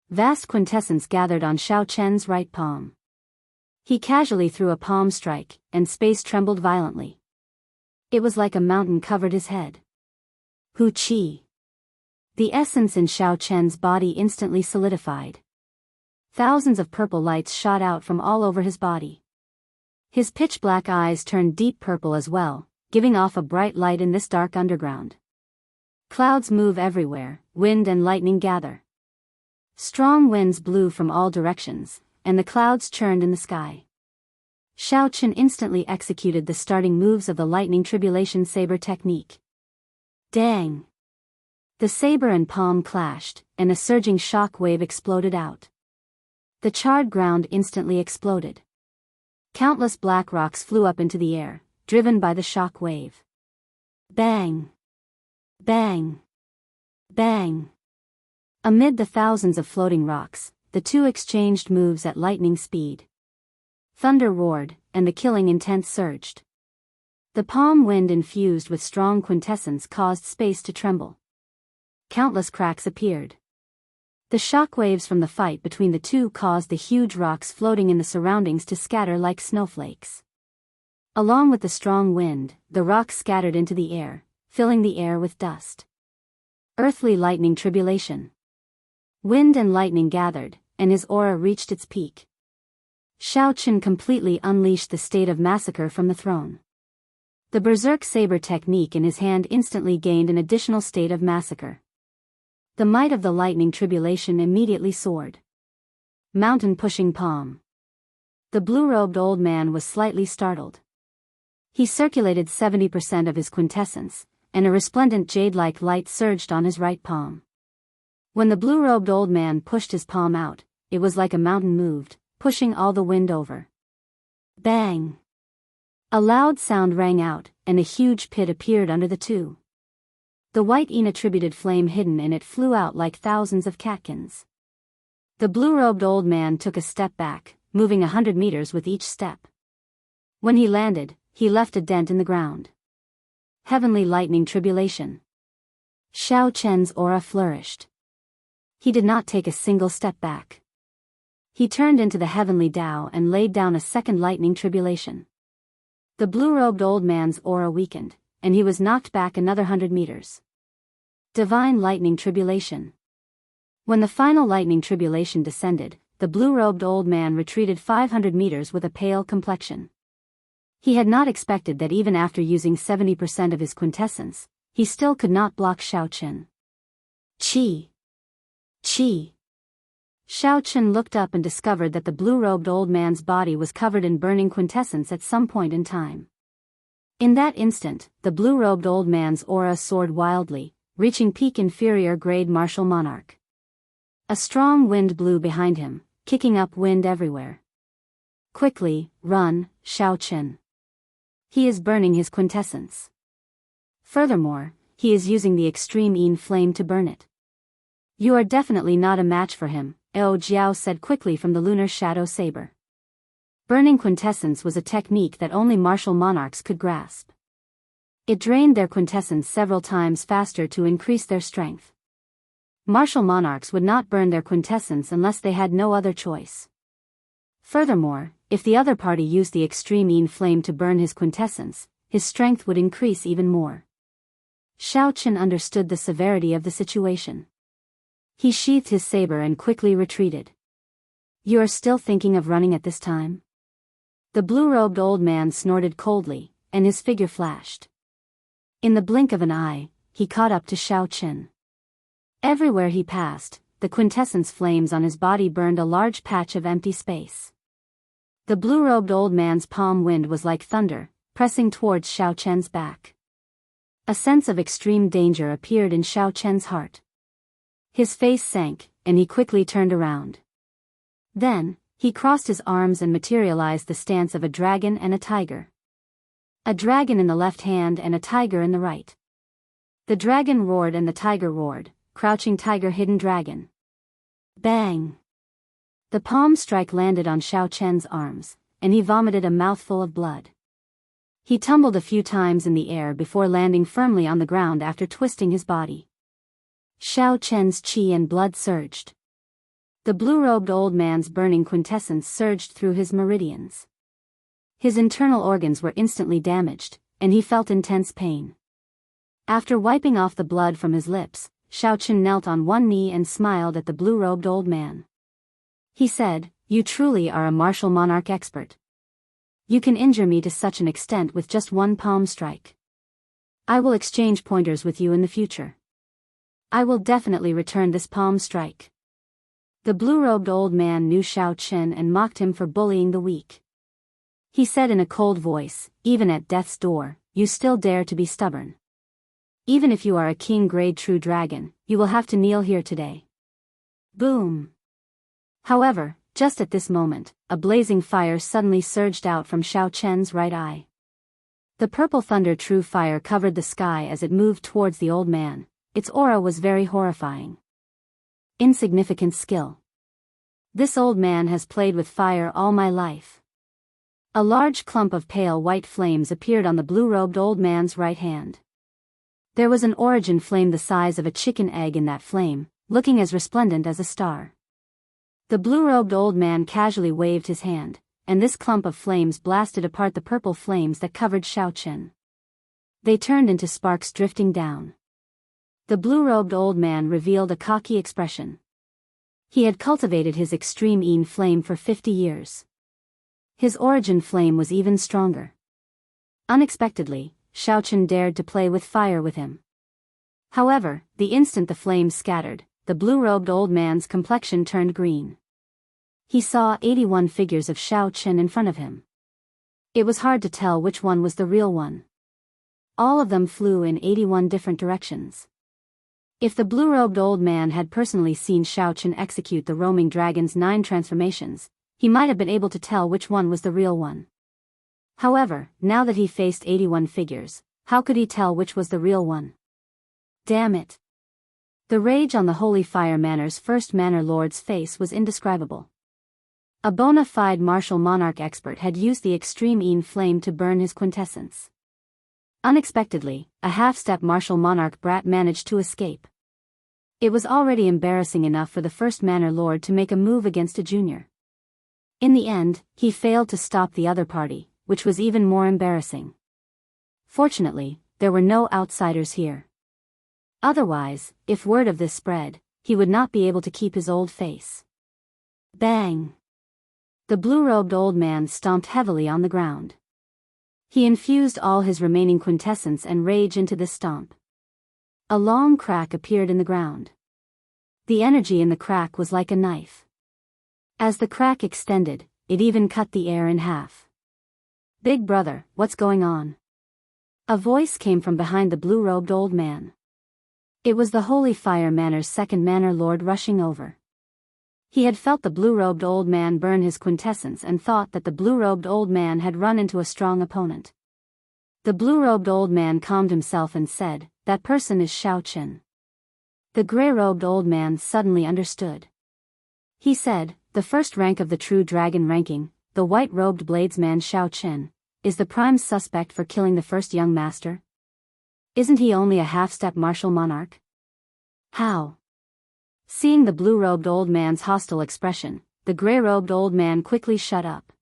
Vast quintessence gathered on Xiaochen's right palm. He casually threw a palm strike, and space trembled violently. It was like a mountain covered his head. Hu Qi. The essence in Xiaochen's body instantly solidified. Thousands of purple lights shot out from all over his body. His pitch-black eyes turned deep purple as well, giving off a bright light in this dark underground. Clouds move everywhere, wind and lightning gather. Strong winds blew from all directions, and the clouds churned in the sky. Xiaochen instantly executed the starting moves of the lightning tribulation saber technique. Dang! The saber and palm clashed, and a surging shock wave exploded out. The charred ground instantly exploded. Countless black rocks flew up into the air, driven by the shock wave. Bang! Bang! Bang! Amid the thousands of floating rocks, the two exchanged moves at lightning speed. Thunder roared, and the killing intent surged. The palm wind infused with strong quintessence caused space to tremble. Countless cracks appeared. The shock waves from the fight between the two caused the huge rocks floating in the surroundings to scatter like snowflakes. Along with the strong wind, the rocks scattered into the air, filling the air with dust. Earthly lightning tribulation. Wind and lightning gathered, and his aura reached its peak. Xiaochen completely unleashed the state of massacre from the throne. The berserk saber technique in his hand instantly gained an additional state of massacre. The might of the lightning tribulation immediately soared. Mountain pushing palm. The blue-robed old man was slightly startled. He circulated 70% of his quintessence, and a resplendent jade-like light surged on his right palm. When the blue-robed old man pushed his palm out, it was like a mountain moved, pushing all the wind over. Bang! A loud sound rang out, and a huge pit appeared under the two. The white inattributed flame hidden in it flew out like thousands of catkins. The blue-robed old man took a step back, moving 100 meters with each step. When he landed, he left a dent in the ground. Heavenly lightning tribulation. Xiao Chen's aura flourished. He did not take a single step back. He turned into the heavenly Tao and laid down a second lightning tribulation. The blue-robed old man's aura weakened, and he was knocked back another 100 meters. Divine lightning tribulation. When the final lightning tribulation descended, the blue-robed old man retreated 500 meters with a pale complexion. He had not expected that even after using 70% of his quintessence, he still could not block Xiao Chen. Qi. Qi. Xiao Chen looked up and discovered that the blue-robed old man's body was covered in burning quintessence at some point in time. In that instant, the blue-robed old man's aura soared wildly, reaching peak inferior grade martial monarch. A strong wind blew behind him, kicking up wind everywhere. Quickly, run, Xiao Chen. He is burning his quintessence. Furthermore, he is using the extreme Yin flame to burn it. You are definitely not a match for him, Jiao said quickly from the lunar shadow saber. Burning quintessence was a technique that only martial monarchs could grasp. It drained their quintessence several times faster to increase their strength. Martial monarchs would not burn their quintessence unless they had no other choice. Furthermore, if the other party used the extreme Yin flame to burn his quintessence, his strength would increase even more. Xiao Chen understood the severity of the situation. He sheathed his saber and quickly retreated. You are still thinking of running at this time? The blue-robed old man snorted coldly, and his figure flashed. In the blink of an eye, he caught up to Xiao Chen. Everywhere he passed, the quintessence flames on his body burned a large patch of empty space. The blue-robed old man's palm wind was like thunder, pressing towards Xiao Chen's back. A sense of extreme danger appeared in Xiao Chen's heart. His face sank, and he quickly turned around. Then, he crossed his arms and materialized the stance of a dragon and a tiger. A dragon in the left hand and a tiger in the right. The dragon roared and the tiger roared, crouching tiger hidden dragon. Bang! The palm strike landed on Xiao Chen's arms, and he vomited a mouthful of blood. He tumbled a few times in the air before landing firmly on the ground after twisting his body. Xiao Chen's qi and blood surged. The blue-robed old man's burning quintessence surged through his meridians. His internal organs were instantly damaged, and he felt intense pain. After wiping off the blood from his lips, Xiao Chen knelt on one knee and smiled at the blue-robed old man. He said, "You truly are a martial monarch expert. You can injure me to such an extent with just one palm strike. I will exchange pointers with you in the future. I will definitely return this palm strike." The blue-robed old man knew Xiao Chen and mocked him for bullying the weak. He said in a cold voice, "Even at death's door, you still dare to be stubborn. Even if you are a king-grade true dragon, you will have to kneel here today." Boom! However, just at this moment, a blazing fire suddenly surged out from Xiao Chen's right eye. The purple thunder true fire covered the sky as it moved towards the old man. Its aura was very horrifying. Insignificant skill. This old man has played with fire all my life. A large clump of pale white flames appeared on the blue-robed old man's right hand. There was an origin flame the size of a chicken egg in that flame, looking as resplendent as a star. The blue-robed old man casually waved his hand, and this clump of flames blasted apart the purple flames that covered Xiao Chen. They turned into sparks drifting down. The blue-robed old man revealed a cocky expression. He had cultivated his extreme Yin flame for 50 years. His origin flame was even stronger. Unexpectedly, Xiao Chen dared to play with fire with him. However, the instant the flames scattered, the blue-robed old man's complexion turned green. He saw 81 figures of Xiao Chen in front of him. It was hard to tell which one was the real one. All of them flew in 81 different directions. If the blue-robed old man had personally seen Xiao Chen execute the roaming dragon's 9 transformations, he might have been able to tell which one was the real one. However, now that he faced 81 figures, how could he tell which was the real one? Damn it! The rage on the Holy Fire Manor's first Manor Lord's face was indescribable. A bona fide martial monarch expert had used the extreme Een flame to burn his quintessence. Unexpectedly, a half-step martial monarch brat managed to escape. It was already embarrassing enough for the first Manor Lord to make a move against a junior. In the end, he failed to stop the other party, which was even more embarrassing. Fortunately, there were no outsiders here. Otherwise, if word of this spread, he would not be able to keep his old face. Bang! The blue-robed old man stomped heavily on the ground. He infused all his remaining quintessence and rage into this stomp. A long crack appeared in the ground. The energy in the crack was like a knife. As the crack extended, it even cut the air in half. "Big brother, what's going on?" A voice came from behind the blue-robed old man. It was the Holy Fire Manor's second Manor Lord rushing over. He had felt the blue-robed old man burn his quintessence and thought that the blue-robed old man had run into a strong opponent. The blue-robed old man calmed himself and said, "That person is Xiao Qin." The gray-robed old man suddenly understood. He said, "The first rank of the true dragon ranking, the white-robed bladesman Xiao Qin, is the prime suspect for killing the first young master? Isn't he only a half-step martial monarch? How?" Seeing the blue-robed old man's hostile expression, the gray-robed old man quickly shut up.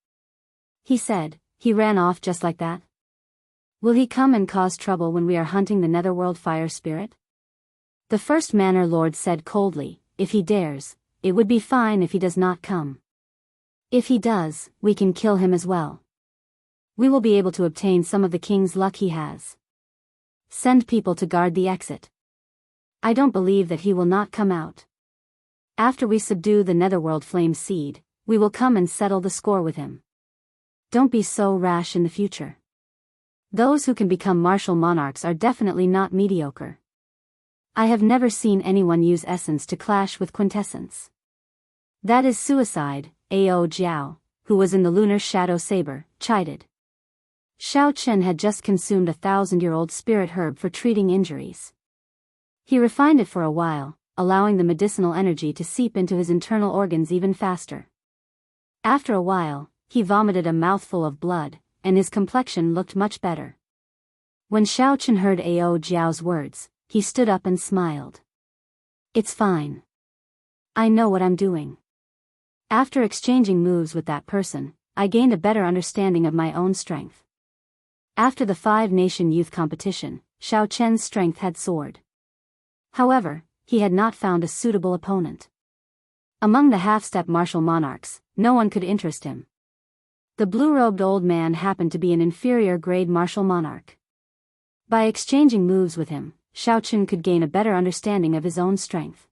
He said, "He ran off just like that? Will he come and cause trouble when we are hunting the netherworld fire spirit?" The first Manor Lord said coldly, "If he dares, it would be fine if he does not come. If he does, we can kill him as well. We will be able to obtain some of the king's luck he has. Send people to guard the exit. I don't believe that he will not come out. After we subdue the netherworld flame seed, we will come and settle the score with him. Don't be so rash in the future. Those who can become martial monarchs are definitely not mediocre. I have never seen anyone use essence to clash with quintessence. That is suicide," Ao Jiao, who was in the lunar shadow saber, chided. Xiao Qin had just consumed a 1,000-year-old spirit herb for treating injuries. He refined it for a while, allowing the medicinal energy to seep into his internal organs even faster. After a while, he vomited a mouthful of blood, and his complexion looked much better. When Xiao Qin heard Ao Jiao's words, he stood up and smiled. "It's fine. I know what I'm doing. After exchanging moves with that person, I gained a better understanding of my own strength." After the 5-nation youth competition, Xiao Chen's strength had soared. However, he had not found a suitable opponent. Among the half-step martial monarchs, no one could interest him. The blue-robed old man happened to be an inferior-grade martial monarch. By exchanging moves with him, Xiao Qin could gain a better understanding of his own strength.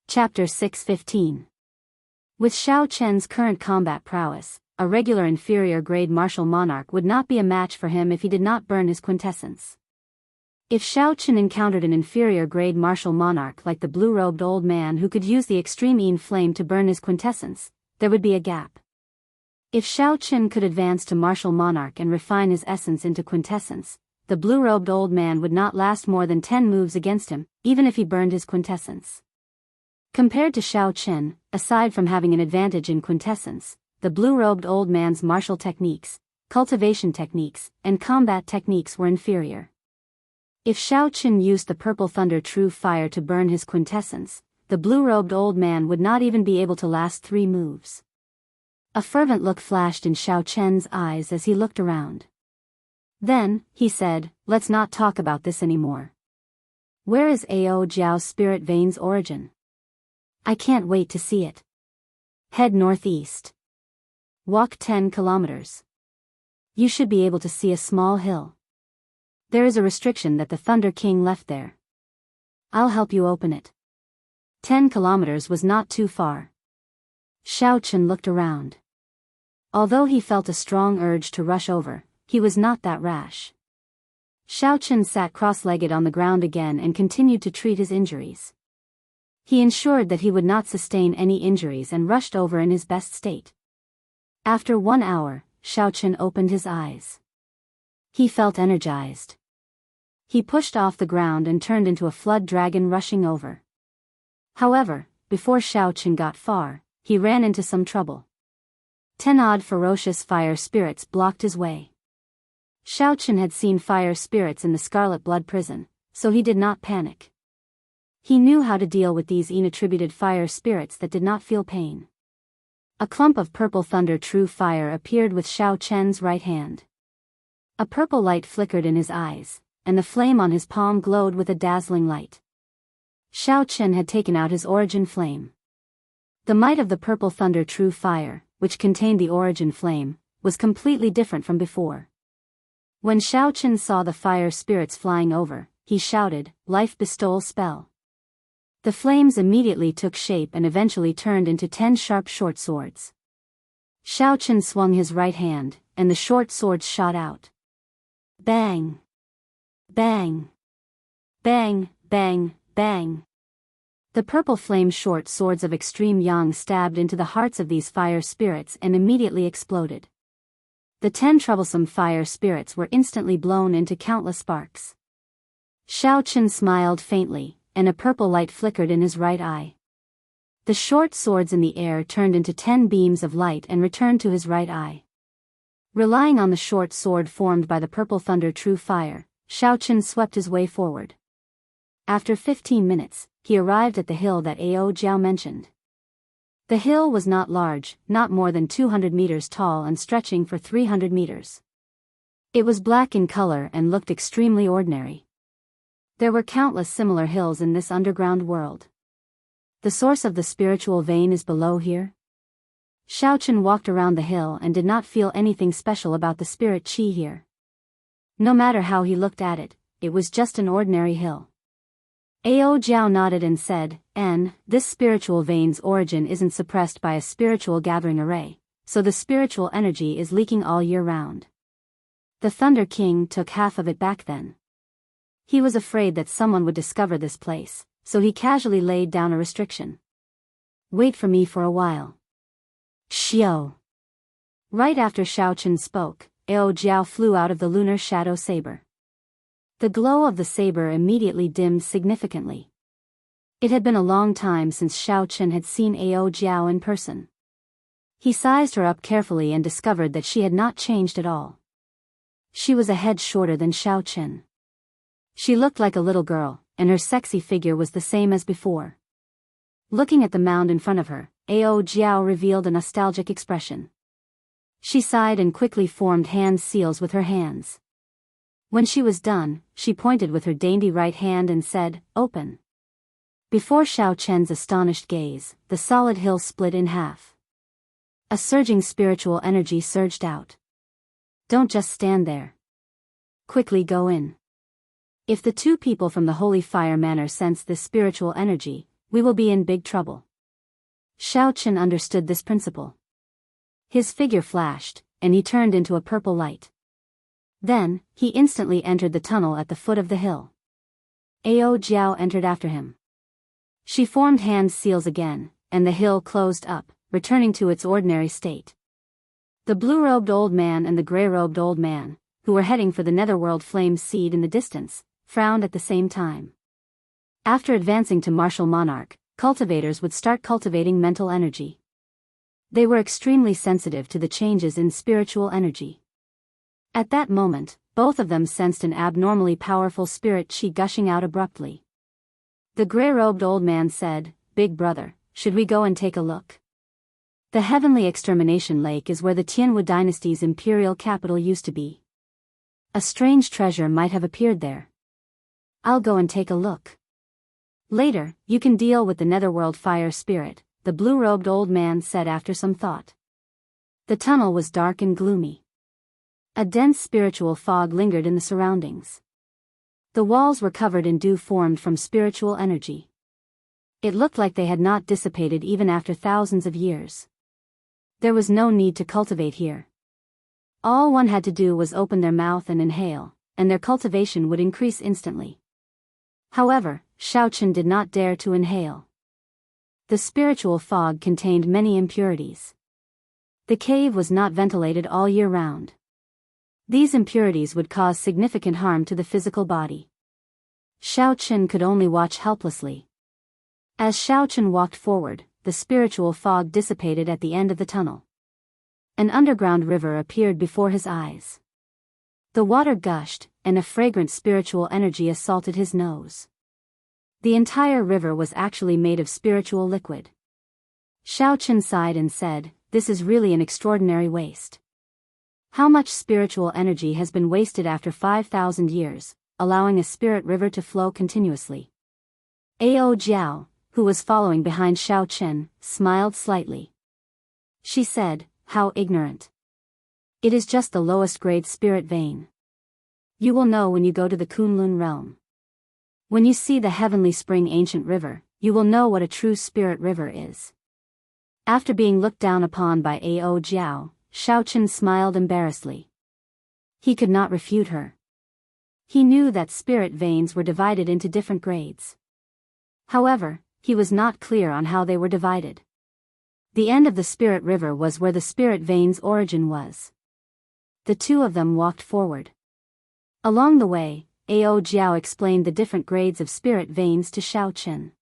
Chapter 6:15. With Xiao Chen's current combat prowess, a regular inferior-grade martial monarch would not be a match for him if he did not burn his quintessence. If Xiao Qin encountered an inferior-grade martial monarch like the blue-robed old man who could use the extreme Een flame to burn his quintessence, there would be a gap. If Xiao Qin could advance to martial monarch and refine his essence into quintessence, the blue-robed old man would not last more than 10 moves against him, even if he burned his quintessence. Compared to Xiao Qin, aside from having an advantage in quintessence, the blue-robed old man's martial techniques, cultivation techniques, and combat techniques were inferior. If Xiao Qin used the purple thunder true fire to burn his quintessence, the blue-robed old man would not even be able to last 3 moves. A fervent look flashed in Xiao Chen's eyes as he looked around. Then, he said, "Let's not talk about this anymore. Where is Ao Jiao's spirit vein's origin? I can't wait to see it. Head northeast. Walk 10 kilometers. You should be able to see a small hill. There is a restriction that the Thunder King left there. I'll help you open it." 10 kilometers was not too far. Xiao Qin looked around. Although he felt a strong urge to rush over, he was not that rash. Xiao Qin sat cross-legged on the ground again and continued to treat his injuries. He ensured that he would not sustain any injuries and rushed over in his best state. After 1 hour, Xiaochen opened his eyes. He felt energized. He pushed off the ground and turned into a flood dragon rushing over. However, before Xiaochen got far, he ran into some trouble. 10 odd ferocious fire spirits blocked his way. Xiaochen had seen fire spirits in the Scarlet Blood prison, so he did not panic. He knew how to deal with these inattributed fire spirits that did not feel pain. A clump of purple thunder true fire appeared with Xiaochen's right hand. A purple light flickered in his eyes, and the flame on his palm glowed with a dazzling light. Xiaochen had taken out his origin flame. The might of the purple thunder true fire, which contained the origin flame, was completely different from before. When Xiaochen saw the fire spirits flying over, he shouted, "Life bestowal spell." The flames immediately took shape and eventually turned into 10 sharp short swords. Xiaochen swung his right hand, and the short swords shot out. Bang! Bang! Bang, bang, bang! The purple flame short swords of extreme yang stabbed into the hearts of these fire spirits and immediately exploded. The 10 troublesome fire spirits were instantly blown into countless sparks. Xiaochen smiled faintly, and a purple light flickered in his right eye. The short swords in the air turned into 10 beams of light and returned to his right eye. Relying on the short sword formed by the purple thunder true fire, Xiaochen swept his way forward. After 15 minutes, he arrived at the hill that Ao Jiao mentioned. The hill was not large, not more than 200 meters tall and stretching for 300 meters. It was black in color and looked extremely ordinary. There were countless similar hills in this underground world. The source of the spiritual vein is below here? Xiaochen walked around the hill and did not feel anything special about the spirit qi here. No matter how he looked at it, it was just an ordinary hill. Ao Jiao nodded and said, this spiritual vein's origin isn't suppressed by a spiritual gathering array, so the spiritual energy is leaking all year round. The Thunder King took half of it back then. He was afraid that someone would discover this place, so he casually laid down a restriction. Wait for me for a while. Xiao. Right after Xiaochen spoke, Ao Jiao flew out of the lunar shadow saber. The glow of the saber immediately dimmed significantly. It had been a long time since Xiaochen had seen Ao Jiao in person. He sized her up carefully and discovered that she had not changed at all. She was a head shorter than Xiaochen. She looked like a little girl, and her sexy figure was the same as before. Looking at the mound in front of her, Ao Jiao revealed a nostalgic expression. She sighed and quickly formed hand seals with her hands. When she was done, she pointed with her dainty right hand and said, "Open." Before Xiaochen's astonished gaze, the solid hill split in half. A surging spiritual energy surged out. Don't just stand there. Quickly go in. If the 2 people from the Holy Fire Manor sense this spiritual energy, we will be in big trouble. Xiaochen understood this principle. His figure flashed, and he turned into a purple light. Then, he instantly entered the tunnel at the foot of the hill. Ao Jiao entered after him. She formed hand seals again, and the hill closed up, returning to its ordinary state. The blue-robed old man and the gray-robed old man, who were heading for the netherworld flame seed in the distance, frowned at the same time. After advancing to martial monarch, cultivators would start cultivating mental energy. They were extremely sensitive to the changes in spiritual energy. At that moment, both of them sensed an abnormally powerful spirit qi gushing out abruptly. The gray-robed old man said, "Big brother, should we go and take a look? The Heavenly Extermination Lake is where the Tianwu dynasty's imperial capital used to be. A strange treasure might have appeared there. I'll go and take a look. Later, you can deal with the netherworld fire spirit," the blue-robed old man said after some thought. The tunnel was dark and gloomy. A dense spiritual fog lingered in the surroundings. The walls were covered in dew formed from spiritual energy. It looked like they had not dissipated even after thousands of years. There was no need to cultivate here. All one had to do was open their mouth and inhale, and their cultivation would increase instantly. However, Xiaochen did not dare to inhale. The spiritual fog contained many impurities. The cave was not ventilated all year round. These impurities would cause significant harm to the physical body. Xiao Qin could only watch helplessly. As Xiao Qin walked forward, the spiritual fog dissipated at the end of the tunnel. An underground river appeared before his eyes. The water gushed, and a fragrant spiritual energy assaulted his nose. The entire river was actually made of spiritual liquid. Xiao Qin sighed and said, "This is really an extraordinary waste. How much spiritual energy has been wasted after 5,000 years, allowing a spirit river to flow continuously?" Ao Jiao, who was following behind Xiao Qin, smiled slightly. She said, "How ignorant. It is just the lowest grade spirit vein. You will know when you go to the Kunlun realm. When you see the heavenly spring ancient river, you will know what a true spirit river is." After being looked down upon by Ao Jiao, Xiao Qin smiled embarrassedly. He could not refute her. He knew that spirit veins were divided into different grades. However, he was not clear on how they were divided. The end of the spirit river was where the spirit vein's origin was. The two of them walked forward. Along the way, Ao Jiao explained the different grades of spirit veins to Xiao Qin.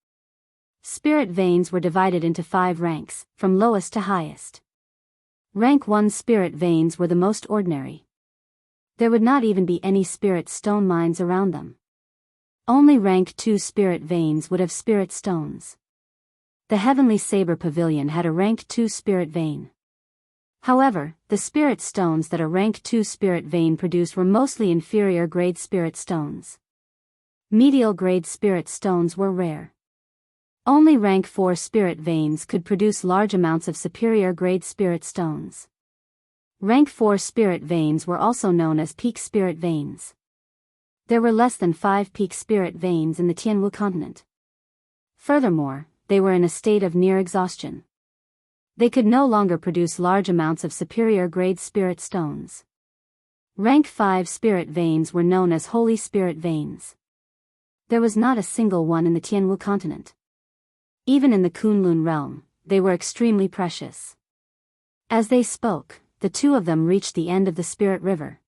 Spirit veins were divided into 5 ranks, from lowest to highest. Rank 1 spirit veins were the most ordinary. There would not even be any spirit stone mines around them. Only rank 2 spirit veins would have spirit stones. The Heavenly Saber Pavilion had a rank 2 spirit vein. However, the spirit stones that a rank 2 spirit vein produced were mostly inferior grade spirit stones. Medial grade spirit stones were rare. Only rank 4 spirit veins could produce large amounts of superior grade spirit stones. Rank 4 spirit veins were also known as peak spirit veins. There were less than 5 peak spirit veins in the Jianghu continent. Furthermore, they were in a state of near exhaustion. They could no longer produce large amounts of superior grade spirit stones. Rank 5 spirit veins were known as holy spirit veins. There was not a single one in the Jianghu continent. Even in the Kunlun realm, they were extremely precious. As they spoke, the two of them reached the end of the spirit river.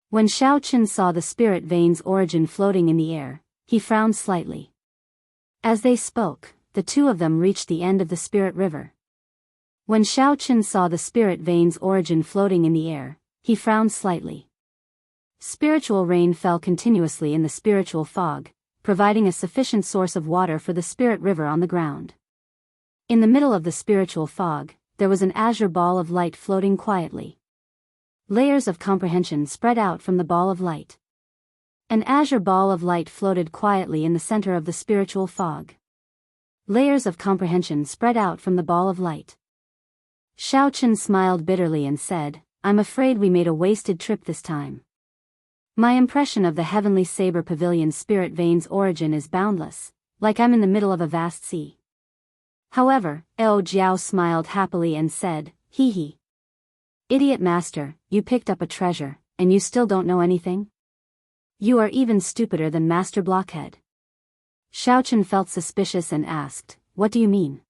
When Xiao Qin saw the spirit vein's origin floating in the air, he frowned slightly. As they spoke, the two of them reached the end of the spirit river. When Xiao Qin saw the spirit vein's origin floating in the air, he frowned slightly. Spiritual rain fell continuously in the spiritual fog, providing a sufficient source of water for the spirit river on the ground. In the middle of the spiritual fog, there was an azure ball of light floating quietly. Layers of comprehension spread out from the ball of light. An azure ball of light floated quietly in the center of the spiritual fog. Layers of comprehension spread out from the ball of light. Xiao Qin smiled bitterly and said, "I'm afraid we made a wasted trip this time. My impression of the Heavenly Saber Pavilion's spirit vein's origin is boundless, like I'm in the middle of a vast sea." However, Ao Jiao smiled happily and said, "Hee hee. Idiot master, you picked up a treasure, and you still don't know anything? You are even stupider than Master Blockhead." Xiao Qin felt suspicious and asked, "What do you mean?"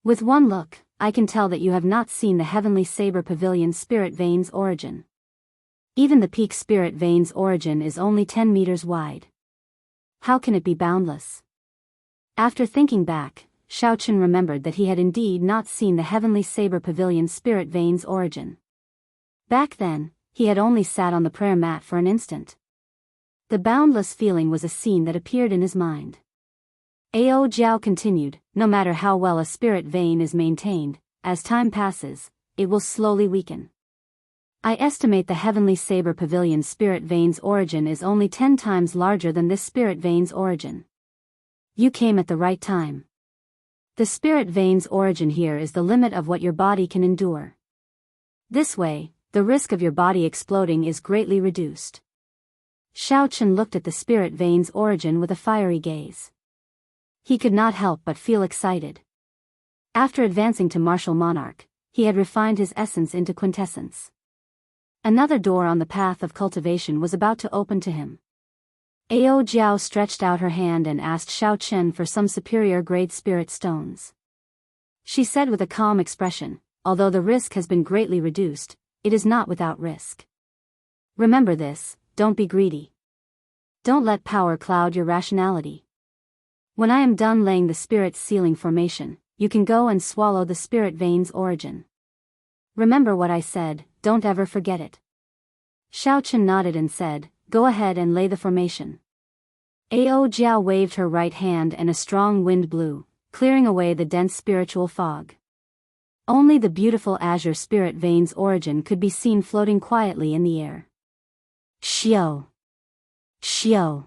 "With one look, I can tell that you have not seen the Heavenly Saber Pavilion's spirit vein's origin. Even the peak spirit vein's origin is only 10 meters wide. How can it be boundless?" After thinking back, Xiao Qin remembered that he had indeed not seen the Heavenly Saber Pavilion's spirit vein's origin. Back then, he had only sat on the prayer mat for an instant. The boundless feeling was a scene that appeared in his mind. Ao Jiao continued, "No matter how well a spirit vein is maintained, as time passes, it will slowly weaken. I estimate the Heavenly Saber Pavilion's spirit vein's origin is only 10 times larger than this spirit vein's origin. You came at the right time. The spirit vein's origin here is the limit of what your body can endure. This way, the risk of your body exploding is greatly reduced." Xiao Qin looked at the spirit vein's origin with a fiery gaze. He could not help but feel excited. After advancing to martial monarch, he had refined his essence into quintessence. Another door on the path of cultivation was about to open to him. Ao Jiao stretched out her hand and asked Xiao Qin for some superior grade spirit stones. She said with a calm expression, although the risk has been greatly reduced, it is not without risk. Remember this, don't be greedy. Don't let power cloud your rationality. When I am done laying the spirit sealing formation, you can go and swallow the spirit vein's origin. Remember what I said, don't ever forget it. Xiao Chen nodded and said, go ahead and lay the formation. Ao Jiao waved her right hand and a strong wind blew, clearing away the dense spiritual fog. Only the beautiful azure spirit vein's origin could be seen floating quietly in the air. Xiao! Xiao!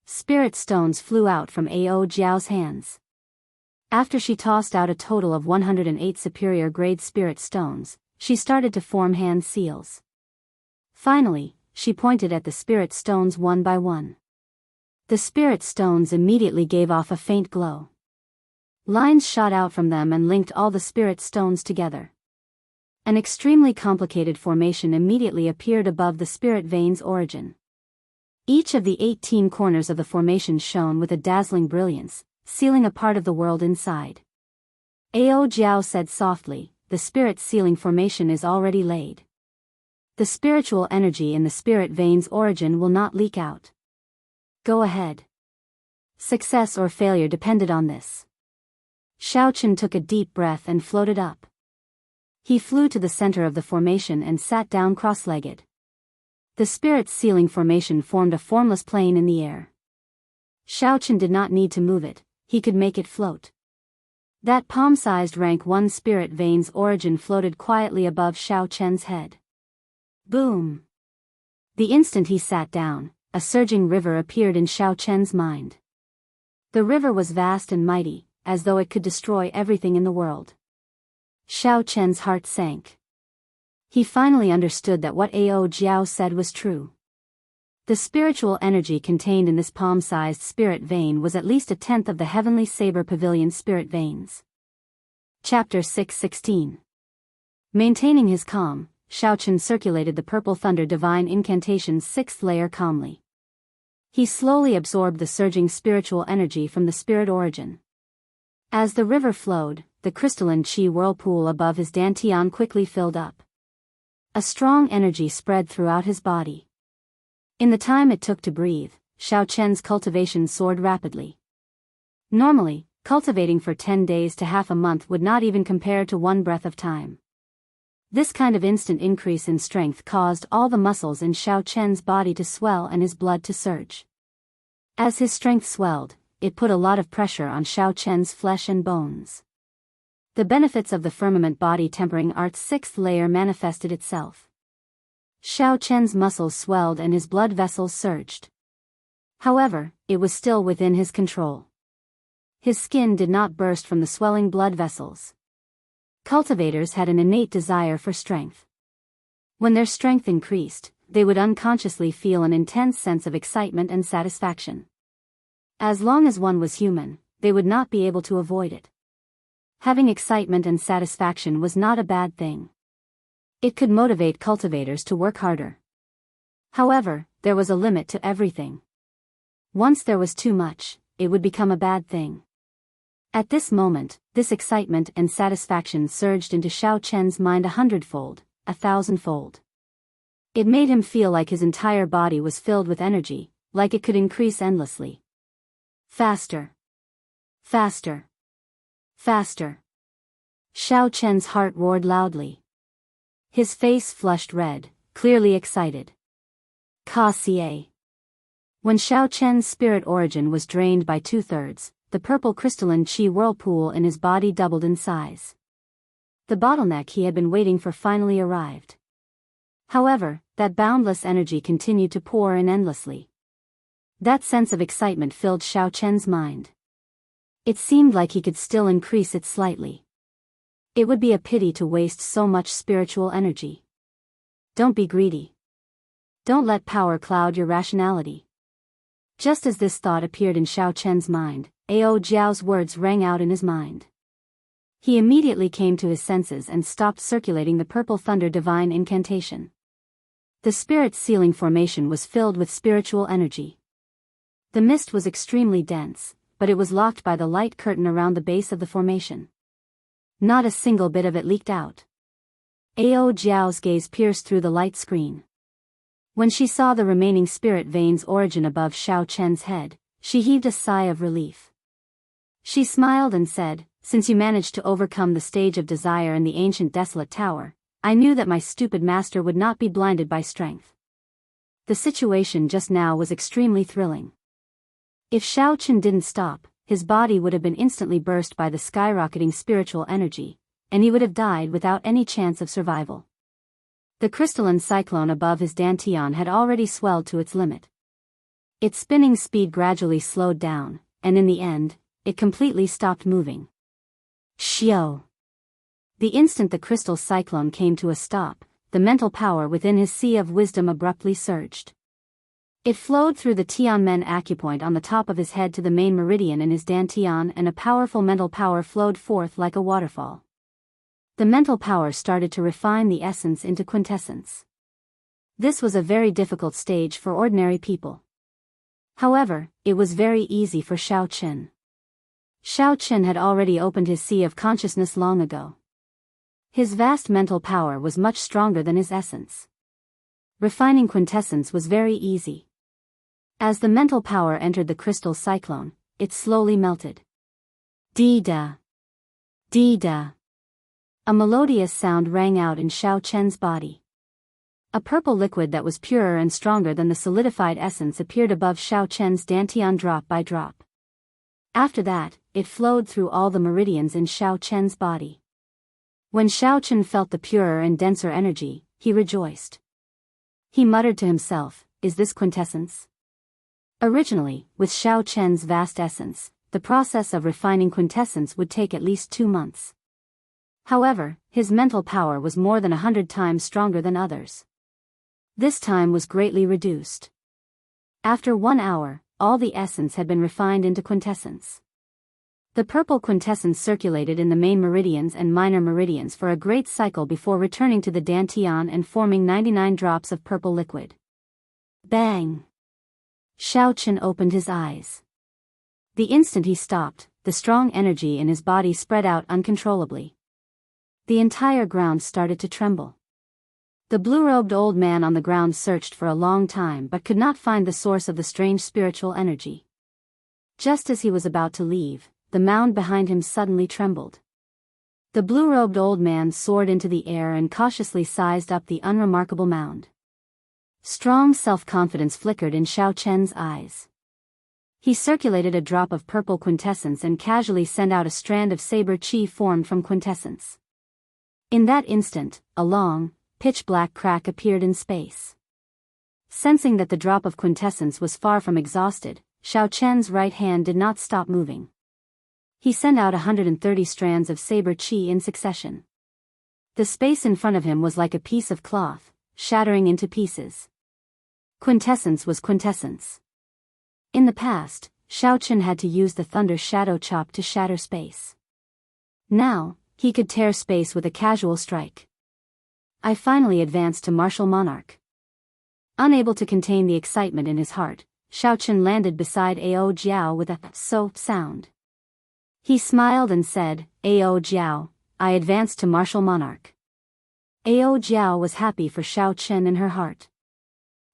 Spirit stones flew out from Ao Jiao's hands. After she tossed out a total of 108 superior grade spirit stones, she started to form hand seals. Finally, she pointed at the spirit stones one by one. The spirit stones immediately gave off a faint glow. Lines shot out from them and linked all the spirit stones together. An extremely complicated formation immediately appeared above the spirit vein's origin. Each of the 18 corners of the formation shone with a dazzling brilliance, sealing a part of the world inside. Ao Jiao said softly, the spirit sealing formation is already laid. The spiritual energy in the spirit vein's origin will not leak out. Go ahead. Success or failure depended on this. Xiao Chen took a deep breath and floated up. He flew to the center of the formation and sat down cross-legged. The spirit sealing formation formed a formless plane in the air. Xiao Chen did not need to move it, he could make it float. That palm-sized rank 1 spirit vein's origin floated quietly above Xiao Chen's head. Boom! The instant he sat down, a surging river appeared in Xiao Chen's mind. The river was vast and mighty, as though it could destroy everything in the world. Xiao Chen's heart sank. He finally understood that what Ao Jiao said was true. The spiritual energy contained in this palm-sized spirit vein was at least 1/10 of the heavenly saber pavilion spirit veins. Chapter 6:16. Maintaining his calm, Xiao Chen circulated the purple thunder divine incantation's 6th layer calmly. He slowly absorbed the surging spiritual energy from the spirit origin. As the river flowed, the crystalline qi whirlpool above his dantian quickly filled up. A strong energy spread throughout his body. In the time it took to breathe, Xiao Chen's cultivation soared rapidly. Normally, cultivating for 10 days to half a month would not even compare to 1 breath of time. This kind of instant increase in strength caused all the muscles in Xiao Chen's body to swell and his blood to surge. As his strength swelled, it put a lot of pressure on Xiao Chen's flesh and bones. The benefits of the firmament body tempering art's 6th layer manifested itself. Xiao Chen's muscles swelled and his blood vessels surged. However, it was still within his control. His skin did not burst from the swelling blood vessels. Cultivators had an innate desire for strength. When their strength increased, they would unconsciously feel an intense sense of excitement and satisfaction. As long as one was human, they would not be able to avoid it. Having excitement and satisfaction was not a bad thing. It could motivate cultivators to work harder. However, there was a limit to everything. Once there was too much, it would become a bad thing. At this moment, this excitement and satisfaction surged into Xiao Chen's mind 100-fold, 1,000-fold. It made him feel like his entire body was filled with energy, like it could increase endlessly. Faster. Faster. Faster. Xiao Chen's heart roared loudly. His face flushed red, clearly excited. Ka-xie. When Xiao Chen's spirit origin was drained by 2/3, the purple crystalline qi whirlpool in his body doubled in size. The bottleneck he had been waiting for finally arrived. However, that boundless energy continued to pour in endlessly. That sense of excitement filled Xiao Chen's mind. It seemed like he could still increase it slightly. It would be a pity to waste so much spiritual energy. Don't be greedy. Don't let power cloud your rationality. Just as this thought appeared in Xiao Chen's mind, Ao Jiao's words rang out in his mind. He immediately came to his senses and stopped circulating the purple thunder divine incantation. The spirit sealing formation was filled with spiritual energy. The mist was extremely dense, but it was locked by the light curtain around the base of the formation. Not a single bit of it leaked out. Ao Jiao's gaze pierced through the light screen. When she saw the remaining spirit vein's origin above Xiao Chen's head, she heaved a sigh of relief. She smiled and said, "Since you managed to overcome the stage of desire in the ancient desolate tower, I knew that my stupid master would not be blinded by strength." The situation just now was extremely thrilling. If Xiao Chen didn't stop, his body would have been instantly burst by the skyrocketing spiritual energy, and he would have died without any chance of survival. The crystalline cyclone above his dantian had already swelled to its limit. Its spinning speed gradually slowed down, and in the end, it completely stopped moving. Xiao! The instant the crystal cyclone came to a stop, the mental power within his sea of wisdom abruptly surged. It flowed through the Tianmen acupoint on the top of his head to the main meridian in his dantian, and a powerful mental power flowed forth like a waterfall. The mental power started to refine the essence into quintessence. This was a very difficult stage for ordinary people. However, it was very easy for Xiao Chen. Xiao Chen had already opened his sea of consciousness long ago. His vast mental power was much stronger than his essence. Refining quintessence was very easy. As the mental power entered the crystal cyclone, it slowly melted. Dee-da! Dee-da! A melodious sound rang out in Xiao Chen's body. A purple liquid that was purer and stronger than the solidified essence appeared above Xiao Chen's dantian drop by drop. After that, it flowed through all the meridians in Xiao Chen's body. When Xiao Chen felt the purer and denser energy, he rejoiced. He muttered to himself, "Is this quintessence?" Originally, with Xiao Chen's vast essence, the process of refining quintessence would take at least 2 months. However, his mental power was more than 100 times stronger than others. This time was greatly reduced. After 1 hour, all the essence had been refined into quintessence. The purple quintessence circulated in the main meridians and minor meridians for a great cycle before returning to the dantian and forming 99 drops of purple liquid. Bang! Xiao Chen opened his eyes. The instant he stopped, the strong energy in his body spread out uncontrollably. The entire ground started to tremble. The blue-robed old man on the ground searched for a long time but could not find the source of the strange spiritual energy. Just as he was about to leave, the mound behind him suddenly trembled. The blue-robed old man soared into the air and cautiously sized up the unremarkable mound. Strong self-confidence flickered in Xiao Chen's eyes. He circulated a drop of purple quintessence and casually sent out a strand of saber chi formed from quintessence. In that instant, a long, pitch-black crack appeared in space. Sensing that the drop of quintessence was far from exhausted, Xiao Chen's right hand did not stop moving. He sent out 130 strands of saber chi in succession. The space in front of him was like a piece of cloth, shattering into pieces. Quintessence was quintessence. In the past, Xiao Chen had to use the thunder shadow chop to shatter space. Now, he could tear space with a casual strike. I finally advanced to martial monarch. Unable to contain the excitement in his heart, Xiao Chen landed beside Ao Jiao with a so sound. He smiled and said, "Ao Jiao, I advanced to martial monarch." Ao Jiao was happy for Xiao Chen in her heart.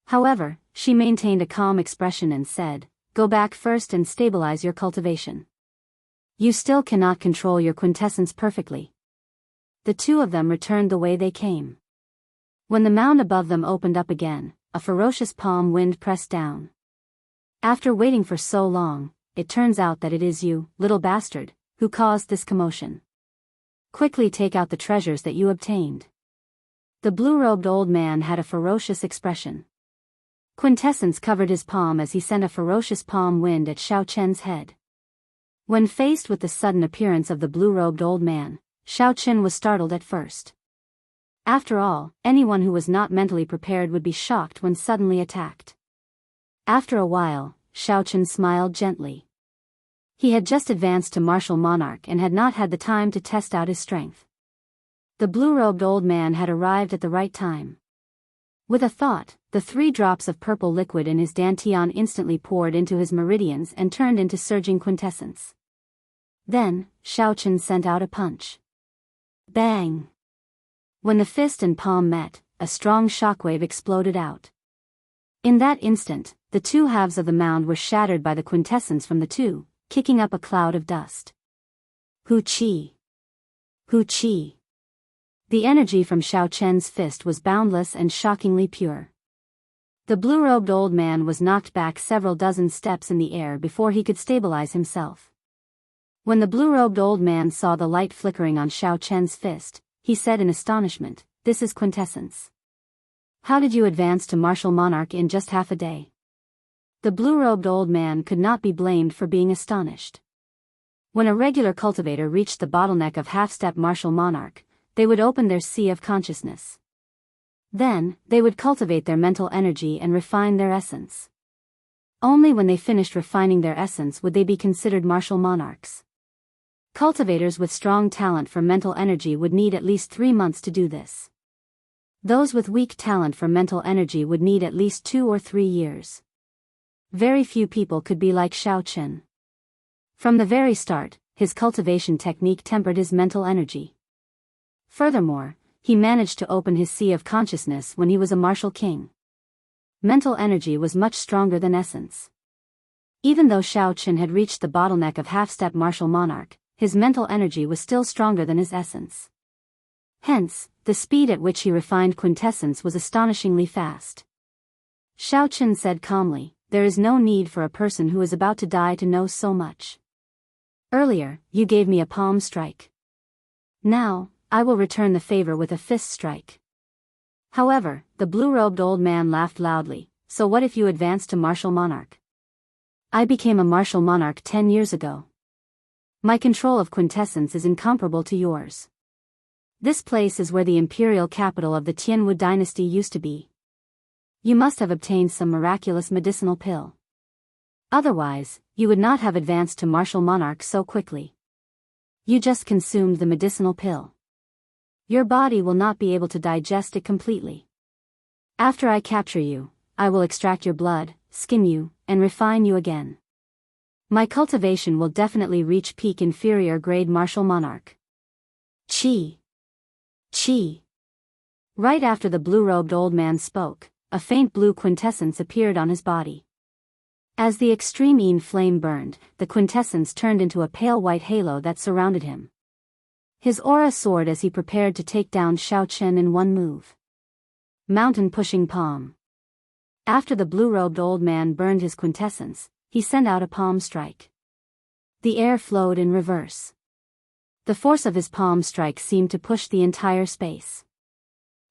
However, she maintained a calm expression and said, "Go back first and stabilize your cultivation. You still cannot control your quintessence perfectly." The two of them returned the way they came. When the mound above them opened up again, a ferocious palm wind pressed down. "After waiting for so long, it turns out that it is you, little bastard, who caused this commotion. Quickly take out the treasures that you obtained." The blue-robed old man had a ferocious expression. Quintessence covered his palm as he sent a ferocious palm wind at Xiao Chen's head. When faced with the sudden appearance of the blue-robed old man, Xiao Chen was startled at first. After all, anyone who was not mentally prepared would be shocked when suddenly attacked. After a while, Xiao Chen smiled gently. He had just advanced to martial monarch and had not had the time to test out his strength. The blue-robed old man had arrived at the right time. With a thought, the 3 drops of purple liquid in his dantian instantly poured into his meridians and turned into surging quintessence. Then, Xiao Chen sent out a punch. Bang! When the fist and palm met, a strong shockwave exploded out. In that instant, the two halves of the mound were shattered by the quintessence from the two, kicking up a cloud of dust. Hu Qi! Hu Qi! The energy from Xiao Chen's fist was boundless and shockingly pure. The blue-robed old man was knocked back several dozen steps in the air before he could stabilize himself. When the blue-robed old man saw the light flickering on Xiao Chen's fist, he said in astonishment, "This is quintessence. How did you advance to martial monarch in just half a day?" The blue-robed old man could not be blamed for being astonished. When a regular cultivator reached the bottleneck of half-step martial monarch, they would open their sea of consciousness. Then, they would cultivate their mental energy and refine their essence. Only when they finished refining their essence would they be considered martial monarchs. Cultivators with strong talent for mental energy would need at least 3 months to do this. Those with weak talent for mental energy would need at least 2 or 3 years. Very few people could be like Xiao Chen. From the very start, his cultivation technique tempered his mental energy. Furthermore, he managed to open his sea of consciousness when he was a martial king. Mental energy was much stronger than essence. Even though Xiao Chen had reached the bottleneck of half-step martial monarch, his mental energy was still stronger than his essence. Hence, the speed at which he refined quintessence was astonishingly fast. Xiao Chen said calmly, "There is no need for a person who is about to die to know so much. Earlier, you gave me a palm strike. Now, I will return the favor with a fist strike." However, the blue-robed old man laughed loudly, "So what if you advance to martial monarch? I became a martial monarch 10 years ago. My control of quintessence is incomparable to yours. This place is where the imperial capital of the Tianwu dynasty used to be. You must have obtained some miraculous medicinal pill. Otherwise, you would not have advanced to martial monarch so quickly. You just consumed the medicinal pill. Your body will not be able to digest it completely. After I capture you, I will extract your blood, skin you, and refine you again. My cultivation will definitely reach peak inferior grade martial monarch. Qi. Qi. Right after the blue-robed old man spoke, a faint blue quintessence appeared on his body. As the extreme Yin flame burned, the quintessence turned into a pale white halo that surrounded him. His aura soared as he prepared to take down Xiao Chen in one move. Mountain pushing palm. After the blue-robed old man burned his quintessence, he sent out a palm strike. The air flowed in reverse. The force of his palm strike seemed to push the entire space.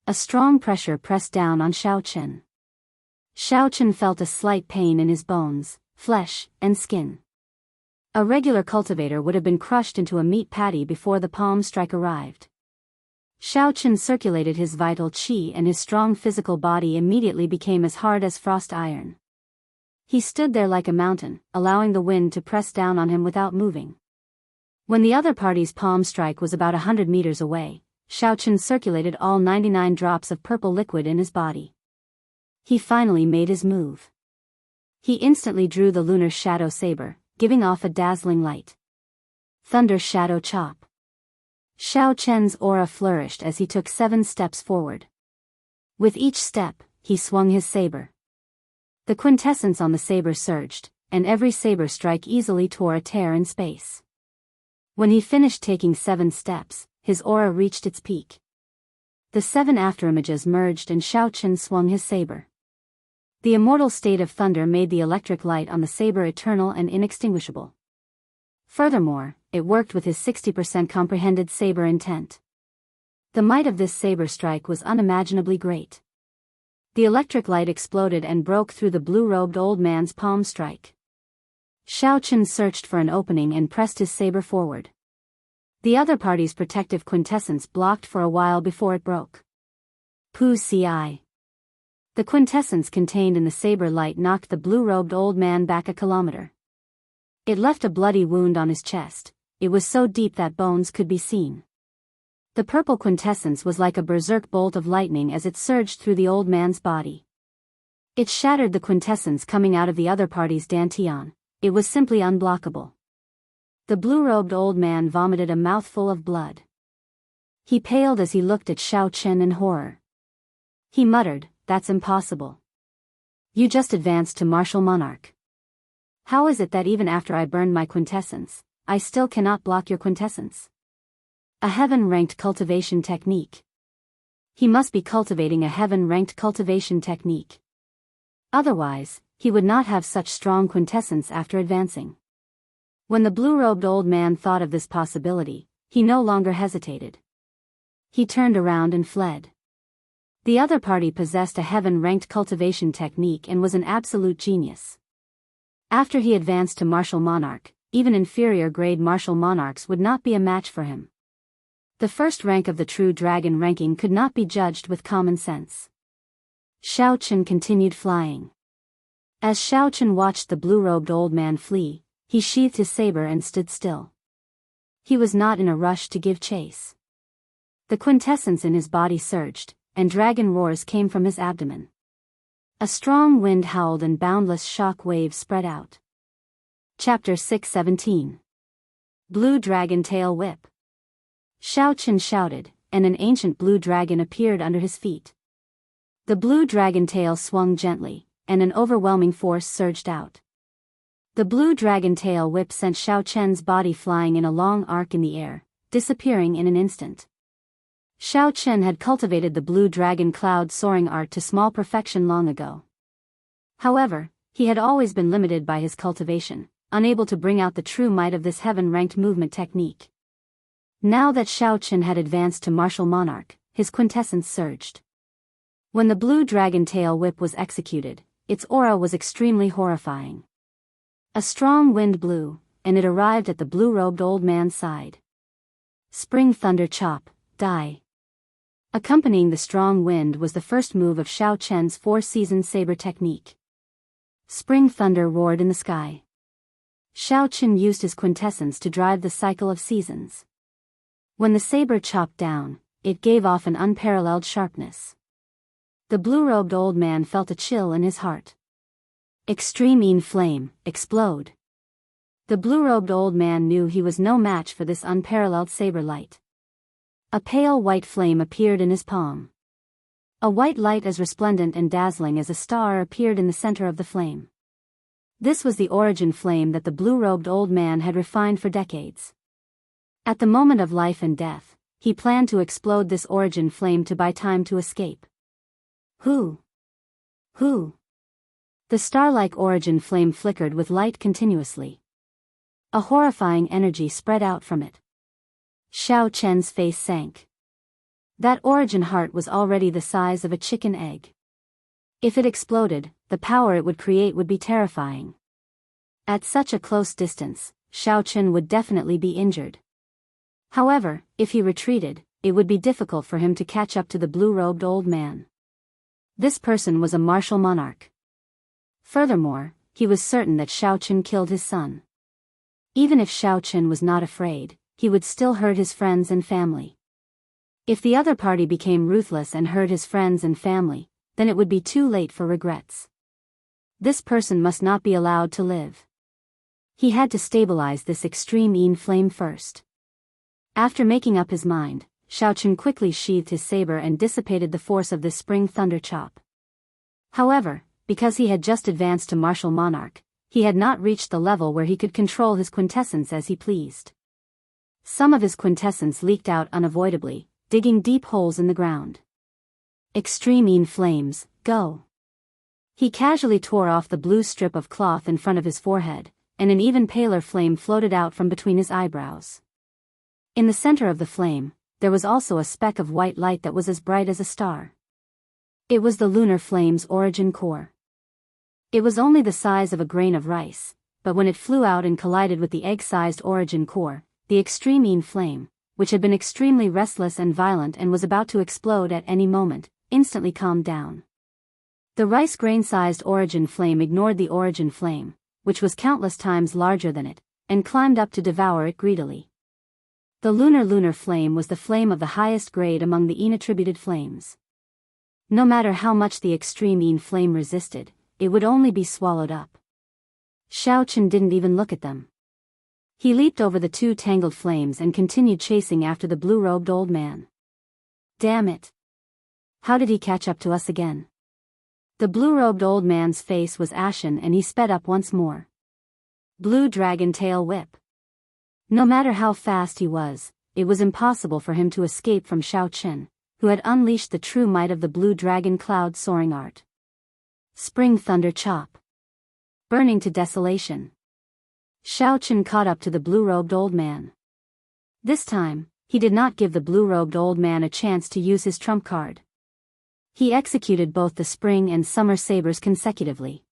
A strong pressure pressed down on Xiao Chen. Xiao Chen felt a slight pain in his bones, flesh, and skin. A regular cultivator would have been crushed into a meat patty before the palm strike arrived. Xiao Chen circulated his vital qi and his strong physical body immediately became as hard as frost iron. He stood there like a mountain, allowing the wind to press down on him without moving. When the other party's palm strike was about 100 meters away, Xiao Chen circulated all 99 drops of purple liquid in his body. He finally made his move. He instantly drew the lunar shadow saber, giving off a dazzling light. Thunder shadow chop. Xiao Chen's aura flourished as he took 7 steps forward. With each step, he swung his saber. The quintessence on the saber surged, and every saber strike easily tore a tear in space. When he finished taking 7 steps, his aura reached its peak. The 7 afterimages merged and Xiao Chen swung his saber. The immortal state of thunder made the electric light on the saber eternal and inextinguishable. Furthermore, it worked with his 60% comprehended saber intent. The might of this saber strike was unimaginably great. The electric light exploded and broke through the blue-robed old man's palm strike. Xiao Chen searched for an opening and pressed his saber forward. The other party's protective quintessence blocked for a while before it broke. Pu Ci. The quintessence contained in the saber light knocked the blue-robed old man back a kilometer. It left a bloody wound on his chest. It was so deep that bones could be seen. The purple quintessence was like a berserk bolt of lightning as it surged through the old man's body. It shattered the quintessence coming out of the other party's dantian. It was simply unblockable. The blue-robed old man vomited a mouthful of blood. He paled as he looked at Xiao Chen in horror. He muttered, "That's impossible. You just advanced to martial monarch. How is it that even after I burned my quintessence, I still cannot block your quintessence? A heaven-ranked cultivation technique. He must be cultivating a heaven-ranked cultivation technique. Otherwise, he would not have such strong quintessence after advancing." When the blue-robed old man thought of this possibility, he no longer hesitated. He turned around and fled. The other party possessed a heaven-ranked cultivation technique and was an absolute genius. After he advanced to martial monarch, even inferior-grade martial monarchs would not be a match for him. The first rank of the true dragon ranking could not be judged with common sense. Xiao Chen continued flying. As Xiao Chen watched the blue-robed old man flee, he sheathed his saber and stood still. He was not in a rush to give chase. The quintessence in his body surged, and dragon roars came from his abdomen. A strong wind howled and boundless shock waves spread out. Chapter 617. Blue Dragon Tail Whip. Xiao Chen shouted, and an ancient blue dragon appeared under his feet. The blue dragon tail swung gently, and an overwhelming force surged out. The blue dragon tail whip sent Xiao Chen's body flying in a long arc in the air, disappearing in an instant. Xiao Chen had cultivated the blue dragon cloud soaring art to small perfection long ago. However, he had always been limited by his cultivation, unable to bring out the true might of this heaven-ranked movement technique. Now that Xiao Chen had advanced to martial monarch, his quintessence surged. When the blue dragon tail whip was executed, its aura was extremely horrifying. A strong wind blew, and it arrived at the blue-robed old man's side. Spring Thunder Chop, Die. Accompanying the strong wind was the first move of Xiao Chen's four-season saber technique. Spring thunder roared in the sky. Xiao Chen used his quintessence to drive the cycle of seasons. When the saber chopped down, it gave off an unparalleled sharpness. The blue-robed old man felt a chill in his heart. Extreme flame, explode. The blue-robed old man knew he was no match for this unparalleled saber light. A pale white flame appeared in his palm. A white light as resplendent and dazzling as a star appeared in the center of the flame. This was the origin flame that the blue-robed old man had refined for decades. At the moment of life and death, he planned to explode this origin flame to buy time to escape. Who? The star-like origin flame flickered with light continuously. A horrifying energy spread out from it. Xiao Chen's face sank. That origin heart was already the size of a chicken egg. If it exploded, the power it would create would be terrifying. At such a close distance, Xiao Chen would definitely be injured. However, if he retreated, it would be difficult for him to catch up to the blue-robed old man. This person was a martial monarch. Furthermore, he was certain that Xiao Chen killed his son. Even if Xiao Chen was not afraid, he would still hurt his friends and family. If the other party became ruthless and hurt his friends and family, then it would be too late for regrets. This person must not be allowed to live. He had to stabilize this extreme flame first. After making up his mind, Xiao Chen quickly sheathed his saber and dissipated the force of this spring thunder chop. However, because he had just advanced to martial monarch, he had not reached the level where he could control his quintessence as he pleased. Some of his quintessence leaked out unavoidably, digging deep holes in the ground. Extreme flames, go! He casually tore off the blue strip of cloth in front of his forehead, and an even paler flame floated out from between his eyebrows. In the center of the flame, there was also a speck of white light that was as bright as a star. It was the lunar flame's origin core. It was only the size of a grain of rice, but when it flew out and collided with the egg-sized origin core, the extreme flame, which had been extremely restless and violent and was about to explode at any moment, instantly calmed down. The rice grain-sized origin flame ignored the origin flame, which was countless times larger than it, and climbed up to devour it greedily. The lunar flame was the flame of the highest grade among the attributed flames. No matter how much the extreme flame resisted, it would only be swallowed up. Xiao Chen didn't even look at them. He leaped over the two tangled flames and continued chasing after the blue-robed old man. Damn it! How did he catch up to us again? The blue-robed old man's face was ashen and he sped up once more. Blue dragon tail whip. No matter how fast he was, it was impossible for him to escape from Xiao Chen, who had unleashed the true might of the blue dragon cloud soaring art. Spring thunder chop. Burning to desolation. Xiao Chen caught up to the blue-robed old man. This time, he did not give the blue-robed old man a chance to use his trump card. He executed both the spring and summer sabers consecutively.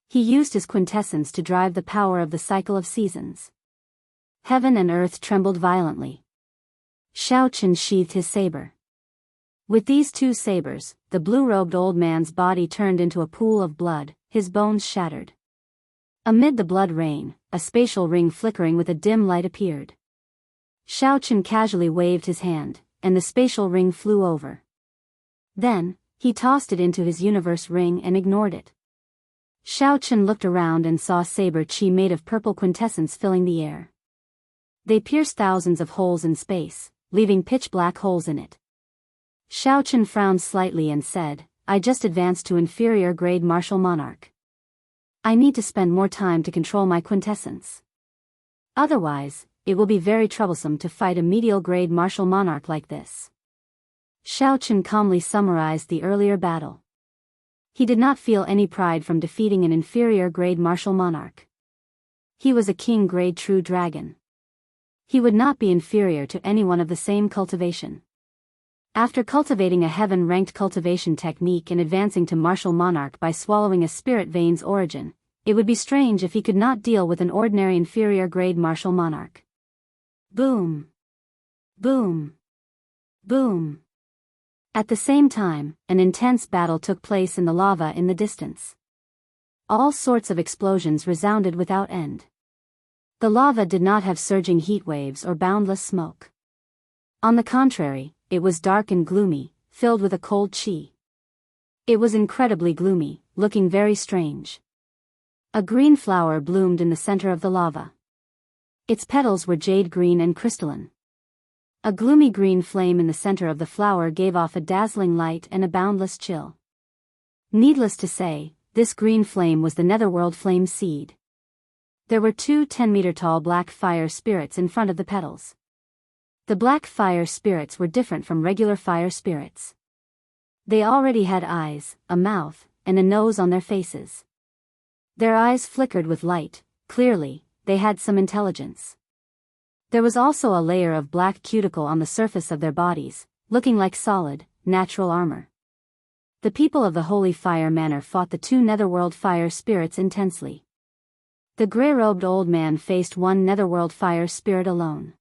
He used his quintessence to drive the power of the cycle of seasons. Heaven and earth trembled violently. Xiao Chen sheathed his saber. With these two sabers, the blue-robed old man's body turned into a pool of blood, his bones shattered. Amid the blood rain, a spatial ring flickering with a dim light appeared. Xiao Chen casually waved his hand, and the spatial ring flew over. Then, he tossed it into his universe ring and ignored it. Xiao Chen looked around and saw saber chi made of purple quintessence filling the air. They pierced thousands of holes in space, leaving pitch-black holes in it. Xiao Chen frowned slightly and said, I just advanced to inferior grade martial monarch. I need to spend more time to control my quintessence. Otherwise, it will be very troublesome to fight a medial grade martial monarch like this. Xiao Chen calmly summarized the earlier battle. He did not feel any pride from defeating an inferior grade martial monarch. He was a king grade true dragon. He would not be inferior to anyone of the same cultivation. After cultivating a heaven-ranked cultivation technique and advancing to martial monarch by swallowing a spirit vein's origin, it would be strange if he could not deal with an ordinary inferior grade martial monarch. Boom! Boom! Boom! At the same time, an intense battle took place in the lava in the distance. All sorts of explosions resounded without end. The lava did not have surging heat waves or boundless smoke. On the contrary, it was dark and gloomy, filled with a cold chi. It was incredibly gloomy, looking very strange. A green flower bloomed in the center of the lava. Its petals were jade green and crystalline. A gloomy green flame in the center of the flower gave off a dazzling light and a boundless chill. Needless to say, this green flame was the netherworld flame seed. There were two 10-meter-tall black fire spirits in front of the petals. The black fire spirits were different from regular fire spirits. They already had eyes, a mouth, and a nose on their faces. Their eyes flickered with light, clearly, they had some intelligence. There was also a layer of black cuticle on the surface of their bodies, looking like solid, natural armor. The people of the Holy Fire Manor fought the two netherworld fire spirits intensely. The gray-robed old man faced one netherworld fire spirit alone.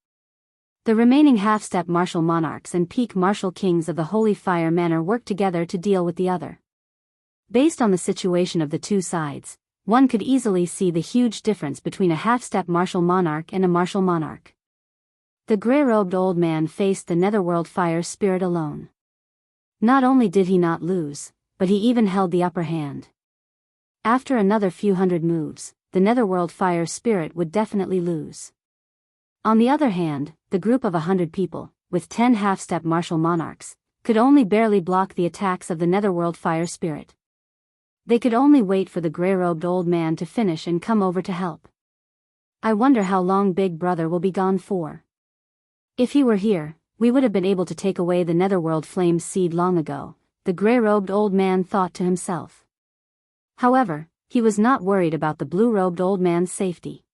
The remaining half-step martial monarchs and peak martial kings of the Holy Fire Manor worked together to deal with the other. Based on the situation of the two sides, one could easily see the huge difference between a half-step martial monarch and a martial monarch. The gray-robed old man faced the netherworld fire spirit alone. Not only did he not lose, but he even held the upper hand. After another few hundred moves, the netherworld fire spirit would definitely lose. On the other hand, the group of 100 people, with 10 half-step martial monarchs, could only barely block the attacks of the netherworld fire spirit. They could only wait for the gray-robed old man to finish and come over to help. I wonder how long Big Brother will be gone for. If he were here, we would have been able to take away the netherworld flame seed long ago, the gray-robed old man thought to himself. However, he was not worried about the blue-robed old man's safety.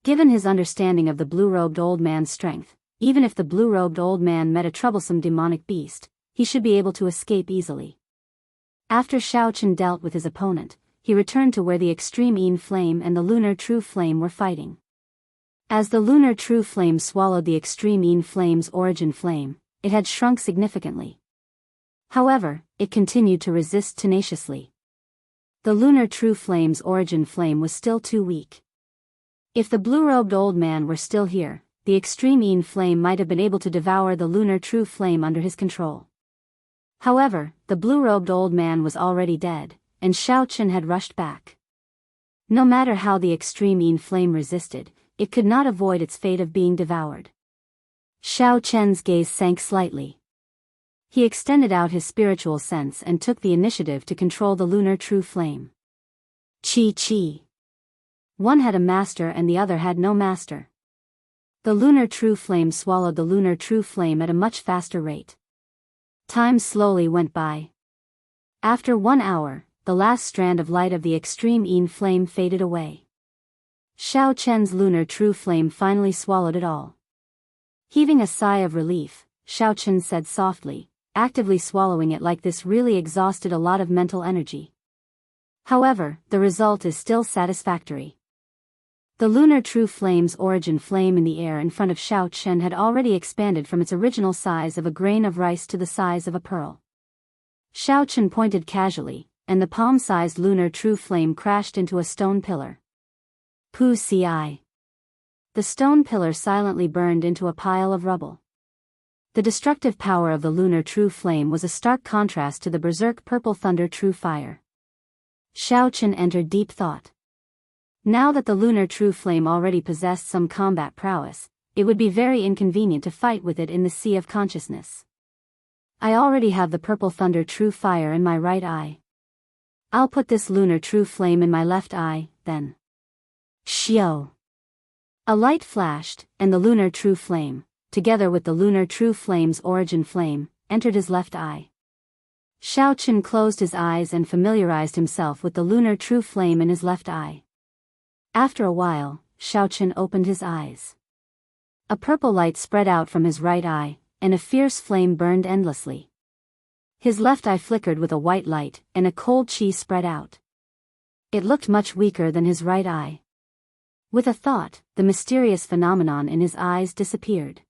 Given his understanding of the blue-robed old man's strength, even if the blue-robed old man met a troublesome demonic beast, he should be able to escape easily. After Xiao Chen dealt with his opponent, he returned to where the extreme Yin flame and the lunar true flame were fighting. As the lunar true flame swallowed the extreme Yin flame's origin flame, it had shrunk significantly. However, it continued to resist tenaciously. The lunar true flame's origin flame was still too weak. If the blue-robed old man were still here, the extreme Yin flame might have been able to devour the lunar true flame under his control. However, the blue-robed old man was already dead, and Xiao Chen had rushed back. No matter how the extreme Yin flame resisted, it could not avoid its fate of being devoured. Xiao Chen's gaze sank slightly. He extended out his spiritual sense and took the initiative to control the lunar true flame. Chi. One had a master and the other had no master. The lunar true flame swallowed the lunar true flame at a much faster rate. Time slowly went by. After 1 hour, the last strand of light of the extreme yin flame faded away. Xiao Chen's lunar true flame finally swallowed it all. Heaving a sigh of relief, Xiao Chen said softly, actively swallowing it like this really exhausted a lot of mental energy. However, the result is still satisfactory. The lunar true flame's origin flame in the air in front of Xiao Chen had already expanded from its original size of a grain of rice to the size of a pearl. Xiao Chen pointed casually, and the palm-sized lunar true flame crashed into a stone pillar. Pu ci. The stone pillar silently burned into a pile of rubble. The destructive power of the lunar true flame was a stark contrast to the berserk purple thunder true fire. Xiao Chen entered deep thought. Now that the lunar true flame already possessed some combat prowess, it would be very inconvenient to fight with it in the sea of consciousness. I already have the purple thunder true fire in my right eye. I'll put this lunar true flame in my left eye, then. Xiao. A light flashed, and the lunar true flame, together with the lunar true flame's origin flame, entered his left eye. Xiao Chen closed his eyes and familiarized himself with the lunar true flame in his left eye. After a while, Xiao Chen opened his eyes. A purple light spread out from his right eye, and a fierce flame burned endlessly. His left eye flickered with a white light, and a cold chi spread out. It looked much weaker than his right eye. With a thought, the mysterious phenomenon in his eyes disappeared.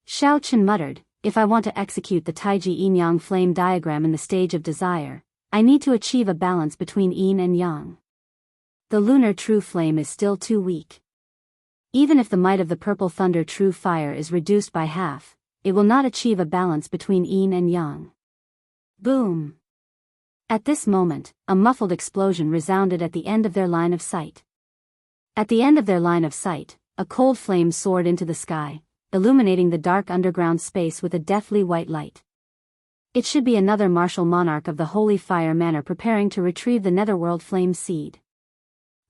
Xiao Chen muttered, if I want to execute the Taiji yin-yang flame diagram in the stage of desire, I need to achieve a balance between yin and yang. The lunar true flame is still too weak. Even if the might of the purple thunder true fire is reduced by half, it will not achieve a balance between yin and yang. Boom! At this moment, a muffled explosion resounded at the end of their line of sight. At the end of their line of sight, a cold flame soared into the sky, illuminating the dark underground space with a deathly white light. It should be another martial monarch of the Holy Fire Manor preparing to retrieve the netherworld flame seed.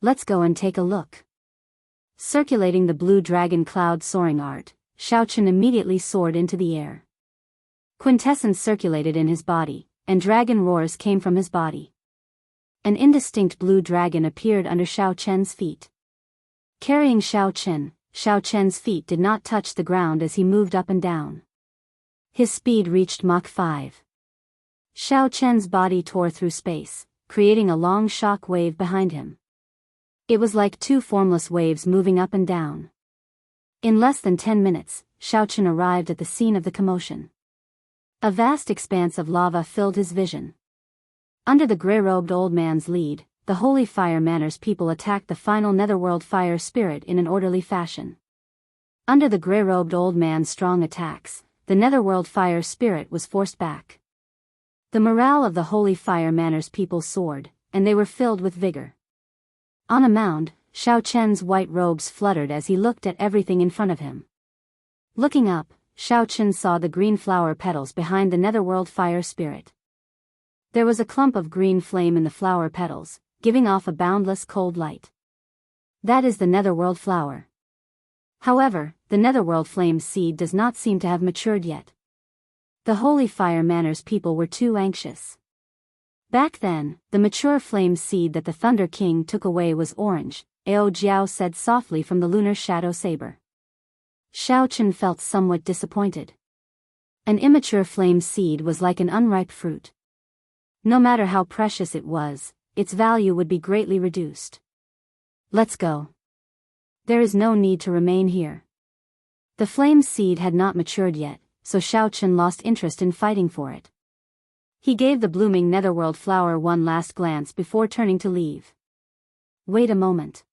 Let's go and take a look. Circulating the blue dragon cloud soaring art, Xiao Chen immediately soared into the air. Quintessence circulated in his body, and dragon roars came from his body. An indistinct blue dragon appeared under Xiao Chen's feet. Carrying Xiao Chen's feet did not touch the ground as he moved up and down. His speed reached Mach 5. Xiao Chen's body tore through space, creating a long shock wave behind him. It was like two formless waves moving up and down. In less than 10 minutes, Xiao Chen arrived at the scene of the commotion. A vast expanse of lava filled his vision. Under the grey-robed old man's lead, the Holy Fire Manor's people attacked the final netherworld fire spirit in an orderly fashion. Under the grey-robed old man's strong attacks, the netherworld fire spirit was forced back. The morale of the Holy Fire Manor's people soared, and they were filled with vigor. On a mound, Xiao Chen's white robes fluttered as he looked at everything in front of him. Looking up, Xiao Chen saw the green flower petals behind the netherworld fire spirit. There was a clump of green flame in the flower petals, giving off a boundless cold light. That is the netherworld flower. However, the netherworld flame seed does not seem to have matured yet. The Holy Fire Manor's people were too anxious. Back then, the mature flame seed that the Thunder King took away was orange, Ao Jiao said softly from the lunar shadow saber. Xiao Chen felt somewhat disappointed. An immature flame seed was like an unripe fruit. No matter how precious it was, its value would be greatly reduced. Let's go. There is no need to remain here. The flame seed had not matured yet, so Xiao Chen lost interest in fighting for it. He gave the blooming netherworld flower one last glance before turning to leave. Wait a moment.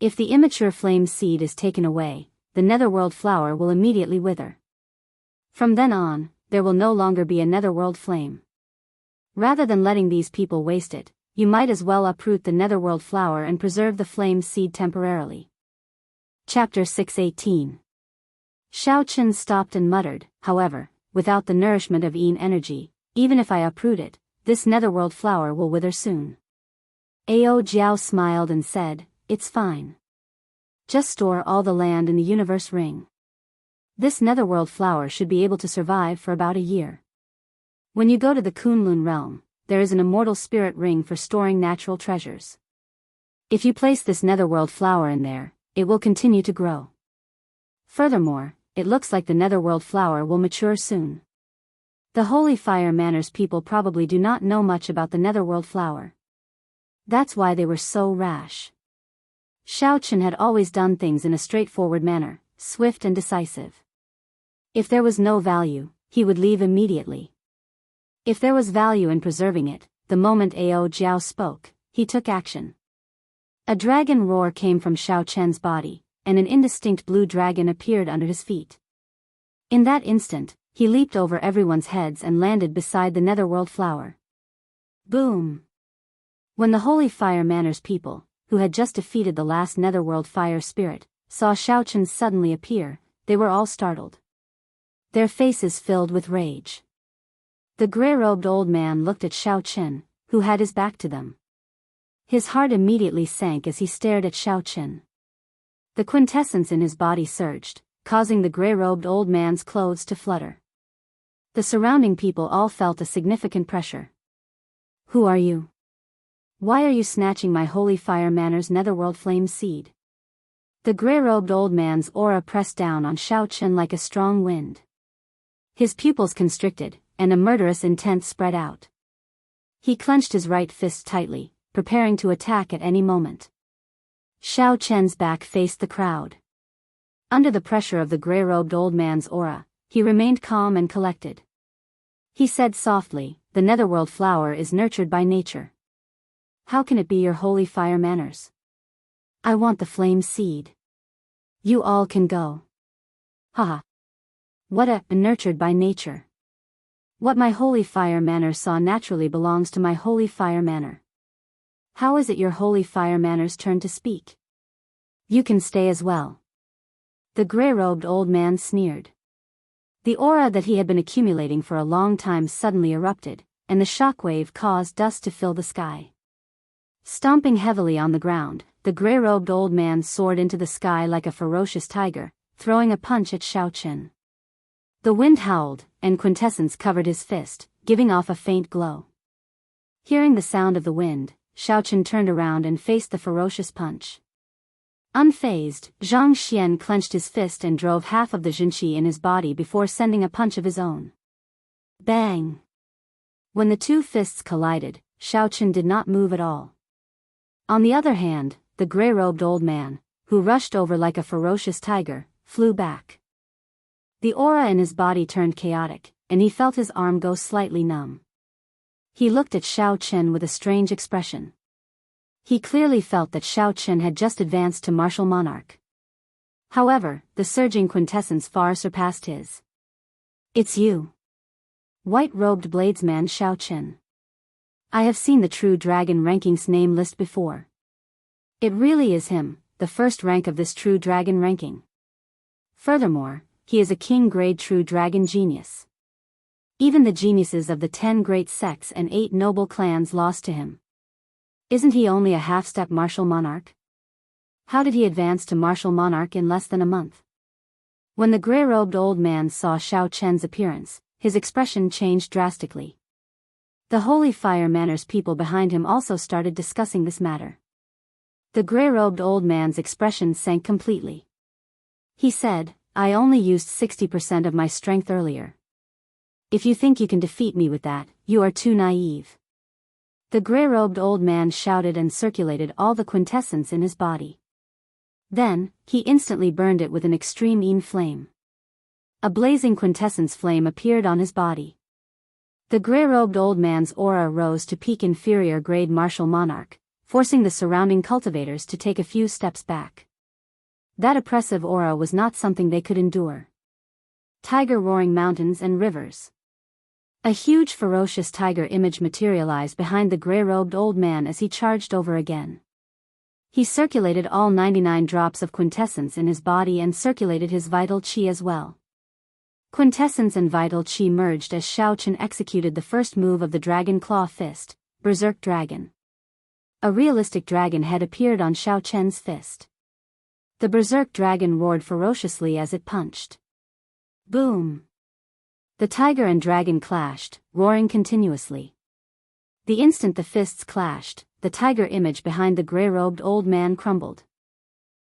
If the immature flame seed is taken away, the netherworld flower will immediately wither. From then on, there will no longer be a netherworld flame. Rather than letting these people waste it, you might as well uproot the netherworld flower and preserve the flame seed temporarily. Chapter 618. Xiao Chen stopped and muttered, however, without the nourishment of Yin energy, even if I uproot it, this netherworld flower will wither soon. Ao Jiao smiled and said, "It's fine. Just store all the land in the universe ring. This netherworld flower should be able to survive for about a year. When you go to the Kunlun realm, there is an immortal spirit ring for storing natural treasures. If you place this netherworld flower in there, it will continue to grow. Furthermore, it looks like the netherworld flower will mature soon." The Holy Fire Manners people probably do not know much about the netherworld flower. That's why they were so rash. Xiao Chen had always done things in a straightforward manner, swift and decisive. If there was no value, he would leave immediately. If there was value in preserving it, the moment Ao Jiao spoke, he took action. A dragon roar came from Xiao Chen's body, and an indistinct blue dragon appeared under his feet. In that instant, he leaped over everyone's heads and landed beside the netherworld flower. Boom! When the Holy Fire Manners people, who had just defeated the last netherworld fire spirit, saw Xiao Chen suddenly appear, they were all startled. Their faces filled with rage. The grey-robed old man looked at Xiao Chen, who had his back to them. His heart immediately sank as he stared at Xiao Chen. The quintessence in his body surged, causing the grey-robed old man's clothes to flutter. The surrounding people all felt a significant pressure. "Who are you? Why are you snatching my Holy Fire Manners netherworld flame seed?" The grey-robed old man's aura pressed down on Xiao Chen like a strong wind. His pupils constricted, and a murderous intent spread out. He clenched his right fist tightly, preparing to attack at any moment. Xiao Chen's back faced the crowd. Under the pressure of the grey-robed old man's aura, he remained calm and collected. He said softly, "The netherworld flower is nurtured by nature. How can it be your Holy Fire Manners? I want the flame seed. You all can go." Haha. What a nurtured by nature. What my Holy Fire Manor saw naturally belongs to my Holy Fire Manor. How is it your Holy Fire Manor's turn to speak? You can stay as well. The grey-robed old man sneered. The aura that he had been accumulating for a long time suddenly erupted, and the shockwave caused dust to fill the sky. Stomping heavily on the ground, the grey-robed old man soared into the sky like a ferocious tiger, throwing a punch at Xiao Chen. The wind howled, and quintessence covered his fist, giving off a faint glow. Hearing the sound of the wind, Xiao Chen turned around and faced the ferocious punch. Unfazed, Zhang Xian clenched his fist and drove half of the Jinqi in his body before sending a punch of his own. Bang! When the two fists collided, Xiao Chen did not move at all. On the other hand, the grey-robed old man, who rushed over like a ferocious tiger, flew back. The aura in his body turned chaotic, and he felt his arm go slightly numb. He looked at Xiao Chen with a strange expression. He clearly felt that Xiao Chen had just advanced to martial monarch. However, the surging quintessence far surpassed his. "It's you. White-robed bladesman Xiao Chen. I have seen the True Dragon rankings name list before. It really is him, the first rank of this True Dragon ranking. Furthermore, he is a king-grade True Dragon genius. Even the geniuses of the 10 great sects and 8 noble clans lost to him. Isn't he only a half-step martial monarch? How did he advance to martial monarch in less than a month?" When the grey-robed old man saw Xiao Chen's appearance, his expression changed drastically. The Holy Fire Manners people behind him also started discussing this matter. The grey-robed old man's expression sank completely. He said, "I only used 60% of my strength earlier. If you think you can defeat me with that, you are too naive." The grey-robed old man shouted and circulated all the quintessence in his body. Then, he instantly burned it with an extreme Yin flame. A blazing quintessence flame appeared on his body. The grey-robed old man's aura rose to peak inferior grade martial monarch, forcing the surrounding cultivators to take a few steps back. That oppressive aura was not something they could endure. Tiger roaring mountains and rivers. A huge ferocious tiger image materialized behind the grey-robed old man as he charged over again. He circulated all 99 drops of quintessence in his body and circulated his vital qi as well. Quintessence and vital chi merged as Xiao Chen executed the first move of the Dragon Claw Fist, Berserk Dragon. A realistic dragon head appeared on Xiao Chen's fist. The Berserk Dragon roared ferociously as it punched. Boom! The tiger and dragon clashed, roaring continuously. The instant the fists clashed, the tiger image behind the gray-robed old man crumbled.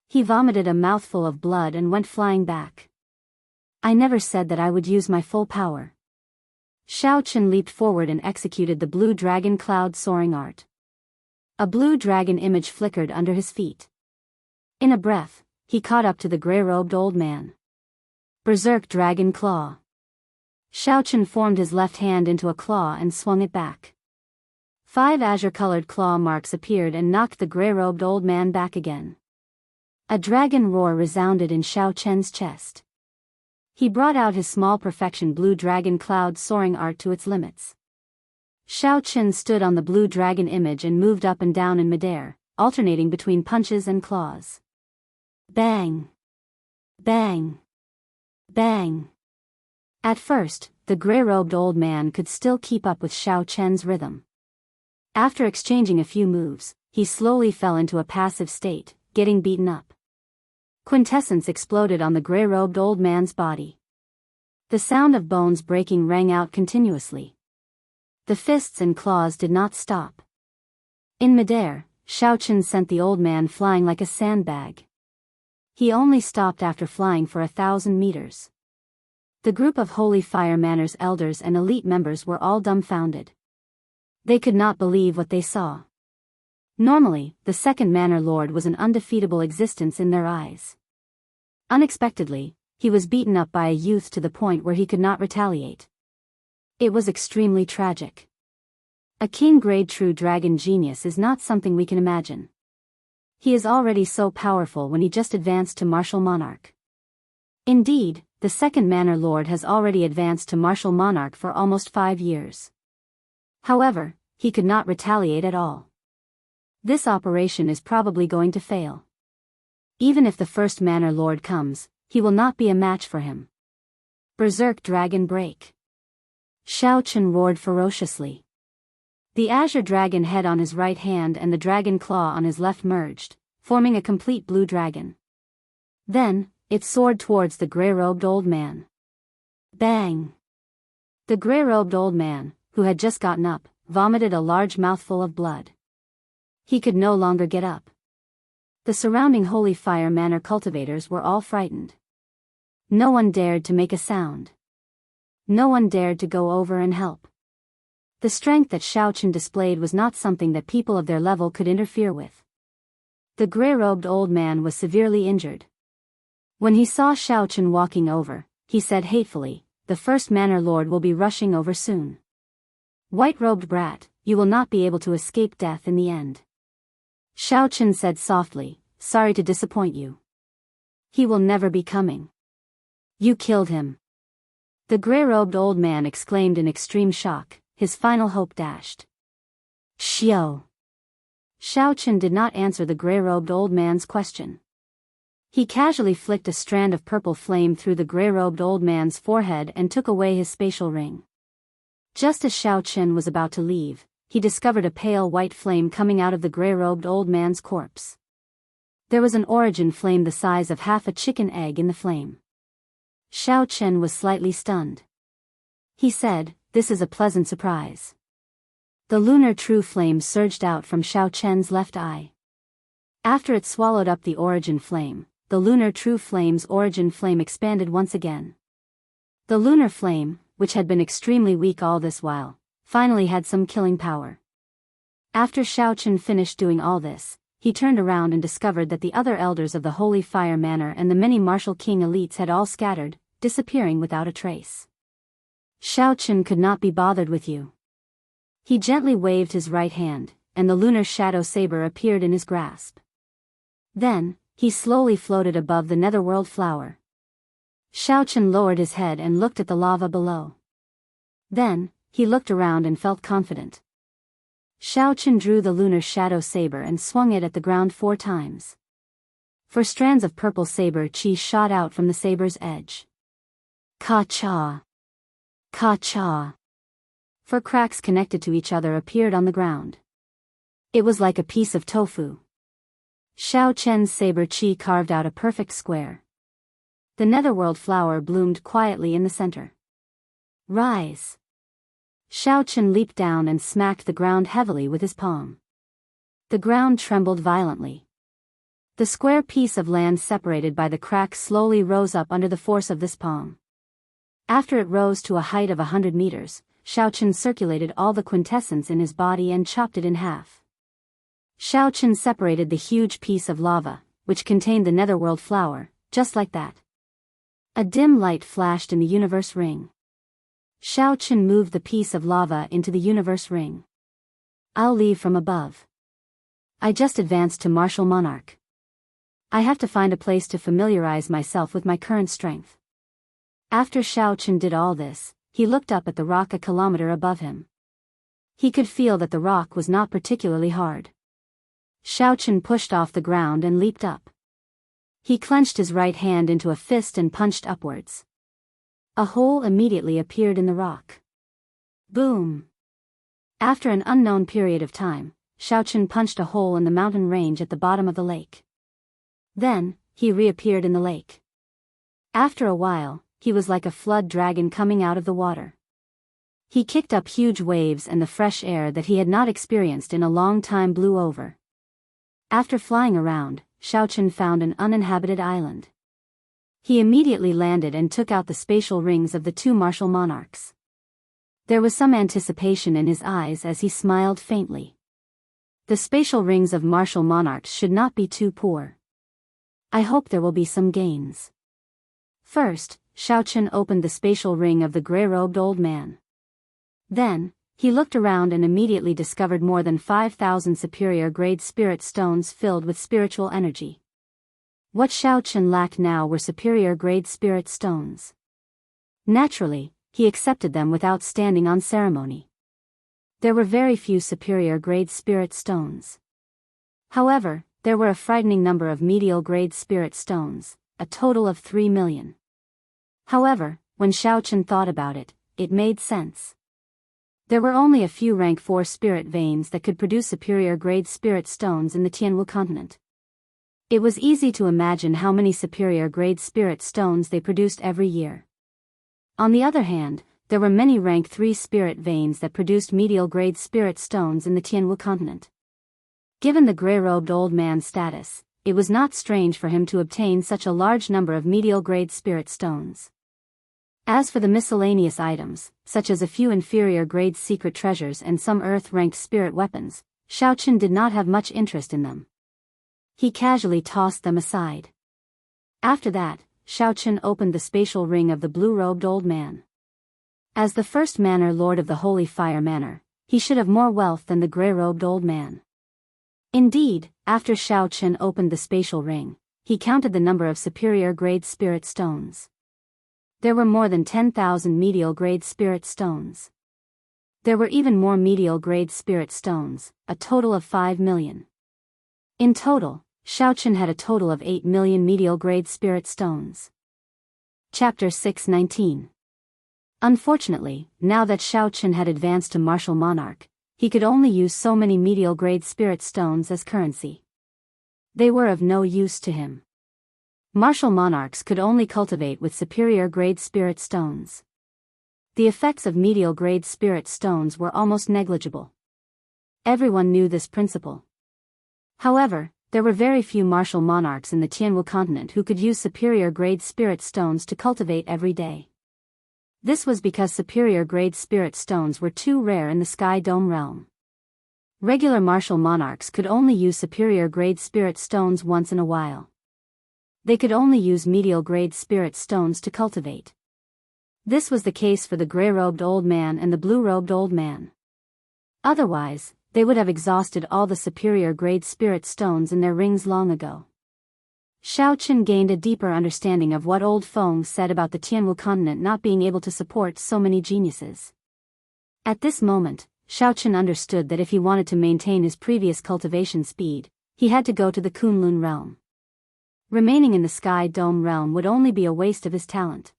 He vomited a mouthful of blood and went flying back. I never said that I would use my full power. Xiao Chen leaped forward and executed the blue dragon cloud soaring art. A blue dragon image flickered under his feet. In a breath, he caught up to the gray-robed old man. Berserk Dragon Claw. Xiao Chen formed his left hand into a claw and swung it back. 5 azure-colored claw marks appeared and knocked the gray-robed old man back again. A dragon roar resounded in Xiao Chen's chest. He brought out his small perfection blue dragon cloud soaring art to its limits. Xiao Chen stood on the blue dragon image and moved up and down in midair, alternating between punches and claws. Bang! Bang! Bang! At first, the gray-robed old man could still keep up with Xiao Chen's rhythm. After exchanging a few moves, he slowly fell into a passive state, getting beaten up. Quintessence exploded on the gray-robed old man's body. The sound of bones breaking rang out continuously. The fists and claws did not stop. In midair, Xiao Chen sent the old man flying like a sandbag. He only stopped after flying for 1,000 meters. The group of Holy Fire Manor's elders and elite members were all dumbfounded. They could not believe what they saw. Normally, the second Manor Lord was an undefeatable existence in their eyes. Unexpectedly, he was beaten up by a youth to the point where he could not retaliate. It was extremely tragic. A king-grade true dragon genius is not something we can imagine. He is already so powerful when he just advanced to Martial Monarch. Indeed, the second Manor Lord has already advanced to Martial Monarch for almost 5 years. However, he could not retaliate at all. This operation is probably going to fail. Even if the first Manor Lord comes, he will not be a match for him. Berserk Dragon Break. Xiao Chen roared ferociously. The azure dragon head on his right hand and the dragon claw on his left merged, forming a complete blue dragon. Then, it soared towards the gray-robed old man. Bang! The gray-robed old man, who had just gotten up, vomited a large mouthful of blood. He could no longer get up. The surrounding Holy Fire Manor cultivators were all frightened. No one dared to make a sound. No one dared to go over and help. The strength that Xiao Chen displayed was not something that people of their level could interfere with. The gray-robed old man was severely injured. When he saw Xiao Chen walking over, he said hatefully, "The first Manor Lord will be rushing over soon. White-robed brat, you will not be able to escape death in the end." Xiao Chen said softly, "Sorry to disappoint you. He will never be coming. You killed him." The gray-robed old man exclaimed in extreme shock, his final hope dashed. Xiao. Xiao Chen did not answer the gray-robed old man's question. He casually flicked a strand of purple flame through the gray-robed old man's forehead and took away his spatial ring. Just as Xiao Chen was about to leave, he discovered a pale white flame coming out of the gray-robed old man's corpse. There was an origin flame the size of half a chicken egg in the flame. Xiao Chen was slightly stunned. He said, "This is a pleasant surprise." The lunar true flame surged out from Xiao Chen's left eye. After it swallowed up the origin flame, the lunar true flame's origin flame expanded once again. The lunar flame, which had been extremely weak all this while, finally had some killing power. After Xiao Chen finished doing all this, he turned around and discovered that the other elders of the Holy Fire Manor and the many Martial King elites had all scattered, disappearing without a trace. Xiao Chen could not be bothered with you. He gently waved his right hand, and the lunar shadow saber appeared in his grasp. Then, he slowly floated above the netherworld flower. Xiao Chen lowered his head and looked at the lava below. Then, he looked around and felt confident. Xiao Chen drew the lunar shadow saber and swung it at the ground 4 times. 4 strands of purple saber chi shot out from the saber's edge. Ka-cha. Ka-cha. 4 cracks connected to each other appeared on the ground. It was like a piece of tofu. Xiao Chen's saber chi carved out a perfect square. The netherworld flower bloomed quietly in the center. Rise! Xiao Chen leaped down and smacked the ground heavily with his palm. The ground trembled violently. The square piece of land separated by the cracks slowly rose up under the force of this palm. After it rose to a height of 100 meters, Xiao Chen circulated all the quintessence in his body and chopped it in half. Xiao Chen separated the huge piece of lava, which contained the netherworld flower, just like that. A dim light flashed in the universe ring. Xiao Chen moved the piece of lava into the universe ring. I'll leave from above. I just advanced to martial monarch. I have to find a place to familiarize myself with my current strength. After Xiao Chen did all this, he looked up at the rock a kilometer above him. He could feel that the rock was not particularly hard. Xiao Chen pushed off the ground and leaped up. He clenched his right hand into a fist and punched upwards. A hole immediately appeared in the rock. Boom! After an unknown period of time, Xiao Chen punched a hole in the mountain range at the bottom of the lake. Then, he reappeared in the lake. After a while, he was like a flood dragon coming out of the water. He kicked up huge waves and the fresh air that he had not experienced in a long time blew over. After flying around, Xiao Chen found an uninhabited island. He immediately landed and took out the spatial rings of the 2 martial monarchs. There was some anticipation in his eyes as he smiled faintly. The spatial rings of martial monarchs should not be too poor. I hope there will be some gains. First, Xiao Chen opened the spatial ring of the gray-robed old man. Then, he looked around and immediately discovered more than 5,000 superior-grade spirit stones filled with spiritual energy. What Xiao Chen lacked now were superior-grade spirit stones. Naturally, he accepted them without standing on ceremony. There were very few superior-grade spirit stones. However, there were a frightening number of medial-grade spirit stones, a total of 3 million. However, when Xiao Chen thought about it, it made sense. There were only a few rank 4 spirit veins that could produce superior-grade spirit stones in the Jianghu continent. It was easy to imagine how many superior-grade spirit stones they produced every year. On the other hand, there were many rank 3 spirit veins that produced medial-grade spirit stones in the Jianghu continent. Given the gray-robed old man's status, it was not strange for him to obtain such a large number of medial-grade spirit stones. As for the miscellaneous items, such as a few inferior-grade secret treasures and some earth-ranked spirit weapons, Xiao Chen did not have much interest in them. He casually tossed them aside. After that, Xiao Chen opened the spatial ring of the blue-robed old man. As the first manor lord of the Holy Fire Manor, he should have more wealth than the gray-robed old man. Indeed, after Xiao Chen opened the spatial ring, he counted the number of superior-grade spirit stones. There were more than 10,000 medial-grade spirit stones. There were even more medial-grade spirit stones, a total of 5 million. In total, Xiao Chen had a total of 8 million medial-grade spirit stones. Chapter 619. Unfortunately, now that Xiao Chen had advanced to martial monarch, he could only use so many medial-grade spirit stones as currency. They were of no use to him. Martial monarchs could only cultivate with superior-grade spirit stones. The effects of medial-grade spirit stones were almost negligible. Everyone knew this principle. However, there were very few martial monarchs in the Jianghu continent who could use superior-grade spirit stones to cultivate every day. This was because superior-grade spirit stones were too rare in the Sky Dome realm. Regular martial monarchs could only use superior-grade spirit stones once in a while. They could only use medial-grade spirit stones to cultivate. This was the case for the gray-robed old man and the blue-robed old man. Otherwise, they would have exhausted all the superior-grade spirit stones in their rings long ago. Xiao Chen gained a deeper understanding of what old Feng said about the Jianghu continent not being able to support so many geniuses. At this moment, Xiao Chen understood that if he wanted to maintain his previous cultivation speed, he had to go to the Kunlun realm. Remaining in the Sky Dome realm would only be a waste of his talent.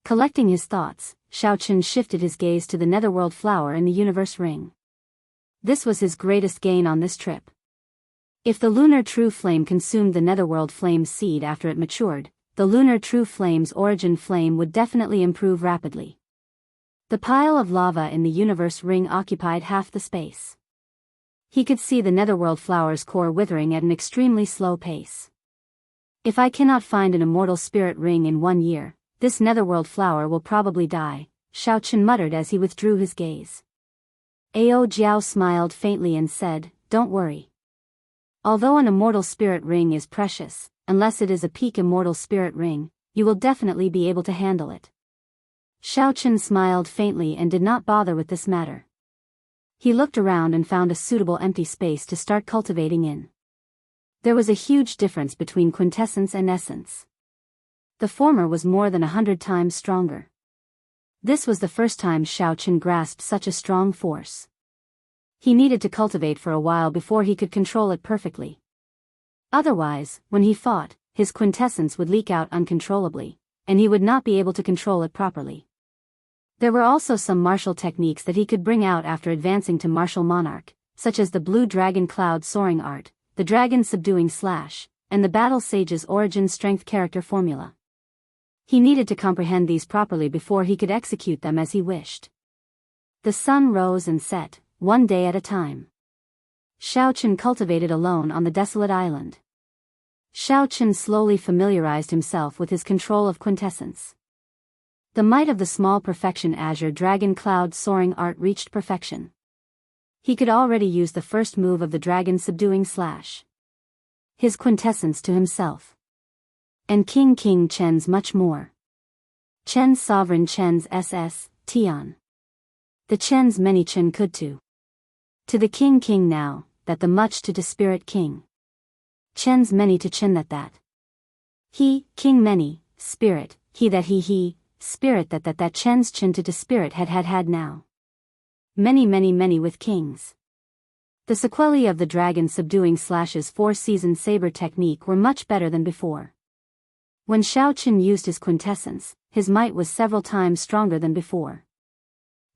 Collecting his thoughts, Xiaochen shifted his gaze to the netherworld flower in the universe ring. This was his greatest gain on this trip. If the lunar true flame consumed the netherworld flame's seed after it matured, the lunar true flame's origin flame would definitely improve rapidly. The pile of lava in the universe ring occupied half the space. He could see the netherworld flower's core withering at an extremely slow pace. If I cannot find an immortal spirit ring in 1 year, this netherworld flower will probably die, Xiaochen muttered as he withdrew his gaze. Ao Jiao smiled faintly and said, "Don't worry. Although an immortal spirit ring is precious, unless it is a peak immortal spirit ring, you will definitely be able to handle it." Xiaochen smiled faintly and did not bother with this matter. He looked around and found a suitable empty space to start cultivating in. There was a huge difference between quintessence and essence. The former was more than 100 times stronger. This was the first time Xiaochen grasped such a strong force. He needed to cultivate for a while before he could control it perfectly. Otherwise, when he fought, his quintessence would leak out uncontrollably, and he would not be able to control it properly. There were also some martial techniques that he could bring out after advancing to martial monarch, such as the blue dragon cloud soaring art, the dragon subduing slash, and the battle sage's origin strength character formula. He needed to comprehend these properly before he could execute them as he wished. The sun rose and set, one day at a time. Xiaochen cultivated alone on the desolate island. Xiaochen slowly familiarized himself with his control of quintessence. The might of the small perfection azure dragon cloud soaring art reached perfection. He could already use the first move of the dragon subduing slash. His quintessence to himself. And King Chen's much more. Chen's sovereign Chen's SS, Tian. The Chen's many Chen could to. To the King now, that the much to spirit King. Chen's many to Chen that. He, King many, spirit, he that he, spirit that Chen's Chen to spirit had now. Many with kings. The sequelae of the dragon subduing slash's 4-season saber technique were much better than before. When Xiaochen used his quintessence, his might was several times stronger than before.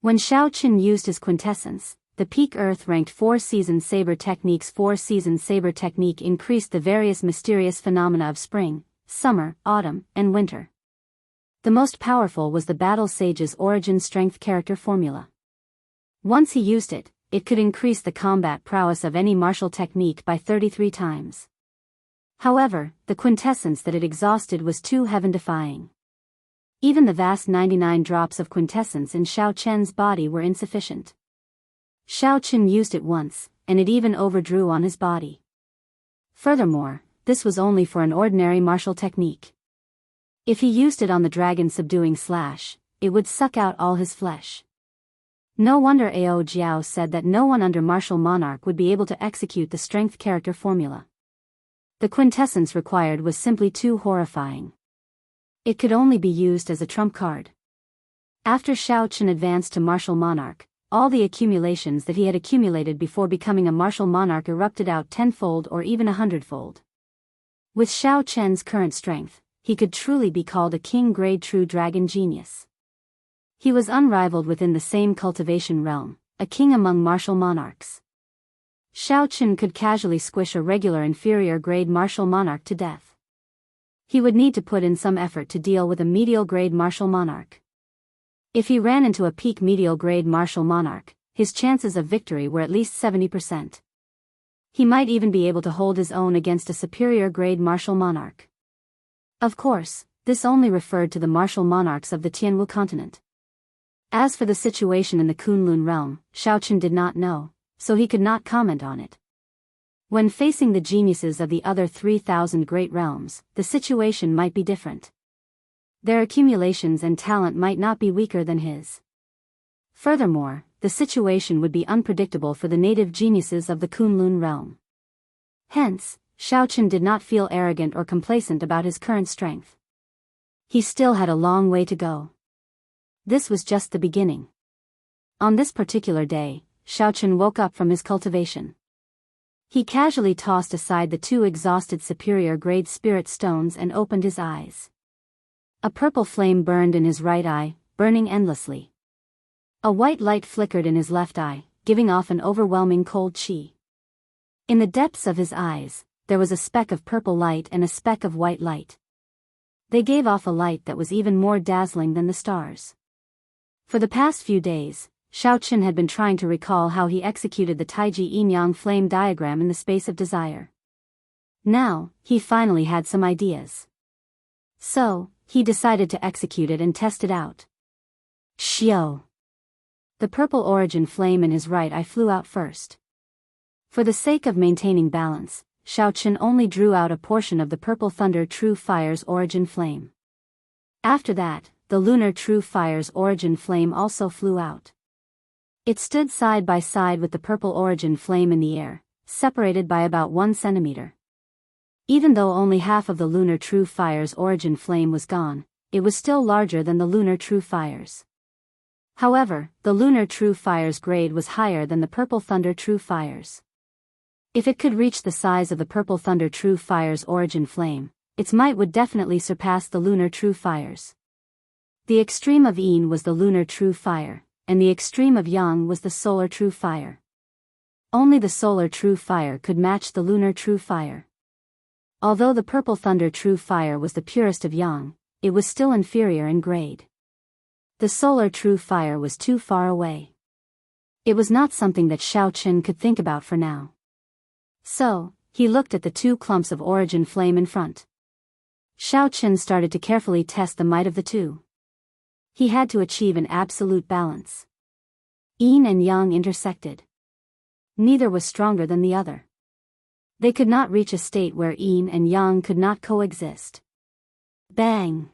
When Xiaochen used his quintessence, the peak earth-ranked 4-season saber technique's 4-season saber technique increased the various mysterious phenomena of spring, summer, autumn, and winter. The most powerful was the battle sage's origin strength character formula. Once he used it, it could increase the combat prowess of any martial technique by 33 times. However, the quintessence that it exhausted was too heaven-defying. Even the vast 99 drops of quintessence in Xiaochen's body were insufficient. Xiaochen used it once, and it even overdrew on his body. Furthermore, this was only for an ordinary martial technique. If he used it on the dragon subduing slash, it would suck out all his flesh. No wonder Ao Jiao said that no one under martial monarch would be able to execute the strength character formula. The quintessence required was simply too horrifying. It could only be used as a trump card. After Xiaochen advanced to martial monarch, all the accumulations that he had accumulated before becoming a martial monarch erupted out tenfold or even 100-fold. With Xiaochen's current strength, he could truly be called a king-grade true dragon genius. He was unrivaled within the same cultivation realm, a king among martial monarchs. Xiaochen could casually squish a regular inferior-grade martial monarch to death. He would need to put in some effort to deal with a medial-grade martial monarch. If he ran into a peak medial-grade martial monarch, his chances of victory were at least 70%. He might even be able to hold his own against a superior-grade martial monarch. Of course, this only referred to the martial monarchs of the Tianwu continent. As for the situation in the Kunlun realm, Xiaochen did not know, so he could not comment on it. When facing the geniuses of the other 3,000 great realms, the situation might be different. Their accumulations and talent might not be weaker than his. Furthermore, the situation would be unpredictable for the native geniuses of the Kunlun realm. Hence, Xiaochen did not feel arrogant or complacent about his current strength. He still had a long way to go. This was just the beginning. On this particular day, Xiaochen woke up from his cultivation. He casually tossed aside the 2 exhausted superior-grade spirit stones and opened his eyes. A purple flame burned in his right eye, burning endlessly. A white light flickered in his left eye, giving off an overwhelming cold chi. In the depths of his eyes, there was a speck of purple light and a speck of white light. They gave off a light that was even more dazzling than the stars. For the past few days, Xiaoqin had been trying to recall how he executed the Taiji yin-yang flame diagram in the space of desire. Now, he finally had some ideas. So, he decided to execute it and test it out. Xiao! The purple origin flame in his right eye flew out first. For the sake of maintaining balance, Xiaoqin only drew out a portion of the purple thunder true fire's origin flame. After that, the lunar true fire's origin flame also flew out. It stood side by side with the purple origin flame in the air, separated by about 1 centimeter. Even though only half of the lunar true fire's origin flame was gone, it was still larger than the lunar true fire's. However, the lunar true fire's grade was higher than the purple thunder true fire's. If it could reach the size of the purple thunder true fire's origin flame, its might would definitely surpass the lunar true fire's. The extreme of yin was the lunar true fire, and the extreme of yang was the solar true fire. Only the solar true fire could match the lunar true fire. Although the purple thunder true fire was the purest of yang, it was still inferior in grade. The solar true fire was too far away. It was not something that Xiaoqin could think about for now. So, he looked at the 2 clumps of origin flame in front. Xiaoqin started to carefully test the might of the two. He had to achieve an absolute balance. Yin and yang intersected. Neither was stronger than the other. They could not reach a state where yin and yang could not coexist. Bang!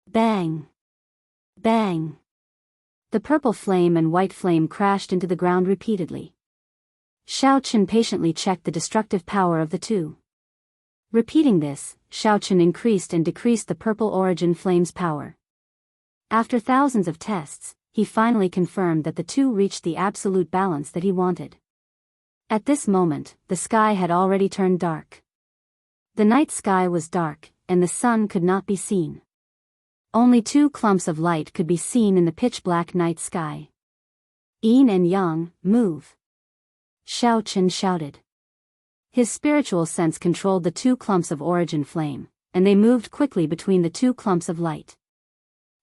Bang! Bang! The purple flame and white flame crashed into the ground repeatedly. Xiaoqin patiently checked the destructive power of the two. Repeating this, Xiaoqin increased and decreased the purple origin flame's power. After thousands of tests, he finally confirmed that the two reached the absolute balance that he wanted. At this moment, the sky had already turned dark. The night sky was dark, and the sun could not be seen. Only 2 clumps of light could be seen in the pitch-black night sky. Yin and yang, move! Xiaoqin shouted. His spiritual sense controlled the 2 clumps of origin flame, and they moved quickly between the 2 clumps of light.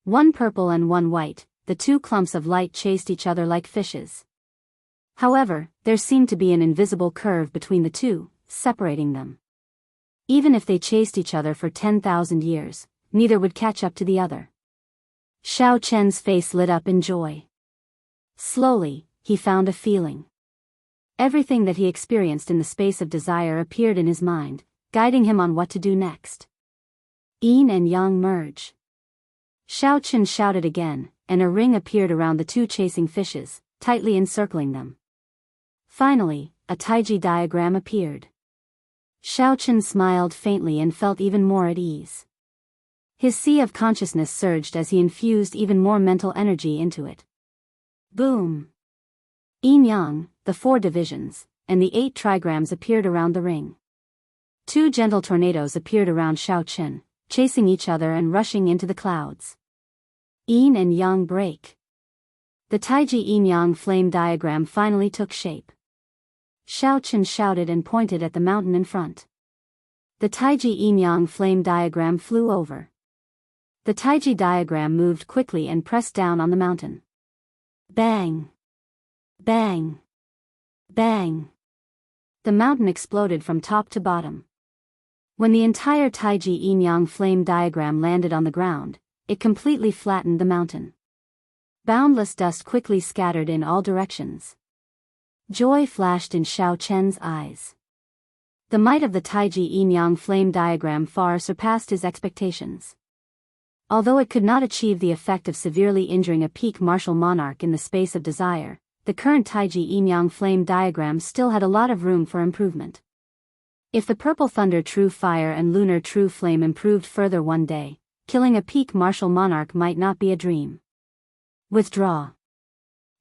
One purple and one white, the 2 clumps of light chased each other like fishes. However, there seemed to be an invisible curve between the two, separating them. Even if they chased each other for 10,000 years, neither would catch up to the other. Xiaoqian's face lit up in joy. Slowly, he found a feeling. Everything that he experienced in the space of desire appeared in his mind, guiding him on what to do next. Yin and yang merge. Xiaoqin shouted again, and a ring appeared around the 2 chasing fishes, tightly encircling them. Finally, a Taiji diagram appeared. Xiaoqin smiled faintly and felt even more at ease. His sea of consciousness surged as he infused even more mental energy into it. Boom! Yin-yang, the 4 divisions, and the 8 trigrams appeared around the ring. 2 gentle tornadoes appeared around Xiaoqin, chasing each other and rushing into the clouds. Yin and yang break. The Taiji yin-yang flame diagram finally took shape. Xiaoqin shouted and pointed at the mountain in front. The Taiji yin-yang flame diagram flew over. The Taiji diagram moved quickly and pressed down on the mountain. Bang! Bang! Bang! The mountain exploded from top to bottom. When the entire Taiji yin-yang flame diagram landed on the ground, it completely flattened the mountain. Boundless dust quickly scattered in all directions. Joy flashed in Xiaoqian's eyes. The might of the Taiji yin-yang flame diagram far surpassed his expectations. Although it could not achieve the effect of severely injuring a peak martial monarch in the space of desire, the current Taiji yin-yang flame diagram still had a lot of room for improvement. If the purple thunder true fire and lunar true flame improved further one day, killing a peak martial monarch might not be a dream. Withdraw.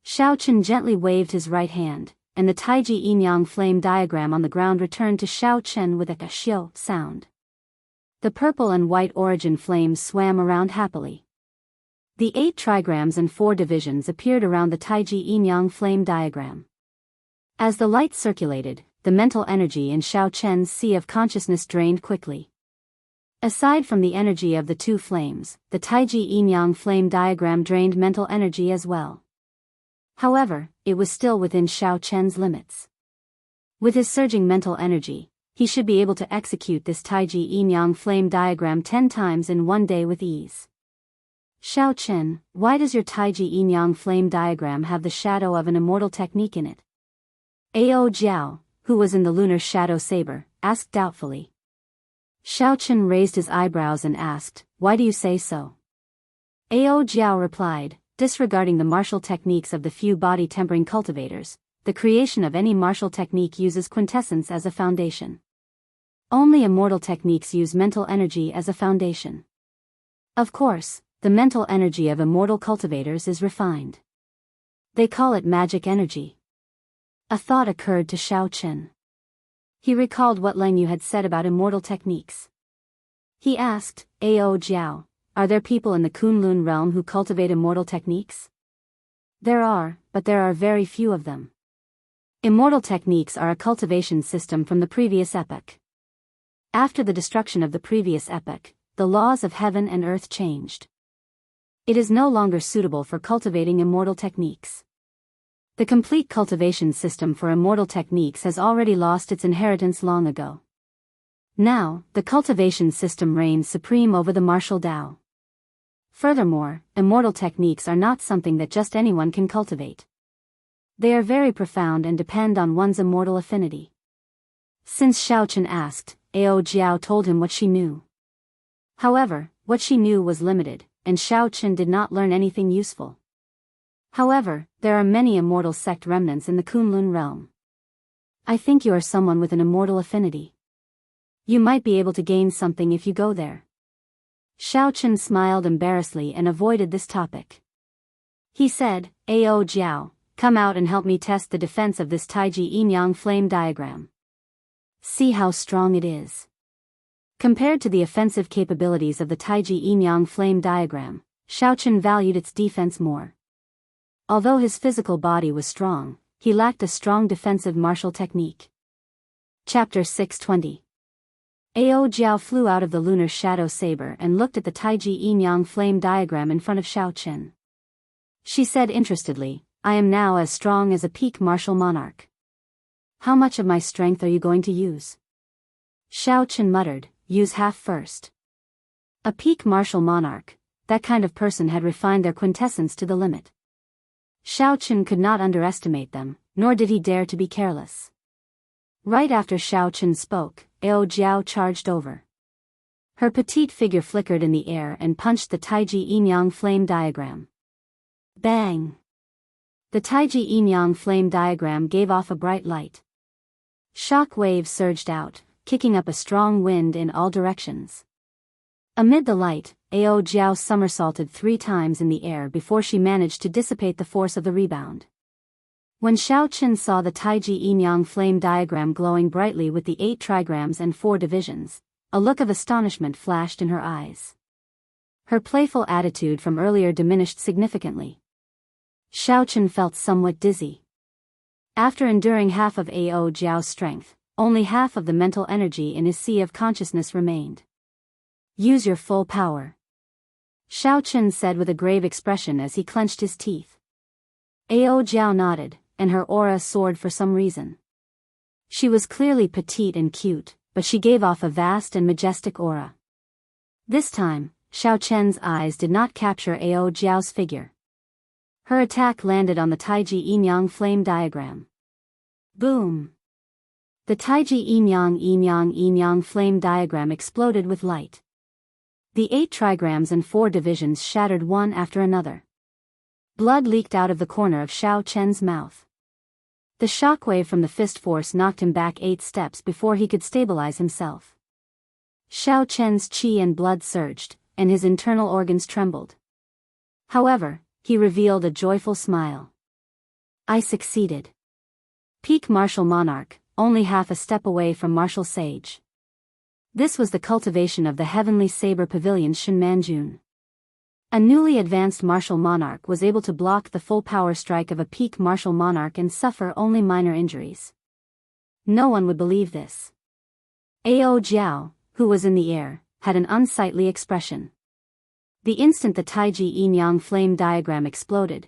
Xiaoqin gently waved his right hand, and the Taiji yin-yang flame diagram on the ground returned to Xiaoqin with a xiao sound. The purple and white origin flames swam around happily. The 8 trigrams and 4 divisions appeared around the Taiji yin-yang flame diagram. As the light circulated, the mental energy in Xiao Chen's sea of consciousness drained quickly. Aside from the energy of the 2 flames, the Taiji yin-yang flame diagram drained mental energy as well. However, it was still within Xiao Chen's limits. With his surging mental energy, he should be able to execute this Taiji yin-yang flame diagram 10 times in one day with ease. Xiao Chen, why does your Taiji yin-yang flame diagram have the shadow of an immortal technique in it? Ao Jiao, who was in the lunar shadow saber, asked doubtfully. Xiao Chen raised his eyebrows and asked, why do you say so? Ao Jiao replied, disregarding the martial techniques of the few body-tempering cultivators, the creation of any martial technique uses quintessence as a foundation. Only immortal techniques use mental energy as a foundation. Of course, the mental energy of immortal cultivators is refined. They call it magic energy. A thought occurred to Xiao Chen. He recalled what Leng Yu had said about immortal techniques. He asked, Ao Jiao, are there people in the Kunlun realm who cultivate immortal techniques? There are, but there are very few of them. Immortal techniques are a cultivation system from the previous epoch. After the destruction of the previous epoch, the laws of heaven and earth changed. It is no longer suitable for cultivating immortal techniques. The complete cultivation system for immortal techniques has already lost its inheritance long ago. Now, the cultivation system reigns supreme over the martial Tao. Furthermore, immortal techniques are not something that just anyone can cultivate. They are very profound and depend on one's immortal affinity. Since Xiao Chen asked, Ao Jiao told him what she knew. However, what she knew was limited, and Xiao Chen did not learn anything useful. However, there are many immortal sect remnants in the Kunlun realm. I think you are someone with an immortal affinity. You might be able to gain something if you go there. Xiao Chen smiled embarrassedly and avoided this topic. He said, Ao Jiao, come out and help me test the defense of this Taiji yin-yang flame diagram. See how strong it is. Compared to the offensive capabilities of the Taiji yin-yang flame diagram, Xiao Chen valued its defense more. Although his physical body was strong, he lacked a strong defensive martial technique. Chapter 620. Ao Jiao flew out of the lunar shadow saber and looked at the Taiji yin-yang flame diagram in front of Xiao Chen. She said interestedly, I am now as strong as a peak martial monarch. How much of my strength are you going to use? Xiao Chen muttered, use half first. A peak martial monarch, that kind of person had refined their quintessence to the limit. Xiao Chen could not underestimate them, nor did he dare to be careless. Right after Xiao Chen spoke, Ao Jiao charged over. Her petite figure flickered in the air and punched the Taiji yin-yang flame diagram. Bang! The Taiji yin-yang flame diagram gave off a bright light. Shock waves surged out, kicking up a strong wind in all directions. Amid the light, Ao Jiao somersaulted 3 times in the air before she managed to dissipate the force of the rebound. When Xiao Chen saw the Taiji yin-yang flame diagram glowing brightly with the 8 trigrams and 4 divisions, a look of astonishment flashed in her eyes. Her playful attitude from earlier diminished significantly. Xiao Chen felt somewhat dizzy. After enduring half of Ao Jiao's strength, only half of the mental energy in his sea of consciousness remained. Use your full power. Xiao Chen said with a grave expression as he clenched his teeth. Ao Jiao nodded, and her aura soared for some reason. She was clearly petite and cute, but she gave off a vast and majestic aura. This time, Xiao Chen's eyes did not capture Ao Jiao's figure. Her attack landed on the Taiji yin-yang flame diagram. Boom! The Taiji yin-yang flame diagram exploded with light. The 8 trigrams and 4 divisions shattered one after another. Blood leaked out of the corner of Xiao Chen's mouth. The shockwave from the fist force knocked him back 8 steps before he could stabilize himself. Xiao Chen's qi and blood surged, and his internal organs trembled. However, he revealed a joyful smile. I succeeded. Peak martial monarch, only half a step away from martial sage. This was the cultivation of the heavenly saber pavilion Shenmanjun. A newly advanced martial monarch was able to block the full power strike of a peak martial monarch and suffer only minor injuries. No one would believe this. Ao Jiao, who was in the air, had an unsightly expression. The instant the Taiji yin-yang flame diagram exploded,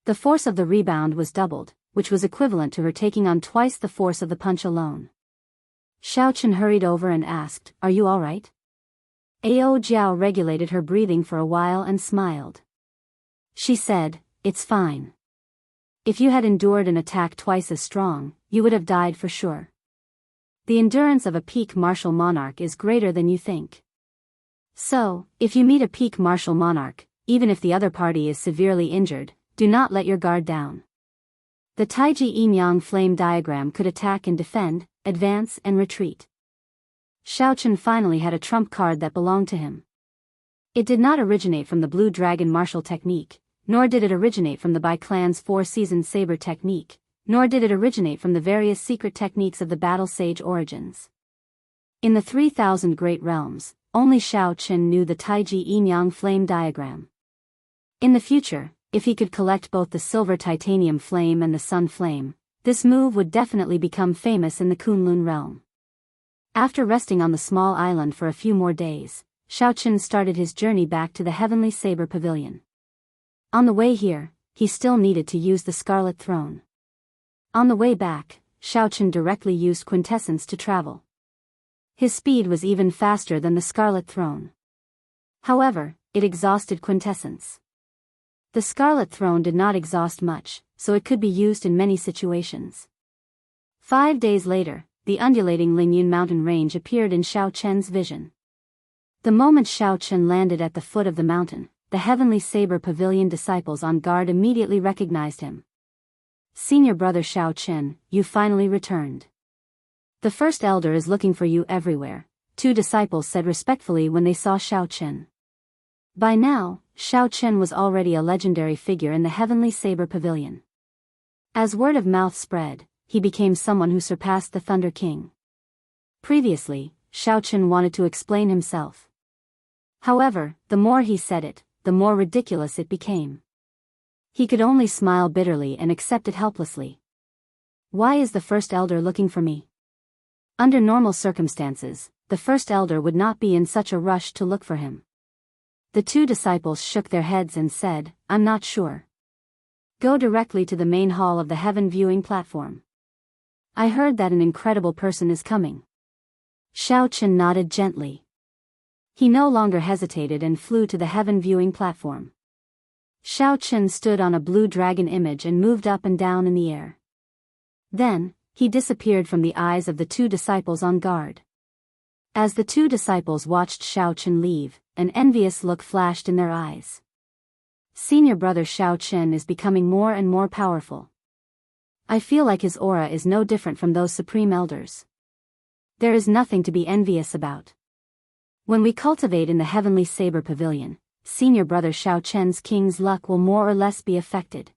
the force of the rebound was doubled, which was equivalent to her taking on twice the force of the punch alone. Xiaochen hurried over and asked, "Are you all right?" Ao Jiao regulated her breathing for a while and smiled. She said, "It's fine. If you had endured an attack twice as strong, you would have died for sure. The endurance of a peak martial monarch is greater than you think. So, if you meet a peak martial monarch, even if the other party is severely injured, do not let your guard down." The Taiji yin-yang flame diagram could attack and defend, advance and retreat. Xiaochen finally had a trump card that belonged to him. It did not originate from the Blue Dragon martial technique, nor did it originate from the Bai clan's four-seasoned saber technique, nor did it originate from the various secret techniques of the battle sage origins. In the 3,000 great realms, only Xiaochen knew the Taiji yin-yang flame diagram. In the future, if he could collect both the silver titanium flame and the sun flame, this move would definitely become famous in the Kunlun realm. After resting on the small island for a few more days, Xiaochen started his journey back to the heavenly saber pavilion. On the way here, he still needed to use the Scarlet Throne. On the way back, Xiaochen directly used Quintessence to travel. His speed was even faster than the Scarlet Throne. However, it exhausted Quintessence. The Scarlet Throne did not exhaust much, so it could be used in many situations. 5 days later, the undulating Lingyun mountain range appeared in Xiaochen's vision. The moment Xiaochen landed at the foot of the mountain, the heavenly saber pavilion disciples on guard immediately recognized him. "Senior brother Xiaochen, you finally returned. The first elder is looking for you everywhere," 2 disciples said respectfully when they saw Xiaochen. By now, Xiaochen was already a legendary figure in the heavenly saber pavilion. As word of mouth spread, he became someone who surpassed the Thunder King. Previously, Xiaochen wanted to explain himself. However, the more he said it, the more ridiculous it became. He could only smile bitterly and accept it helplessly. "Why is the first elder looking for me?" Under normal circumstances, the first elder would not be in such a rush to look for him. The 2 disciples shook their heads and said, "I'm not sure. Go directly to the main hall of the heaven viewing platform. I heard that an incredible person is coming." Xiaochen nodded gently. He no longer hesitated and flew to the heaven viewing platform. Xiaochen stood on a blue dragon image and moved up and down in the air. Then, he disappeared from the eyes of the 2 disciples on guard. As the 2 disciples watched Xiaochen leave, an envious look flashed in their eyes. "Senior brother Xiaochen is becoming more and more powerful. I feel like his aura is no different from those supreme elders. There is nothing to be envious about. When we cultivate in the heavenly saber pavilion, senior brother Xiaochen's king's luck will more or less be affected.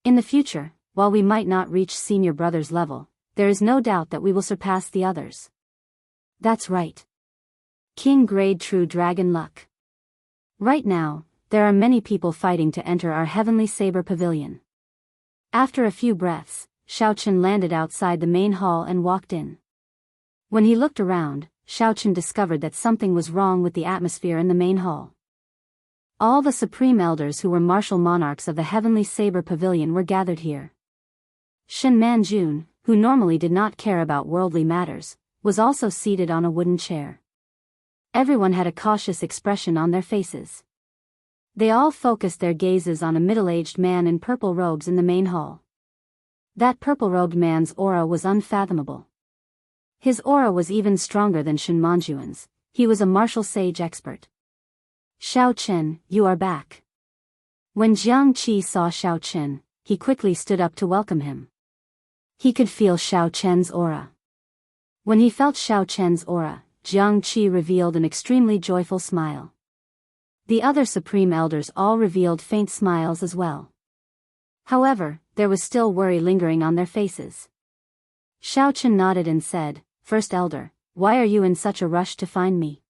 In the future, while we might not reach senior brother's level, there is no doubt that we will surpass the others." "That's right. King grade true dragon luck. Right now, there are many people fighting to enter our heavenly saber pavilion." After a few breaths, Xiaochen landed outside the main hall and walked in. When he looked around, Xiaochen discovered that something was wrong with the atmosphere in the main hall. All the supreme elders who were martial monarchs of the heavenly saber pavilion were gathered here. Shen Manjun, who normally did not care about worldly matters, was also seated on a wooden chair. Everyone had a cautious expression on their faces. They all focused their gazes on a middle-aged man in purple robes in the main hall. That purple-robed man's aura was unfathomable. His aura was even stronger than Shen Manjuan's. He was a martial sage expert. "Xiaochen, you are back." When Jianghu saw Xiaochen, he quickly stood up to welcome him. He could feel Xiaochen's aura. When he felt Xiaochen's aura, Jianghu revealed an extremely joyful smile. The other supreme elders all revealed faint smiles as well. However, there was still worry lingering on their faces. Shao Chen nodded and said, First Elder, why are you in such a rush to find me?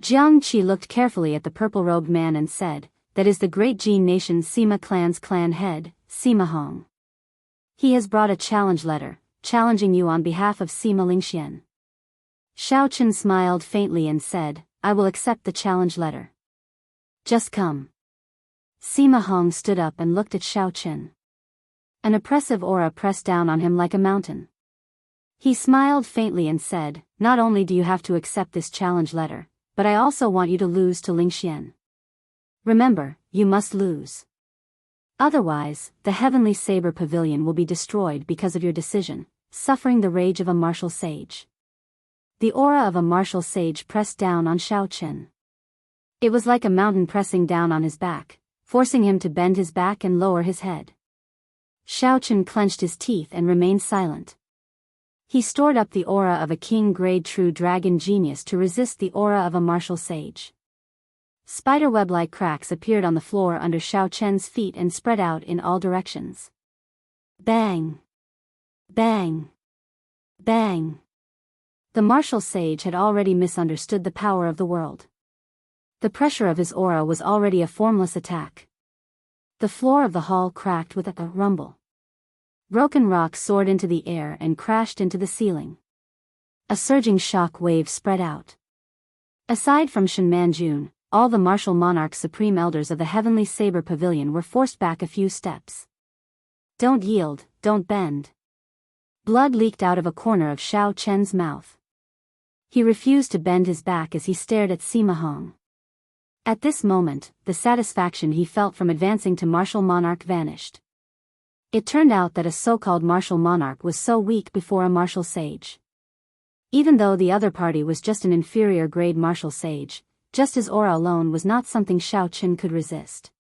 Jianghu looked carefully at the purple-robed man and said, That is the great Jin nation's Sima clan's clan head, Sima Hong. He has brought a challenge letter, challenging you on behalf of Sima Lingxian. Shao Chen smiled faintly and said, I will accept the challenge letter. Just come. Sima Hong stood up and looked at Shao Chen. An oppressive aura pressed down on him like a mountain. He smiled faintly and said, Not only do you have to accept this challenge letter, but I also want you to lose to Lingxian. Remember, you must lose. Otherwise, the Heavenly Saber Pavilion will be destroyed because of your decision, suffering the rage of a martial sage. The aura of a martial sage pressed down on Shao Chen. It was like a mountain pressing down on his back, forcing him to bend his back and lower his head. Shao Chen clenched his teeth and remained silent. He stored up the aura of a king-grade true dragon genius to resist the aura of a martial sage. Spiderweb-like cracks appeared on the floor under Shao Chen's feet and spread out in all directions. Bang! Bang! Bang! The martial sage had already misunderstood the power of the world. The pressure of his aura was already a formless attack. The floor of the hall cracked with a rumble. Broken rocks soared into the air and crashed into the ceiling. A surging shock wave spread out. Aside from Shen Manjun, all the martial monarch's supreme elders of the Heavenly Saber Pavilion were forced back a few steps. Don't yield, don't bend. Blood leaked out of a corner of Shao Chen's mouth. He refused to bend his back as he stared at Sima Hong. At this moment, the satisfaction he felt from advancing to martial monarch vanished. It turned out that a so-called martial monarch was so weak before a martial sage. Even though the other party was just an inferior grade martial sage, just his aura alone was not something Shao Chen could resist.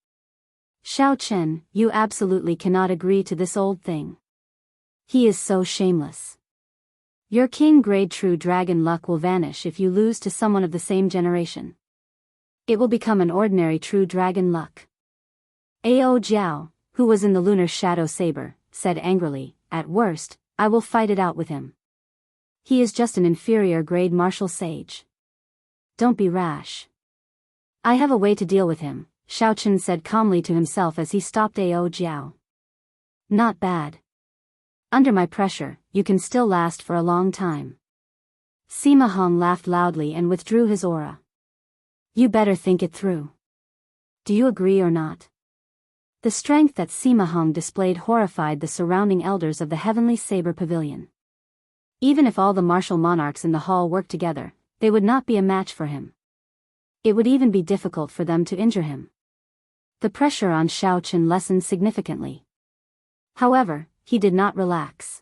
Shao Chen, you absolutely cannot agree to this old thing. He is so shameless. Your king-grade true dragon luck will vanish if you lose to someone of the same generation. It will become an ordinary true dragon luck. Ao Jiao, who was in the lunar shadow saber, said angrily, At worst, I will fight it out with him. He is just an inferior grade martial sage. Don't be rash. I have a way to deal with him, Shao Chen said calmly to himself as he stopped Ao Jiao. Not bad. Under my pressure, you can still last for a long time. Sima Hong laughed loudly and withdrew his aura. You better think it through. Do you agree or not? The strength that Sima Hong displayed horrified the surrounding elders of the Heavenly Saber Pavilion. Even if all the martial monarchs in the hall worked together, they would not be a match for him. It would even be difficult for them to injure him. The pressure on Shao Chen lessened significantly. However, he did not relax.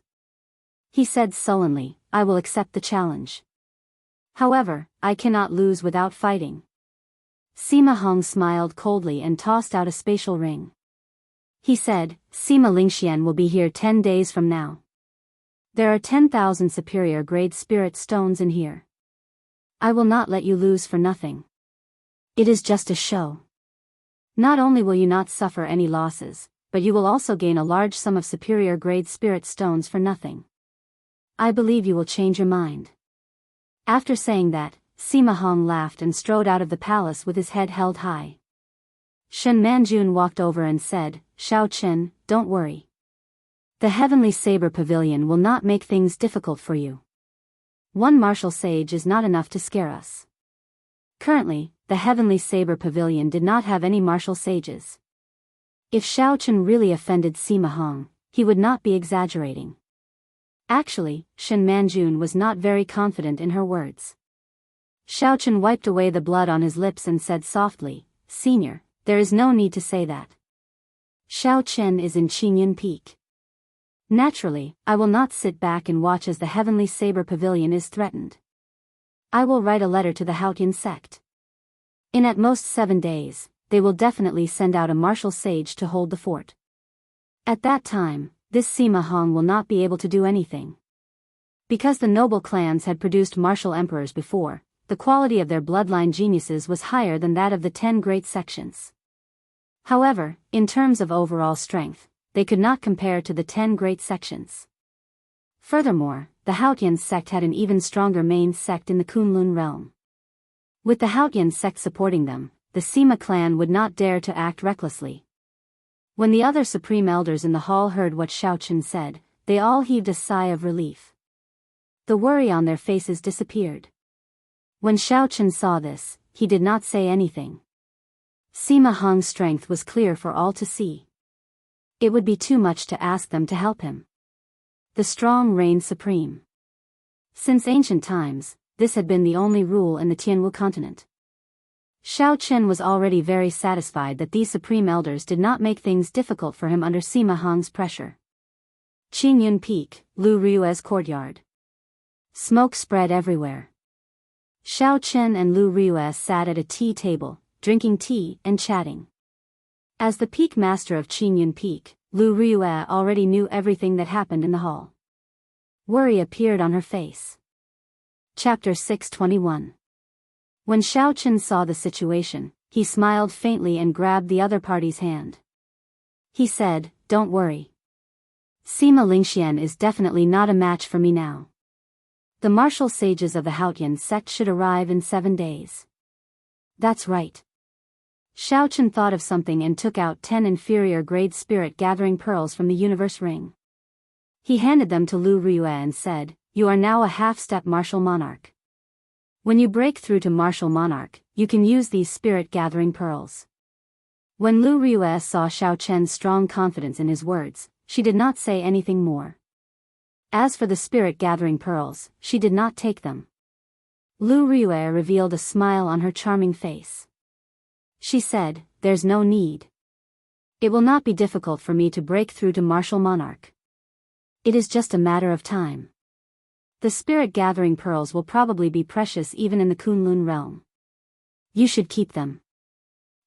He said sullenly, I will accept the challenge. However, I cannot lose without fighting. Sima Hong smiled coldly and tossed out a spatial ring. He said, Sima Lingxian will be here 10 days from now. There are 10,000 superior grade spirit stones in here. I will not let you lose for nothing. It is just a show. Not only will you not suffer any losses, but you will also gain a large sum of superior grade spirit stones for nothing. I believe you will change your mind. After saying that, Sima Hong laughed and strode out of the palace with his head held high. Shen Manjun walked over and said, Shao Chen, don't worry. The Heavenly Saber Pavilion will not make things difficult for you. One martial sage is not enough to scare us. Currently, the Heavenly Saber Pavilion did not have any martial sages. If Shao Chen really offended Sima Hong, he would not be exaggerating. Actually, Shen Manjun was not very confident in her words. Shao Chen wiped away the blood on his lips and said softly, Senior, there is no need to say that. Shao Chen is in Qingyun Peak. Naturally, I will not sit back and watch as the Heavenly Saber Pavilion is threatened. I will write a letter to the Haotian sect. In at most 7 days, they will definitely send out a martial sage to hold the fort. At that time, this Sima Hong will not be able to do anything. Because the noble clans had produced martial emperors before, the quality of their bloodline geniuses was higher than that of the 10 great sections. However, in terms of overall strength, they could not compare to the 10 great sections. Furthermore, the Haotian sect had an even stronger main sect in the Kunlun realm. With the Haotian sect supporting them, the Sima clan would not dare to act recklessly. When the other supreme elders in the hall heard what Xiaochen said, they all heaved a sigh of relief. The worry on their faces disappeared. When Xiaochen saw this, he did not say anything. Sima Hong's strength was clear for all to see. It would be too much to ask them to help him. The strong reigned supreme. Since ancient times, this had been the only rule in the Tianwu continent. Xiaochen was already very satisfied that these supreme elders did not make things difficult for him under Sima Hong's pressure. Qingyun Peak, Lu Ryue's courtyard. Smoke spread everywhere. Xiaochen and Lu Ryue sat at a tea table, drinking tea and chatting. As the peak master of Qingyun Peak, Lu Ryue already knew everything that happened in the hall. Worry appeared on her face. Chapter 621. When Xiaochen saw the situation, he smiled faintly and grabbed the other party's hand. He said, "Don't worry. Sima Lingxian is definitely not a match for me now. The martial sages of the Haotian sect should arrive in 7 days." That's right. Xiaochen thought of something and took out 10 inferior-grade spirit-gathering pearls from the universe ring. He handed them to Lu Ryue and said, "You are now a half-step martial monarch. When you break through to martial monarch, you can use these spirit-gathering pearls." When Lu Ryue saw Xiaochen's strong confidence in his words, she did not say anything more. As for the spirit-gathering pearls, she did not take them. Lu Ryue revealed a smile on her charming face. She said, "There's no need. It will not be difficult for me to break through to martial monarch. It is just a matter of time. The spirit-gathering pearls will probably be precious even in the Kunlun realm. You should keep them."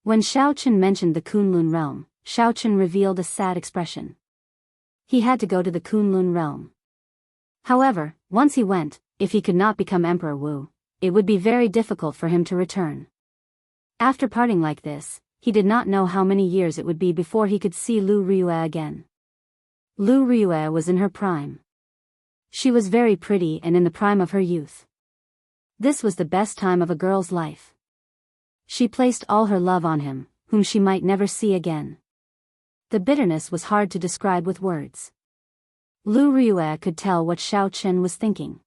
When Xiaochen mentioned the Kunlun realm, Xiaochen revealed a sad expression. He had to go to the Kunlun realm. However, once he went, if he could not become Emperor Wu, it would be very difficult for him to return. After parting like this, he did not know how many years it would be before he could see Lu Ryue again. Lu Ryue was in her prime. She was very pretty and in the prime of her youth. This was the best time of a girl's life. She placed all her love on him, whom she might never see again. The bitterness was hard to describe with words. Lu Ryue could tell what Xiaochen was thinking.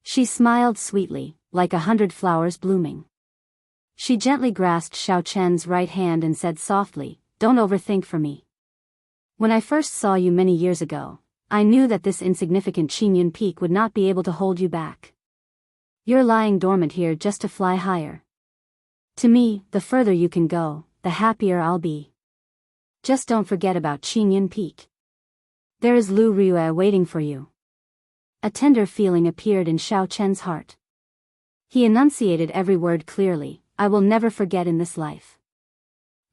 She smiled sweetly, like 100 flowers blooming. She gently grasped Xiaochen's right hand and said softly, "Don't overthink for me. When I first saw you many years ago, I knew that this insignificant Qingyun Peak would not be able to hold you back. You're lying dormant here just to fly higher. To me, the further you can go, the happier I'll be. Just don't forget about Qingyun Peak. There is Lu Ryue waiting for you." A tender feeling appeared in Xiaochen's heart. He enunciated every word clearly, "I will never forget in this life.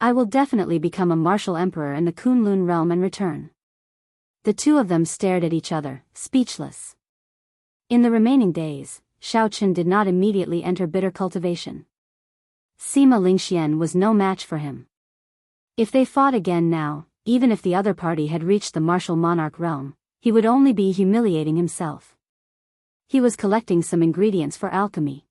I will definitely become a martial emperor in the Kunlun realm and return." The two of them stared at each other, speechless. In the remaining days, Xiaochen did not immediately enter bitter cultivation. Sima Lingxian was no match for him. If they fought again now, even if the other party had reached the martial monarch realm, he would only be humiliating himself. He was collecting some ingredients for alchemy.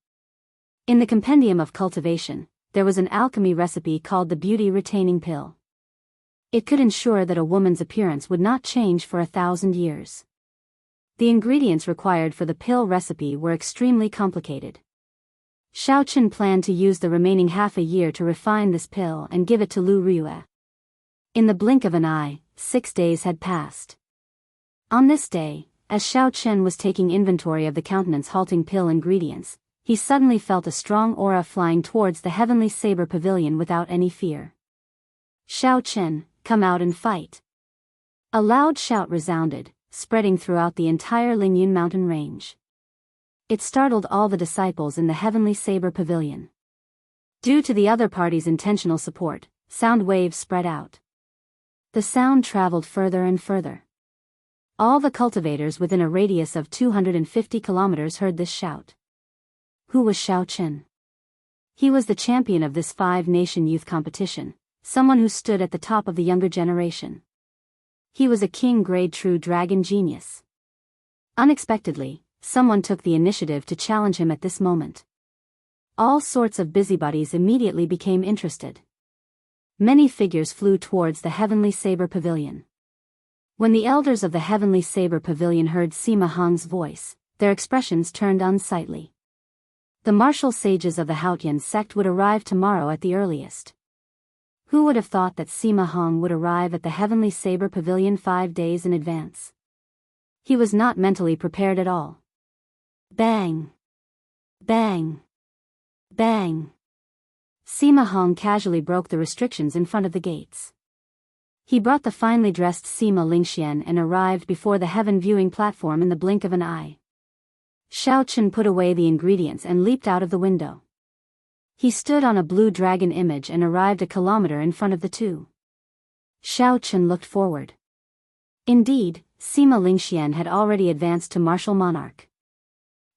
In the compendium of cultivation, there was an alchemy recipe called the beauty-retaining pill. It could ensure that a woman's appearance would not change for 1,000 years. The ingredients required for the pill recipe were extremely complicated. Xiaochen planned to use the remaining half a year to refine this pill and give it to Lu Ryue. In the blink of an eye, 6 days had passed. On this day, as Xiaochen was taking inventory of the countenance-halting pill ingredients, he suddenly felt a strong aura flying towards the heavenly saber pavilion without any fear. "Xiaochen, come out and fight." A loud shout resounded, spreading throughout the entire Lingyun mountain range. It startled all the disciples in the heavenly saber pavilion. Due to the other party's intentional support, sound waves spread out. The sound traveled further and further. All the cultivators within a radius of 250 kilometers heard this shout. Who was Xiaochen? He was the champion of this 5-nation youth competition, someone who stood at the top of the younger generation. He was a king-grade true dragon genius. Unexpectedly, someone took the initiative to challenge him at this moment. All sorts of busybodies immediately became interested. Many figures flew towards the Heavenly Saber Pavilion. When the elders of the Heavenly Saber Pavilion heard Sima Hong's voice, their expressions turned unsightly. The martial sages of the Haotian sect would arrive tomorrow at the earliest. Who would have thought that Sima Hong would arrive at the Heavenly Saber Pavilion 5 days in advance? He was not mentally prepared at all. Bang! Bang! Bang! Sima Hong casually broke the restrictions in front of the gates. He brought the finely dressed Sima Lingxian and arrived before the heaven viewing platform in the blink of an eye. Xiao Chen put away the ingredients and leaped out of the window. He stood on a blue dragon image and arrived a kilometer in front of the two. Xiao Chen looked forward. Indeed, Sima Lingxian had already advanced to martial monarch.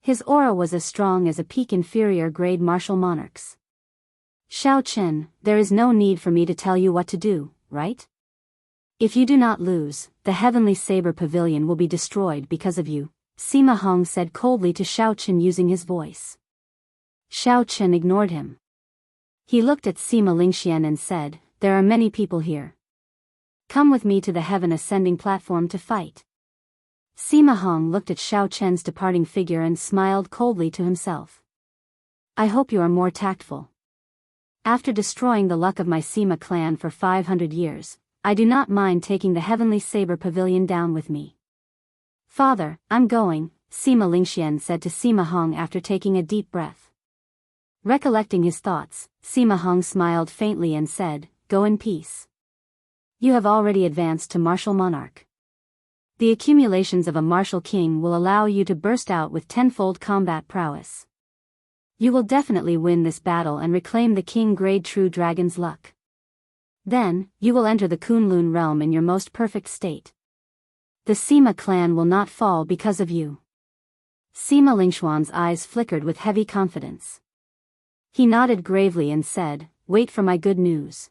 His aura was as strong as a peak inferior grade martial monarch's. Xiao Chen, there is no need for me to tell you what to do, right? If you do not lose, the Heavenly Saber Pavilion will be destroyed because of you, Sima Hong said coldly to Xiao Chen using his voice. Xiao Chen ignored him. He looked at Sima Lingxian and said, there are many people here. Come with me to the heaven ascending platform to fight. Sima Hong looked at Xiao Chen's departing figure and smiled coldly to himself. I hope you are more tactful. After destroying the luck of my Sima clan for 500 years, I do not mind taking the Heavenly Saber Pavilion down with me. Father, I'm going, Sima Lingxian said to Sima Hong after taking a deep breath. Recollecting his thoughts, Sima Hong smiled faintly and said, go in peace. You have already advanced to martial monarch. The accumulations of a martial king will allow you to burst out with tenfold combat prowess. You will definitely win this battle and reclaim the king grade true dragon's luck. Then, you will enter the Kunlun realm in your most perfect state. The Sima clan will not fall because of you. Sima Lingxuan's eyes flickered with heavy confidence. He nodded gravely and said, wait for my good news.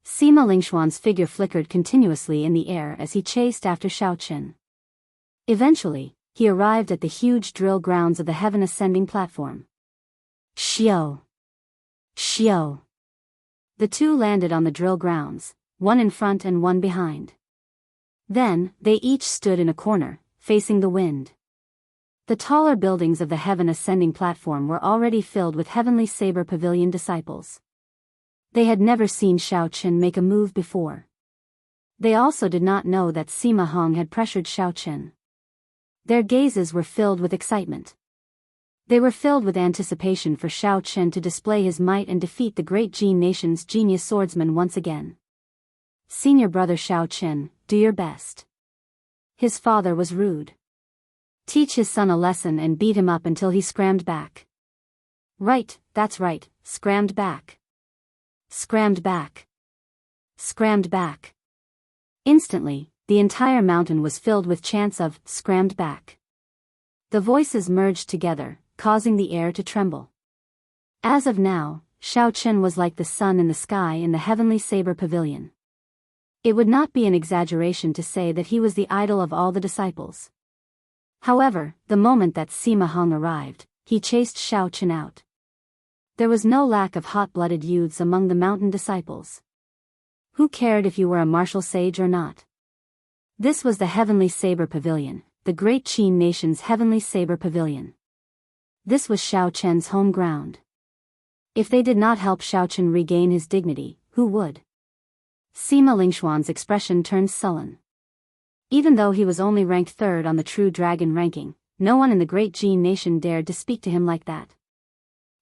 Sima Lingxuan's figure flickered continuously in the air as he chased after Xiao Chen. Eventually, he arrived at the huge drill grounds of the heaven ascending platform. Xiao! Xiao! The two landed on the drill grounds, one in front and one behind. Then, they each stood in a corner, facing the wind. The taller buildings of the heaven ascending platform were already filled with Heavenly Saber Pavilion disciples. They had never seen Xiao Chen make a move before. They also did not know that Sima Hong had pressured Xiao Chen. Their gazes were filled with excitement. They were filled with anticipation for Xiao Chen to display his might and defeat the great Jin nation's genius swordsman once again. Senior brother Xiao Chen, do your best. His father was rude. Teach his son a lesson and beat him up until he scrammed back. Right, that's right, scrammed back. Scrammed back. Scrammed back. Instantly, the entire mountain was filled with chants of scrammed back. The voices merged together, causing the air to tremble. As of now, Xiao Chen was like the sun in the sky in the Heavenly Saber Pavilion. It would not be an exaggeration to say that he was the idol of all the disciples. However, the moment that Sima Hong arrived, he chased Xiao Chen out. There was no lack of hot-blooded youths among the mountain disciples. Who cared if you were a martial sage or not? This was the Heavenly Saber Pavilion, the great Qin nation's Heavenly Saber Pavilion. This was Xiao Chen's home ground. If they did not help Xiao Chen regain his dignity, who would? Sima Lingxuan's expression turned sullen. Even though he was only ranked third on the True Dragon ranking, no one in the great Jin nation dared to speak to him like that.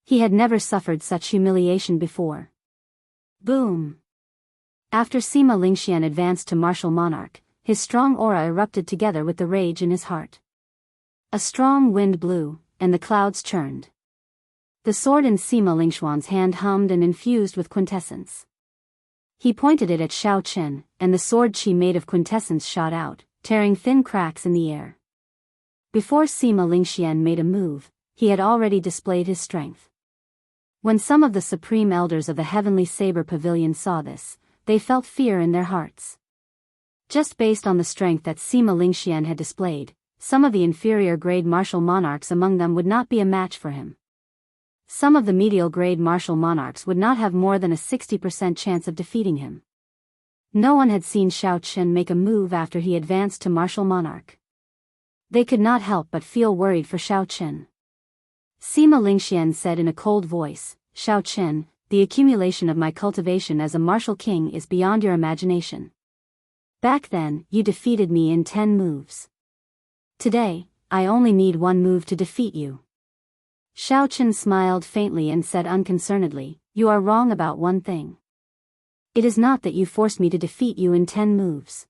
He had never suffered such humiliation before. Boom! After Sima Lingxian advanced to martial monarch, his strong aura erupted together with the rage in his heart. A strong wind blew, and the clouds churned. The sword in Sima Lingxuan's hand hummed and infused with quintessence. He pointed it at Xiao Chen, and the sword chi made of quintessence shot out, tearing thin cracks in the air. Before Sima Lingxian made a move, he had already displayed his strength. When some of the supreme elders of the Heavenly Saber Pavilion saw this, they felt fear in their hearts. Just based on the strength that Sima Lingxian had displayed, some of the inferior grade martial monarchs among them would not be a match for him. Some of the medial grade martial monarchs would not have more than a 60% chance of defeating him. No one had seen Shao Chen make a move after he advanced to martial monarch. They could not help but feel worried for Shao Chen. Sima Lingxian said in a cold voice, "Shao Chen, the accumulation of my cultivation as a martial king is beyond your imagination. Back then, you defeated me in 10 moves. Today, I only need 1 move to defeat you." Shao Chen smiled faintly and said unconcernedly, "You are wrong about one thing. It is not that you forced me to defeat you in 10 moves.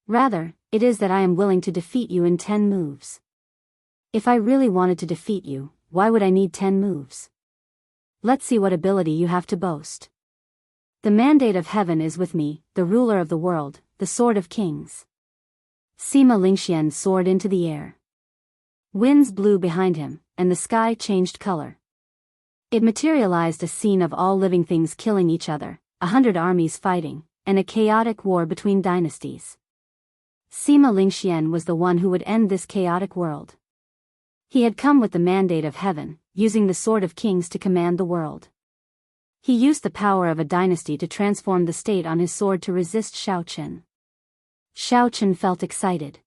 Rather, it is that I am willing to defeat you in 10 moves. If I really wanted to defeat you, why would I need 10 moves? Let's see what ability you have to boast." "The mandate of heaven is with me, the ruler of the world, the sword of kings." Sima Lingxian soared into the air. Winds blew behind him, and the sky changed color. It materialized a scene of all living things killing each other, 100 armies fighting, and a chaotic war between dynasties. Sima Lingxian was the one who would end this chaotic world. He had come with the mandate of heaven, using the sword of kings to command the world. He used the power of a dynasty to transform the state on his sword to resist Shao Chen. Shao Chen felt excited.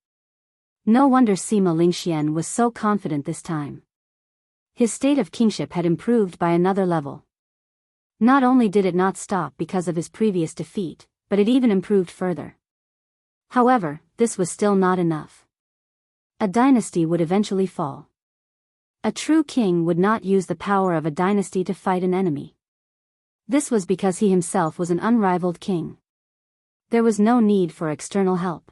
No wonder Sima Lingxian was so confident this time. His state of kingship had improved by another level. Not only did it not stop because of his previous defeat, but it even improved further. However, this was still not enough. A dynasty would eventually fall. A true king would not use the power of a dynasty to fight an enemy. This was because he himself was an unrivaled king. There was no need for external help.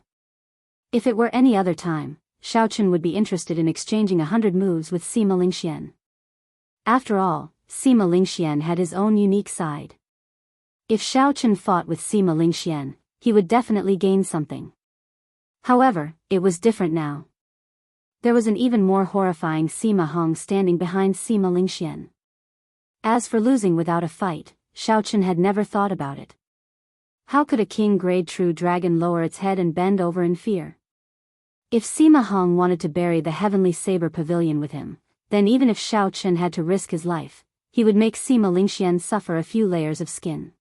If it were any other time, Shao Chen would be interested in exchanging 100 moves with Sima Lingxian. After all, Sima Lingxian had his own unique side. If Shao Chen fought with Sima Lingxian, he would definitely gain something. However, it was different now. There was an even more horrifying Sima Hong standing behind Sima Lingxian. As for losing without a fight, Shao Chen had never thought about it. How could a king-grade true dragon lower its head and bend over in fear? If Sima Hong wanted to bury the heavenly saber pavilion with him, then even if Shao Chen had to risk his life, he would make Sima Lingxian suffer a few layers of skin.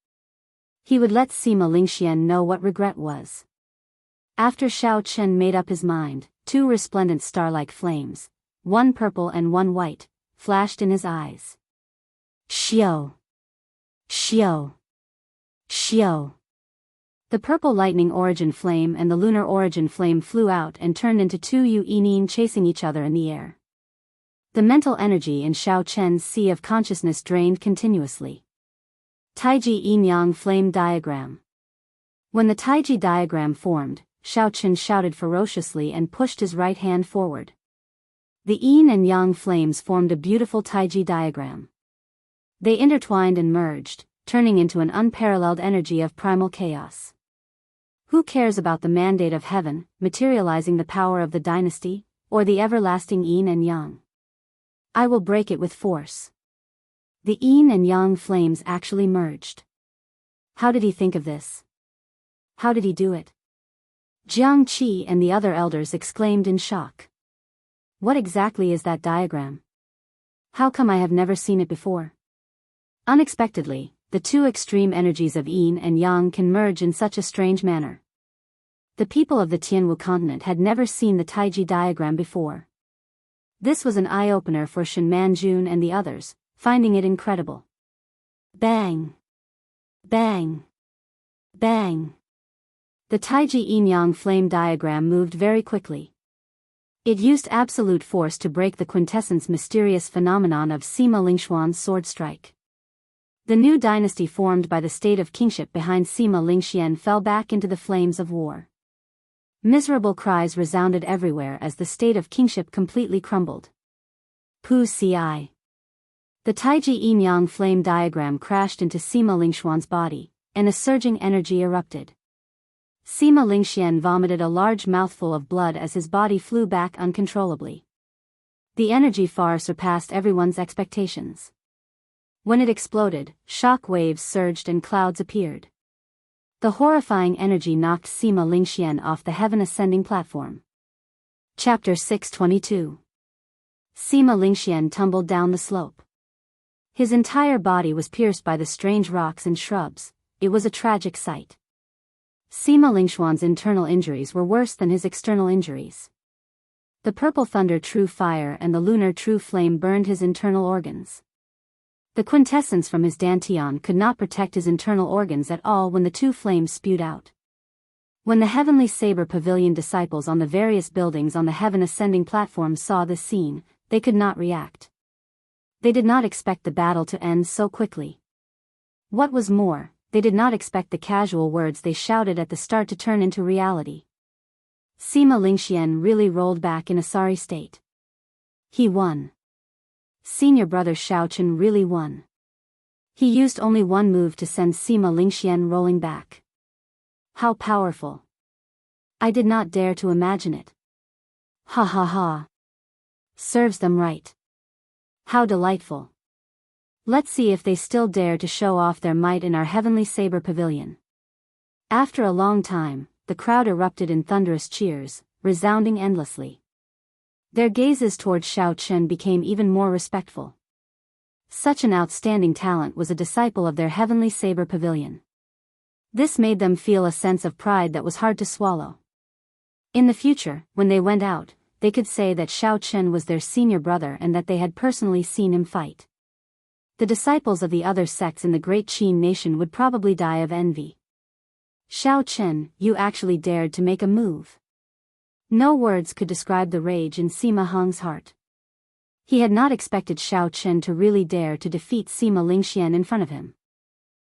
He would let Sima Lingxian know what regret was. After Shao Chen made up his mind, 2 resplendent star-like flames, 1 purple and 1 white, flashed in his eyes. Xiao! Xiao! Xiao! The purple lightning origin flame and the lunar origin flame flew out and turned into 2 Yuenin chasing each other in the air. The mental energy in Shao Chen's sea of consciousness drained continuously. Taiji Yin-Yang Flame Diagram. When the Taiji diagram formed, Shao Chen shouted ferociously and pushed his right hand forward. The Yin and Yang flames formed a beautiful Taiji diagram. They intertwined and merged, turning into an unparalleled energy of primal chaos. Who cares about the mandate of heaven, materializing the power of the dynasty, or the everlasting Yin and Yang? I will break it with force. The Yin and Yang flames actually merged. How did he think of this? How did he do it? Jiang Qi and the other elders exclaimed in shock. What exactly is that diagram? How come I have never seen it before? Unexpectedly, the 2 extreme energies of Yin and Yang can merge in such a strange manner. The people of the Tianwu continent had never seen the Taiji diagram before. This was an eye-opener for Shen Manjun and the others, finding it incredible. Bang! Bang! Bang! The Taiji Yin-Yang flame diagram moved very quickly. It used absolute force to break the quintessence mysterious phenomenon of Sima Lingxian's sword strike. The new dynasty formed by the state of kingship behind Sima Lingxian fell back into the flames of war. Miserable cries resounded everywhere as the state of kingship completely crumbled. Pu Ci. The Taiji Yin-Yang flame diagram crashed into Sima Lingxian's body, and a surging energy erupted. Sima Lingxian vomited a large mouthful of blood as his body flew back uncontrollably. The energy far surpassed everyone's expectations. When it exploded, shock waves surged and clouds appeared. The horrifying energy knocked Sima Lingxian off the heaven-ascending platform. Chapter 622. Sima Lingxian tumbled down the slope. His entire body was pierced by the strange rocks and shrubs. It was a tragic sight. Sima Lingxian's internal injuries were worse than his external injuries. The purple thunder true fire and the lunar true flame burned his internal organs. The quintessence from his dantian could not protect his internal organs at all when the two flames spewed out. When the heavenly saber pavilion disciples on the various buildings on the heaven ascending platform saw this scene, they could not react. They did not expect the battle to end so quickly. What was more, they did not expect the casual words they shouted at the start to turn into reality. Sima Lingxian really rolled back in a sorry state. He won. Senior brother Xiaochen really won. He used only one move to send Sima Lingxian rolling back. How powerful. I did not dare to imagine it. Ha ha ha. Serves them right. How delightful. Let's see if they still dare to show off their might in our heavenly saber pavilion. After a long time, the crowd erupted in thunderous cheers, resounding endlessly. Their gazes toward Xiaochen became even more respectful. Such an outstanding talent was a disciple of their heavenly saber pavilion. This made them feel a sense of pride that was hard to swallow. In the future, when they went out, they could say that Xiaochen was their senior brother and that they had personally seen him fight. The disciples of the other sects in the great Qin nation would probably die of envy. Xiaochen, you actually dared to make a move. No words could describe the rage in Sima Hong's heart. He had not expected Xiaochen to really dare to defeat Sima Lingxian in front of him.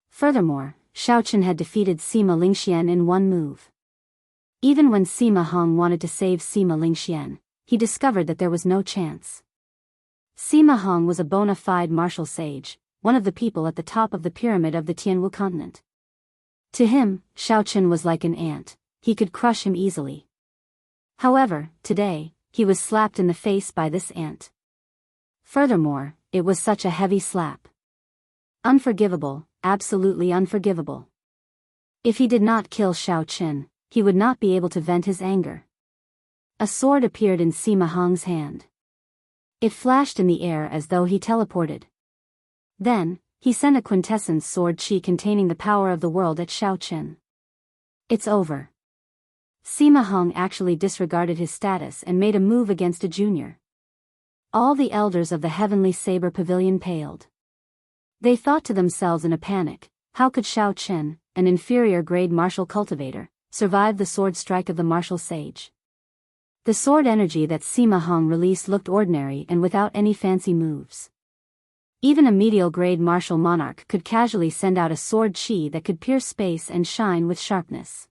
Furthermore, Xiaochen had defeated Sima Lingxian in one move. Even when Sima Hong wanted to save Sima Lingxian, he discovered that there was no chance. Sima Hong was a bona fide martial sage, one of the people at the top of the pyramid of the Tianwu continent. To him, Xiaochen was like an ant, he could crush him easily. However, today, he was slapped in the face by this ant. Furthermore, it was such a heavy slap. Unforgivable, absolutely unforgivable. If he did not kill Xiaochen, he would not be able to vent his anger. A sword appeared in Sima Hong's hand. It flashed in the air as though he teleported. Then, he sent a quintessence sword chi containing the power of the world at Xiaochen. It's over. Sima Hong actually disregarded his status and made a move against a junior. All the elders of the heavenly saber pavilion paled. They thought to themselves in a panic, how could Xiaochen, an inferior grade martial cultivator, survive the sword strike of the martial sage? The sword energy that Sima Hong released looked ordinary and without any fancy moves. Even a medial grade martial monarch could casually send out a sword chi that could pierce space and shine with sharpness.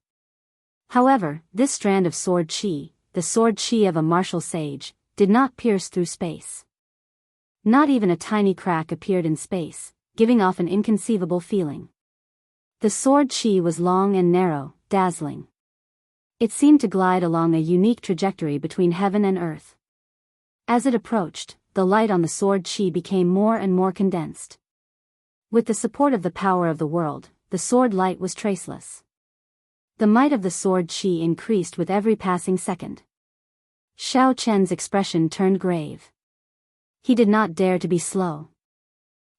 However, this strand of sword chi, the sword chi of a martial sage, did not pierce through space. Not even a tiny crack appeared in space, giving off an inconceivable feeling. The sword chi was long and narrow, dazzling. It seemed to glide along a unique trajectory between heaven and earth. As it approached, the light on the sword chi became more and more condensed. With the support of the power of the world, the sword light was traceless. The might of the sword chi increased with every passing second. Xiaochen's expression turned grave. He did not dare to be slow.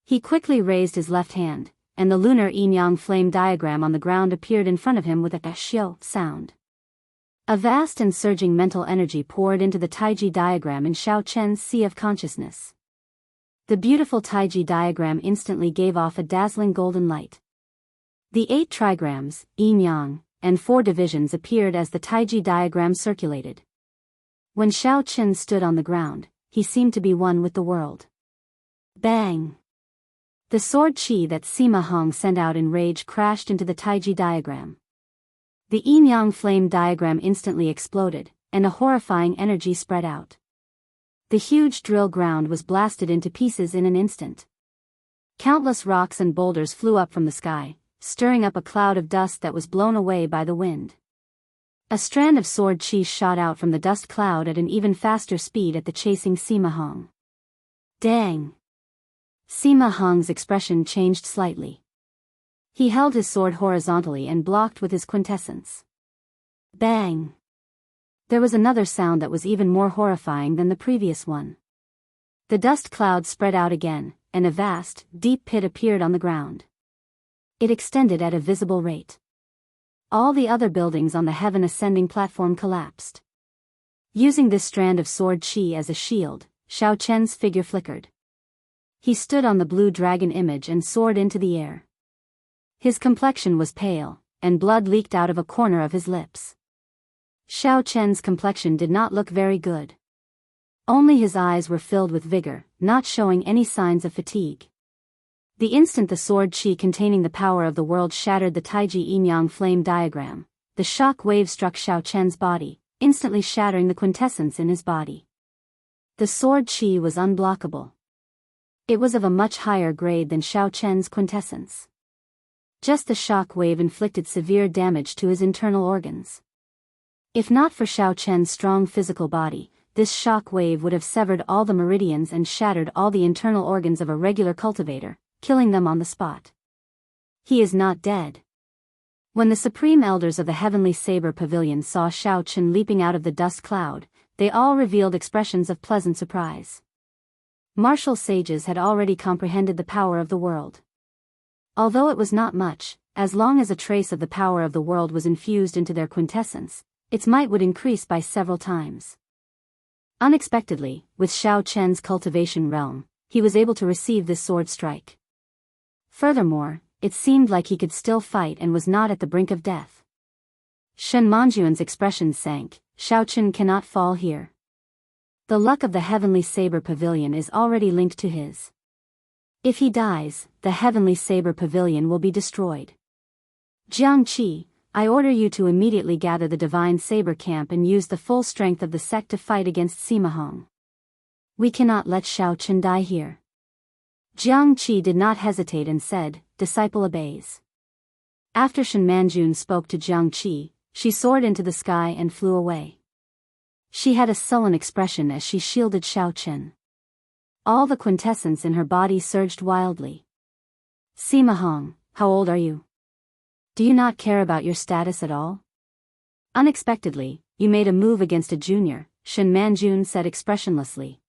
He quickly raised his left hand, and the lunar yin-yang flame diagram on the ground appeared in front of him with a xiao sound. A vast and surging mental energy poured into the Taiji diagram in Xiaochen's sea of consciousness. The beautiful Taiji diagram instantly gave off a dazzling golden light. The 8 trigrams, yin-yang, and 4 divisions appeared as the Taiji diagram circulated. When Xiaochen stood on the ground, he seemed to be one with the world. Bang! The sword chi that Sima Hong sent out in rage crashed into the Taiji diagram. The yin-yang flame diagram instantly exploded, and a horrifying energy spread out. The huge drill ground was blasted into pieces in an instant. Countless rocks and boulders flew up from the sky, stirring up a cloud of dust that was blown away by the wind. A strand of sword chi shot out from the dust cloud at an even faster speed at the chasing Sima Hong. Dang! Sima Hong's expression changed slightly. He held his sword horizontally and blocked with his quintessence. Bang! There was another sound that was even more horrifying than the previous one. The dust cloud spread out again, and a vast, deep pit appeared on the ground. It extended at a visible rate. All the other buildings on the heaven ascending platform collapsed. Using this strand of sword chi as a shield, Xiao Chen's figure flickered. He stood on the blue dragon image and soared into the air. His complexion was pale, and blood leaked out of a corner of his lips. Xiao Chen's complexion did not look very good. Only his eyes were filled with vigor, not showing any signs of fatigue. The instant the sword chi containing the power of the world shattered the Taiji yin-yang flame diagram, the shock wave struck Xiao Chen's body, instantly shattering the quintessence in his body. The sword chi was unblockable. It was of a much higher grade than Xiao Chen's quintessence. Just the shock wave inflicted severe damage to his internal organs. If not for Xiao Chen's strong physical body, this shock wave would have severed all the meridians and shattered all the internal organs of a regular cultivator, killing them on the spot. He is not dead. When the supreme elders of the Heavenly Saber Pavilion saw Xiao Chen leaping out of the dust cloud, they all revealed expressions of pleasant surprise. Martial sages had already comprehended the power of the world. Although it was not much, as long as a trace of the power of the world was infused into their quintessence, its might would increase by several times. Unexpectedly, with Xiao Chen's cultivation realm, he was able to receive this sword strike. Furthermore, it seemed like he could still fight and was not at the brink of death. Shen Manjuan's expression sank. Xiao Chen cannot fall here. The luck of the Heavenly Saber Pavilion is already linked to his. If he dies, the Heavenly Saber Pavilion will be destroyed. Jiangqi, I order you to immediately gather the Divine Saber Camp and use the full strength of the sect to fight against Sima Hong. We cannot let Xiao Chen die here. Jiangqi did not hesitate and said, "Disciple obeys." After Shen Manjun spoke to Jiangqi, she soared into the sky and flew away. She had a sullen expression as she shielded Xiao Chen. All the quintessence in her body surged wildly. Sima Hong, how old are you? Do you not care about your status at all? Unexpectedly, you made a move against a junior, Shen Manjun said expressionlessly.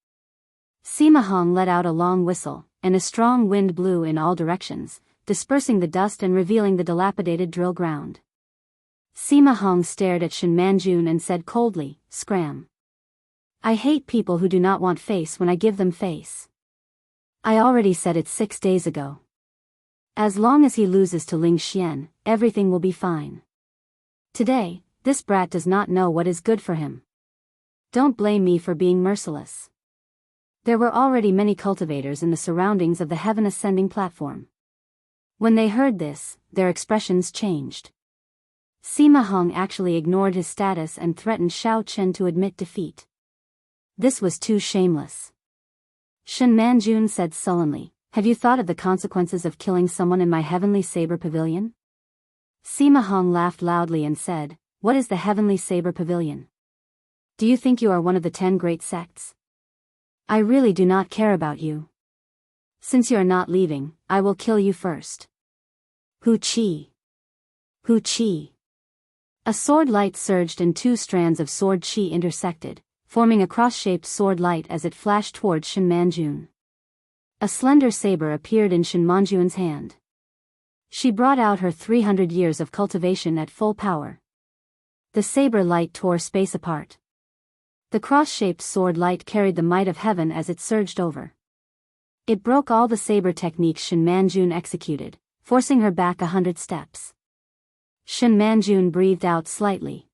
Sima Hong let out a long whistle, and a strong wind blew in all directions, dispersing the dust and revealing the dilapidated drill ground. Sima Hong stared at Shen Manjun and said coldly, "Scram. I hate people who do not want face when I give them face. I already said it 6 days ago. As long as he loses to Ling Xian, everything will be fine. Today, this brat does not know what is good for him. Don't blame me for being merciless." There were already many cultivators in the surroundings of the heaven ascending platform. When they heard this, their expressions changed. Sima Hong actually ignored his status and threatened Xiao Chen to admit defeat. This was too shameless. Shen Manjun said sullenly, "Have you thought of the consequences of killing someone in my Heavenly Saber Pavilion?" Sima Hong laughed loudly and said, "What is the Heavenly Saber Pavilion? Do you think you are one of the 10 great sects? I really do not care about you. Since you are not leaving, I will kill you first." Hu Qi. Hu Qi. A sword light surged and 2 strands of sword chi intersected, forming a cross-shaped sword light as it flashed towards Shen Manjun. A slender saber appeared in Shen Manjun's hand. She brought out her 300 years of cultivation at full power. The saber light tore space apart. The cross-shaped sword light carried the might of heaven as it surged over. It broke all the saber techniques Shen Manjun executed, forcing her back 100 steps. Shen Manjun breathed out slightly.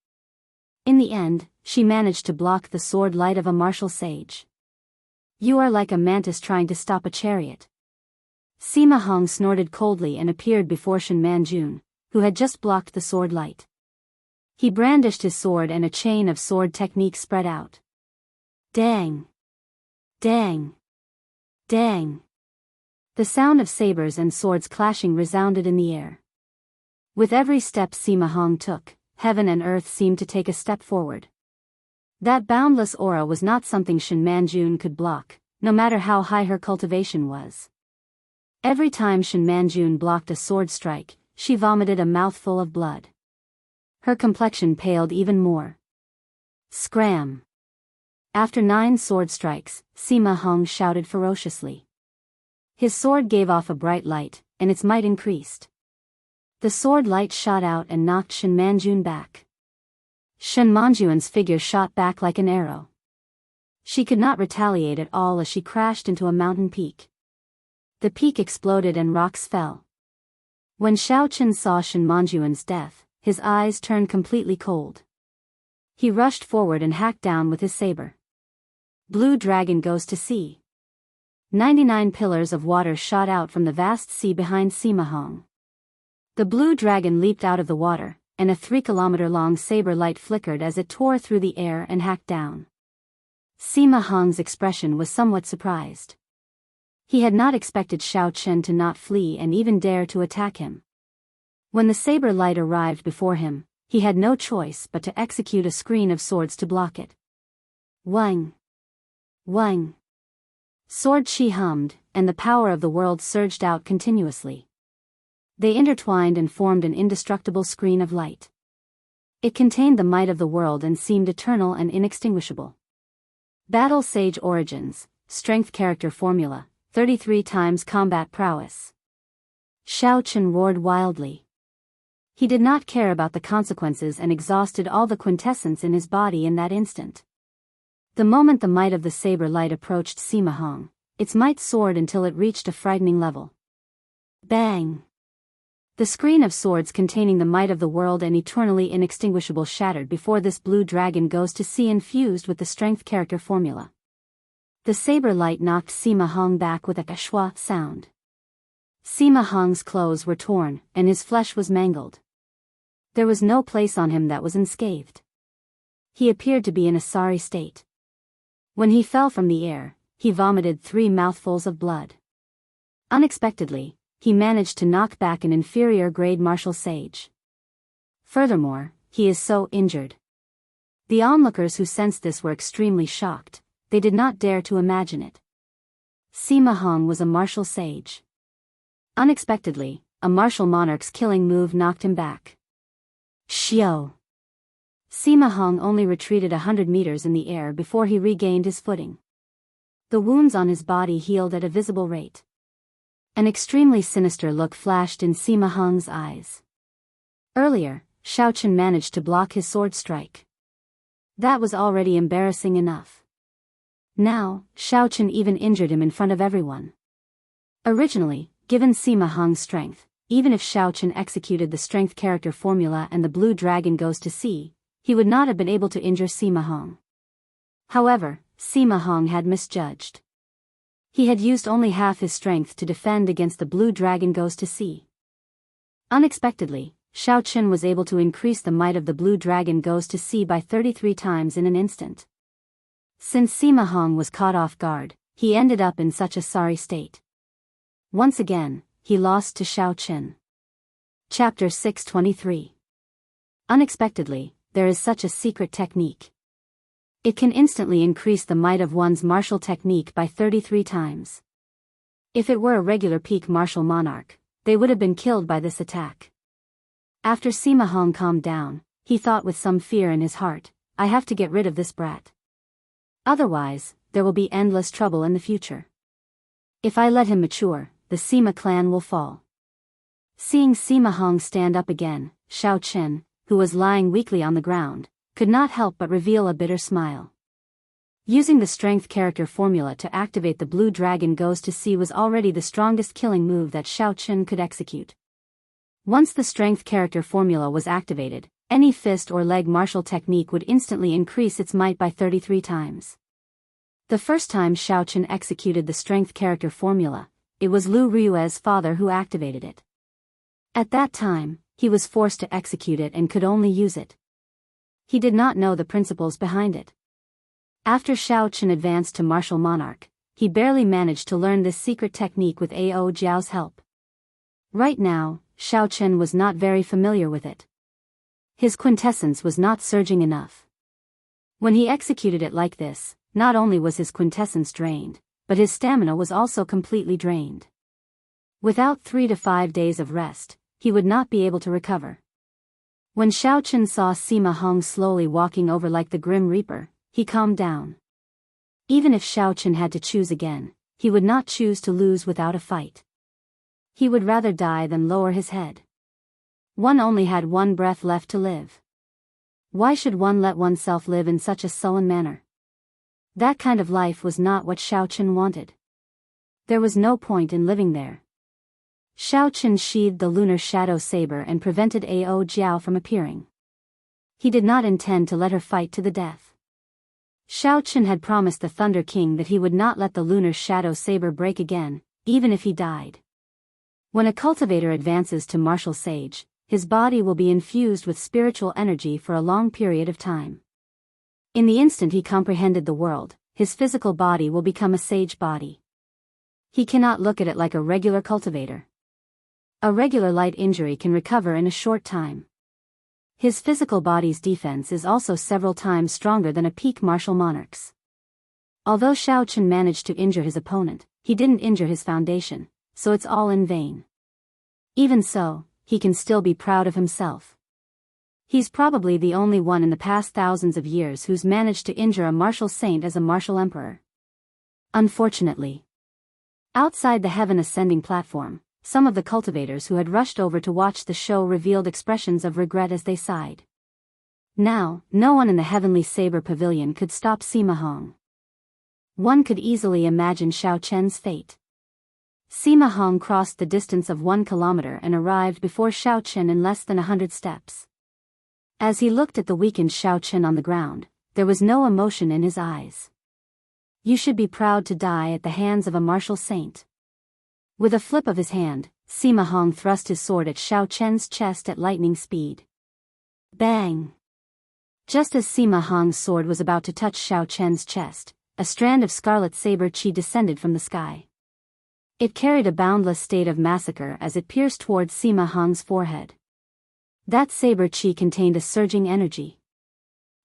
In the end, she managed to block the sword light of a martial sage. You are like a mantis trying to stop a chariot. Sima Hong snorted coldly and appeared before Shen Manjun, who had just blocked the sword light. He brandished his sword and a chain of sword techniques spread out. Dang! Dang! Dang! The sound of sabers and swords clashing resounded in the air. With every step Sima Hong took, heaven and earth seemed to take a step forward. That boundless aura was not something Shen Manjun could block, no matter how high her cultivation was. Every time Shen Manjun blocked a sword strike, she vomited a mouthful of blood. Her complexion paled even more. Scram! After 9 sword strikes, Sima Hong shouted ferociously. His sword gave off a bright light, and its might increased. The sword light shot out and knocked Shen Manjun back. Shen Manjun's figure shot back like an arrow. She could not retaliate at all as she crashed into a mountain peak. The peak exploded and rocks fell. When Xiao Chen saw Shen Manjun's death, his eyes turned completely cold. He rushed forward and hacked down with his saber. Blue dragon goes to sea. 99 pillars of water shot out from the vast sea behind Sima Hong. The blue dragon leaped out of the water, and a 3-kilometer-long saber light flickered as it tore through the air and hacked down. Sima Hong's expression was somewhat surprised. He had not expected Xiao Chen to not flee and even dare to attack him. When the saber light arrived before him, he had no choice but to execute a screen of swords to block it. Wang! Wang! Sword chi hummed, and the power of the world surged out continuously. They intertwined and formed an indestructible screen of light. It contained the might of the world and seemed eternal and inextinguishable. Battle Sage Origins, Strength Character Formula, 33 times Combat Prowess. Xiao Chen roared wildly. He did not care about the consequences and exhausted all the quintessence in his body in that instant. The moment the might of the saber light approached Sima Hong, its might soared until it reached a frightening level. Bang! The screen of swords containing the might of the world and eternally inextinguishable shattered before this blue dragon goes to sea infused with the strength character formula. The saber light knocked Sima Hong back with a kashwa sound. Sima Hong's clothes were torn, and his flesh was mangled. There was no place on him that was unscathed. He appeared to be in a sorry state. When he fell from the air, he vomited 3 mouthfuls of blood. Unexpectedly, he managed to knock back an inferior-grade martial sage. Furthermore, he is so injured. The onlookers who sensed this were extremely shocked. They did not dare to imagine it. Sima Hong was a martial sage. Unexpectedly, a martial monarch's killing move knocked him back. Xiao! Sima Hong only retreated 100 meters in the air before he regained his footing. The wounds on his body healed at a visible rate. An extremely sinister look flashed in Sima Hong's eyes. Earlier, Xiao Chen managed to block his sword strike. That was already embarrassing enough. Now, Xiao Chen even injured him in front of everyone. Originally, given Sima Hong's strength, even if Xiao Chen executed the strength character formula and the blue dragon goes to sea, he would not have been able to injure Sima Hong. However, Sima Hong had misjudged. He had used only half his strength to defend against the blue dragon goes to sea. Unexpectedly, Xiao Chen was able to increase the might of the blue dragon goes to sea by 33 times in an instant. Since Sima Hong was caught off guard, he ended up in such a sorry state. Once again, he lost to Xiao Chen. Chapter 623. Unexpectedly, there is such a secret technique. It can instantly increase the might of one's martial technique by 33 times. If it were a regular peak martial monarch, they would have been killed by this attack. After Sima Hong calmed down, he thought with some fear in his heart, I have to get rid of this brat. Otherwise, there will be endless trouble in the future. If I let him mature, the Sima clan will fall. Seeing Sima Hong stand up again, Xiao Chen, who was lying weakly on the ground, could not help but reveal a bitter smile. Using the strength character formula to activate the blue dragon goes to sea was already the strongest killing move that Xiao Chen could execute. Once the strength character formula was activated, any fist or leg martial technique would instantly increase its might by 33 times. The first time Xiao Chen executed the strength character formula, it was Lu Rue's father who activated it. At that time, he was forced to execute it and could only use it. He did not know the principles behind it. After Xiao Chen advanced to martial monarch, he barely managed to learn this secret technique with Ao Jiao's help. Right now, Xiao Chen was not very familiar with it. His quintessence was not surging enough. When he executed it like this, not only was his quintessence drained, but his stamina was also completely drained. Without 3 to 5 days of rest, he would not be able to recover. When Xiao Chen saw Sima Hong slowly walking over like the Grim Reaper, he calmed down. Even if Xiao Chen had to choose again, he would not choose to lose without a fight. He would rather die than lower his head. One only had one breath left to live. Why should one let oneself live in such a sullen manner? That kind of life was not what Xiao Chen wanted. There was no point in living there. Xiao Chen sheathed the lunar shadow saber and prevented Ao Jiao from appearing. He did not intend to let her fight to the death. Xiao Chen had promised the Thunder King that he would not let the lunar shadow saber break again, even if he died. When a cultivator advances to martial sage, his body will be infused with spiritual energy for a long period of time. In the instant he comprehended the world, his physical body will become a sage body. He cannot look at it like a regular cultivator. A regular light injury can recover in a short time. His physical body's defense is also several times stronger than a peak martial monarch's. Although Xiao Chen managed to injure his opponent, he didn't injure his foundation, so it's all in vain. Even so, he can still be proud of himself. He's probably the only one in the past thousands of years who's managed to injure a martial saint as a martial emperor. Unfortunately. Outside the heaven ascending platform, some of the cultivators who had rushed over to watch the show revealed expressions of regret as they sighed. Now, no one in the heavenly saber pavilion could stop Sima Hong. One could easily imagine Xiao Chen's fate. Sima Hong crossed the distance of 1 kilometer and arrived before Xiao Chen in less than 100 steps. As he looked at the weakened Xiao Chen on the ground, there was no emotion in his eyes. You should be proud to die at the hands of a martial saint. With a flip of his hand, Sima Hong thrust his sword at Xiao Chen's chest at lightning speed. Bang! Just as Sima Hong's sword was about to touch Xiao Chen's chest, a strand of scarlet saber chi descended from the sky. It carried a boundless state of massacre as it pierced towards Sima Hong's forehead. That saber chi contained a surging energy.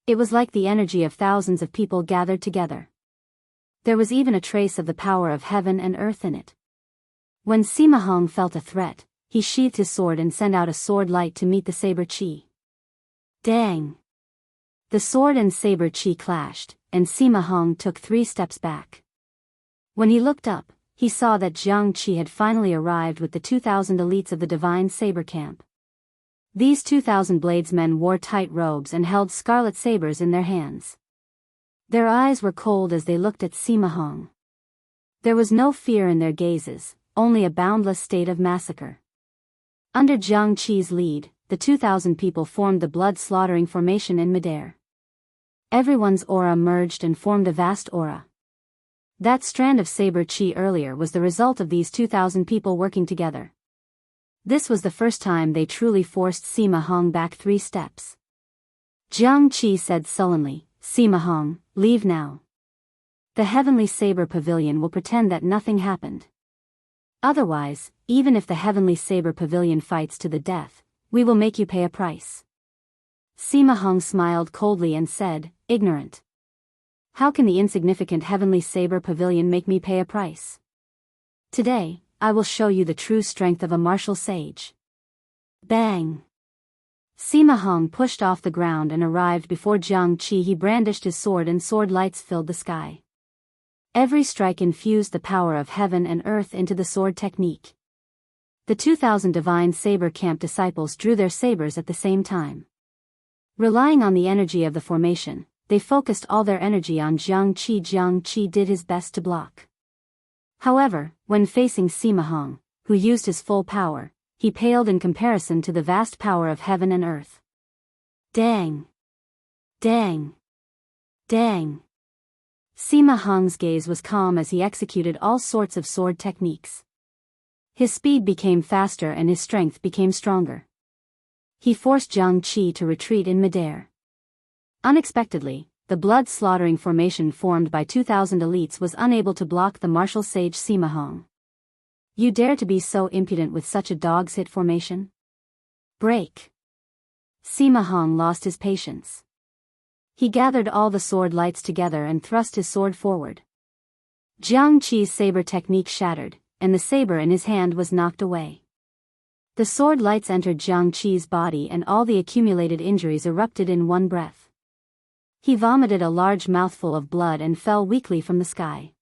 It was like the energy of thousands of people gathered together. There was even a trace of the power of heaven and earth in it. When Sima Hong felt a threat, he sheathed his sword and sent out a sword light to meet the saber chi. Dang! The sword and saber chi clashed, and Sima Hong took 3 steps back. When he looked up, he saw that Jianghu had finally arrived with the 2,000 elites of the Divine Saber Camp. These 2,000 bladesmen wore tight robes and held scarlet sabers in their hands. Their eyes were cold as they looked at Sima Hong. There was no fear in their gazes, only a boundless state of massacre. Under Jianghu's lead, the 2,000 people formed the blood-slaughtering formation in midair. Everyone's aura merged and formed a vast aura. That strand of saber chi earlier was the result of these 2,000 people working together. This was the first time they truly forced Sima Hong back 3 steps. Jianghu said sullenly, Sima Hong, leave now. The heavenly saber pavilion will pretend that nothing happened. Otherwise, even if the heavenly saber pavilion fights to the death, we will make you pay a price. Sima Hong smiled coldly and said, ignorant. How can the insignificant heavenly saber pavilion make me pay a price? Today, I will show you the true strength of a martial sage. Bang! Sima Hong pushed off the ground and arrived before Jianghu. He brandished his sword and sword lights filled the sky. Every strike infused the power of heaven and earth into the sword technique. The 2,000 Divine Saber Camp disciples drew their sabers at the same time. Relying on the energy of the formation, they focused all their energy on Jianghu. Jianghu did his best to block. However, when facing Sima Hong, who used his full power, he paled in comparison to the vast power of heaven and earth. Dang! Dang! Dang! Sima Hong's gaze was calm as he executed all sorts of sword techniques. His speed became faster and his strength became stronger. He forced Jianghu to retreat in midair. Unexpectedly, the blood-slaughtering formation formed by 2,000 elites was unable to block the martial sage Sima Hong. You dare to be so impudent with such a dog's hit formation? Break! Sima Hong lost his patience. He gathered all the sword lights together and thrust his sword forward. Jianghu's saber technique shattered, and the saber in his hand was knocked away. The sword lights entered Jiang Qi's body and all the accumulated injuries erupted in one breath. He vomited a large mouthful of blood and fell weakly from the sky.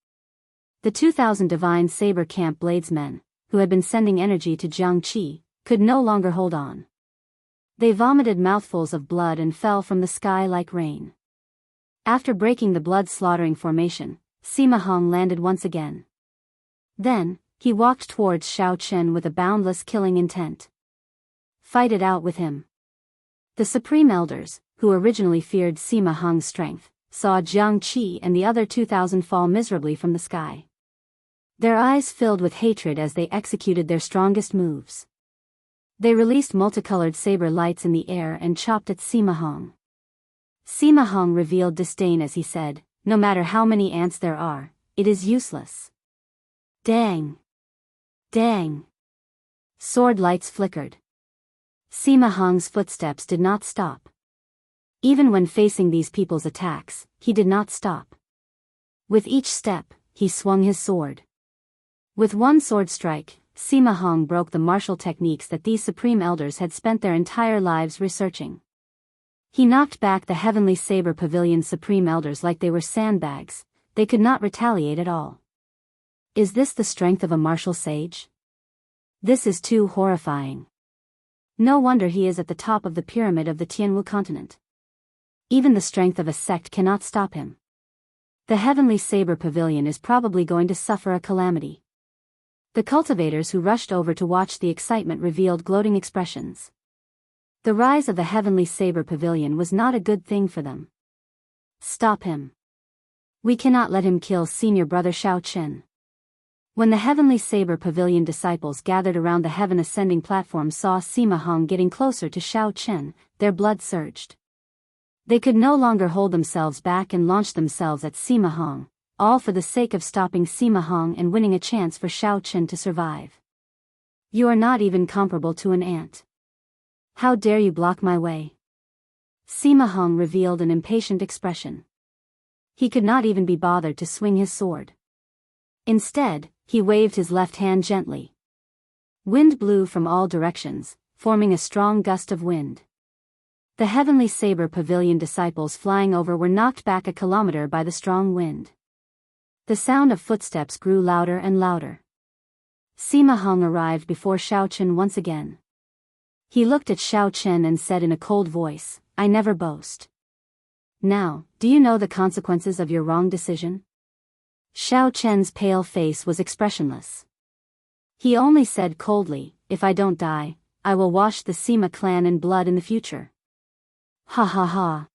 The 2,000 divine saber camp bladesmen, who had been sending energy to Jiang Qi, could no longer hold on. They vomited mouthfuls of blood and fell from the sky like rain. After breaking the blood-slaughtering formation, Sima Hong landed once again. Then, he walked towards Xiao Chen with a boundless killing intent. Fight it out with him. The Supreme Elders, who originally feared Sima Hong's strength, saw Jiang Qi and the other 2,000 fall miserably from the sky. Their eyes filled with hatred as they executed their strongest moves. They released multicolored saber lights in the air and chopped at Sima Hong. Sima Hong revealed disdain as he said, "No matter how many ants there are, it is useless." Dang! Dang! Sword lights flickered. Sima Hong's footsteps did not stop. Even when facing these people's attacks, he did not stop. With each step, he swung his sword. With one sword strike, Sima Hong broke the martial techniques that these Supreme Elders had spent their entire lives researching. He knocked back the Heavenly Saber Pavilion Supreme Elders like they were sandbags. They could not retaliate at all. Is this the strength of a martial sage? This is too horrifying. No wonder he is at the top of the pyramid of the Jianghu continent. Even the strength of a sect cannot stop him. The Heavenly Saber Pavilion is probably going to suffer a calamity. The cultivators who rushed over to watch the excitement revealed gloating expressions. The rise of the Heavenly Saber Pavilion was not a good thing for them. Stop him. We cannot let him kill senior brother Xiao Chen. When the Heavenly Saber Pavilion disciples gathered around the Heaven Ascending platform saw Sima Hong getting closer to Xiao Chen, their blood surged. They could no longer hold themselves back and launched themselves at Sima Hong, all for the sake of stopping Sima Hong and winning a chance for Xiao Chen to survive. You are not even comparable to an ant. How dare you block my way? Sima Hong revealed an impatient expression. He could not even be bothered to swing his sword. Instead, he waved his left hand gently. Wind blew from all directions, forming a strong gust of wind. The Heavenly Saber Pavilion disciples flying over were knocked back a kilometer by the strong wind. The sound of footsteps grew louder and louder. Sima Hong arrived before Xiao Chen once again. He looked at Xiao Chen and said in a cold voice, "I never boast. Now, do you know the consequences of your wrong decision?" Xiao Chen's pale face was expressionless. He only said coldly, "If I don't die, I will wash the Sima clan in blood in the future." Ha ha ha.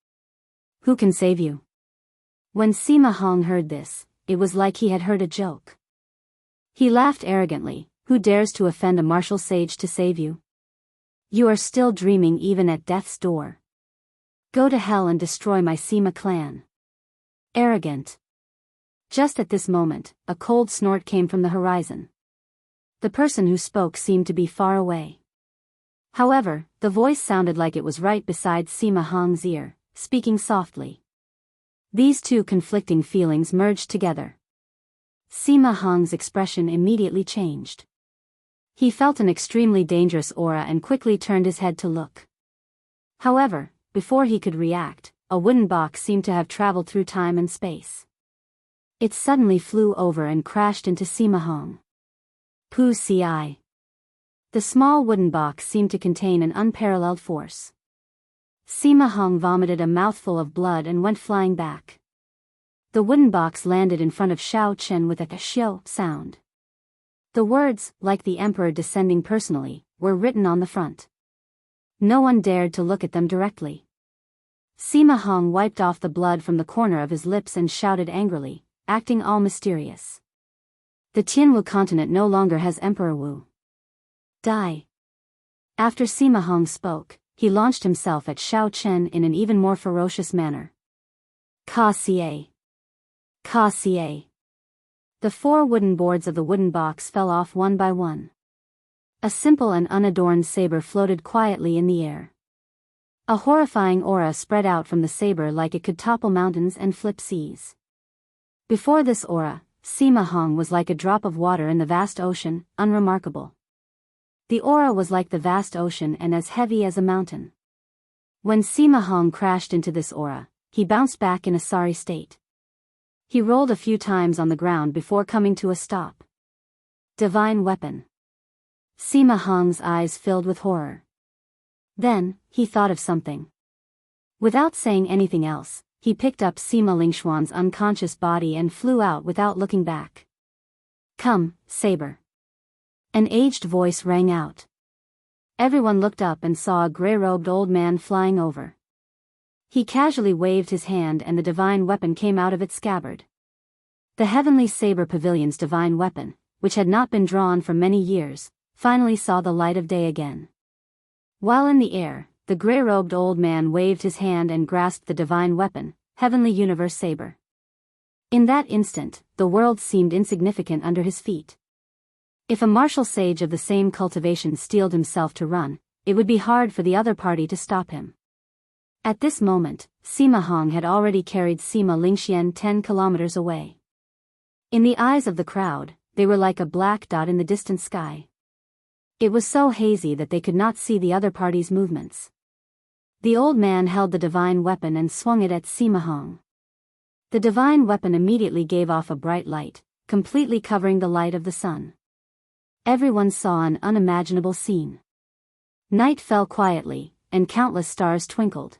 Who can save you? When Sima Hong heard this, it was like he had heard a joke. He laughed arrogantly. Who dares to offend a martial sage to save you? You are still dreaming even at death's door. Go to hell and destroy my Sima clan. Arrogant. Just at this moment, a cold snort came from the horizon. The person who spoke seemed to be far away. However, the voice sounded like it was right beside Sima Hong's ear, speaking softly. These two conflicting feelings merged together. Sima Hong's expression immediately changed. He felt an extremely dangerous aura and quickly turned his head to look. However, before he could react, a wooden box seemed to have traveled through time and space. It suddenly flew over and crashed into Sima Hong. Pu Ci. The small wooden box seemed to contain an unparalleled force. Sima Hong vomited a mouthful of blood and went flying back. The wooden box landed in front of Xiao Chen with a xiao sound. The words, like the emperor descending personally, were written on the front. No one dared to look at them directly. Sima Hong wiped off the blood from the corner of his lips and shouted angrily, acting all mysterious. The Jianghu continent no longer has Emperor Wu. Die. After Sima Hong spoke, he launched himself at Xiao Chen in an even more ferocious manner. Ka Xie. Ka Xie. The 4 wooden boards of the wooden box fell off one by one. A simple and unadorned saber floated quietly in the air. A horrifying aura spread out from the saber like it could topple mountains and flip seas. Before this aura, Sima Hong was like a drop of water in the vast ocean, unremarkable. The aura was like the vast ocean and as heavy as a mountain. When Sima Hong crashed into this aura, he bounced back in a sorry state. He rolled a few times on the ground before coming to a stop. Divine weapon. Sima Hong's eyes filled with horror. Then, he thought of something. Without saying anything else, he picked up Sima Lingxuan's unconscious body and flew out without looking back. "Come, Saber." An aged voice rang out. Everyone looked up and saw a gray-robed old man flying over. He casually waved his hand and the divine weapon came out of its scabbard. The Heavenly Saber Pavilion's divine weapon, which had not been drawn for many years, finally saw the light of day again. While in the air, the gray-robed old man waved his hand and grasped the divine weapon, Heavenly Universe Saber. In that instant, the world seemed insignificant under his feet. If a martial sage of the same cultivation steeled himself to run, it would be hard for the other party to stop him. At this moment, Sima Hong had already carried Sima Lingxian 10 kilometers away. In the eyes of the crowd, they were like a black dot in the distant sky. It was so hazy that they could not see the other party's movements. The old man held the divine weapon and swung it at Sima Hong. The divine weapon immediately gave off a bright light, completely covering the light of the sun. Everyone saw an unimaginable scene. Night fell quietly, and countless stars twinkled.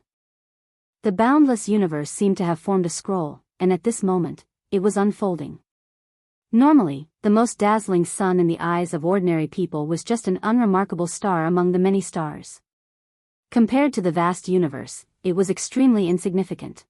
The boundless universe seemed to have formed a scroll, and at this moment, it was unfolding. Normally, the most dazzling sun in the eyes of ordinary people was just an unremarkable star among the many stars. Compared to the vast universe, it was extremely insignificant.